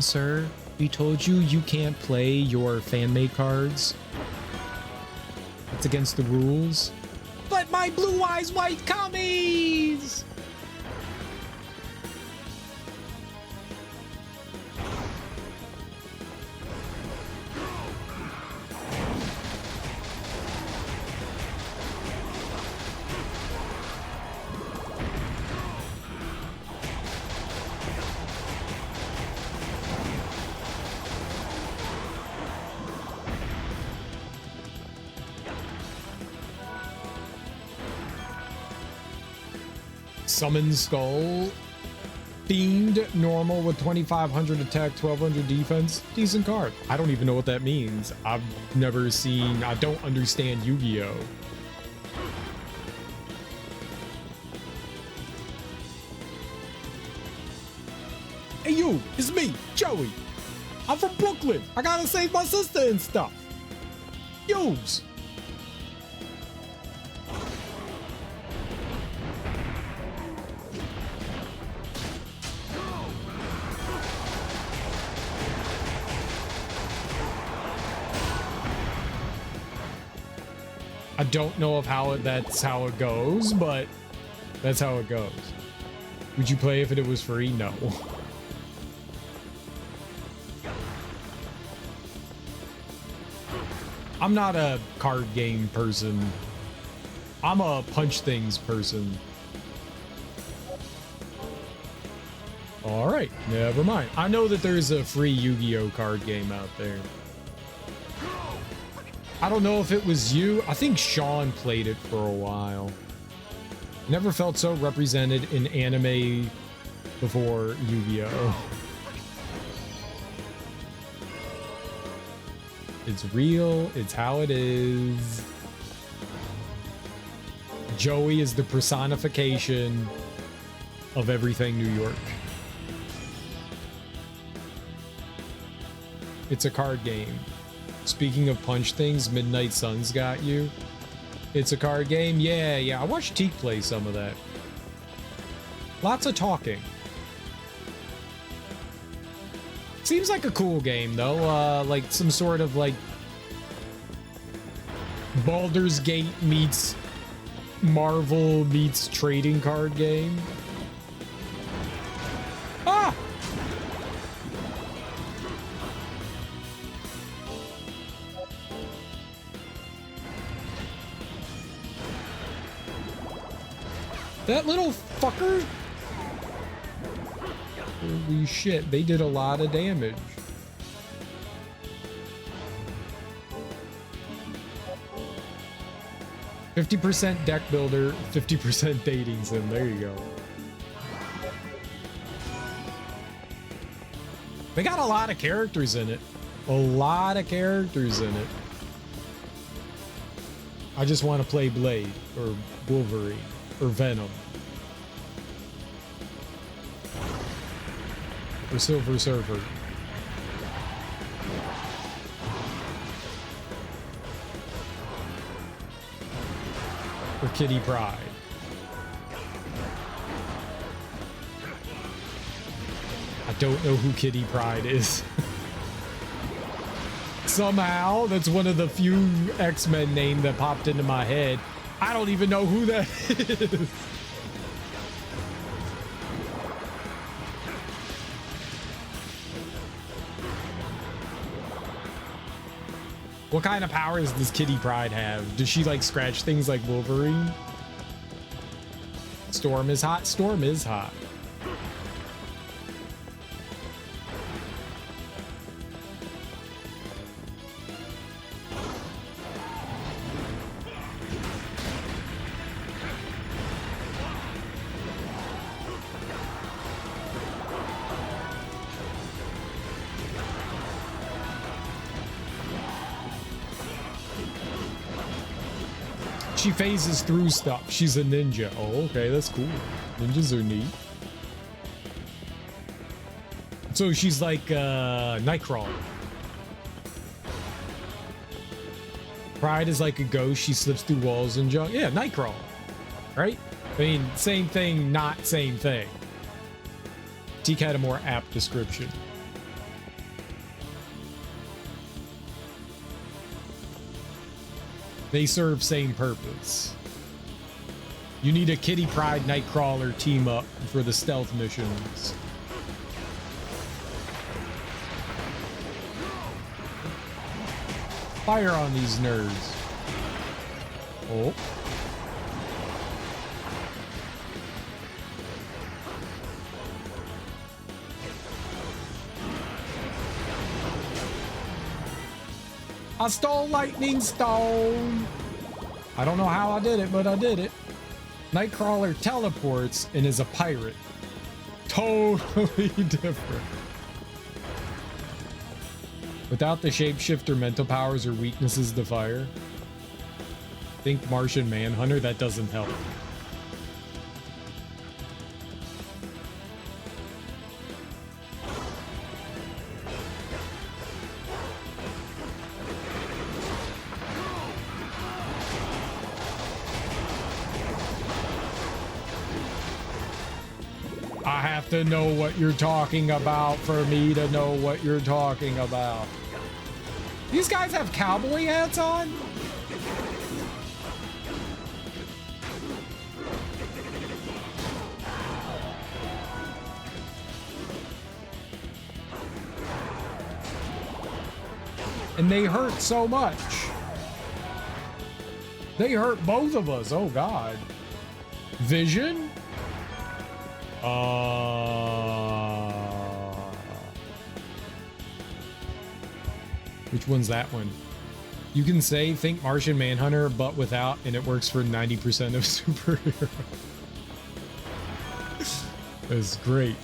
Sir, We told you you can't play your fan-made cards. It's against the rules. But my Blue Eyes White Commies! Summon Skull. Fiend normal with 2500 attack, 1200 defense. Decent card. I don't even know what that means. I've never seen, I don't understand Yu-Gi-Oh! Hey you, it's me, Joey. I'm from Brooklyn. I gotta save my sister and stuff. Use. I don't know of how that's how it goes, but that's how it goes. Would you play if it was free? No. I'm not a card game person. I'm a punch things person. All right, never mind. I know that there's a free Yu-Gi-Oh card game out there. I don't know if it was you. I think Sean played it for a while. Never felt so represented in anime before Yu-Gi-Oh. It's real. It's how it is. Joey is the personification of everything New York. It's a card game. Speaking of punch things, Midnight Suns got you. It's a card game? Yeah. I watched Teak play some of that. Lots of talking. Seems like a cool game, though. Like some sort of, like, Baldur's Gate meets Marvel meets trading card game. Ah! That little fucker? Holy shit, they did a lot of damage. "50% deck builder, 50% dating sim." There you go. They got a lot of characters in it. A lot of characters in it. I just want to play Blade or Wolverine or Venom or Silver Surfer. Or Kitty Pryde. I don't know who Kitty Pryde is. Somehow, that's one of the few X-Men names that popped into my head. I don't even know who that is. What kind of powers does Kitty Pryde have? Does she like scratch things like Wolverine? Storm is hot. Storm is hot. She phases through stuff. She's a ninja. Oh, okay, that's cool. Ninjas are neat. So she's like Nightcrawler. Pride is like a ghost. She slips through walls and junk. Yeah, Nightcrawler. Right? I mean, same thing, not same thing. Teak had a more apt description. They serve same purpose. You need a Kitty Pryde Nightcrawler team up for the stealth missions. Fire on these nerds. Oh. I stole Lightning Stone. I don't know how I did it, but I did it. Nightcrawler teleports and is a pirate. Totally different. Without the shapeshifter mental powers or weaknesses to fire. Think Martian Manhunter, that doesn't help. I have to know what you're talking about for me to know what you're talking about. These guys have cowboy hats on? And they hurt so much. They hurt both of us. Oh, God. Vision? Which one's that one? You can say, think Martian Manhunter, but without, and it works for 90% of superheroes. That's great.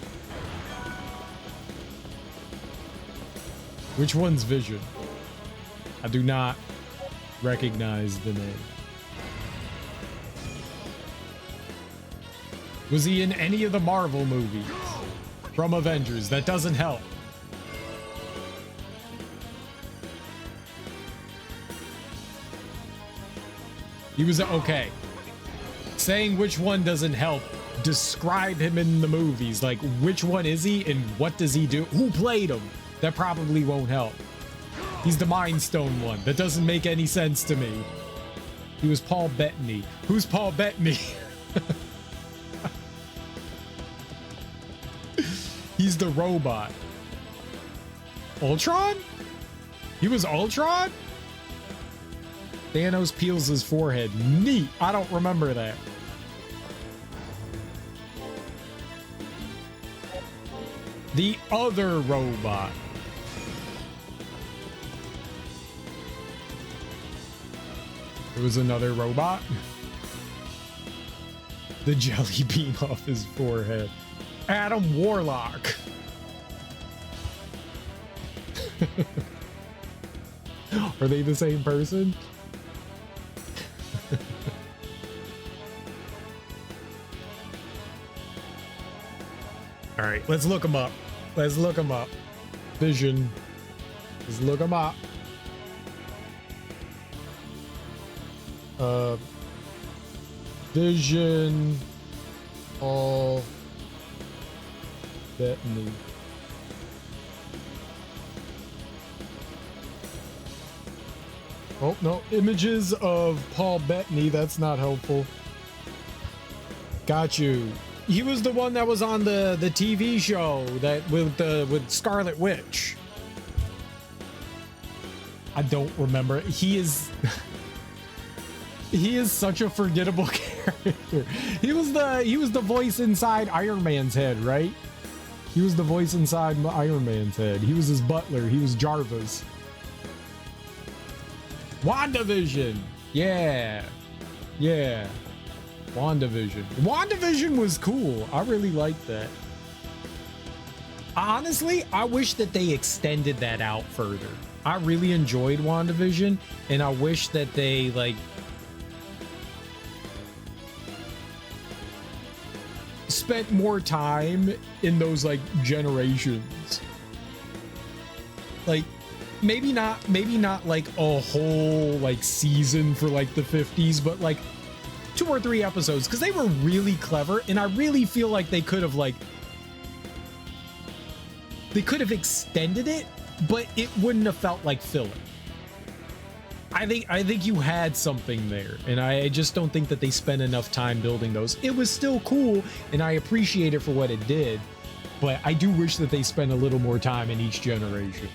Which one's Vision? I do not recognize the name. Was he in any of the Marvel movies from Avengers? That doesn't help. He was okay. Saying which one doesn't help. Describe him in the movies. Like, which one is he and what does he do? Who played him? That probably won't help. He's the Mind Stone one. That doesn't make any sense to me. He was Paul Bettany. Who's Paul Bettany? He's the robot. Ultron? He was Ultron? Thanos peels his forehead. Neat. I don't remember that. The other robot. There was another robot. The jelly bean off his forehead. Adam Warlock. Are they the same person? All right, let's look them up. Let's look them up. Vision. Let's look them up. Vision. All. Bettany. Oh, no. Images of Paul Bettany. That's not helpful. Got you. He was the one that was on the TV show that with Scarlet Witch. I don't remember. He is he is such a forgettable character. He was the voice inside Iron Man's head, right? He was the voice inside Iron Man's head. He was his butler. He was Jarvis. WandaVision. Yeah. Yeah. WandaVision. WandaVision was cool. I really liked that. Honestly, I wish that they extended that out further. I really enjoyed WandaVision, and I wish that they, like, spent more time in those, like, generations. Like, maybe not like a whole, like, season for, like, the 50s, but, like, 2 or 3 episodes, because they were really clever, and I really feel like they could have, like, they could have extended it, but it wouldn't have felt like filler. I think you had something there, and I just don't think that they spent enough time building those. It was still cool, and I appreciate it for what it did, but I do wish that they spent a little more time in each generation.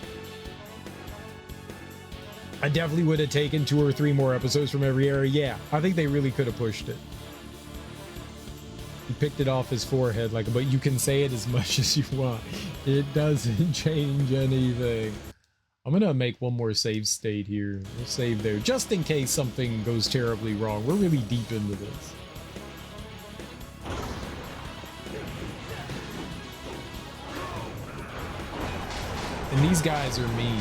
I definitely would have taken 2 or 3 more episodes from every era. Yeah, I think they really could have pushed it. He picked it off his forehead, like, but you can say it as much as you want. It doesn't change anything. I'm gonna make one more save state here. We'll save there, just in case something goes terribly wrong. We're really deep into this. And these guys are mean.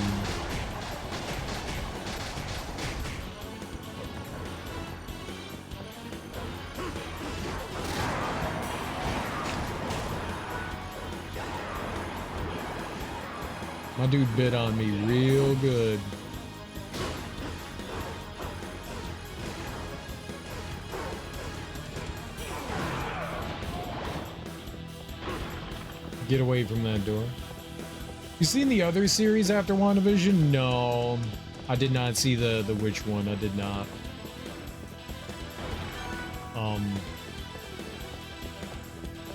My dude bit on me real good. Get away from that door. You seen the other series after WandaVision? No, I did not see the witch one. I did not.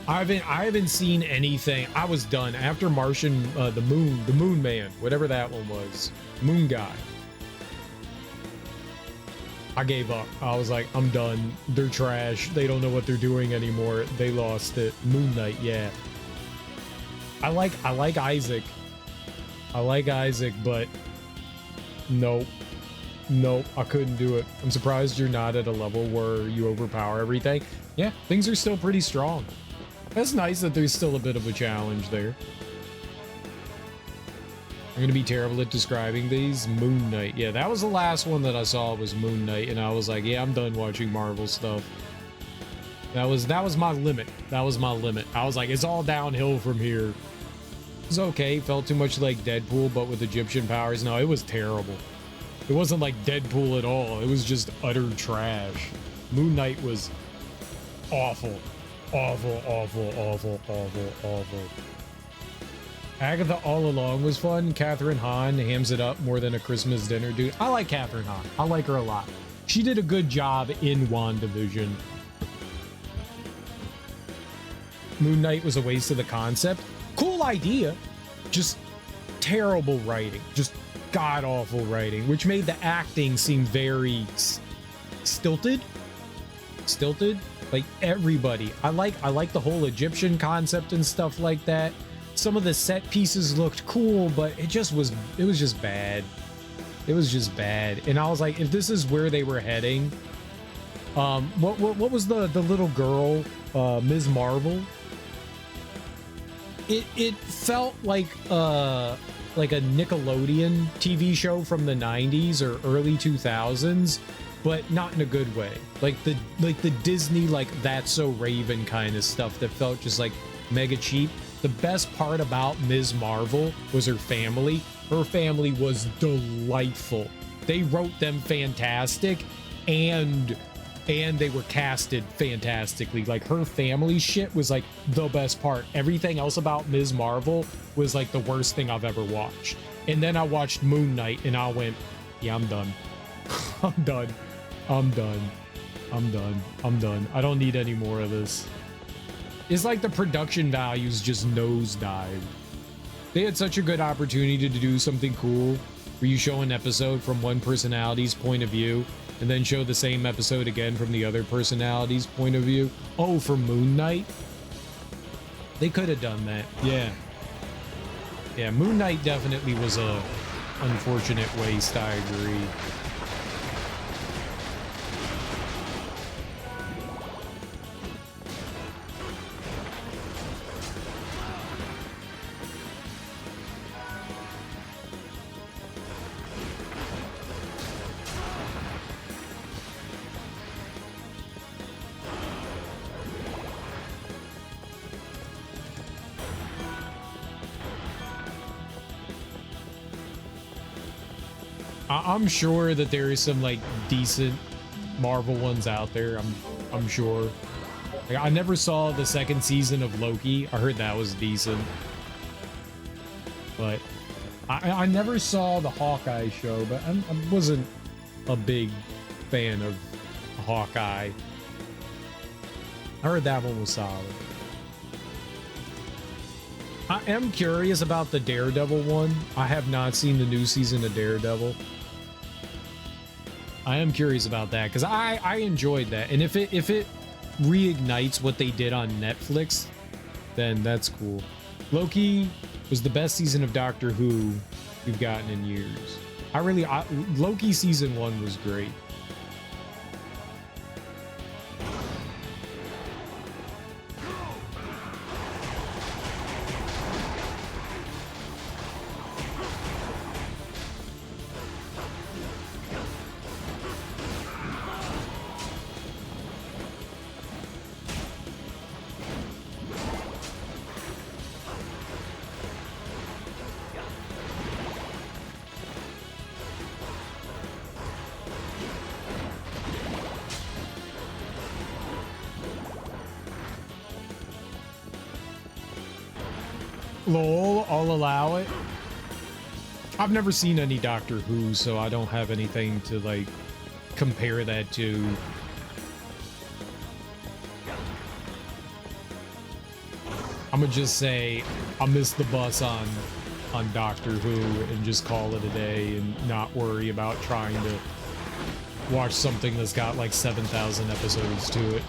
I haven't seen anything. I was done after Martian, the Moon Man, whatever that one was, Moon Guy. I gave up. I was like, I'm done. They're trash. They don't know what they're doing anymore. They lost it. Moon Knight, yeah. I like Isaac. I like Isaac, but nope. Nope, I couldn't do it. I'm surprised you're not at a level where you overpower everything. Yeah, things are still pretty strong. That's nice that there's still a bit of a challenge there. I'm gonna be terrible at describing these. Moon Knight. Yeah, that was the last one that I saw was Moon Knight, and I was like, yeah, I'm done watching Marvel stuff. That was my limit. That was my limit. I was like, it's all downhill from here. It was okay. Felt too much like Deadpool, but with Egyptian powers. No, it was terrible. It wasn't like Deadpool at all. It was just utter trash. Moon Knight was awful. Awful, awful, awful, awful, awful. Agatha All Along was fun. Catherine Hahn hams it up more than a Christmas dinner, dude. I like Catherine Hahn. I like her a lot. She did a good job in WandaVision. Moon Knight was a waste of the concept. Cool idea. Just terrible writing. Just god-awful writing, which made the acting seem very stilted. Like everybody. I like the whole Egyptian concept and stuff like that. Some of the set pieces looked cool, but it was just bad. It was just bad. And I was like, if this is where they were heading, what was the little girl, Ms. Marvel? It felt like a Nickelodeon TV show from the 90s or early 2000s, but not in a good way. Like the Disney, like That's So Raven kind of stuff that felt just like mega cheap. The best part about Ms. Marvel was her family. Her family was delightful. They wrote them fantastic, and they were casted fantastically. Like her family shit was like the best part. Everything else about Ms. Marvel was like the worst thing I've ever watched. And then I watched Moon Knight and I went, yeah, I'm done. I'm done. I'm done. I'm done. I'm done. I don't need any more of this. It's like the production values just nosedive. They had such a good opportunity to do something cool where you show an episode from one personality's point of view and then show the same episode again from the other personality's point of view. Oh, for Moon Knight? They could have done that. Yeah. Yeah, Moon Knight definitely was a unfortunate waste, I agree. I'm sure that there is some like decent Marvel ones out there. I'm sure. Like, I never saw the second season of Loki. I heard that was decent, but I never saw the Hawkeye show. But I wasn't a big fan of Hawkeye. I heard that one was solid. I am curious about the Daredevil one. I have not seen the new season of Daredevil. I am curious about that because I enjoyed that, and if it reignites what they did on Netflix, then that's cool. Loki was the best season of Doctor Who we've gotten in years. Loki season 1 was great. Lol, I'll allow it. I've never seen any Doctor Who, so I don't have anything to like compare that to. I'm gonna just say I missed the bus on Doctor Who and just call it a day and not worry about trying to watch something that's got like 7,000 episodes to it.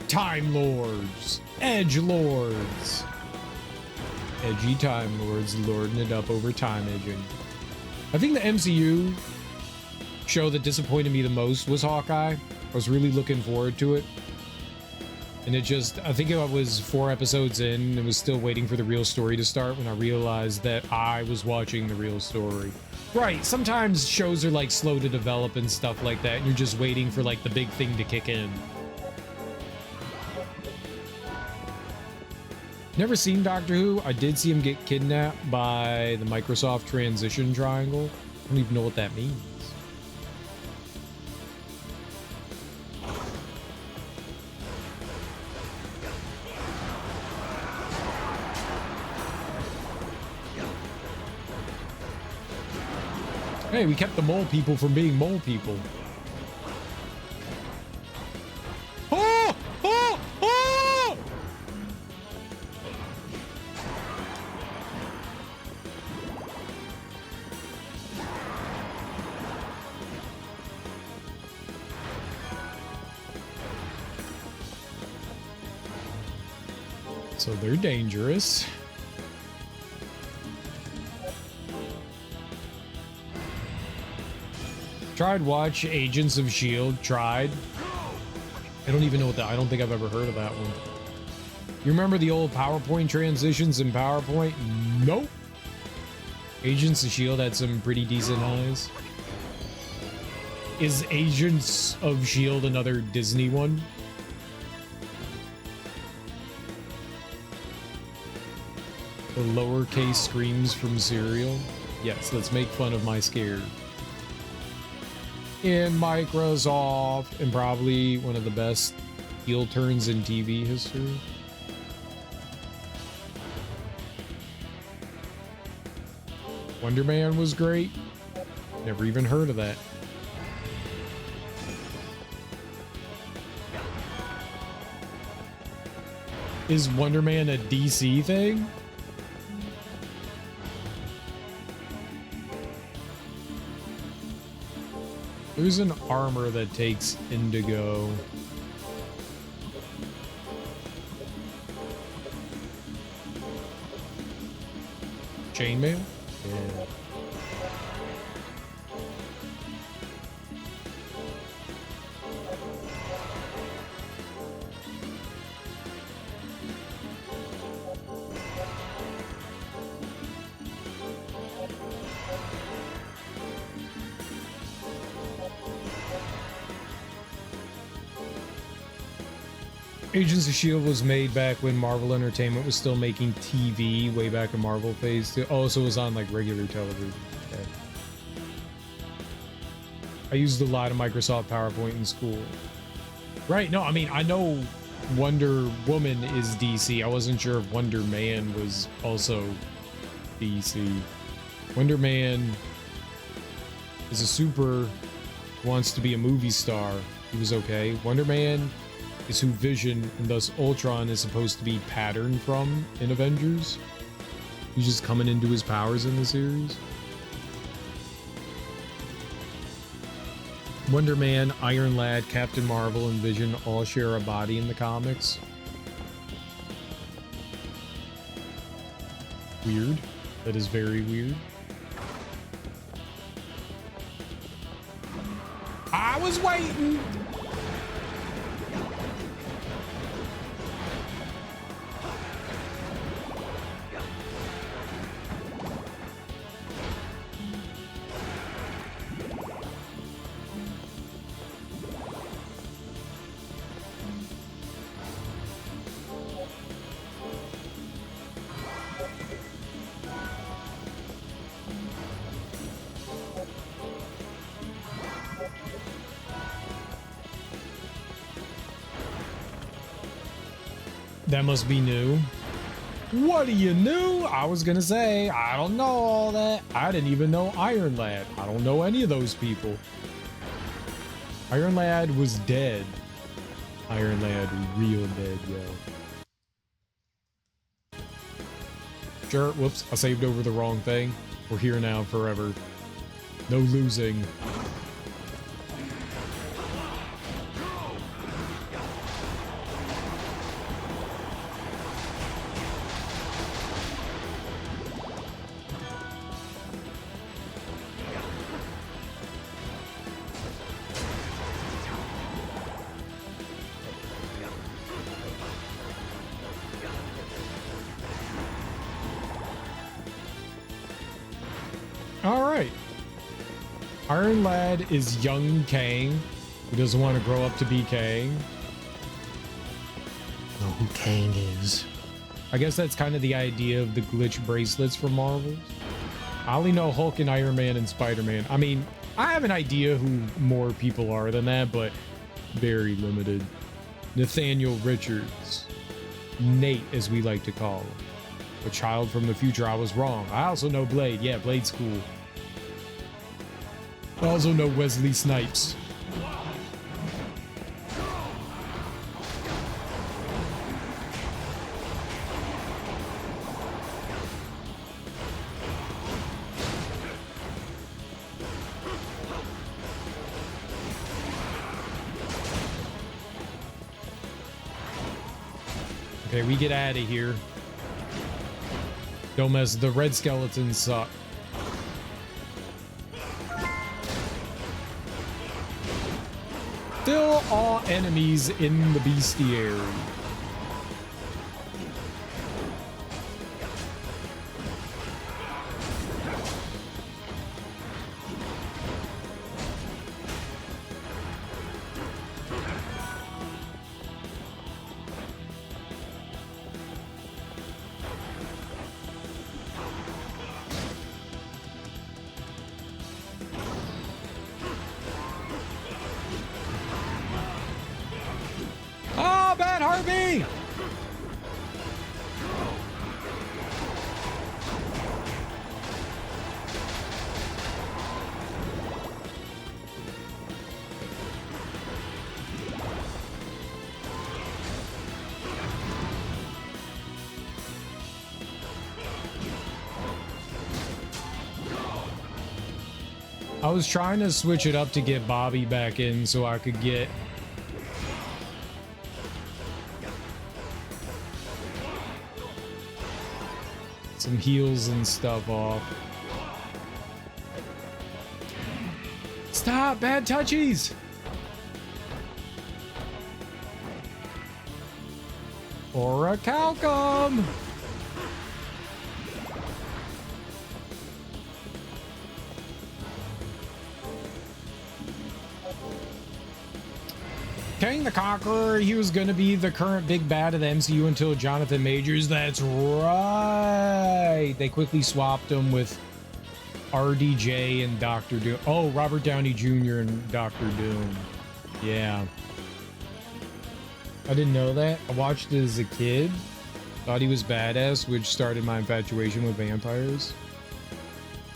Time Lords, Edge Lords, edgy Time Lords lording it up over time edging. I think the MCU show that disappointed me the most was Hawkeye. I was really looking forward to it, and I think I was 4 episodes in and was still waiting for the real story to start when I realized that I was watching the real story. Right, sometimes shows are like slow to develop and stuff like that, and you're just waiting for like the big thing to kick in. Never seen Doctor Who. I did see him get kidnapped by the Microsoft Transition Triangle. I don't even know what that means. Hey, we kept the mole people from being mole people. Oh! Oh! Oh! So they're dangerous. Tried watch Agents of S.H.I.E.L.D. Tried. I don't even know I don't think I've ever heard of that one. You remember the old PowerPoint transitions in PowerPoint? Nope. Agents of S.H.I.E.L.D. had some pretty decent highs. Is Agents of S.H.I.E.L.D. another Disney one? The lowercase screams from Serial? Yes, let's make fun of my scare. In Microsoft, and probably one of the best heel turns in TV history. Wonder Man was great. Never even heard of that. Is Wonder Man a DC thing? There's an armor that takes indigo. Chainmail? Yeah. Agents of S.H.I.E.L.D. was made back when Marvel Entertainment was still making TV, way back in Marvel phase 2. Oh, so it was on like regular television. Okay. I used a lot of Microsoft PowerPoint in school. Right, no, I mean, I know Wonder Woman is DC. I wasn't sure if Wonder Man was also DC. Wonder Man is a super, wants to be a movie star. He was okay. Wonder Man is who Vision and thus Ultron is supposed to be patterned from in Avengers. He's just coming into his powers in the series. Wonder Man, Iron Lad, Captain Marvel, and Vision all share a body in the comics. Weird. That is very weird. I was waiting! That must be new. What are you new? I was gonna say, I don't know all that. I didn't even know Iron Lad. I don't know any of those people. Iron Lad was dead. Iron Lad was real dead, yo. Sure, whoops, I saved over the wrong thing. We're here now forever. No losing. Alright. Iron Lad is young Kang, who doesn't want to grow up to be Kang. Know who Kang is. I guess that's kind of the idea of the glitch bracelets from Marvel. I only know Hulk and Iron Man and Spider-Man. I mean, I have an idea who more people are than that, but very limited. Nathaniel Richards. Nate, as we like to call him. A child from the future. I was wrong. I also know Blade. Yeah, Blade's cool. I also know Wesley Snipes. Okay, we get out of here. Don't mess. The red skeletons suck. Still all enemies in the bestiary. Harvey! I was trying to switch it up to get Bobby back in so I could get some heals and stuff off. Stop, bad touchies! Orichalcum! Kang the Conqueror, he was going to be the current big bad of the MCU until Jonathan Majors. That's right. They quickly swapped him with RDJ and Doctor Doom. Oh, Robert Downey Jr. and Doctor Doom. Yeah. I didn't know that. I watched it as a kid. Thought he was badass, which started my infatuation with vampires.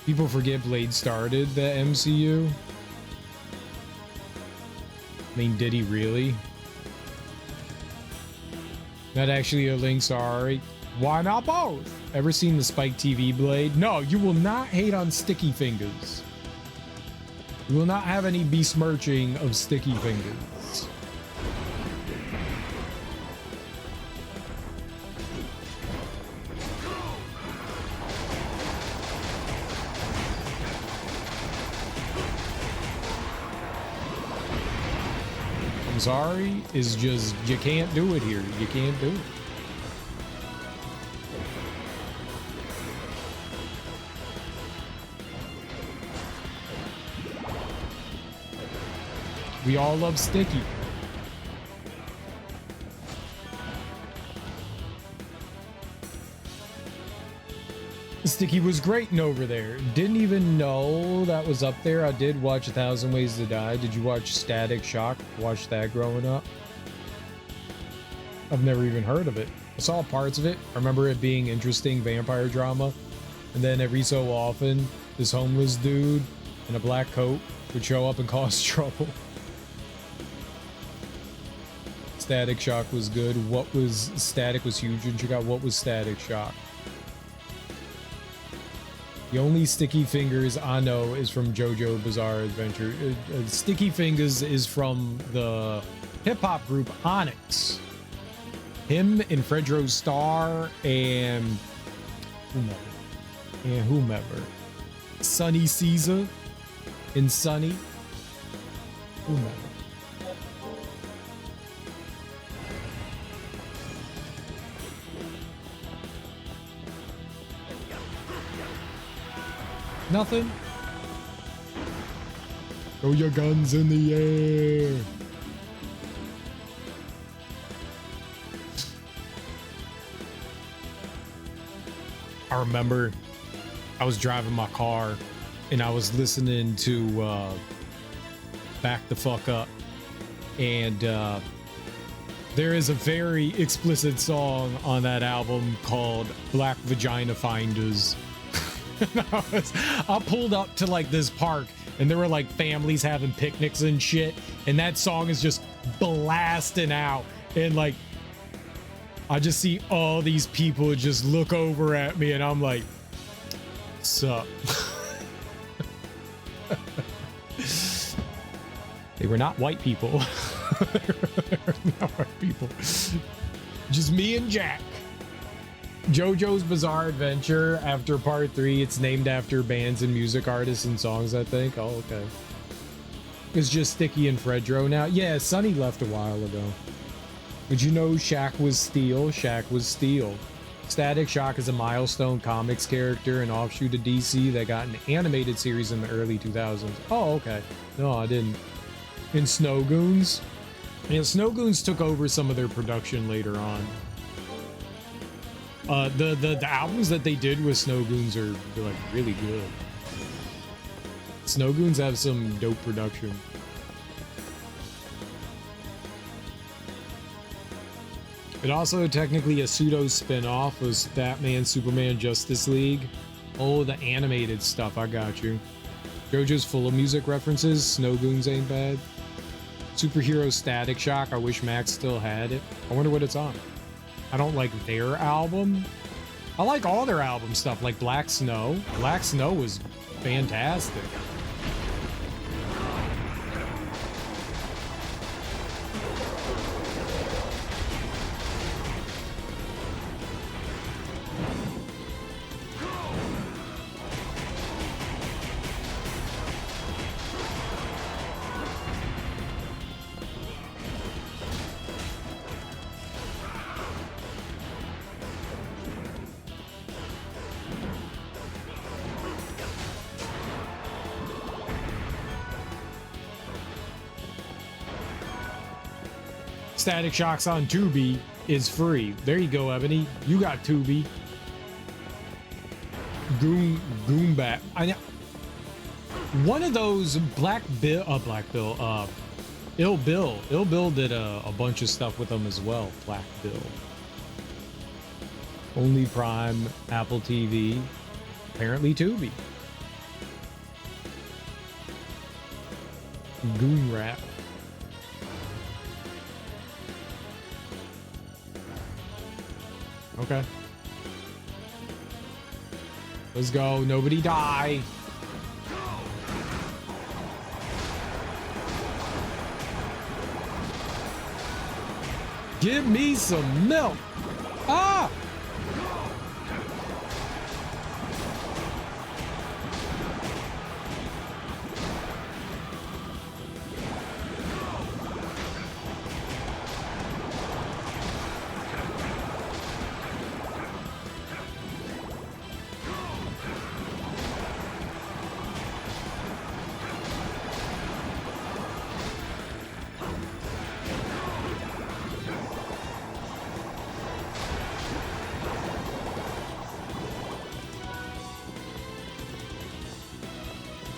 People forget Blade started the MCU. I mean, did he really? Not actually a link, sorry. Why not both? Ever seen the Spike TV Blade? No, you will not hate on Sticky Fingers. You will not have any besmirching of Sticky Fingers. I'm sorry, is just, you can't do it here. You can't do it. We all love Sticky. Sticky was great in Over There. Didn't even know that was up there. I did watch 1,000 Ways to Die. Did you watch Static Shock? Watched that growing up? I've never even heard of it. I saw parts of it. I remember it being interesting vampire drama. And then every so often, this homeless dude in a black coat would show up and cause trouble. Static Shock was good. What was Static was huge in Chicago. What was Static Shock? The only Sticky Fingers I know is from JoJo Bizarre Adventure. Sticky Fingers is from the hip-hop group Onyx. Him and Fredro Starr and whomever. Sonny Caesar and Sonny. Whomever. Nothing. Throw your guns in the air. I remember I was driving my car and I was listening to Back the Fuck Up, and there is a very explicit song on that album called Black Vagina Finders. I pulled up to like this park and there were like families having picnics and shit, and that song is just blasting out, and like I just see all these people just look over at me and I'm like, sup. They were not white people. They were not white people. Just me and Jack. JoJo's Bizarre Adventure, after part 3, it's named after bands and music artists and songs, I think. Oh, okay. It's just Sticky and Fredro now. Yeah, Sonny left a while ago. Did you know Shaq was Steel? Shaq was Steel. Static Shock is a Milestone Comics character, an offshoot of DC that got an animated series in the early 2000s. Oh, okay. No, I didn't. In Snow Goons? Yeah, Snow Goons took over some of their production later on. The albums that they did with Snow Goons are like really good. Snow Goons have some dope production. It also technically a pseudo spin-off was Batman, Superman, Justice League. Oh, the animated stuff, I got you. JoJo's full of music references. Snow Goons ain't bad. Superhero Static Shock, I wish Max still had it. I wonder what it's on. I don't like their album. I like all their album stuff, like Black Snow. Black Snow was fantastic. Static Shock's on Tubi is free. There you go, Ebony. You got Tubi. Goombat. One of those Black Bill, Ill Bill. Ill Bill did a bunch of stuff with them as well. Black Bill. Only Prime, Apple TV, apparently Tubi. Goon Rap. Okay. Let's go. Nobody die. Give me some milk. Ah!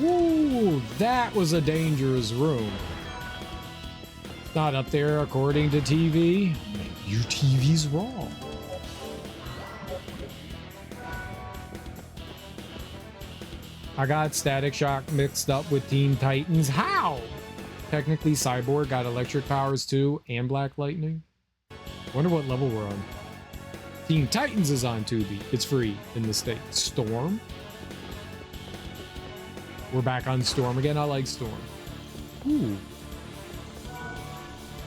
Ooh, that was a dangerous room. It's not up there according to TV. Your TV's wrong. I got Static Shock mixed up with Teen Titans. How? Technically, Cyborg got electric powers too, and Black Lightning. Wonder what level we're on. Teen Titans is on Tubi. It's free in the state. Storm? We're back on Storm again. I like Storm. Ooh.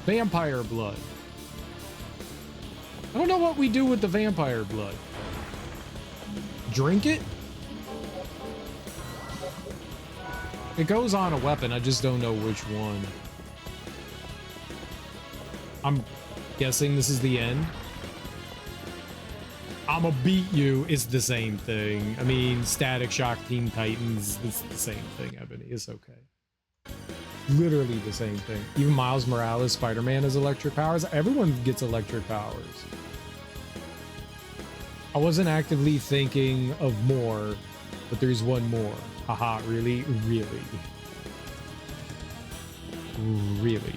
Vampire blood. I don't know what we do with the vampire blood. Drink it? It goes on a weapon. I just don't know which one. I'm guessing this is the end. I'ma beat you is the same thing. I mean, Static Shock, Teen Titans, it's the same thing, Ebony. It's okay. Literally the same thing. Even Miles Morales, Spider-Man has electric powers. Everyone gets electric powers. I wasn't actively thinking of more, but there's one more. Haha, really? Really? Really?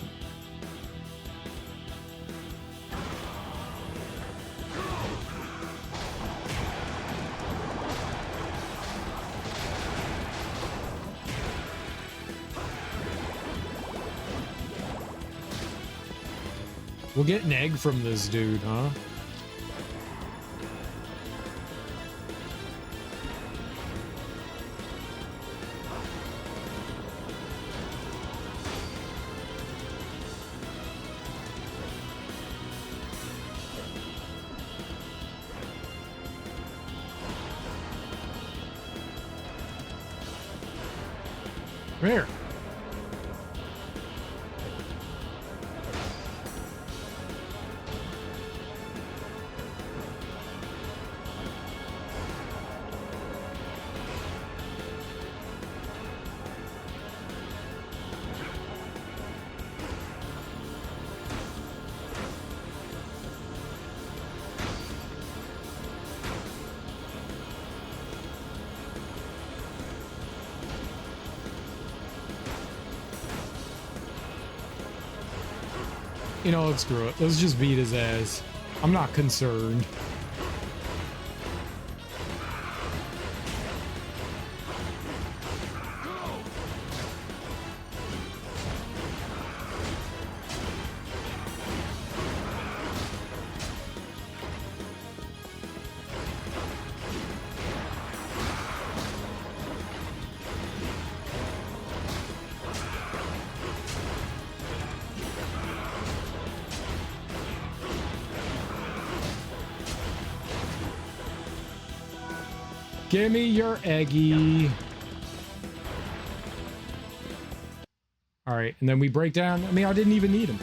We'll get an egg from this dude, huh? Come here. You know, let's screw it. Let's just beat his ass. I'm not concerned. Give me your eggy. All right, and then we break down. I mean, I didn't even need him.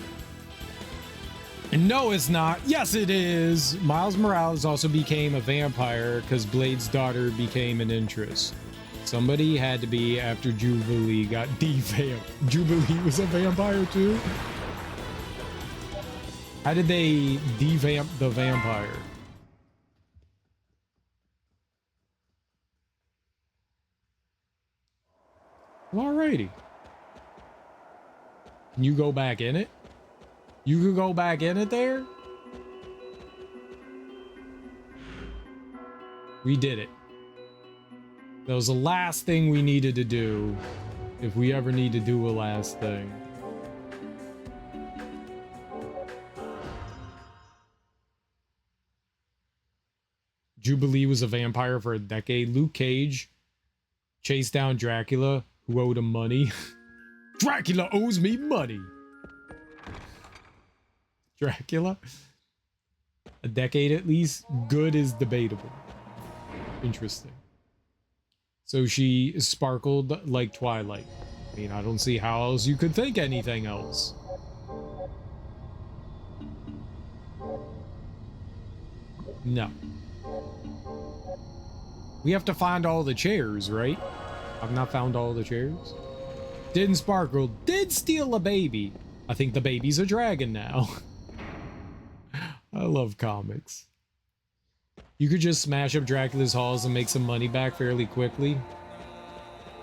And no, it's not. Yes, it is. Miles Morales also became a vampire because Blade's daughter became an interest. Somebody had to be after Jubilee got devamped. Jubilee was a vampire too? How did they devamp the vampire? Alrighty. Can you go back in it? You could go back in it there? We did it. That was the last thing we needed to do. If we ever need to do a last thing. Jubilee was a vampire for a decade. Luke Cage chased down Dracula, who owed him money. Dracula owes me money. Dracula? A decade at least? Good is debatable. Interesting. So she sparkled like Twilight. I mean, I don't see how else you could think anything else. No. We have to find all the chairs, right? I've not found all the chairs. Didn't sparkle. Did steal a baby. I think the baby's a dragon now. I love comics. You could just smash up Dracula's halls and make some money back fairly quickly.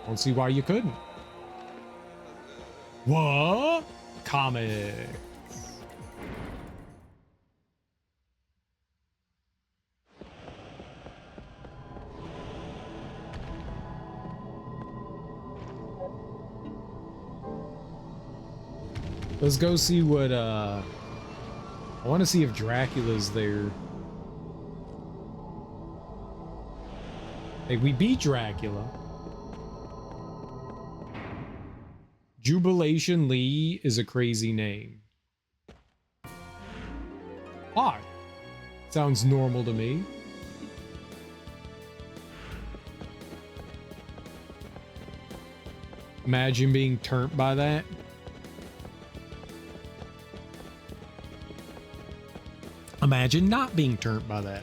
Don't see why you couldn't. What? Comics. Let's go see what, I want to see if Dracula's there. Hey, we beat Dracula. Jubilation Lee is a crazy name. Odd. Sounds normal to me. Imagine being turned by that. Imagine not being turned by that.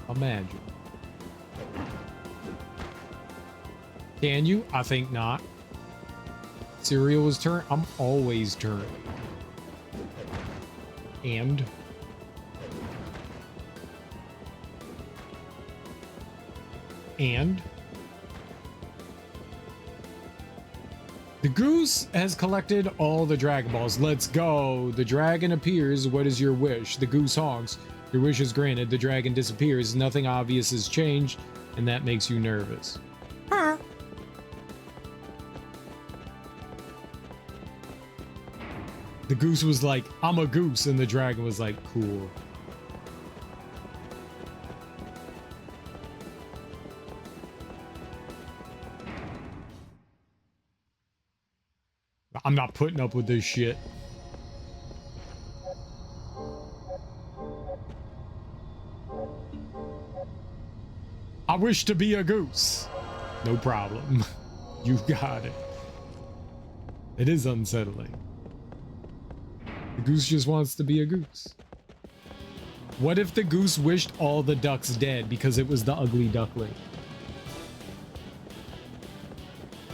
Imagine. Can you? I think not. Cereal was turned. I'm always turned. And the goose has collected all the Dragon Balls. Let's go. The dragon appears. What is your wish? The goose honks. Your wish is granted. The dragon disappears. Nothing obvious has changed, and that makes you nervous. Huh. The goose was like, I'm a goose, and the dragon was like, cool. I'm not putting up with this shit. I wish to be a goose. No problem. You got it. It is unsettling. The goose just wants to be a goose. What if the goose wished all the ducks dead because it was the ugly duckling?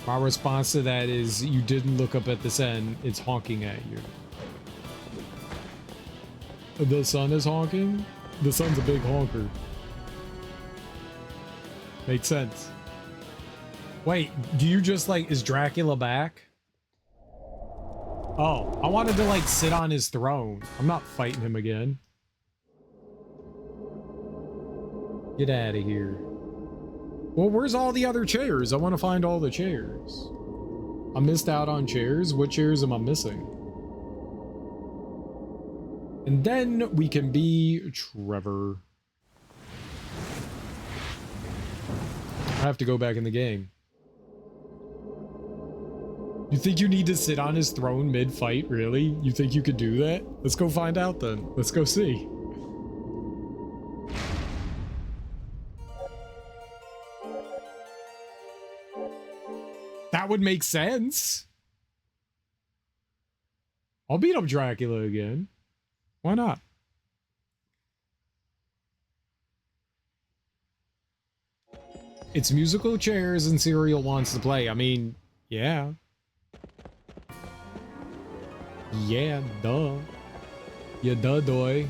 My response to that is, you didn't look up at the sun. It's honking at you. The sun is honking? The sun's a big honker. Makes sense. Wait, do you just like, is Dracula back? Oh, I wanted to like sit on his throne. I'm not fighting him again. Get out of here. Well, where's all the other chairs? I want to find all the chairs. I missed out on chairs. What chairs am I missing? And then we can be Trevor. I have to go back in the game. You think you need to sit on his throne mid-fight? Really? You think you could do that? Let's go find out then. Let's go see. That would make sense. I'll beat up Dracula again. Why not? It's musical chairs and Cereal wants to play. I mean, yeah. Yeah, duh. Yeah, duh, doy.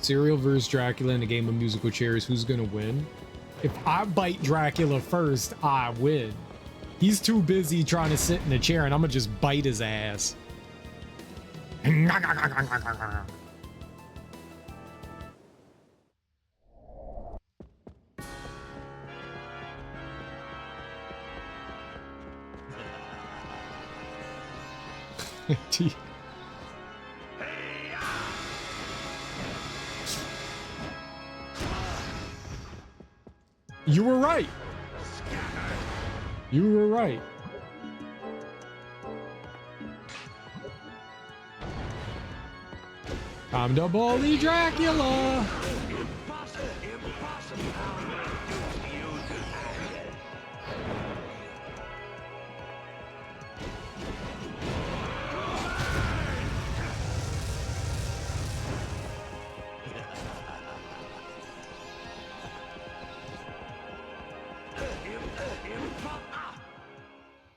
Serial versus Dracula in a game of musical chairs. Who's gonna win? If I bite Dracula first, I win. He's too busy trying to sit in a chair, and I'm gonna just bite his ass. You were right. You were right. Time to bully Dracula. Impossible!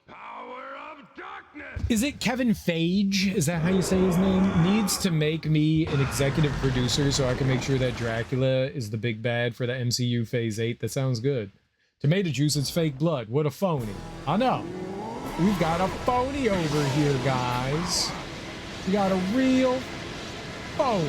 Power of darkness! Is it Kevin Feige? Is that how you say his name? Needs to make me an executive producer so I can make sure that Dracula is the big bad for the MCU Phase 8. That sounds good. Tomato juice, it's fake blood. What a phony. I know. We've got a phony over here, guys. We got a real phony.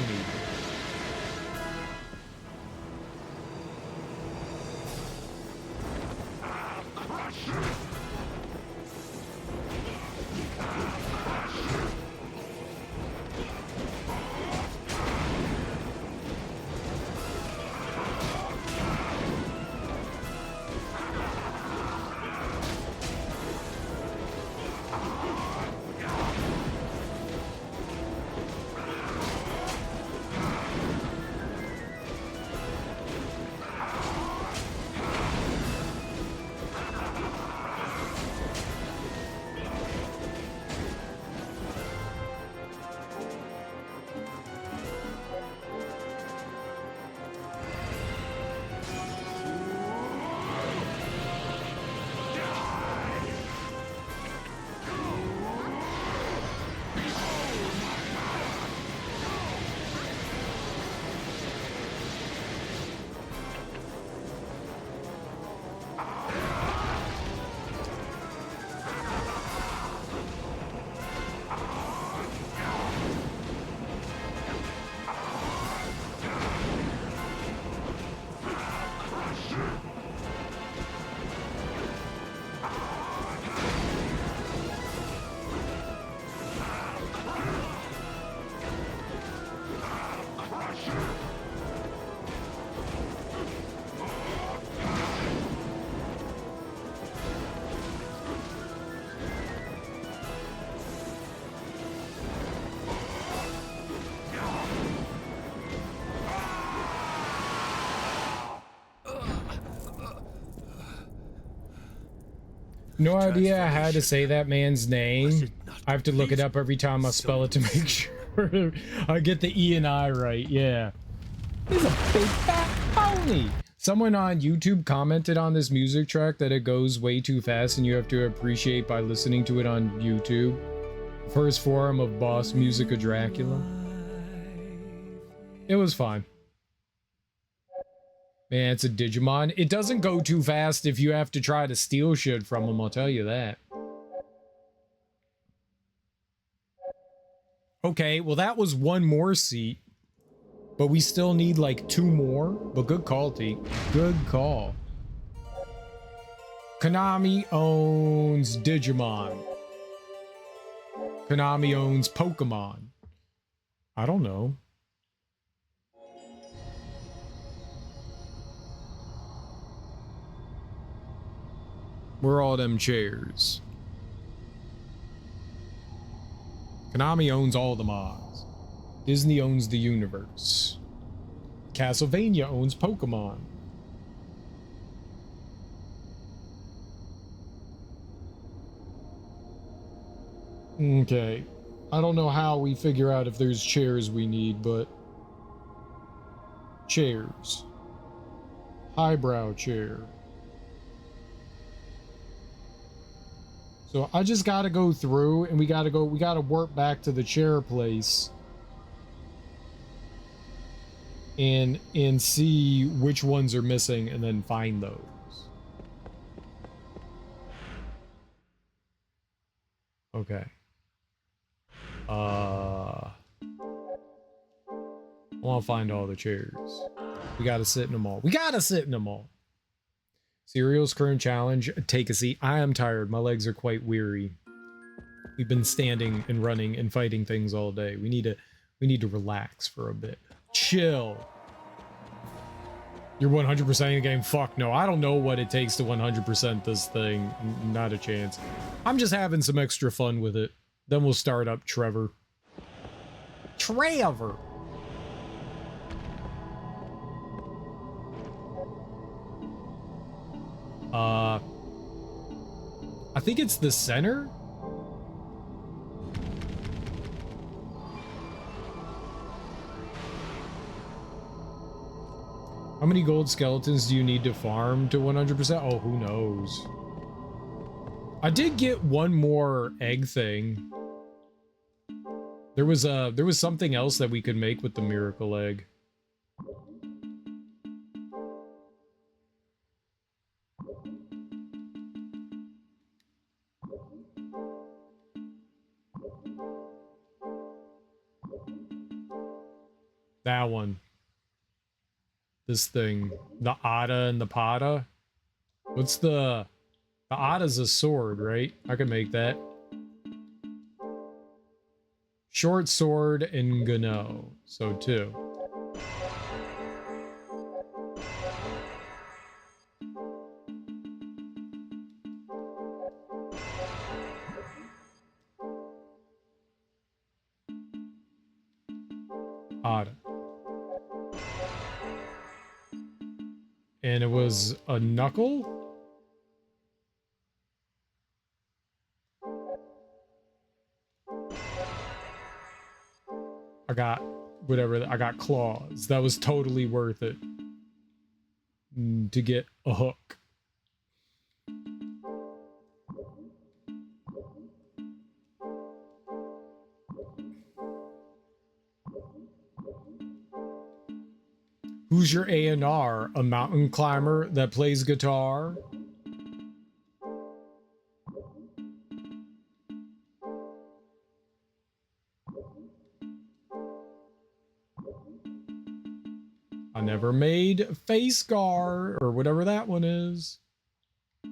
No idea how to say that man's name. I have to look it up every time I spell it to make sure I get the E and I right. Yeah. He's a big fat pony. Someone on YouTube commented on this music track that it goes way too fast and you have to appreciate by listening to it on YouTube. First forum of Boss Music of Dracula. It was fine. Man, it's a Digimon. It doesn't go too fast if you have to try to steal shit from him, I'll tell you that. Okay, well that was one more seat. But we still need like 2 more. But good call, T. Good call. Konami owns Digimon. Konami owns Pokemon. I don't know. Where are all them chairs? Konami owns all the mods. Disney owns the universe. Castlevania owns Pokemon. Okay. I don't know how we figure out if there's chairs we need, but... Chairs. Highbrow chair. So I just gotta go through and we gotta warp back to the chair place. And see which ones are missing and then find those. Okay. I want to find all the chairs. We gotta sit in them all. We gotta sit in them all. Cereal's current challenge, take a seat. I am tired. My legs are quite weary. We've been standing and running and fighting things all day. We need to relax for a bit. Chill. You're 100%ing the game? Fuck no. I don't know what it takes to 100% this thing. Not a chance. I'm just having some extra fun with it. Then we'll start up Trevor. Trevor! I think it's the center? How many gold skeletons do you need to farm to 100%? Oh, who knows? I did get one more egg thing. There was something else that we could make with the miracle egg. That one. This thing. The Ada and the Pada. What's the Ada's a sword, right? I could make that. Short sword and Gano. So 2. Ada. And it was a knuckle? I got whatever, I got claws. That was totally worth it. To get a hook. Who's your A&R? A mountain climber that plays guitar? I never made face scar or whatever that one is. I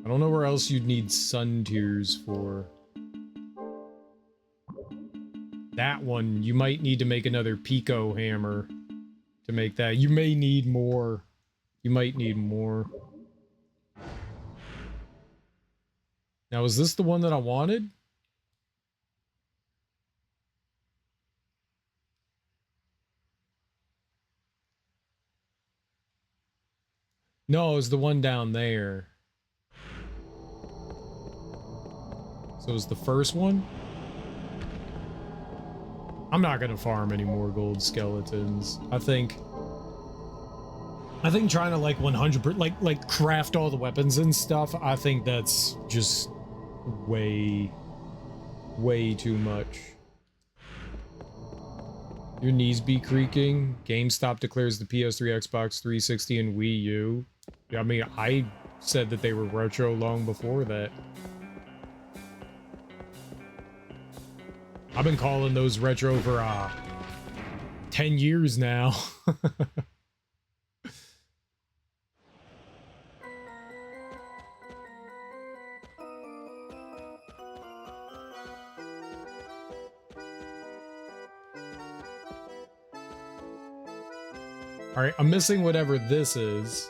don't know where else you'd need sun tears for. That one, you might need to make another Pico hammer to make that. You may need more. You might need more. Now, is this the one that I wanted? No, it was the one down there. So it was the first one? I'm not gonna farm any more gold skeletons. I think trying to like 100%, like craft all the weapons and stuff, I think that's just way too much. Your knees be creaking. GameStop declares the PS3, Xbox 360, and Wii U. I mean, I said that they were retro long before that. I've been calling those retro for 10 years now. All right, I'm missing whatever this is.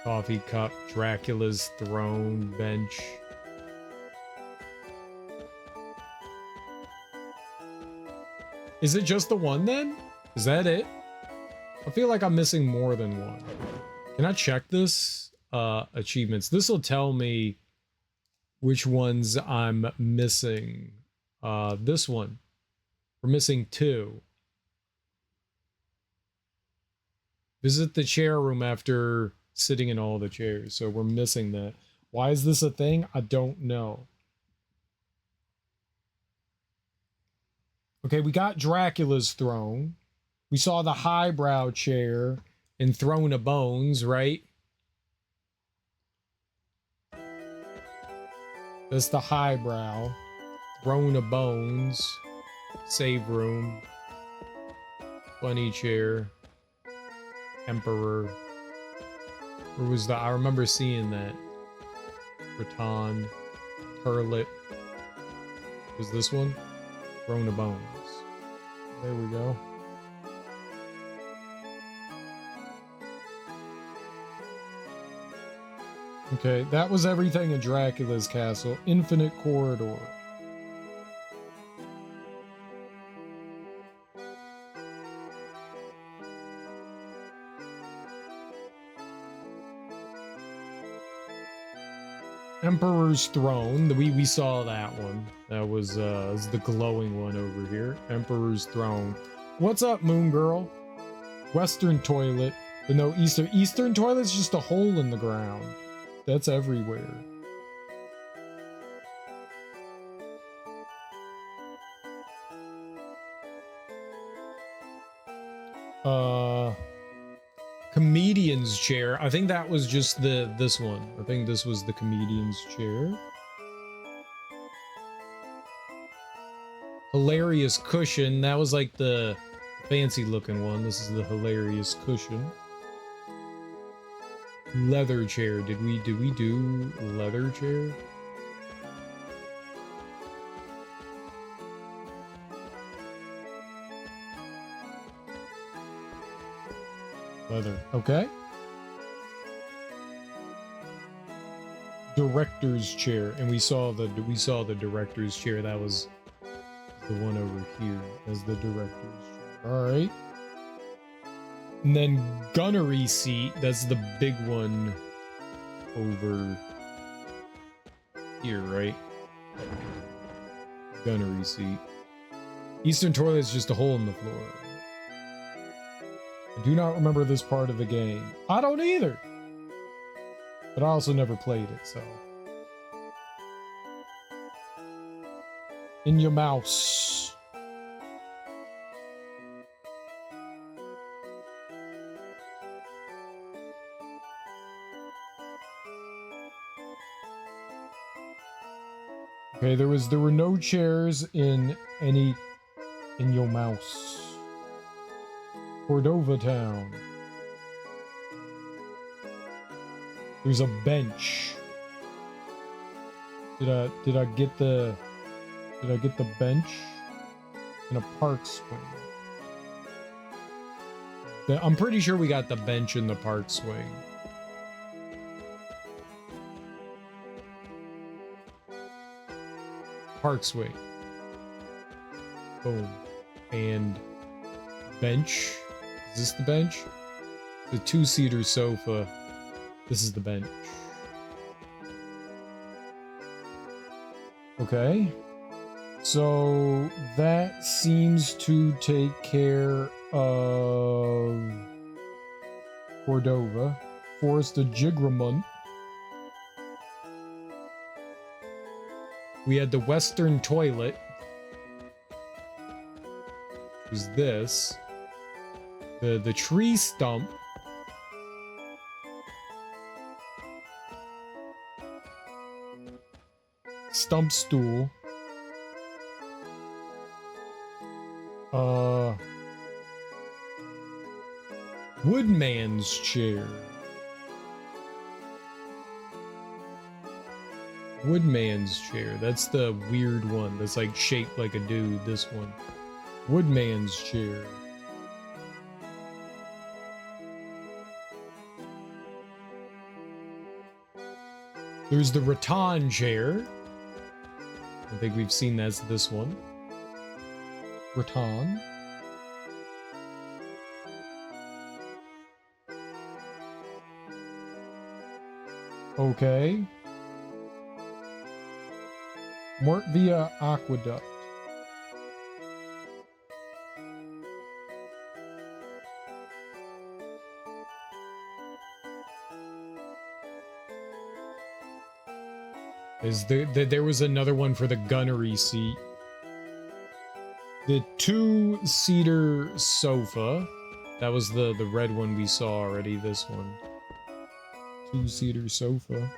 Coffee cup, Dracula's throne, bench. Is it just the one then? Is that it? I feel like I'm missing more than one. Can I check this? Achievements. This will tell me which ones I'm missing. This one. We're missing 2. Visit the chair room after sitting in all the chairs. So we're missing that. Why is this a thing? I don't know. Okay, we got Dracula's throne. We saw the highbrow chair in Throne of Bones, right? That's the highbrow. Throne of Bones. Save room. Bunny chair. Emperor. Where was the... I remember seeing that. Raton. Turlet. Was this one? Throne of Bones. There we go. Okay, that was everything in Dracula's castle. Infinite corridor. Emperor's Throne. We saw that one. That was the glowing one over here. Emperor's Throne. What's up, Moon Girl? Western toilet. But no, Eastern toilet's just a hole in the ground. That's everywhere. Comedian's chair. I think that was just this one. I think this was the comedian's chair. Hilarious cushion. That was like the fancy looking one. This is the hilarious cushion. Leather chair. Did we do leather chair? Leather. Okay. Director's chair, and we saw the director's chair. That was the one over here as the director's chair. All right. And then gunnery seat. That's the big one over here, right? Gunnery seat. Eastern toilet is just a hole in the floor. I do not remember this part of the game. I don't either. But I also never played it, so. In your mouse. Okay, there were no chairs in your mouse. Cordova Town. There's a bench. Did I get the bench? And a park swing. I'm pretty sure we got the bench in the park swing. Park swing. Boom. And bench. Is this the bench? The 2-seater sofa. This is the bench. Okay. So that seems to take care of Cordova. Forest of Jigramont. We had the Western toilet. Which was this. The tree stump. Stump stool. Woodman's chair. Woodman's chair. That's the weird one. That's like shaped like a dude. This one. Woodman's chair. There's the rattan chair. I think we've seen that's this one. Rattan. Okay. Mortvia Aqueduct. There was another one for the gunnery seat. The two-seater sofa. That was the red one we saw already, this one. Two-seater sofa.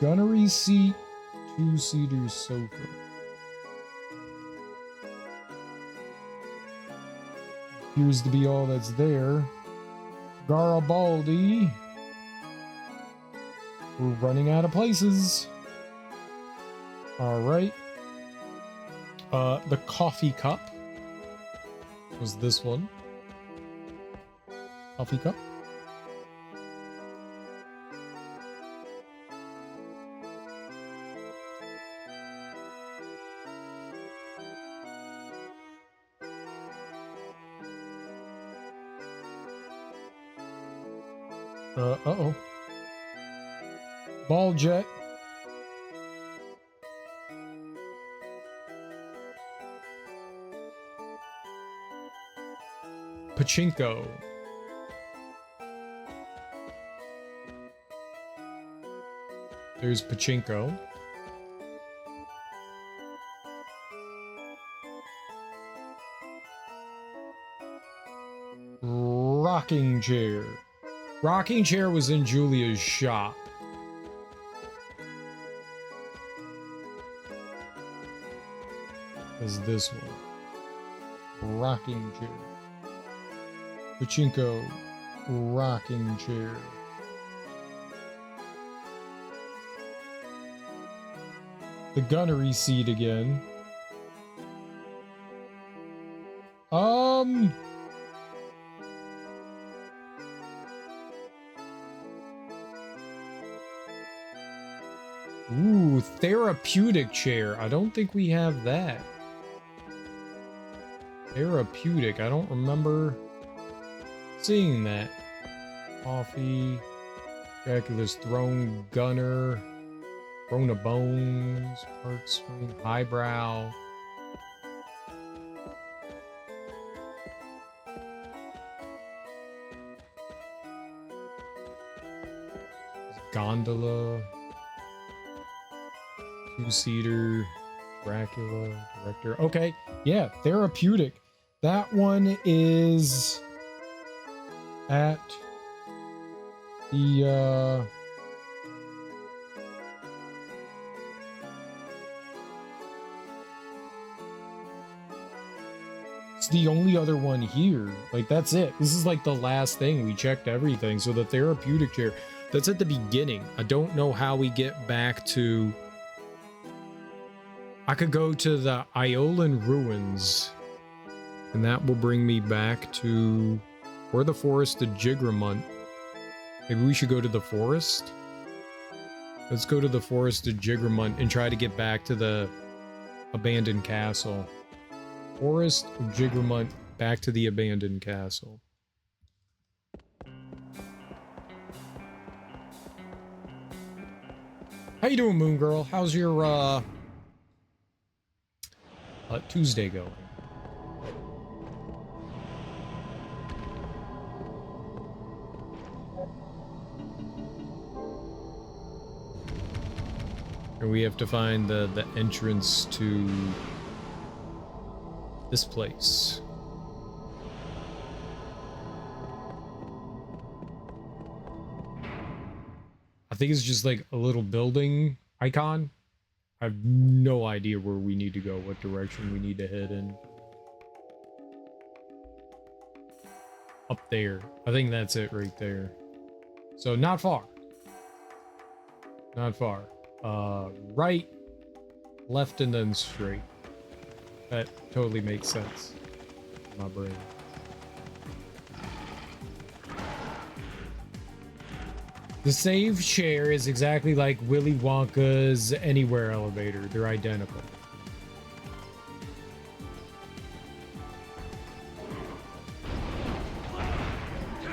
Gunnery seat, two-seater sofa. Appears to be all that's there. Garibaldi. We're running out of places. All right. The coffee cup was this one. Coffee cup. Uh-oh. Ball jet. Pachinko. There's Pachinko. Rocking chair. Rocking chair was in Julia's shop. Is this one. Rocking chair. Pachinko. Rocking chair. The gunnery seat again. Ooh, therapeutic chair. I don't think we have that. Therapeutic. I don't remember seeing that. Coffee. Dracula's throne. Gunner. Throne of bones. Park swing. Highbrow. Gondola. Two-seater. Dracula. Director. Okay. Yeah. Therapeutic. That one is at the it's the only other one here. Like, that's it. This is like the last thing. We checked everything. So the therapeutic chair, that's at the beginning. I don't know how we get back to... I could go to the Iolan ruins, and that will bring me back to... or the forest of Jigramont. Maybe we should go to the forest? Let's go to the forest of Jigramont and try to get back to the abandoned castle. Forest of Jigramont, back to the abandoned castle. How you doing, Moon Girl? How's your Tuesday going? And we have to find the entrance to this place. I think it's just like a little building icon. I have no idea where we need to go, what direction we need to head in. Up there. I think that's it right there. So not far. Not far. Right, left, and then straight. That totally makes sense in my brain. The save chair is exactly like Willy Wonka's Anywhere elevator. They're identical.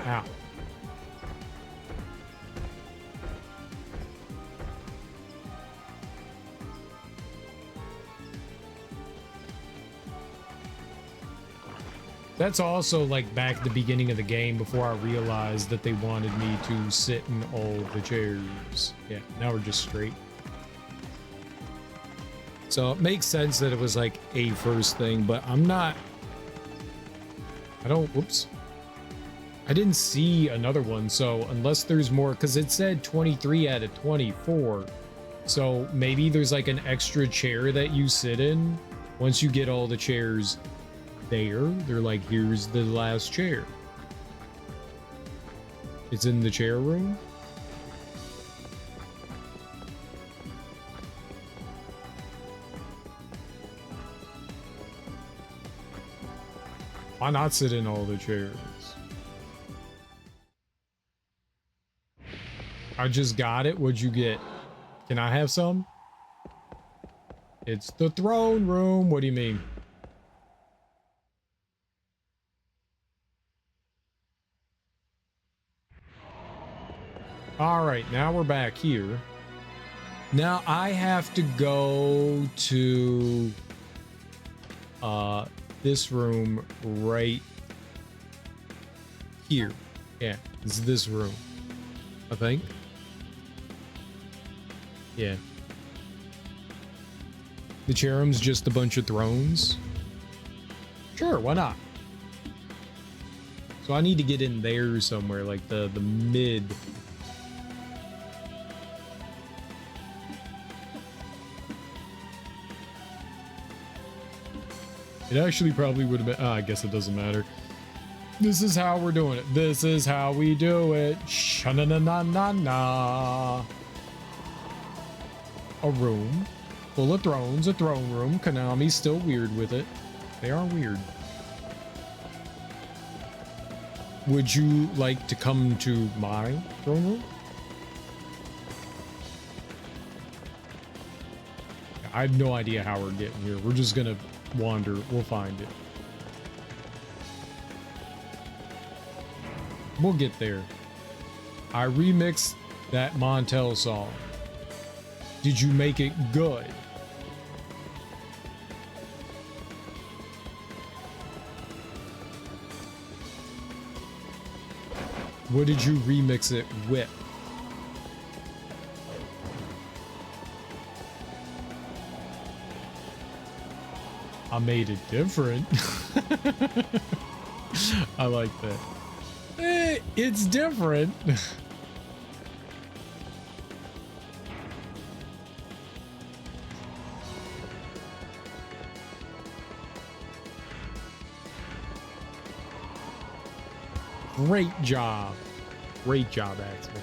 Ow. That's also like back at the beginning of the game before I realized that they wanted me to sit in all the chairs. Yeah, now we're just straight. So it makes sense that it was like a first thing, but I'm not... whoops. I didn't see another one, so unless there's more, because it said 23 out of 24. So maybe there's like an extra chair that you sit in. Once you get all the chairs there, they're like, here's the last chair. It's in the chair room. Why not sit in all the chairs? I just got it. What'd you get? Can I have some? It's the throne room. What do you mean? All right, now we're back here. Now I have to go to this room right here. Yeah, it's this room, I think. Yeah. The chair room's just a bunch of thrones. Sure, why not? So I need to get in there somewhere, like the mid. It actually probably would have been... I guess it doesn't matter. This is how we're doing it. This is how we do it. Sha-na-na-na-na-na. A room full of thrones. A throne room. Konami's still weird with it. They are weird. Would you like to come to my throne room? I have no idea how we're getting here. We're just gonna wander. We'll find it. We'll get there. I remixed that Montel song. Did you make it good? What did you remix it with? I made it different. I like that. It's different. Great job. Great job, Axel.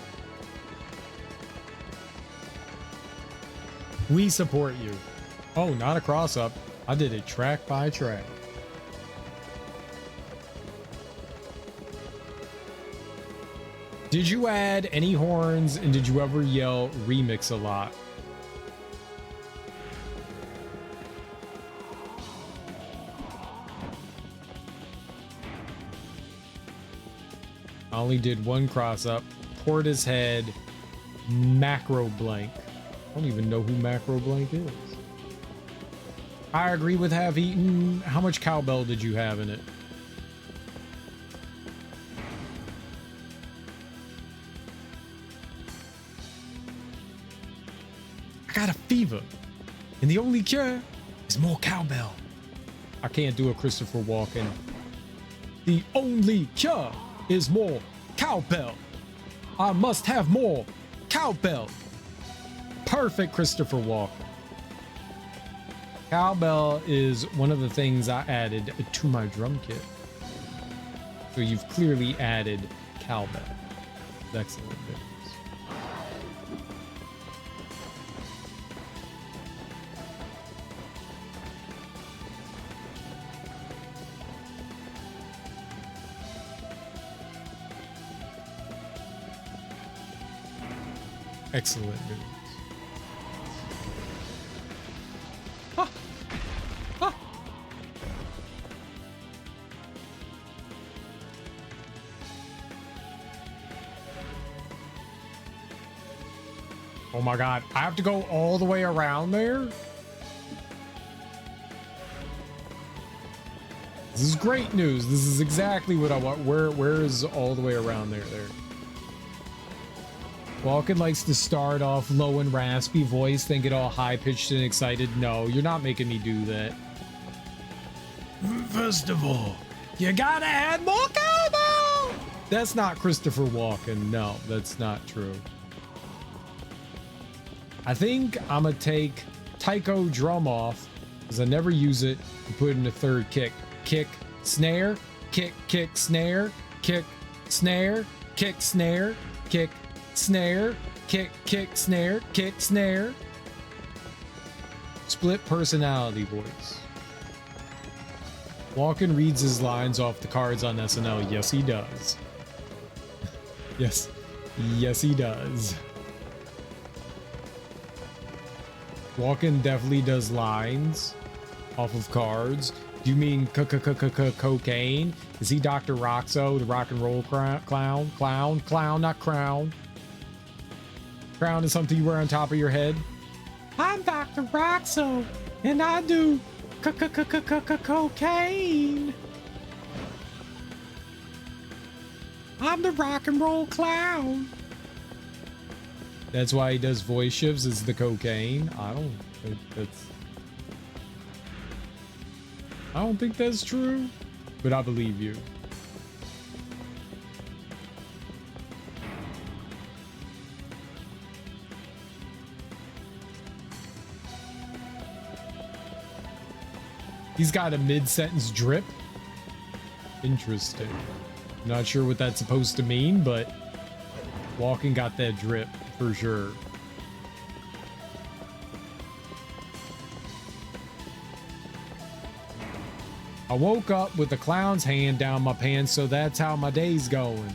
We support you. Oh, not a cross-up. I did it track by track. Did you add any horns, and did you ever yell remix a lot? I only did one cross up. Porta's head. Macro blank. I don't even know who Macro blank is. I agree with have eaten. How much cowbell did you have in it? I got a fever, and the only cure is more cowbell. I can't do a Christopher Walken. The only cure is more cowbell. I must have more cowbell. Perfect Christopher Walken. Cowbell is one of the things I added to my drum kit. So you've clearly added cowbell. Excellent. Excellent news. Ah. Ah. Oh my god, I have to go all the way around there? This is great news. This is exactly what I want. Where is all the way around there? There. Walken likes to start off low and raspy voice, then get all high-pitched and excited. No, you're not making me do that. First of all, you gotta add more cowbell! That's not Christopher Walken. No, that's not true. I think I'm gonna take taiko drum off, because I never use it, and put in a third kick. Kick, snare, kick, snare, kick, snare, kick, snare, kick, snare, kick, snare, kick, snare. Split personality voice. Walken reads his lines off the cards on SNL. Yes, he does. Yes. Yes, he does. Walken definitely does lines off of cards. Do you mean cocaine? Is he Dr. Roxo, the rock and roll clown? Clown, not crown. Crown is something you wear on top of your head. I'm Dr. Roxo, and I do cocaine. I'm the rock and roll clown. That's why he does voice shifts, is the cocaine. I don't think that's true, but I believe you. He's got a mid-sentence drip. Interesting. Not sure what that's supposed to mean, but Walken got that drip for sure. I woke up with the clown's hand down my pants, so that's how my day's going.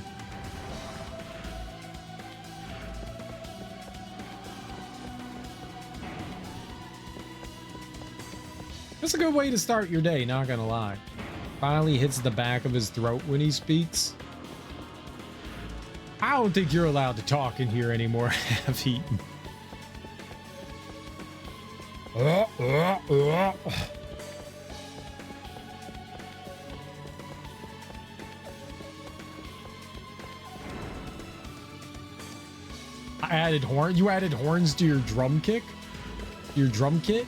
That's a good way to start your day, not gonna lie. Finally hits the back of his throat when he speaks. I don't think you're allowed to talk in here anymore, half-eaten. I added horn. You added horns to your drum kick? Your drum kit?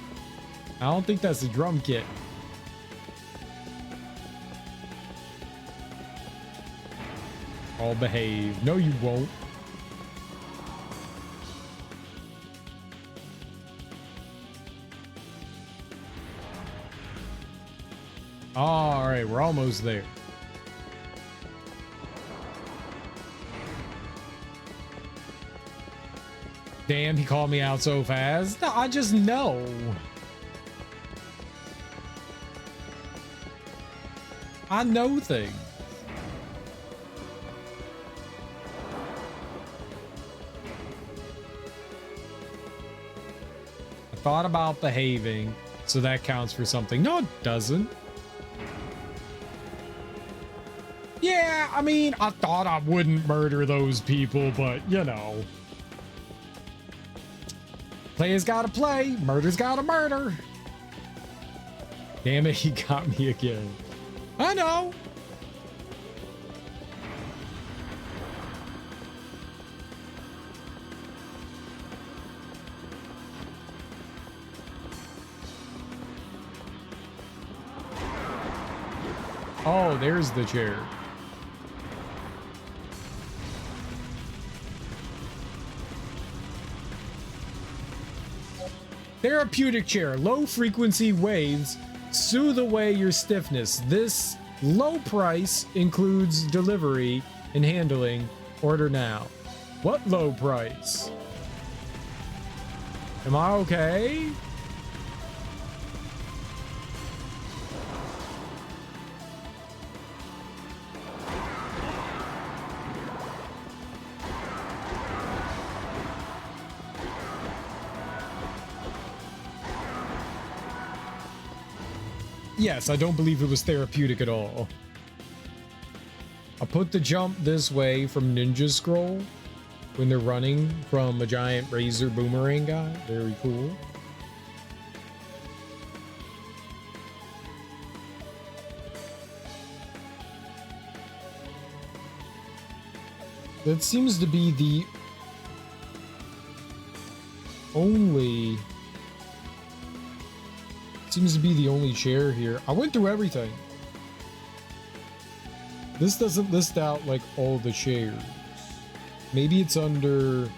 I don't think that's a drum kit. I'll behave. No, you won't. All right, we're almost there. Damn, he called me out so fast. No, I just know. I know things. I thought about behaving, so that counts for something. No, it doesn't. Yeah, I mean, I thought I wouldn't murder those people, but, you know. Players gotta play. Murder's gotta murder. Damn it, he got me again. I know. Oh, there's the chair. Therapeutic chair. Low frequency waves soothe away your stiffness. This low price includes delivery and handling. Order now. What low price? Am I okay? Yes, I don't believe it was therapeutic at all. I put the jump this way from Ninja Scroll when they're running from a giant razor boomerang guy. Very cool. That seems to be the only... Seems to be the only chair here. I went through everything. This doesn't list out like all the chairs. Maybe it's under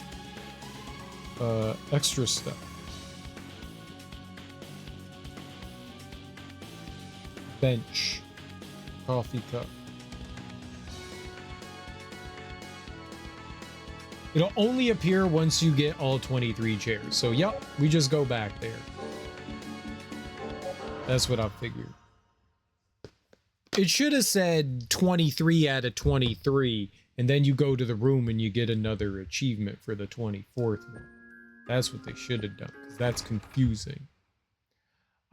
extra stuff. Bench. Coffee cup. It'll only appear once you get all 23 chairs. So, yep, we just go back there. That's what I figured. It should have said 23 out of 23, and then you go to the room and you get another achievement for the 24th one. That's what they should have done, because that's confusing.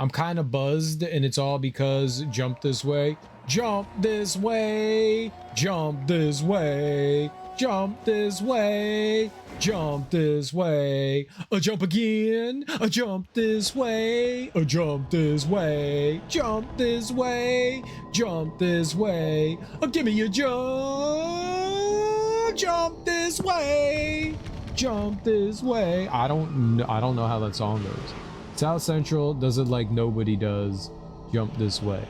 I'm kind of buzzed, and it's all because jump this way, jump this way, jump this way, jump this way, jump this way, a jump again, a jump this way, a jump this way, jump this way, jump this way, give me a jump, jump this way, jump this way. I don't know how that song goes. South Central does it like nobody does. Jump this way.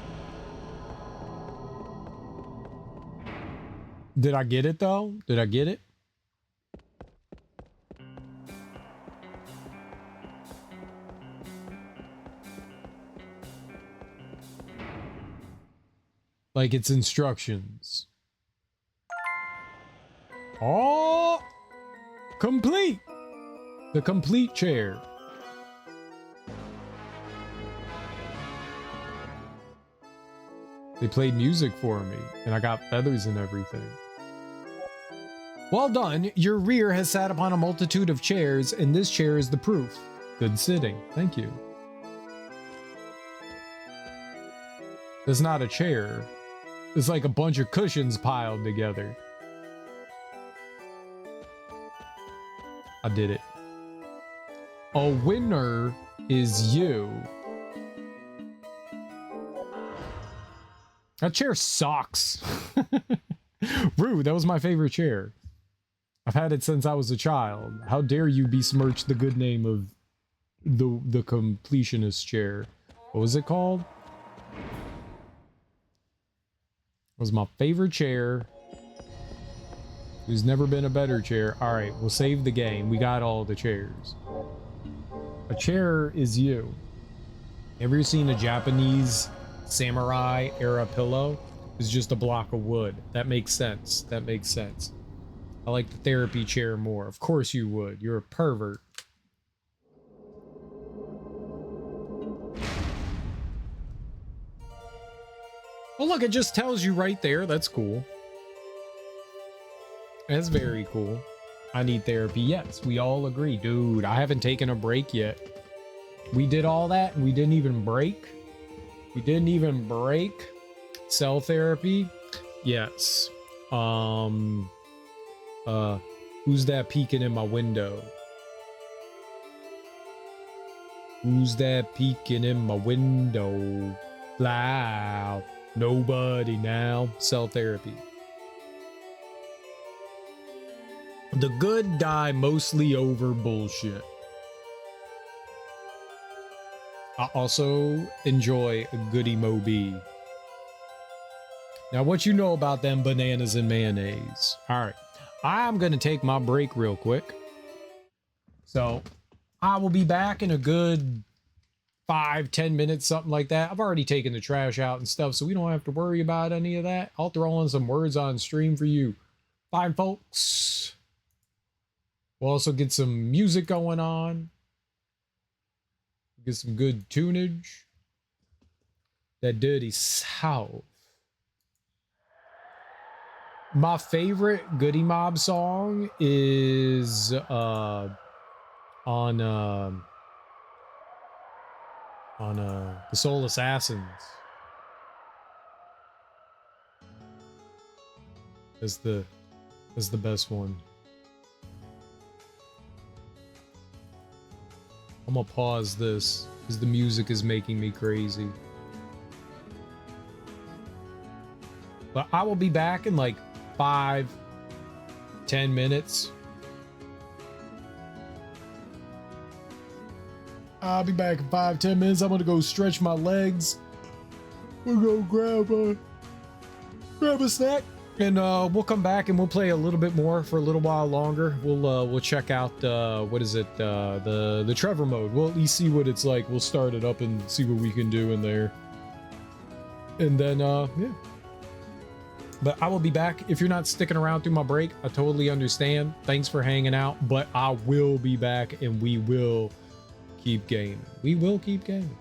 Did I get it though? Did I get it? Like it's instructions. Oh! Complete! The complete chair. They played music for me, and I got feathers and everything. Well done. Your rear has sat upon a multitude of chairs, and this chair is the proof. Good sitting. Thank you. It's not a chair. It's like a bunch of cushions piled together. I did it. A winner is you. That chair sucks. Rude, that was my favorite chair. I've had it since I was a child. How dare you besmirch the good name of the completionist chair. What was it called? It was my favorite chair. There's never been a better chair. Alright, we'll save the game. We got all the chairs. A chair is you. Ever seen a Japanese samurai era pillow? It's just a block of wood. That makes sense. That makes sense. I like the therapy chair more. Of course you would. You're a pervert. Oh look, it just tells you right there. That's cool. That's very cool. I need therapy. Yes, we all agree. Dude, I haven't taken a break yet. We did all that and we didn't even break. We didn't even break. Cell therapy. Yes. Who's that peeking in my window? Who's that peeking in my window? Loud. Nobody now. Cell therapy. The good die mostly over bullshit. I also enjoy a goody moby. Now, what you know about them bananas and mayonnaise? All right, I'm gonna take my break real quick. So I will be back in a good 5-10 minutes, something like that. I've already taken the trash out and stuff, so we don't have to worry about any of that. I'll throw in some words on stream for you fine folks. We'll also get some music going on. Get some good tunage. That dirty south. My favorite Goody Mob song is on the Soul Assassins. That's the best one. I'm gonna pause this because the music is making me crazy. But I will be back in like 5, 10 minutes. I'll be back in 5-10 minutes. I'm gonna go stretch my legs. We'll go grab a snack, and we'll come back and we'll play a little bit more for a little while longer. We'll check out what is it, the Trevor mode. We'll at least see what it's like. We'll start it up and see what we can do in there, and then yeah. But I will be back. If you're not sticking around through my break, I totally understand. Thanks for hanging out, but I will be back, and we will keep gaming. We will keep gaming.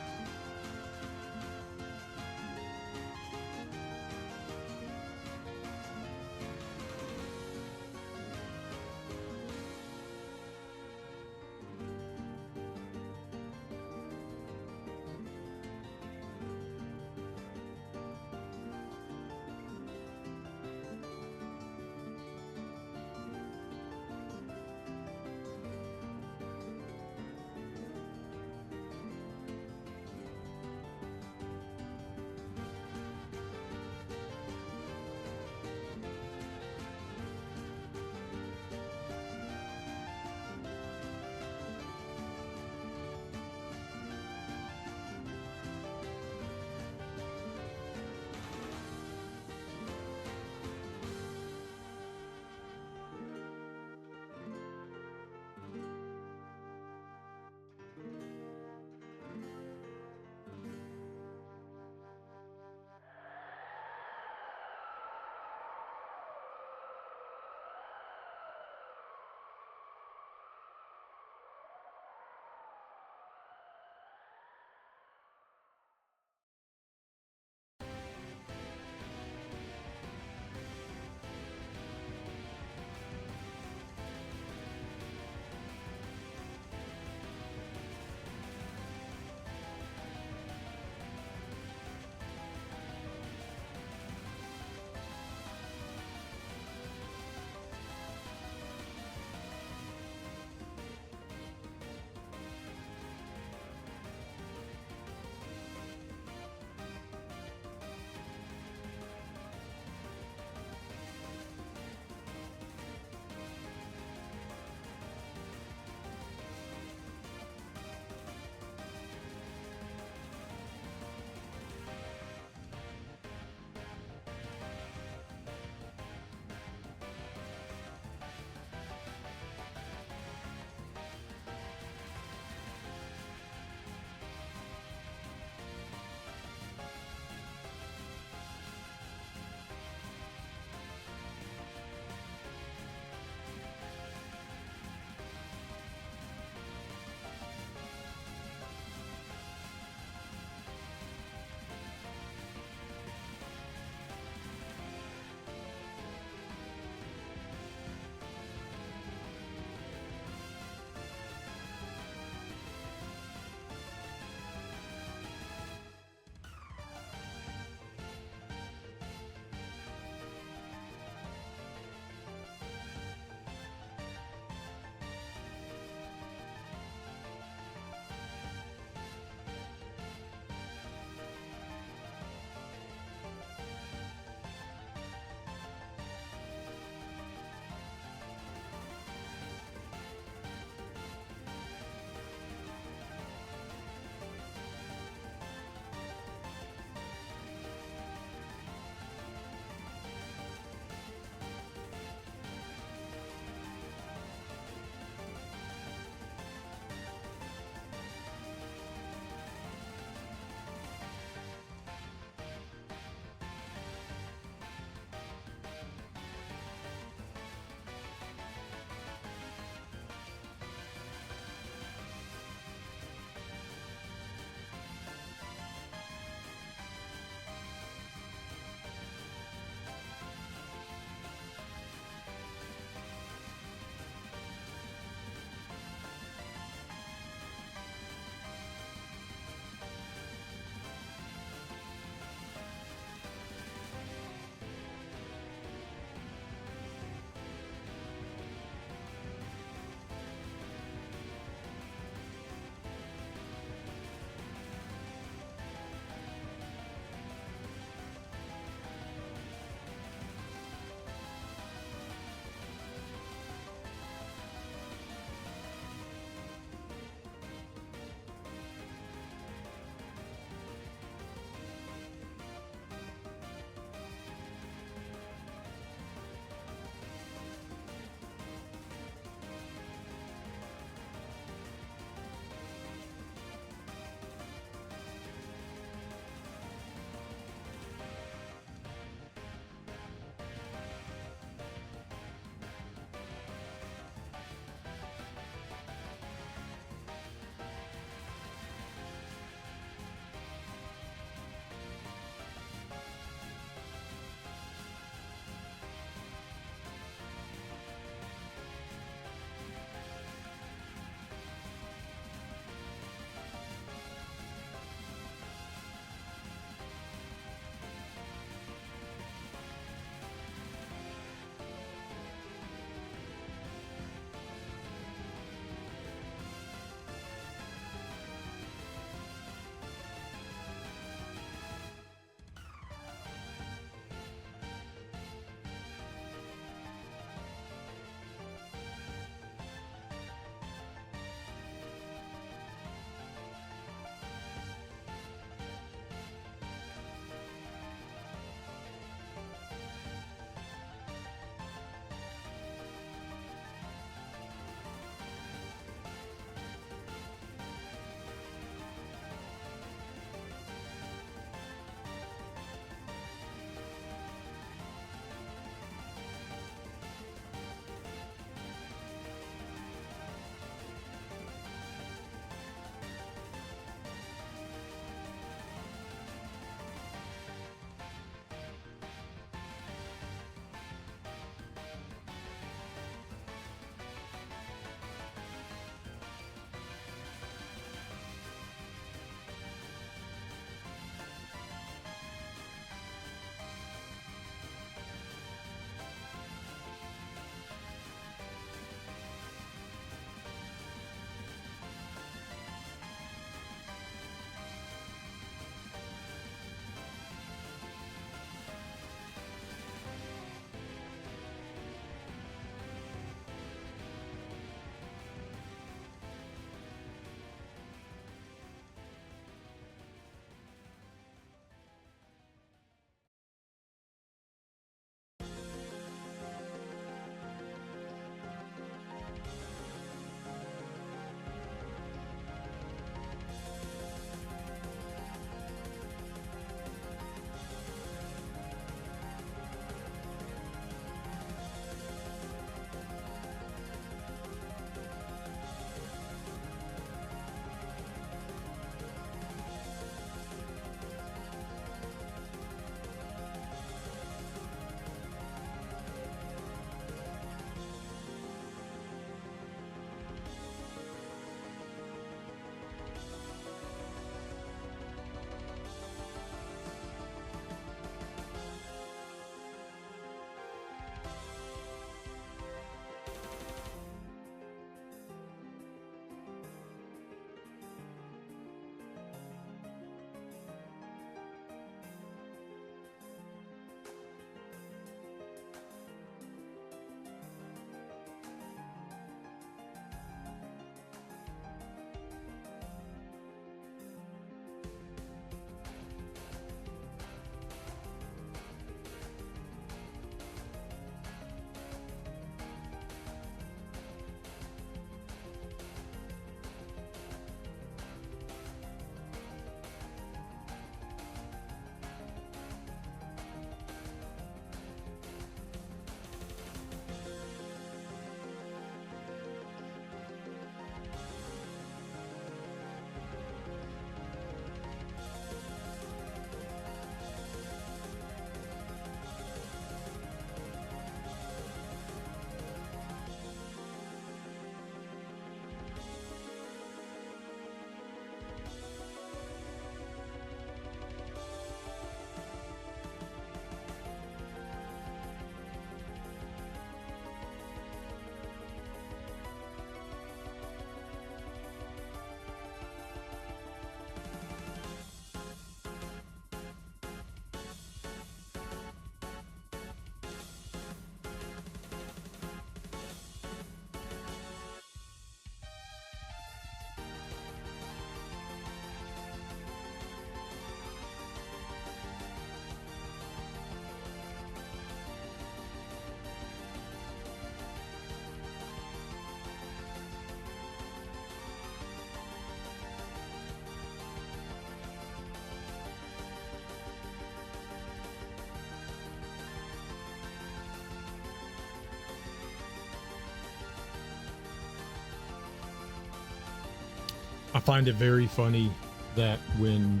I find it very funny that when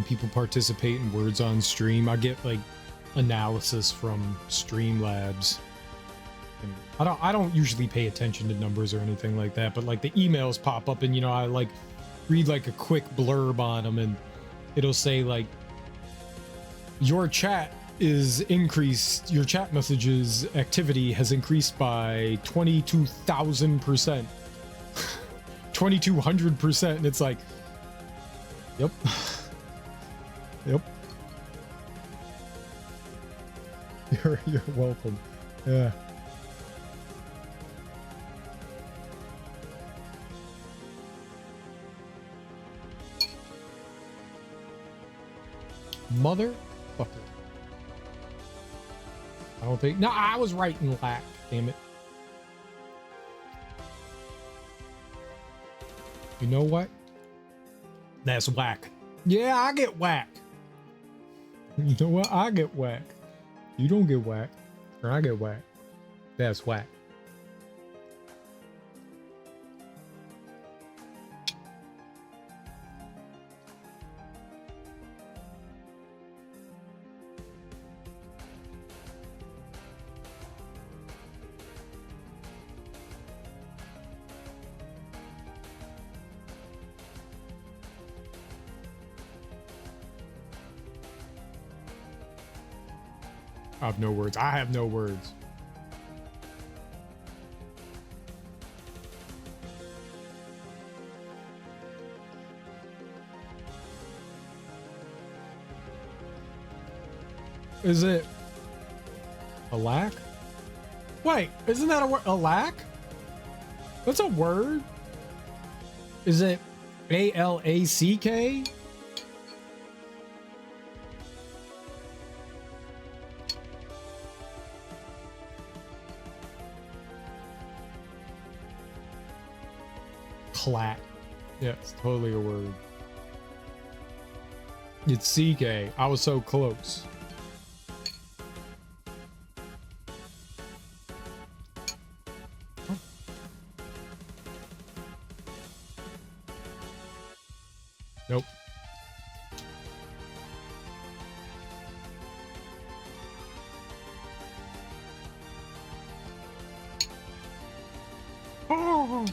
people participate in words on stream, I get like analysis from Streamlabs. And I don't usually pay attention to numbers or anything like that, but like the emails pop up and I like read like a quick blurb on them and it'll say like your chat messages activity has increased by 22,000%. 2200%, and it's like, yep. Yep. You're welcome. Yeah. Motherfucker. I don't think. No, I was right in lack. Damn it. You know what? That's whack. Yeah, I get whacked. You know what? I get whacked. You don't get whacked. Or I get whacked. That's whack. I have no words. I have no words. Is it a lack? Wait, isn't that a word? A lack? That's a word? Is it A-L-A-C-K? Clack. Yeah, it's totally a word. It's CK. I was so close. Oh. Nope. Oh.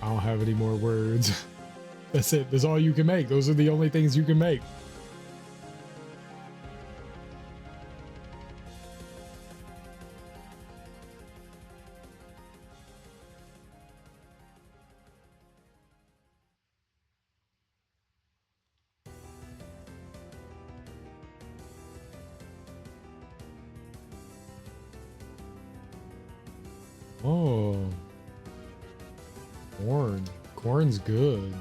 I don't have any more words. That's it. That's all you can make. Those are the only things you can make. Oh. Corn. Corn's good.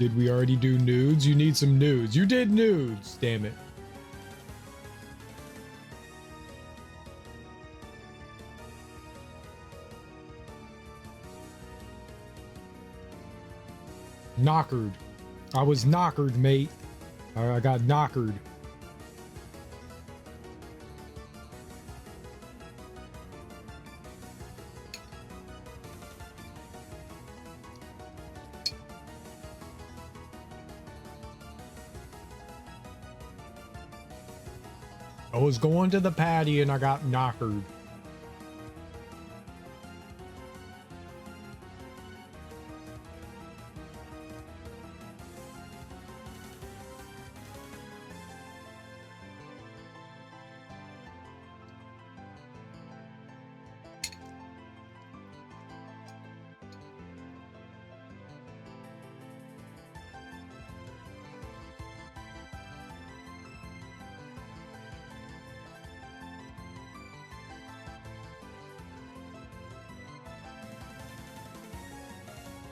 Did we already do nudes? You need some nudes. You did nudes, damn it. Knockered. I was knockered, mate. I got knockered. I was going to the patty and I got knockered.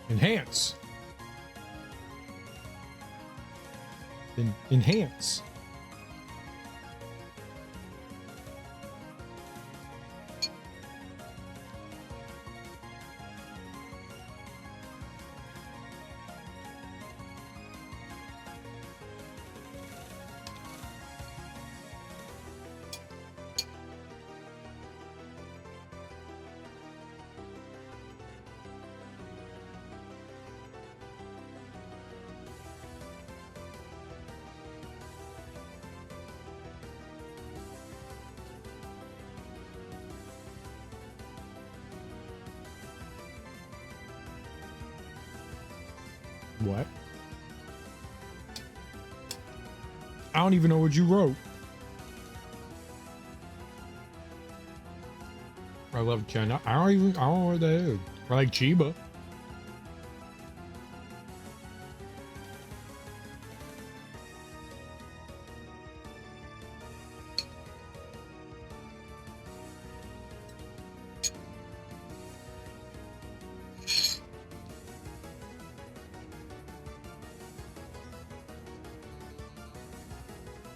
Enhance. Enhance. What? I don't even know what you wrote. I love China. I don't know what that is. I like Chiba.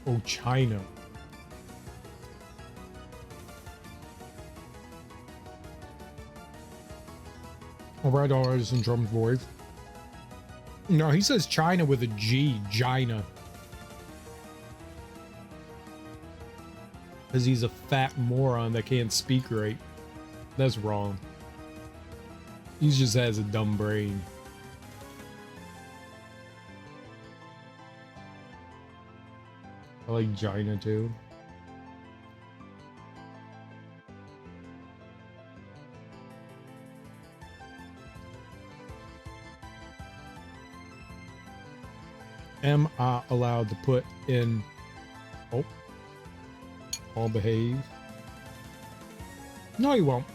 Oh, China. All right, artists and drums boys. No, he says China with a G, China. Because he's a fat moron that can't speak right. That's wrong. He just has a dumb brain. I like China too. Am I allowed to put in... Oh. I'll behave. No, you won't.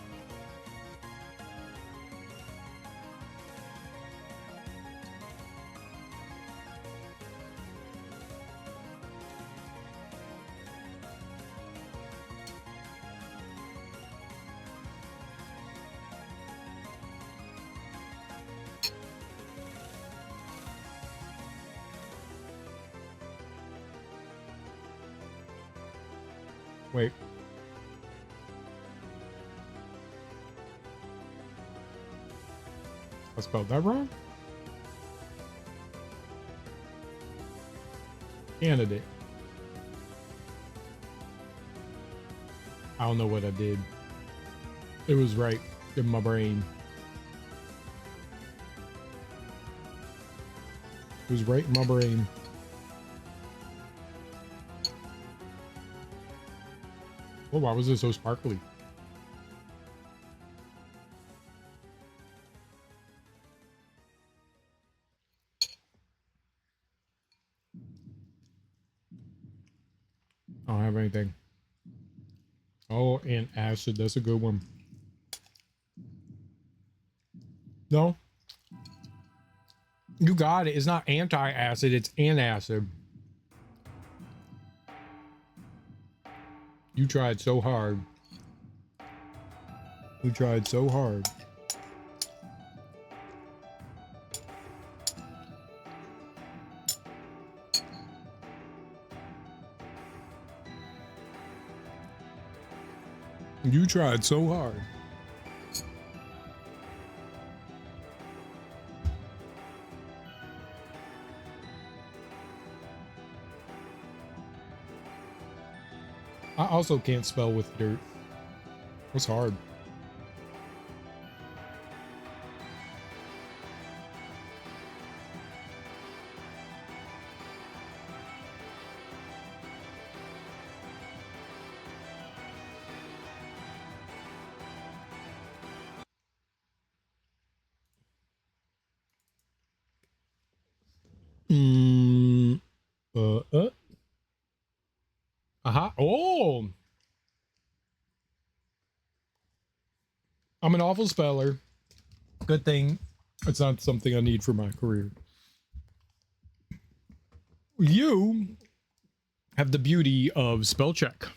Wait. I spelled that wrong? Candidate. I don't know what I did. It was right in my brain. It was right in my brain. Oh, why was it so sparkly? I don't have anything. Oh, and acid. That's a good one. No? You got it. It's not anti-acid. It's antacid. You tried so hard. You tried so hard. You tried so hard. I also can't spell with dirt. It's hard. Oh, I'm an awful speller. Good thing it's not something I need for my career. You have the beauty of spell check.